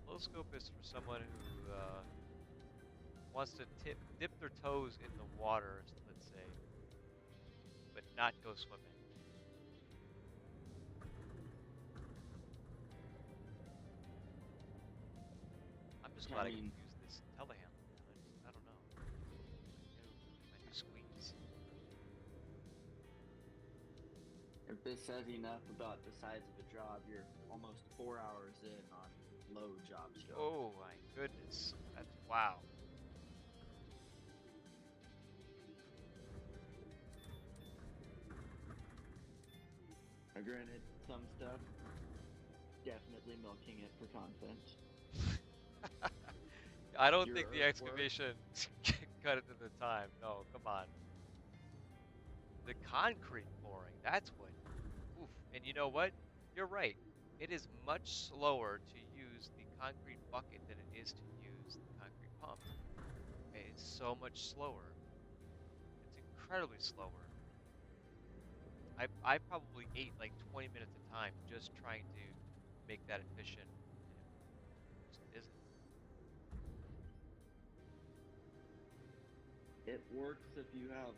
Speaker 1: Low scope is for someone who wants to dip their toes in the water, let's say, but not go swimming. I'm just
Speaker 3: I
Speaker 1: glad I get
Speaker 3: mean,
Speaker 1: to use this telehandler, man. I don't know. My new squeeze.
Speaker 3: if this says enough about the size of the job, you're almost 4 hours in on low job scope.
Speaker 1: Oh my goodness. That's wow.
Speaker 3: Granted, some stuff definitely milking it for content.
Speaker 1: I don't
Speaker 3: Your
Speaker 1: think the
Speaker 3: earthwork,
Speaker 1: excavation cut it to the time. No, come on. The concrete pouring, that's what. Oof. And you know what? You're right. It is much slower to use the concrete bucket than it is to use the concrete pump. It's so much slower. It's incredibly slower. I probably ate like 20 minutes of time just trying to make that efficient, and it just isn't.
Speaker 3: it works if you have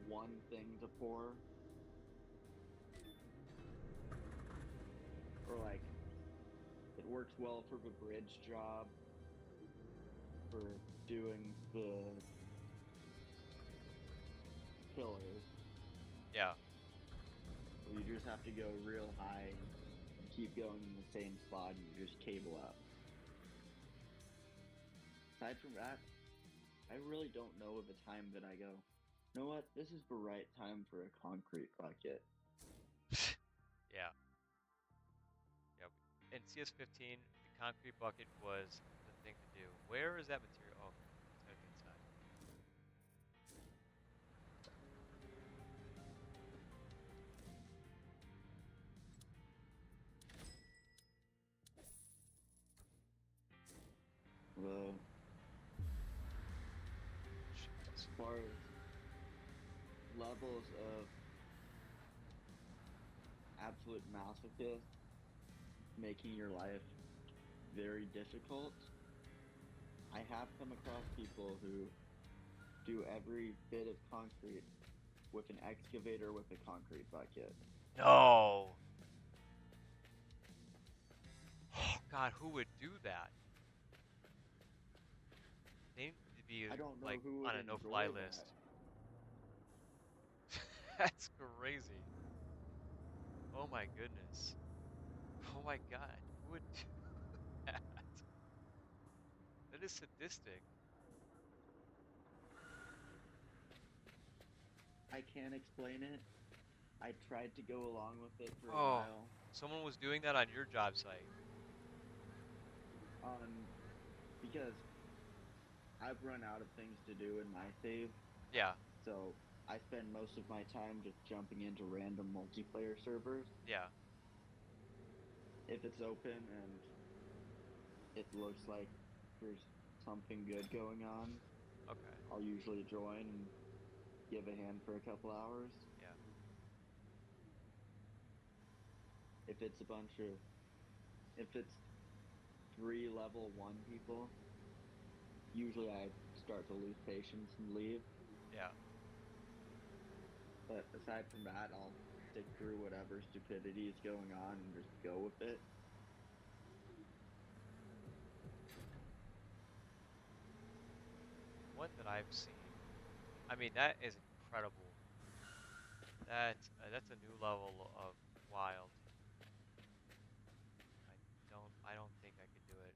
Speaker 3: one thing to pour, or like it works well for the bridge job, for doing the pillars,
Speaker 1: Yeah.
Speaker 3: where you just have to go real high and keep going in the same spot and you just cable up. Aside from that, I really don't know of a time that I go, you know what, this is the right time for a concrete bucket.
Speaker 1: Yeah. Yeah. In CS15, the concrete bucket was the thing to do. Where is that material? Oh, okay. It's gotta be inside.
Speaker 3: Well,
Speaker 1: Jeez.
Speaker 3: as far as levels of absolute masochist making your life very difficult, I have come across people who do every bit of concrete with an excavator with a concrete bucket.
Speaker 1: No. Oh God, who would do that? They need to be
Speaker 3: I don't know
Speaker 1: like
Speaker 3: who would
Speaker 1: on a no-fly
Speaker 3: enjoy that.
Speaker 1: list. That's crazy. Oh my goodness. Oh my God, who would do that? That is sadistic.
Speaker 3: I can't explain it. I tried to go along with it for a
Speaker 1: Oh,
Speaker 3: while.
Speaker 1: someone was doing that on your job site.
Speaker 3: Because I've run out of things to do in my save,
Speaker 1: Yeah,
Speaker 3: so I spend most of my time just jumping into random multiplayer servers.
Speaker 1: yeah.
Speaker 3: If it's open and it looks like there's something good going on,
Speaker 1: Okay,
Speaker 3: I'll usually join and give a hand for a couple hours.
Speaker 1: yeah.
Speaker 3: If it's a bunch of, if it's 3 level 1 people, usually I start to lose patience and leave.
Speaker 1: Yeah.
Speaker 3: But aside from that, I'll stick through whatever stupidity is going on and just go with it.
Speaker 1: One that I've seen. I mean, that is incredible. That's a new level of wild. I don't think I could do it.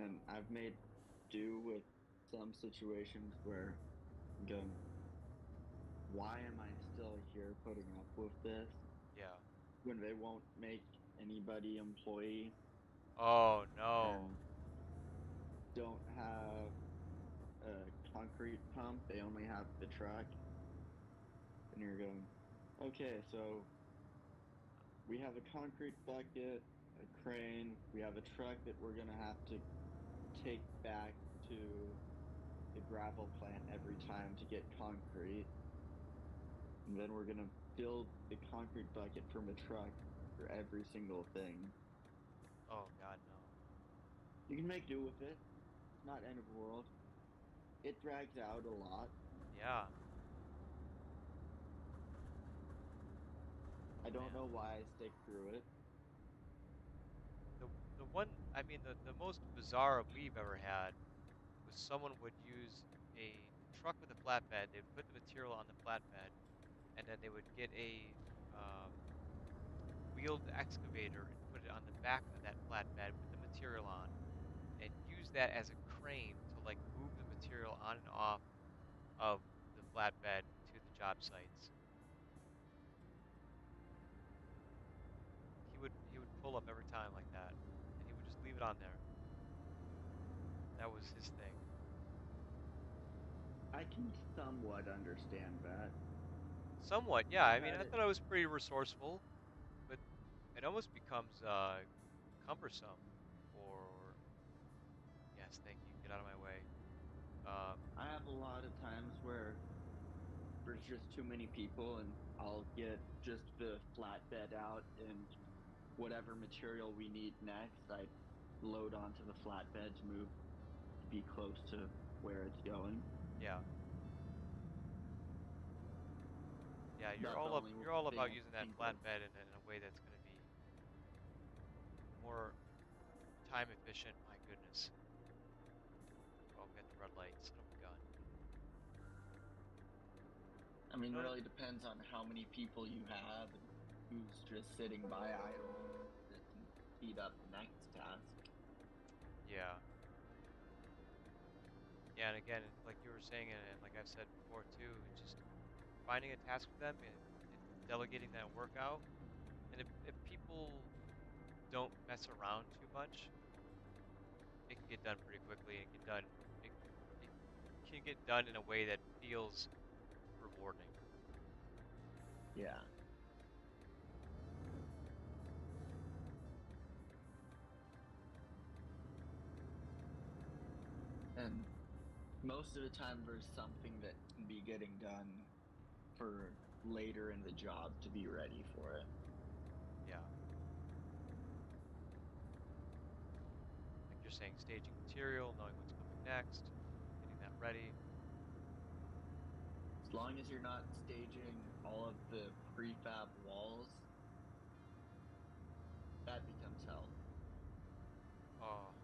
Speaker 3: And I've made do with some situations where I'm going, why am I still here putting up with this
Speaker 1: Yeah.
Speaker 3: when they won't make anybody employee
Speaker 1: Oh no.
Speaker 3: and don't have a concrete pump, they only have the truck. And you're going, okay, so we have a concrete bucket, a crane, we have a truck that we're going to have to take back to the gravel plant every time to get concrete. And then we're going to build the concrete bucket from a truck for every single thing.
Speaker 1: Oh God, no.
Speaker 3: You can make do with it. It's not end of the world. It drags out a lot.
Speaker 1: Yeah.
Speaker 3: I
Speaker 1: Oh
Speaker 3: don't
Speaker 1: man.
Speaker 3: know why I stick through it.
Speaker 1: The the one I mean the most bizarre we've ever had was someone would use a truck with a flatbed. They would put the material on the flatbed, and then they would get a um, wheeled excavator and put it on the back of that flatbed with the material on, and use that as a crane to like move the material on and off of the flatbed to the job sites. He would pull up every time like that, and he would just leave it on there. That was his thing.
Speaker 3: I can somewhat understand that.
Speaker 1: Somewhat, yeah.
Speaker 3: I've
Speaker 1: I mean,
Speaker 3: had
Speaker 1: I
Speaker 3: it.
Speaker 1: thought I was pretty resourceful, but it almost becomes cumbersome. Or yes, thank you. Get out of my way. Um,
Speaker 3: I have a lot of times where there's just too many people, and I'll get just the flatbed out and whatever material we need next, I load onto the flatbed to move to be close to where it's going.
Speaker 1: yeah, yeah. You're
Speaker 3: About the
Speaker 1: all up.
Speaker 3: only
Speaker 1: You're all
Speaker 3: thing
Speaker 1: about
Speaker 3: I
Speaker 1: using
Speaker 3: can
Speaker 1: that
Speaker 3: think of.
Speaker 1: flatbed in a way that's going to be more time efficient. My goodness. Oh, we got the red light. Son of a gun.
Speaker 3: I mean,
Speaker 1: No, no.
Speaker 3: really depends on how many people you have and who's just sitting by idle that can speed up the next task.
Speaker 1: Yeah, yeah. And again, like you were saying, and like I've said before too, it's just finding a task for them and delegating that work out. And if people don't mess around too much, it can get done pretty quickly and get done. It it can get done in a way that feels rewarding.
Speaker 3: Yeah. And most of the time, there's something that can be getting done for later in the job to be ready for it.
Speaker 1: Yeah, like you're saying, staging material, knowing what's coming next, getting that ready.
Speaker 3: As long as you're not staging all of the prefab walls, that becomes hell.
Speaker 1: Oh,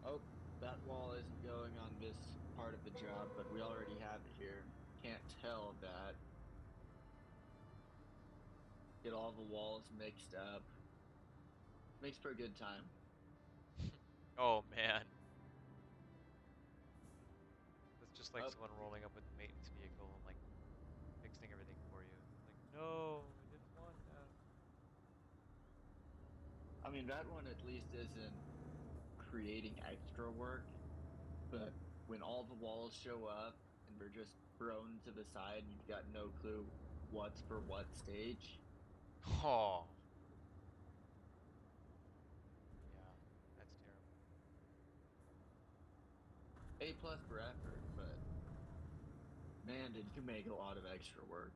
Speaker 3: Oh, that wall isn't going on this part of the job, but we already have it here. Can't tell that. Get all the walls mixed up. Makes for a good time.
Speaker 1: oh man, that's just like
Speaker 3: Oh,
Speaker 1: someone rolling up with the maintenance vehicle and like fixing everything for you. Like, no, I didn't want that.
Speaker 3: I mean, that one at least isn't creating extra work, but when all the walls show up and they're just thrown to the side and you've got no clue what's for what stage,
Speaker 1: Oh, yeah, that's terrible.
Speaker 3: A plus for effort, but man, did you make a lot of extra work.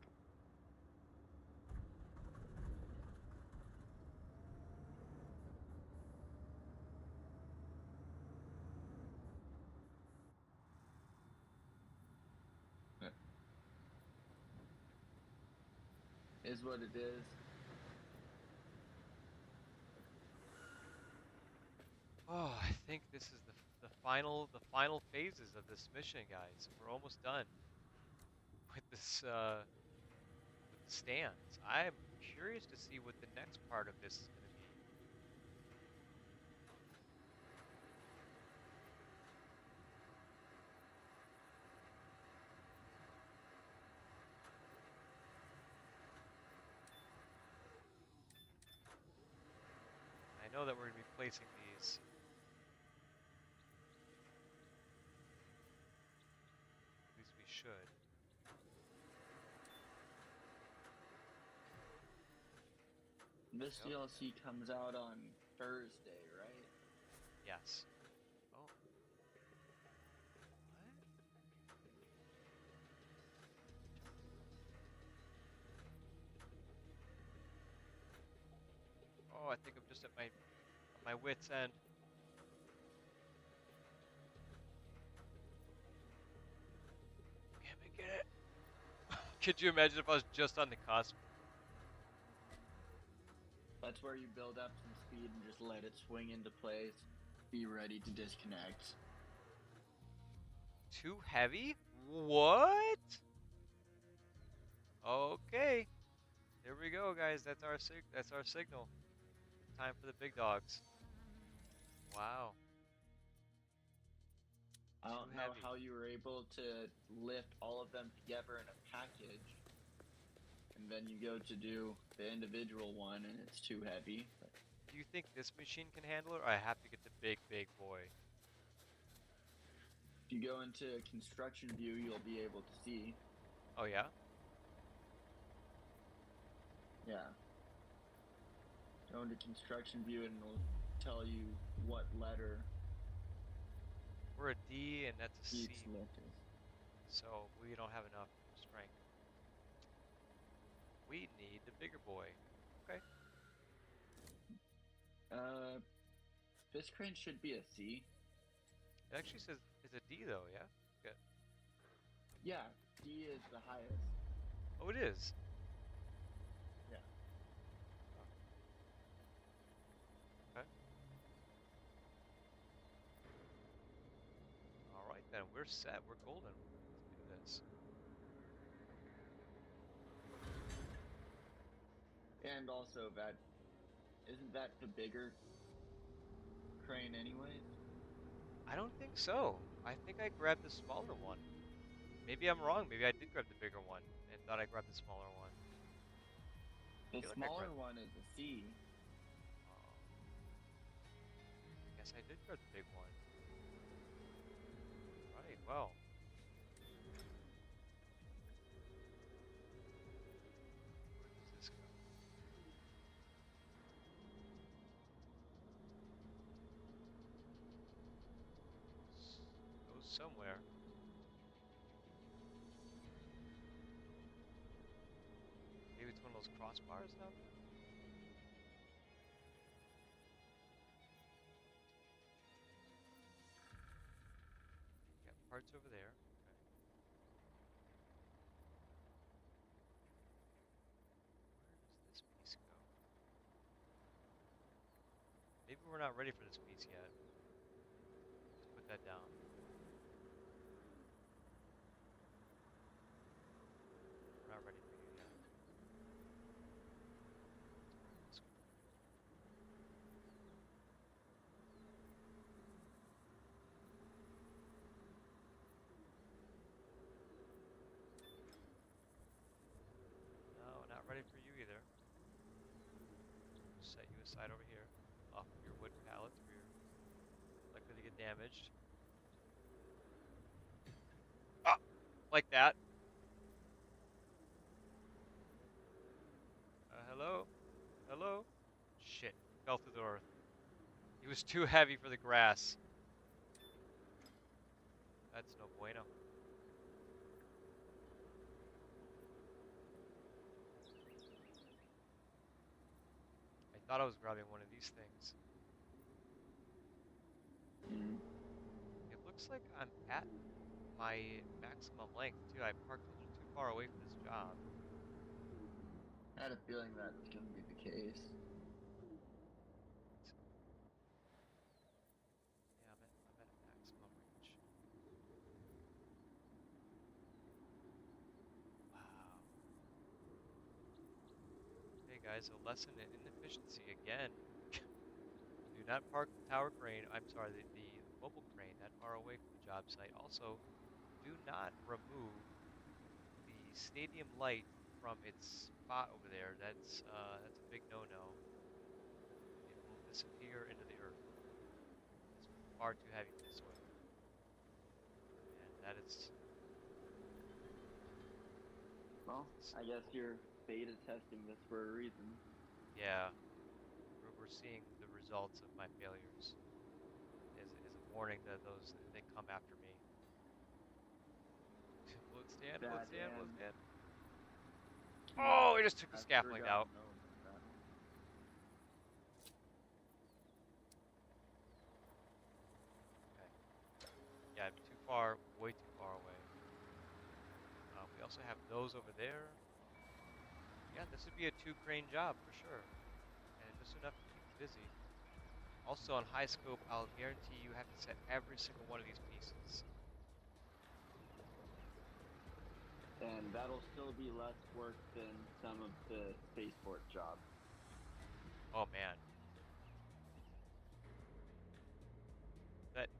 Speaker 3: Is what it is.
Speaker 1: Oh, I think this is the final phases of this mission, guys. We're almost done with this with the stands. I'm curious to see what the next part of this is going to be. I know that we're going to be placing these. At least we should.
Speaker 3: This
Speaker 1: Yep.
Speaker 3: DLC comes out on Thursday, right?
Speaker 1: Yes. Oh, what? I think I'm just at my wit's end. Can we get it? Could you imagine if I was just on the cusp?
Speaker 3: That's where you build up some speed and just let it swing into place. Be ready to disconnect.
Speaker 1: Too heavy? What? Okay. Here we go, guys. That's our signal. Time for the big dogs. Wow.
Speaker 3: I
Speaker 1: Too
Speaker 3: don't know
Speaker 1: heavy.
Speaker 3: how you were able to lift all of them together in a package, and then you go to do the individual one and it's too heavy. But
Speaker 1: Do you think this machine can handle it, or I have to get the big boy?
Speaker 3: if you go into construction view, you'll be able to see.
Speaker 1: Oh yeah?
Speaker 3: Yeah. Go into construction view and it'll tell you what letter
Speaker 1: We're a D and that's a
Speaker 3: each
Speaker 1: C,
Speaker 3: lift is.
Speaker 1: so we don't have enough strength. We need the bigger boy. Okay.
Speaker 3: Uh, this crane should be a C.
Speaker 1: It actually says it's a D though, yeah? Good.
Speaker 3: Yeah, D is the highest.
Speaker 1: Oh, it is.
Speaker 3: Yeah.
Speaker 1: Oh, okay. All right then, we're set. We're golden. Let's do this.
Speaker 3: And also that isn't that the bigger crane anyways?
Speaker 1: I don't think so. I think I grabbed the smaller one. Maybe I'm wrong. Maybe I did grab the bigger one and thought I grabbed the smaller one. I
Speaker 3: The
Speaker 1: feel like I
Speaker 3: smaller
Speaker 1: grabbed.
Speaker 3: one is a C.
Speaker 1: Oh, I guess I did grab the big one. Right. Well. Where does this go? Goes somewhere. Maybe it's one of those crossbars down there. Got parts over there. Okay. Where does this piece go? Maybe we're not ready for this piece yet. Let's put that down. We're not ready for you yet. Let's go this way. No, not ready for you either. Set you aside over here, off of your wooden pallets where you're likely to get damaged. Ah! Like that. Hello? Hello? Shit. Fell through the earth. He was too heavy for the grass. That's no bueno. I thought I was grabbing one of these things.
Speaker 3: Mm.
Speaker 1: It looks like I'm at my maximum length, too. I parked a little too far away for this job.
Speaker 3: I had a feeling that was going to be the case.
Speaker 1: Yeah, I'm at a maximum reach. Wow. Hey guys, a lesson in inefficiency again. Do not park the tower crane, I'm sorry, the mobile crane that far away from the job site. Also, do not remove the stadium light from its spot over there. That's a big no-no. It will disappear into the earth. It's far too heavy for the soil. And that is
Speaker 3: Well, I guess you're beta testing this for a reason.
Speaker 1: yeah, we're seeing the results of my failures as a warning that they come after me. Will it stand? Will it
Speaker 3: That
Speaker 1: stand? Will it
Speaker 3: and
Speaker 1: stand? Oh, it just took the
Speaker 3: I
Speaker 1: scaffolding
Speaker 3: forgot
Speaker 1: out.
Speaker 3: to know about that.
Speaker 1: there. Yeah, this would be a 2 crane job for sure, and just enough to keep you busy. Also on high scope, I'll guarantee you have to set every single one of these pieces.
Speaker 3: And that'll still be less work than some of the spaceport jobs.
Speaker 1: Oh man,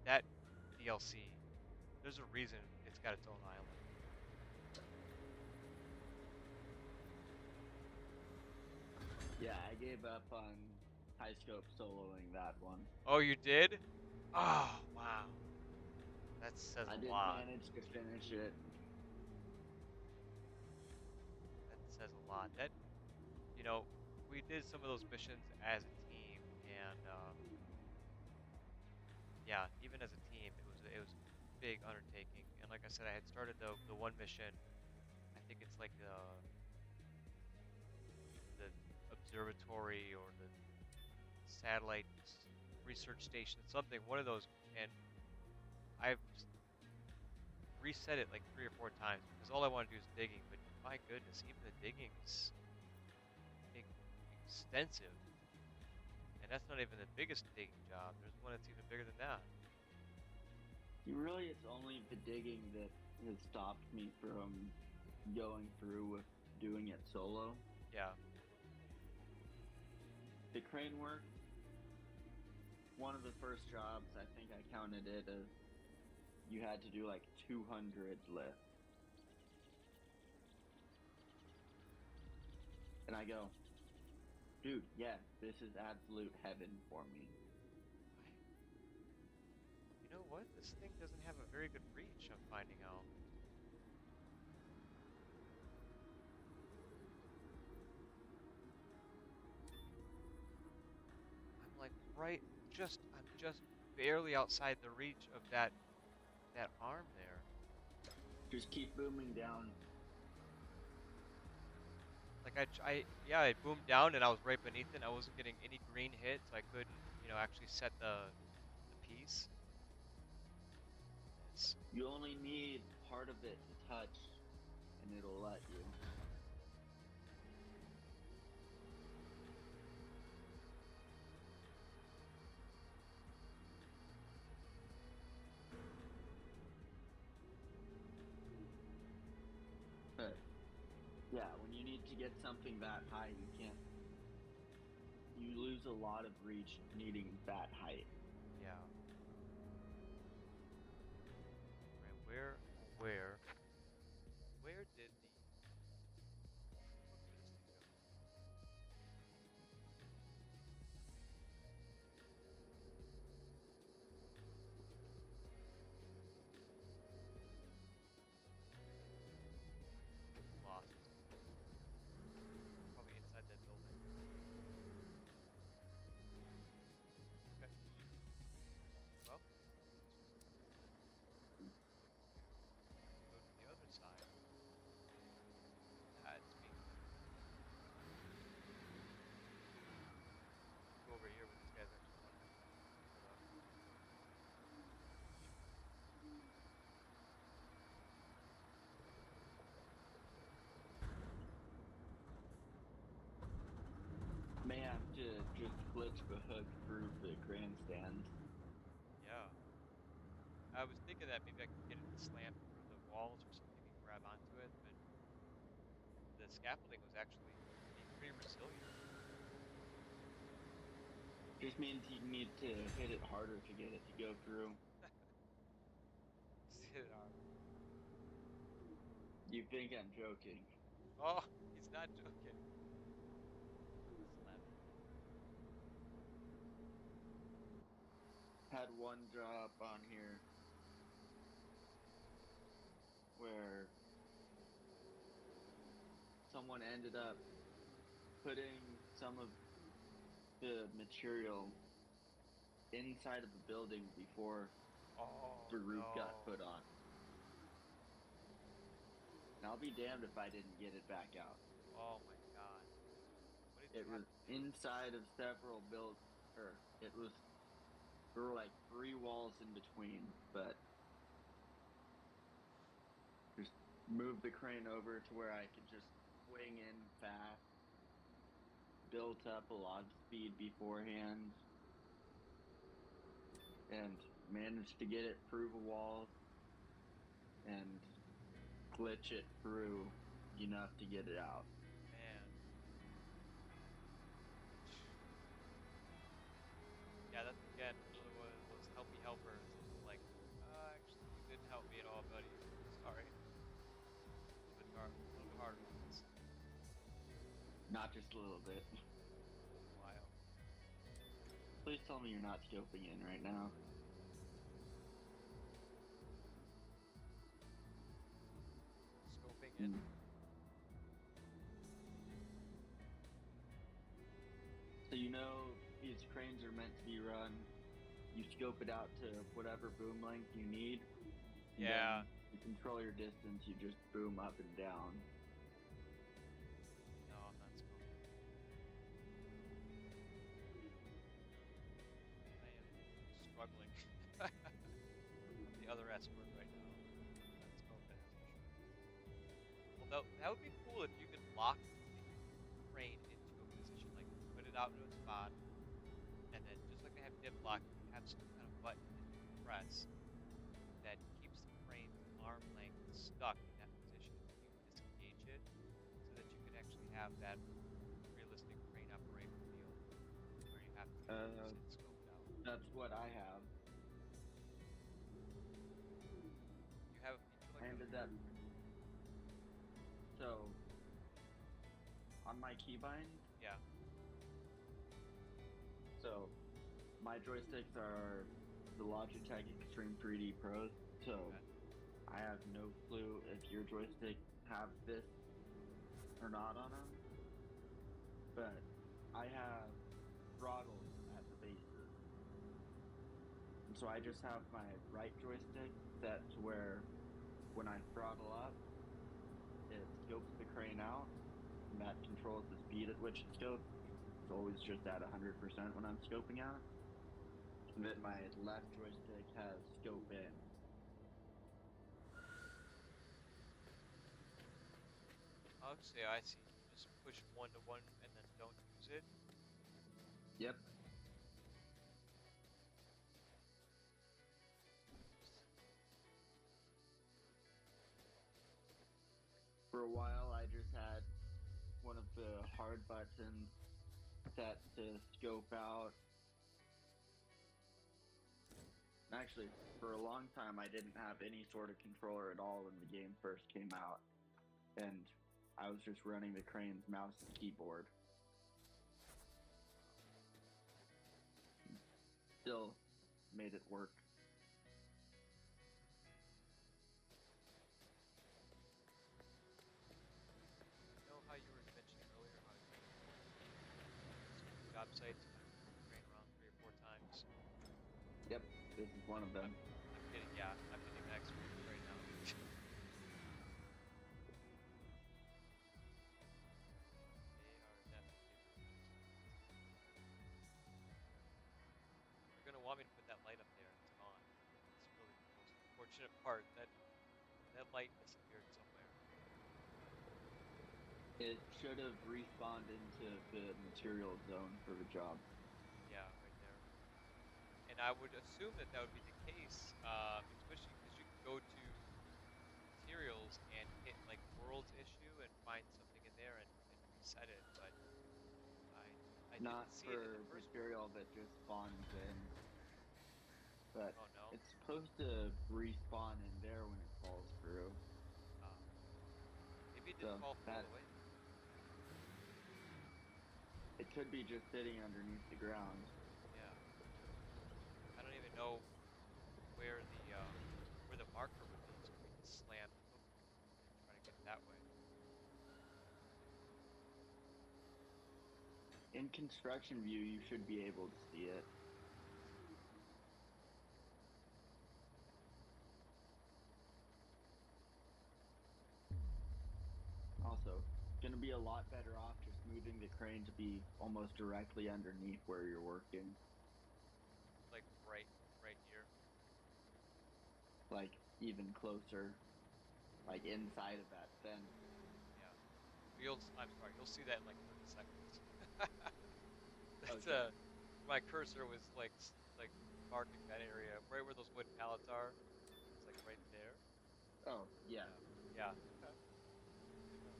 Speaker 1: that DLC, there's a reason it's got its own island.
Speaker 3: Yeah, I gave up on high scope soloing that one.
Speaker 1: Oh, you did? Oh, wow. That says
Speaker 3: I
Speaker 1: a
Speaker 3: didn't
Speaker 1: lot.
Speaker 3: manage to finish it.
Speaker 1: That says a lot. That, you know, we did some of those missions as a team, and yeah, even as a team, it was a big undertaking. And like I said, I had started the one mission. I think it's like the observatory or the satellite research station, something, one of those. And I've reset it like 3 or 4 times because all I want to do is digging. But my goodness, even the digging's extensive, and that's not even the biggest digging job. There's one that's even bigger than that.
Speaker 3: Really, it's only the digging that has stopped me from going through with doing it solo.
Speaker 1: Yeah,
Speaker 3: The crane work, one of the first jobs, I think I counted it as you had to do like 200 lifts. And I go, dude, yeah, this is absolute heaven for me.
Speaker 1: I, you know what? This thing doesn't have a very good reach. I'm finding out. I'm like right, I'm just barely outside the reach of that arm there.
Speaker 3: Just keep booming down.
Speaker 1: Like yeah, I boomed down and I was right beneath it. And I wasn't getting any green hit, so I couldn't, actually set the piece. It's
Speaker 3: You only need part of it to touch, and it'll let you. But yeah, when you need to get something that high, you can't. You lose a lot of reach needing that height.
Speaker 1: yeah. Right, where, where did the fuck did this thing go? Lost. Probably inside that building. Okay. Well, go to the other side. That's being done. Go over here where these guys actually want to have time to put up.
Speaker 3: May have to just glitch the hook through the grandstand.
Speaker 1: Yeah. I was thinking that maybe I could get it to slam through the walls or something and grab onto it, but the scaffolding was actually pretty resilient.
Speaker 3: Just means you need to hit it harder to get it to go through.
Speaker 1: Just hit it hard.
Speaker 3: You think I'm joking?
Speaker 1: Oh, he's not joking. Slap it.
Speaker 3: Had one job on here where someone ended up putting some of the material inside of the building before
Speaker 1: Oh
Speaker 3: the roof got
Speaker 1: no.
Speaker 3: put on. And I'll be damned if I didn't get it back out.
Speaker 1: Oh my god. What did you
Speaker 3: It
Speaker 1: have
Speaker 3: was
Speaker 1: to do?
Speaker 3: inside of several build, or it was, there were like 3 walls in between, but there's move the crane over to where I could just swing in fast, built up a lot of speed beforehand, and managed to get it through the walls and glitch it through enough to get it out.
Speaker 1: Man. Yeah, that's again another one of those help me helpers. It's like, actually, you didn't help me at all, buddy. Sorry. A little bit harder on this.
Speaker 3: Not just a little bit.
Speaker 1: Wild.
Speaker 3: Please tell me you're not scoping in right now.
Speaker 1: Scoping in.
Speaker 3: So you know these cranes are meant to be run. You scope it out to whatever boom length you need.
Speaker 1: Yeah.
Speaker 3: Then to control your distance, you just boom up and down.
Speaker 1: No, I'm not scoping. I am struggling. The other S word right now. Not scoping, that's for sure. Although that would be cool if you could lock the crane into a position, like put it out into a spot, and then just like they have dip lock, have some kind of button that you can press that keeps the crane's arm length stuck in that position until you disengage it, so that you can actually have that realistic crane operator feel where you have to sit and scope it out.
Speaker 3: That's what I have.
Speaker 1: You have a feature like
Speaker 3: I
Speaker 1: that?
Speaker 3: ended up. So on my keybind,
Speaker 1: Yeah.
Speaker 3: so my joysticks are the Logitech Extreme 3D Pros. So
Speaker 1: Okay.
Speaker 3: I have no clue if your joystick have this or not on them, but I have throttles at the bases. And so I just have my right joystick set to where when I throttle up, it scopes the crane out, and that controls the speed at which it scopes. It's always just at 100% when I'm scoping out. And then my left joystick has scope in.
Speaker 1: Okay, I see. You just push one to one and then don't use it.
Speaker 3: Yep. For a while, I just had one of the hard buttons set to scope out. Actually, for a long time, I didn't have any sort of controller at all when the game first came out. And I was just running the crane's mouse and keyboard. Still made it work.
Speaker 1: You know how you were mentioning earlier how you job sites kind of move the crane around 3 or 4 times.
Speaker 3: Yep, this is one of them.
Speaker 1: I'm getting that experience right now. They are definitely giving me that experience. They're gonna want me to put that light up there, and it's gone. That's really the most unfortunate part. That light disappeared somewhere.
Speaker 3: It should have respawned into the material zone for the job.
Speaker 1: Yeah, right there. And I would assume that that would be the case, especially because you can go to materials and hit like world's issue and find something in there and reset it. But I
Speaker 3: Not
Speaker 1: didn't see it in the
Speaker 3: for
Speaker 1: first one.
Speaker 3: material that just spawns in, but
Speaker 1: Oh no.
Speaker 3: it's supposed to respawn in there when it falls through.
Speaker 1: Uh, Maybe it didn't
Speaker 3: So
Speaker 1: fall through all
Speaker 3: that
Speaker 1: the way.
Speaker 3: it could be just sitting underneath the ground.
Speaker 1: Yeah. I don't even know where the marker would be, so we can slam the hook and try to get it that way.
Speaker 3: In construction view, you should be able to see it. Also, going to be a lot better off just moving the crane to be almost directly underneath where you're working.
Speaker 1: Like right here.
Speaker 3: Like, even closer. like inside of that fence.
Speaker 1: Yeah. I'm sorry, you'll see that in like 30 seconds. That's
Speaker 3: Okay.
Speaker 1: my cursor was like marking that area right where those wood pallets are. It's like right there.
Speaker 3: Oh yeah,
Speaker 1: Yeah. Yeah. Okay. Good to know.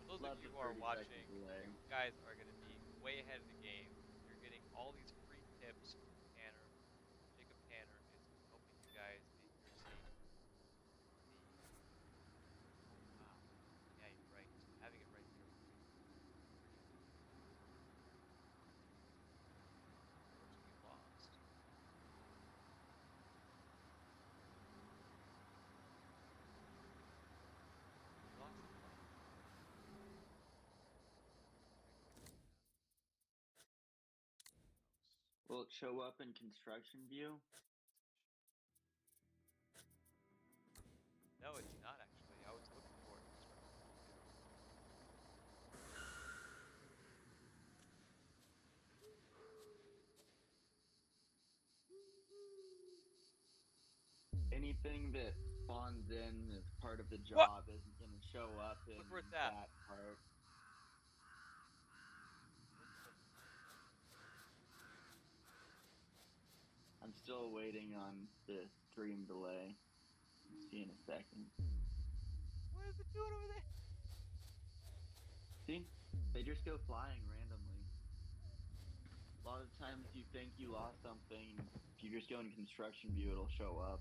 Speaker 1: For those of
Speaker 3: love
Speaker 1: you
Speaker 3: the
Speaker 1: who are
Speaker 3: 30-second
Speaker 1: watching,
Speaker 3: delay.
Speaker 1: you guys are going to be way ahead of the game. You're getting all these free tips from Tanner. Jacob Tanner is helping you guys, and you're seeing the. Oh wow. Yeah, you're right. So having it right there would be pretty cool. Unfortunately, we lost. We lost the fight. Where did it go? Gross.
Speaker 3: Will it show up in construction view?
Speaker 1: No, it's not actually. I was looking for it in construction view too.
Speaker 3: Anything that spawns in as part of the
Speaker 1: What?
Speaker 3: job isn't going to show up
Speaker 1: Look where
Speaker 3: in
Speaker 1: it's at.
Speaker 3: that part.
Speaker 1: Where's the?
Speaker 3: I'm still waiting on the stream delay. See in a second.
Speaker 1: What is it doing over there?
Speaker 3: See? They just go flying randomly. A lot of times you think you lost something, if you just go in construction view, it'll show up.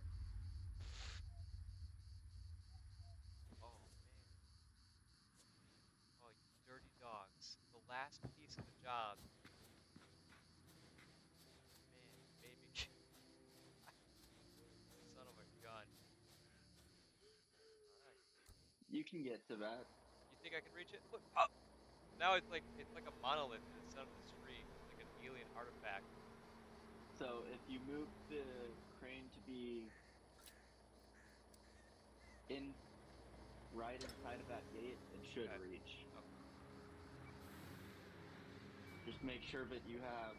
Speaker 1: Oh man. Oh, you dirty dogs. The last piece of the job. Man, you made me. Son of a gun. All right.
Speaker 3: You can get to that.
Speaker 1: You think I can reach it? Look. Oh! Now it's like a monolith in the center of the screen, like an alien artifact.
Speaker 3: So if you move the crane to be in right inside of that gate, it should
Speaker 1: Okay.
Speaker 3: reach.
Speaker 1: Okay.
Speaker 3: Just make sure that you have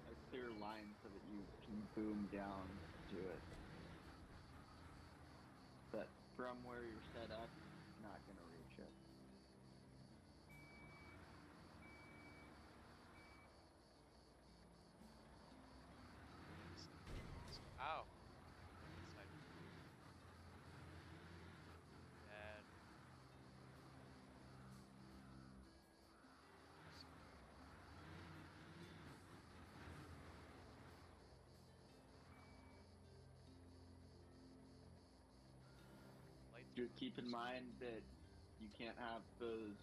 Speaker 3: a clear line so that you can boom down to it. But from where you're set up, not going to reach it.
Speaker 1: Let's see. Let's see. Ow! Right inside me. Bad. Let's see. Lights are
Speaker 3: Just
Speaker 1: on
Speaker 3: keep
Speaker 1: for
Speaker 3: in
Speaker 1: some
Speaker 3: mind
Speaker 1: reason.
Speaker 3: that you can't have those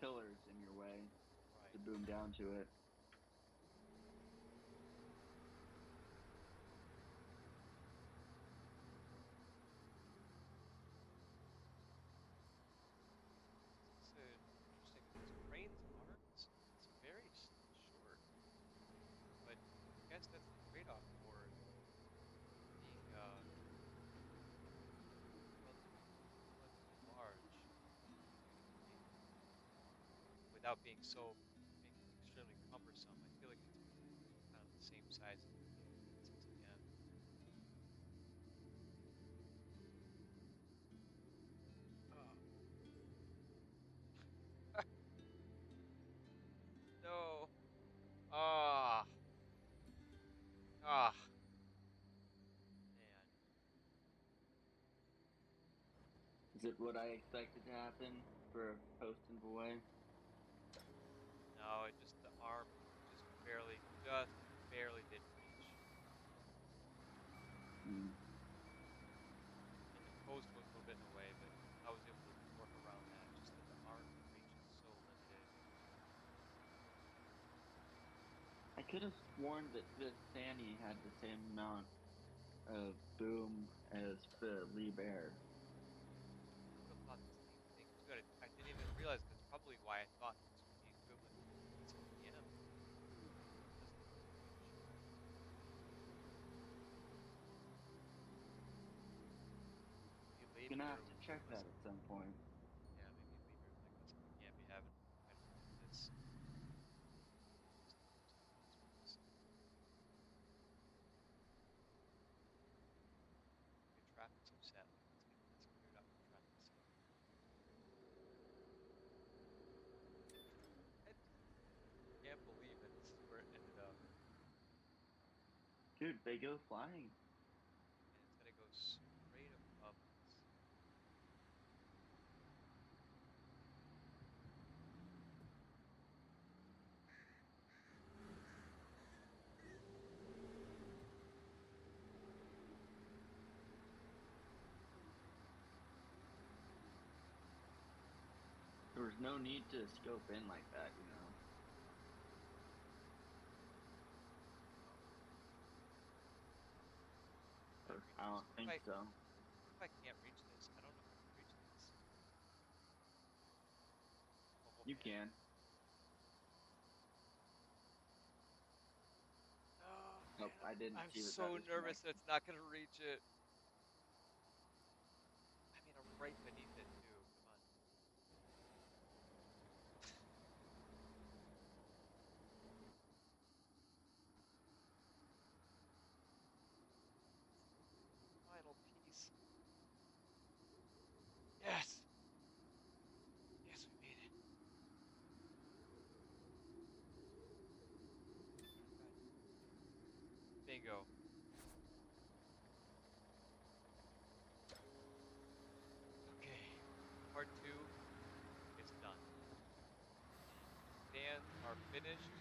Speaker 3: pillars in your way to
Speaker 1: Right.
Speaker 3: boom down to it.
Speaker 1: This is interesting because these cranes' arms, it's very short, but I guess that's the trade-off for being relatively large and without being so extremely cumbersome. I feel like it's kind of the same size as the 60M. Oh. No. Ah. Ah. Man.
Speaker 3: Is it what I expected to happen for a post and away?
Speaker 1: No, it just the arm just barely didn't reach.
Speaker 3: Mm.
Speaker 1: And the post was a little bit in the way, but I was able to work around that. Just that the arm reach is so limited.
Speaker 3: I could have sworn that this Fanny had the same amount of boom as the Lee Bear.
Speaker 1: I would have thought the same thing too. I didn't even realize that's probably why I thought this was the equivalent to the 60M because of the range. Maybe
Speaker 3: Gonna
Speaker 1: Bear
Speaker 3: have to
Speaker 1: was like,
Speaker 3: check that
Speaker 1: listen,
Speaker 3: at some point.
Speaker 1: yeah, maybe Bear was like, listen, we can't be having items like this. Just too expensive. Good traffic, so
Speaker 3: Dude, they go flying.
Speaker 1: and it's gonna go straight above us.
Speaker 3: There was no need to scope in like that, you know.
Speaker 1: Can I
Speaker 3: Or
Speaker 1: reach
Speaker 3: I
Speaker 1: this?
Speaker 3: don't think so.
Speaker 1: What if I can't reach this? I don't know if I can reach this. Oh
Speaker 3: You
Speaker 1: man.
Speaker 3: can.
Speaker 1: Oh
Speaker 3: Nope,
Speaker 1: man,
Speaker 3: I didn't
Speaker 1: I'm
Speaker 3: see that
Speaker 1: so
Speaker 3: was
Speaker 1: nervous that
Speaker 3: connected.
Speaker 1: it's not gonna reach it. I mean, I'm right beneath it too. Come on. Final piece. Yes! Yes, we made it. Oh god. Bingo. Okay. Part two is done. The fans are finished,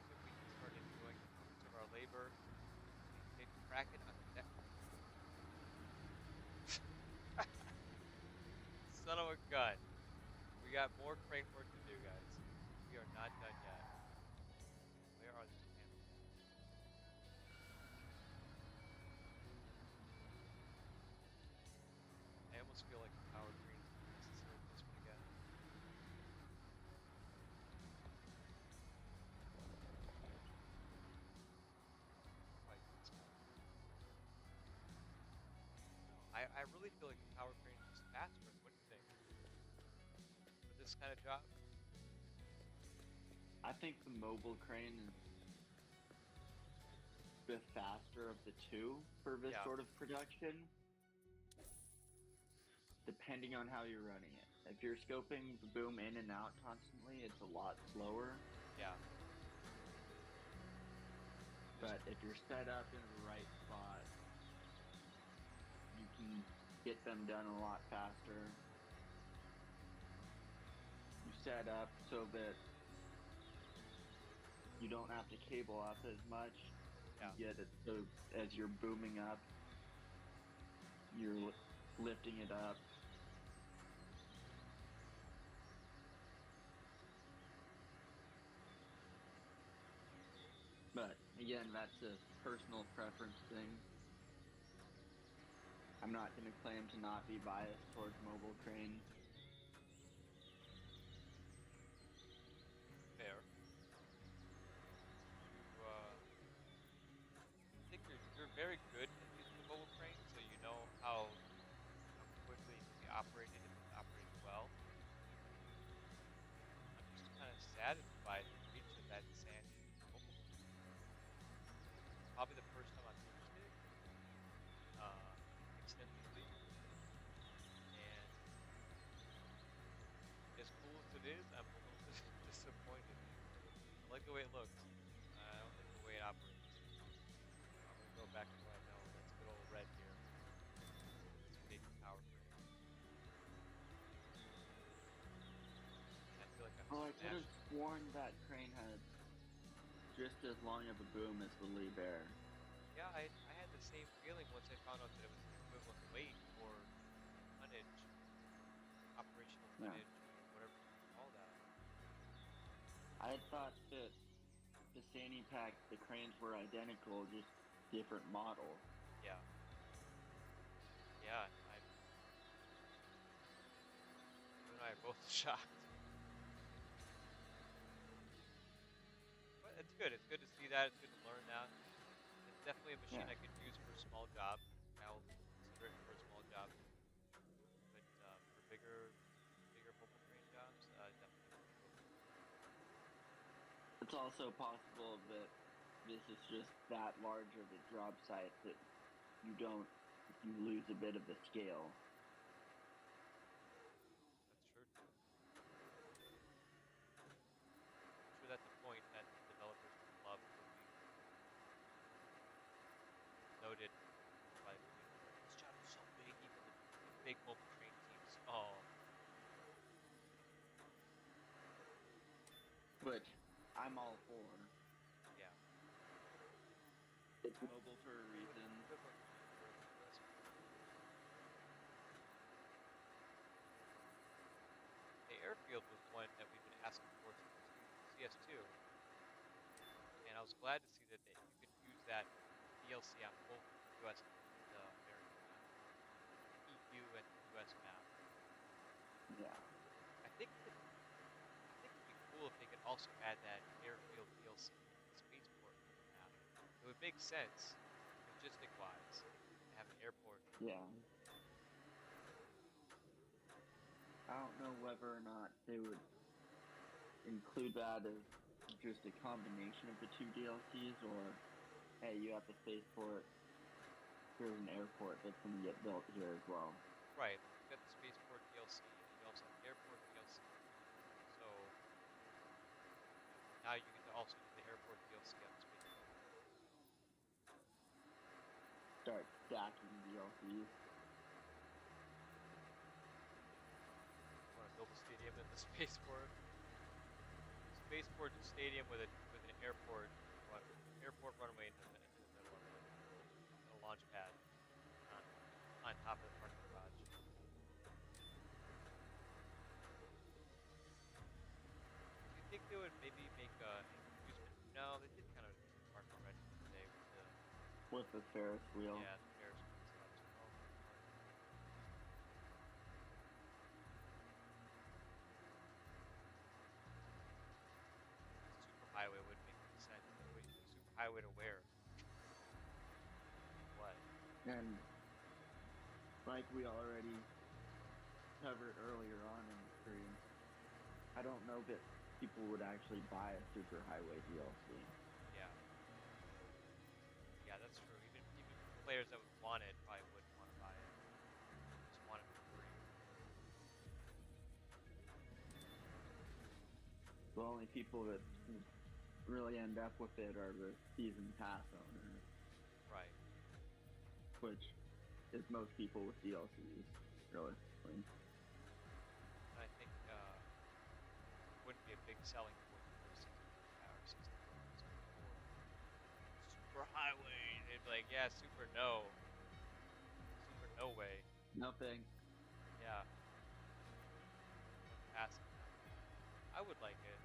Speaker 1: and we can start enjoying the fruits of our labor. A big kraken on the deck. Son of a gun. We got more crane work to do, guys. We are not done yet. Where are these panels at? I almost feel like a power crane is necessary for this one again. How do I do this power crane? I really feel like the power crane is faster. What do you think? For this kind of job?
Speaker 3: I think the mobile crane is the faster of the two for this
Speaker 1: Yeah,
Speaker 3: sort of production, depending on how you're running it. If you're scoping the boom in and out constantly, it's a lot slower.
Speaker 1: yeah. Just
Speaker 3: But if you're set up in the right spot, you can get them done a lot faster. You set up so that you don't have to cable up as much.
Speaker 1: yeah.
Speaker 3: You get it so as you're booming up, you're lifting it up. But again, that's a personal preference thing. I'm not going to claim to not be biased towards mobile cranes.
Speaker 1: Fair. I think you're very good at using the mobile crane, so you know how quickly it can be operated if it's operated well. I'm just kind of saddened by the reach of that sandy mobile crane. Probably the first time I've used it uh, extensively, and as cool as it is, I'm a little disappointed. I like the way it looks. I don't like the way it operates. I'm gonna go back to what I know, and that's good old red here. This big power crane, and I feel like I'm
Speaker 3: Oh, I could have
Speaker 1: smashing.
Speaker 3: sworn that crane had just as long of a boom as the Lee Bear.
Speaker 1: Yeah, I had the same feeling once I found out that it was the equivalent weight or tonnage, operational
Speaker 3: Yeah.
Speaker 1: tonnage, whatever you want to call that.
Speaker 3: I had thought that the Sandy Pack, the cranes were identical, just different models.
Speaker 1: Yeah, yeah. You and I are both shocked, but it's good. It's good to see that. It's good to learn that. It's definitely a machine
Speaker 3: Yeah.
Speaker 1: I could use for a small job. I'll consider it for a small job, but for bigger mobile crane jobs, definitely wouldn't go for it.
Speaker 3: It's also possible that this is just that large of a job site that you lose a bit of the scale.
Speaker 1: That's true too. I'm sure that's a point that the developers would love to leave. frustrated by the community. Like, this job is so big, even the big mobile train teams. Oh,
Speaker 3: which I'm all for.
Speaker 1: yeah.
Speaker 3: It's
Speaker 1: I
Speaker 3: mobile for a
Speaker 1: don't know what the
Speaker 3: reason.
Speaker 1: equivalent would be for the U.S. The airfield was one that we've been asking for since CS2, and I was glad to see that you can use that DLC on both the U.S. and the American map, or the EU and the U.S. map.
Speaker 3: Yeah.
Speaker 1: I think that I think it'd be cool if they could also add that airfield DLC to the spaceport map. It would make sense, logistic-wise, to have an airport.
Speaker 3: Yeah. I don't know whether or not they would include that as just a combination of the two DLCs, or hey, you have the spaceport, here's an airport that's going to get built here as well.
Speaker 1: Right, like you've got the spaceport DLC, and then you also have the airport DLC. So, now you get to also do the airport DLC on the spaceport.
Speaker 3: Start stacking DLCs.
Speaker 1: Want to build a stadium in the spaceport? Spaceport stadium with an airport runway in the middle of it, and a launch pad on on top of the parking garage. Do you think they would maybe make an amusement? No, they did kind of mark already, didn't they? With the
Speaker 3: With the Ferris wheel.
Speaker 1: Yeah, the Ferris wheel and stuff. So I don't think they'll mark it again. Superhighway wouldn't make any sense. Like, wait, superhighway to where? What?
Speaker 3: And like we already covered earlier on in the stream, I don't know that people would actually buy a superhighway DLC.
Speaker 1: Yeah, yeah, that's true. Even players that would want it probably wouldn't want to buy it. Just want it for free.
Speaker 3: The only people that really end up with it are the season pass owners,
Speaker 1: Right.
Speaker 3: which is most people with DLCs, realistically.
Speaker 1: And I think wouldn't be a big selling point for season 4. Super highway. They'd be like, yeah, super no, super no way.
Speaker 3: No thanks.
Speaker 1: Yeah, no passing that. I would like it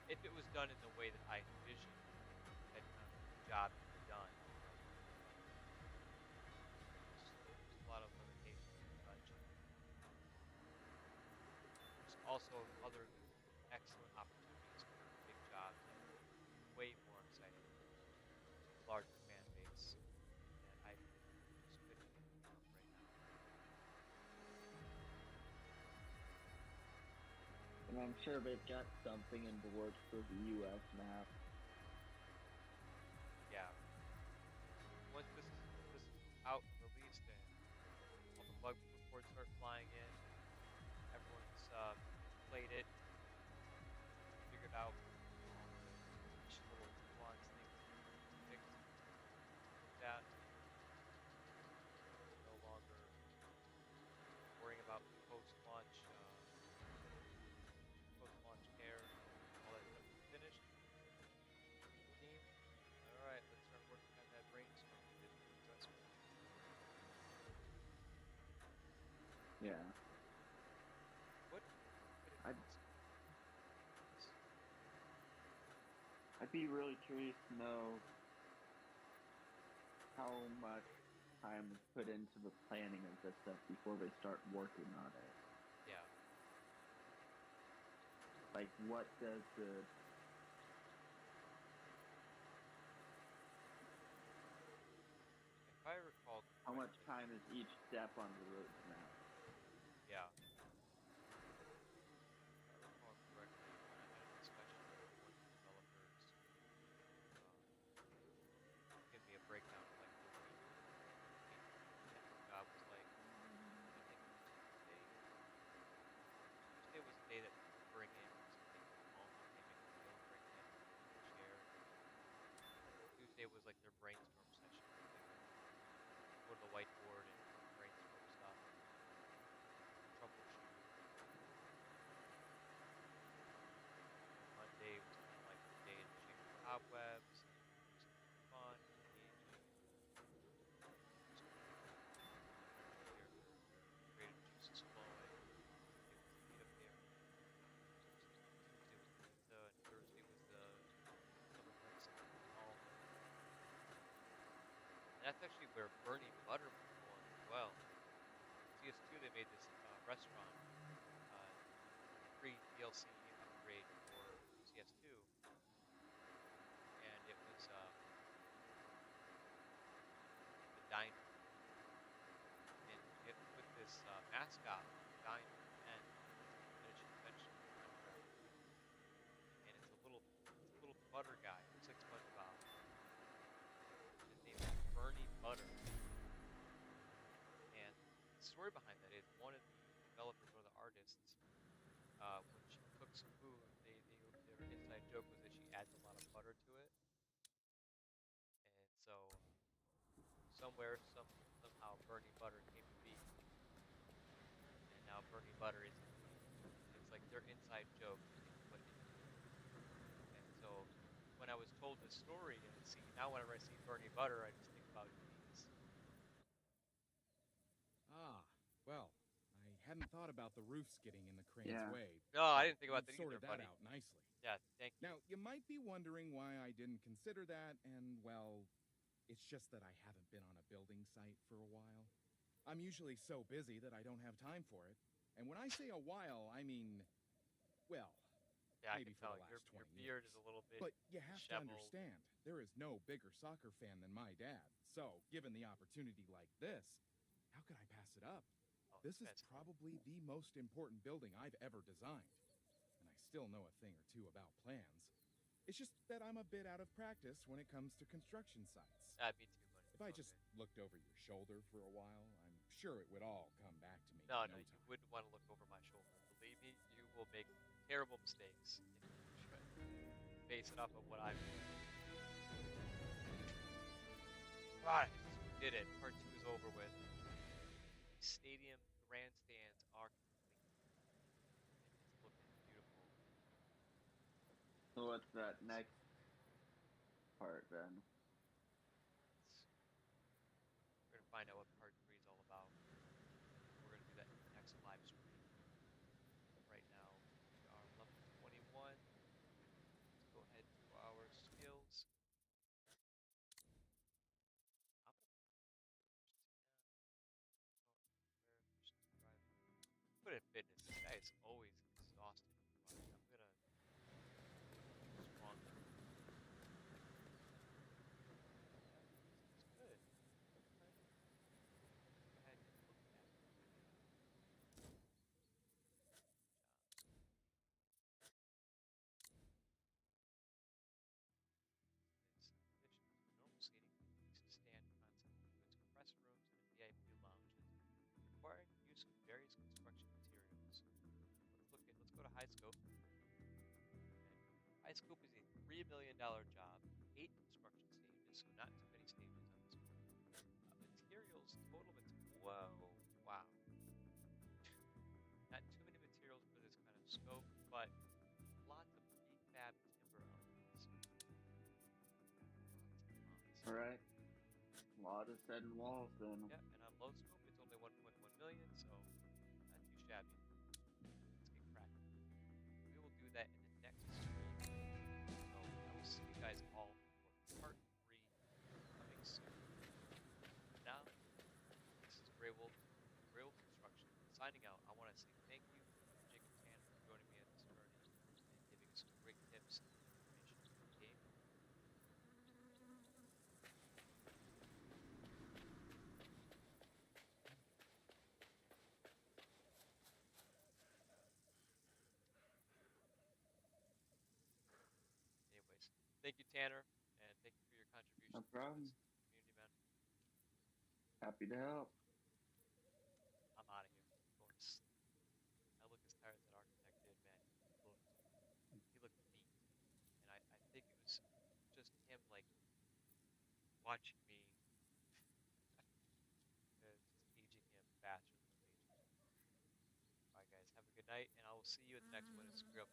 Speaker 1: if it was done in the way that I envisioned that kind of job to be done. There's a lot of limitations and such. There's also other excellent opportunities for big jobs that would be way more exciting with a larger fan base that I just couldn't even think of right now.
Speaker 3: And I'm sure they've got something in the works for the US map.
Speaker 1: Yeah, once this is out and released and all the bug reports start flying in and everyone's played it and figured out all the little nuance things that need to be fixed and looked at, there's no longer worrying about post-launch care. All that stuff is finished. Team, all right, let's start working on that brainstorm we did for the U.S. map.
Speaker 3: Yeah.
Speaker 1: What could it
Speaker 3: I'd,
Speaker 1: possibly be?
Speaker 3: I'd be really curious to know how much time was put into the planning of this stuff before they start working on it.
Speaker 1: Yeah,
Speaker 3: Like, what does the
Speaker 1: if I recall
Speaker 3: how much
Speaker 1: correctly,
Speaker 3: time is each step on the roadmap?
Speaker 1: yeah, if I recall correctly, when I had a discussion with one of the developers, um, give me a breakdown of like the week at the job was like. I think Tuesday. Tuesday was the day that we would bring in something from home, like they make a meal and bring it in and share. And Tuesday was like their brainstorm session that they went through. the whiteboard and brainstorm stuff, troubleshoot. Monday was kind of like the day to shake the cobwebs, and do something fun, engaging. Tuesday, here, creative juices flowing. Wednesday was the meetup day. Tuesday was pizza, and Thursday was the summer breaks at home. And that's actually where Bernie Butter was born as well. CS2, they made this restaurant, uh, free DLC upgrade for CS2, and it was the diner. And you have to put this mascot on the diner and it's like a miniature contract, and it's a little butter guy. It looks like SpongeBob. His name is Bernie Butter, and the story behind that is one of the developers or the artists, when she cooks food, their inside joke was that she adds a lot of butter to it, and so somehow Bernie Butter came to be, and now Bernie Butter is in food, and it's like their inside joke that they put into it. And so when I was told this story, and see now whenever I see Bernie Butter, I just think about cheese.
Speaker 4: Ah, well, I hadn't thought about the roof skidding in the crane's
Speaker 3: Yeah.
Speaker 4: way,
Speaker 1: No, I
Speaker 4: but
Speaker 1: didn't think about
Speaker 4: you've
Speaker 1: that either,
Speaker 4: sorted that
Speaker 1: buddy.
Speaker 4: out nicely.
Speaker 1: Yeah, thank you.
Speaker 4: Now, you might be wondering why I didn't consider that, and, well, it's just that I haven't been on a building site for a while. I'm usually so busy that I don't have time for it. And when I say a while, I mean, well,
Speaker 1: Yeah, I
Speaker 4: maybe
Speaker 1: can
Speaker 4: for the
Speaker 1: tell
Speaker 4: last
Speaker 1: your
Speaker 4: 20
Speaker 1: beard
Speaker 4: years.
Speaker 1: is a little bit
Speaker 4: But you have to
Speaker 1: disheveled.
Speaker 4: understand, there is no bigger soccer fan than my dad. So, given the opportunity like this, how could I pass it up?
Speaker 1: Oh,
Speaker 4: This is
Speaker 1: that's
Speaker 4: probably the most important building I've ever designed. And I still know a thing or two about plans. It's just that I'm a bit out of practice when it comes to construction sites.
Speaker 1: me too, buddy.
Speaker 4: If I
Speaker 1: It's
Speaker 4: just
Speaker 1: okay.
Speaker 4: looked over your shoulder for a while, I'm sure it would all come back to me
Speaker 1: No,
Speaker 4: in
Speaker 1: no,
Speaker 4: no
Speaker 1: you
Speaker 4: time.
Speaker 1: wouldn't want to look over my shoulder. Believe me, you will make terrible mistakes if you try to base it off of what I'm doing. Right, we did it. Part two is over with. The stadium grandstands are complete, and it's looking beautiful.
Speaker 3: So what's that
Speaker 1: It's,
Speaker 3: next part then?
Speaker 1: we're gonna find out what part three is all about, and we're gonna do that in the next live stream. Right now, we are level 21. Let's go ahead to our skills. I'm gonna put in fitness. This guy is always exhausted when he runs. I'm gonna make him stronger. This looks good. Okay. Go ahead and look at it. Its additions to normal seating, lease to stand concept includes compressor rooms and VIP lounges, requiring use of various construction materials. Let's go to high scope. Okay. High scope is a $3 million job, 8 construction stages, so not too many stages on this one. Materials, total whoa, wow. Not too many materials for this kind of scope, but lots of prefab timber elements. Lots and
Speaker 3: All
Speaker 1: lots.
Speaker 3: right. A lot of said walls then.
Speaker 1: Yeah, and on low scope, it's only 1.1 million, so not too shabby. Let's get cracking. We will do that in the next stream. So I will see you guys all for part three coming soon. For now, this is Grey Wolf with Grey Wolf Construction signing out. I want to say thank you to Jacob Tanner for joining me on this journey and giving us some great tips and information for the game. Anyways, thank you, Tanner, and thank you for your
Speaker 3: No
Speaker 1: contributions to
Speaker 3: problem.
Speaker 1: this community, man.
Speaker 3: Happy to help.
Speaker 1: I'm out of here. Going to sleep. I look as tired as that architect did, man. He looked beat, and I think it was just him like watching me see you in the next one and screw up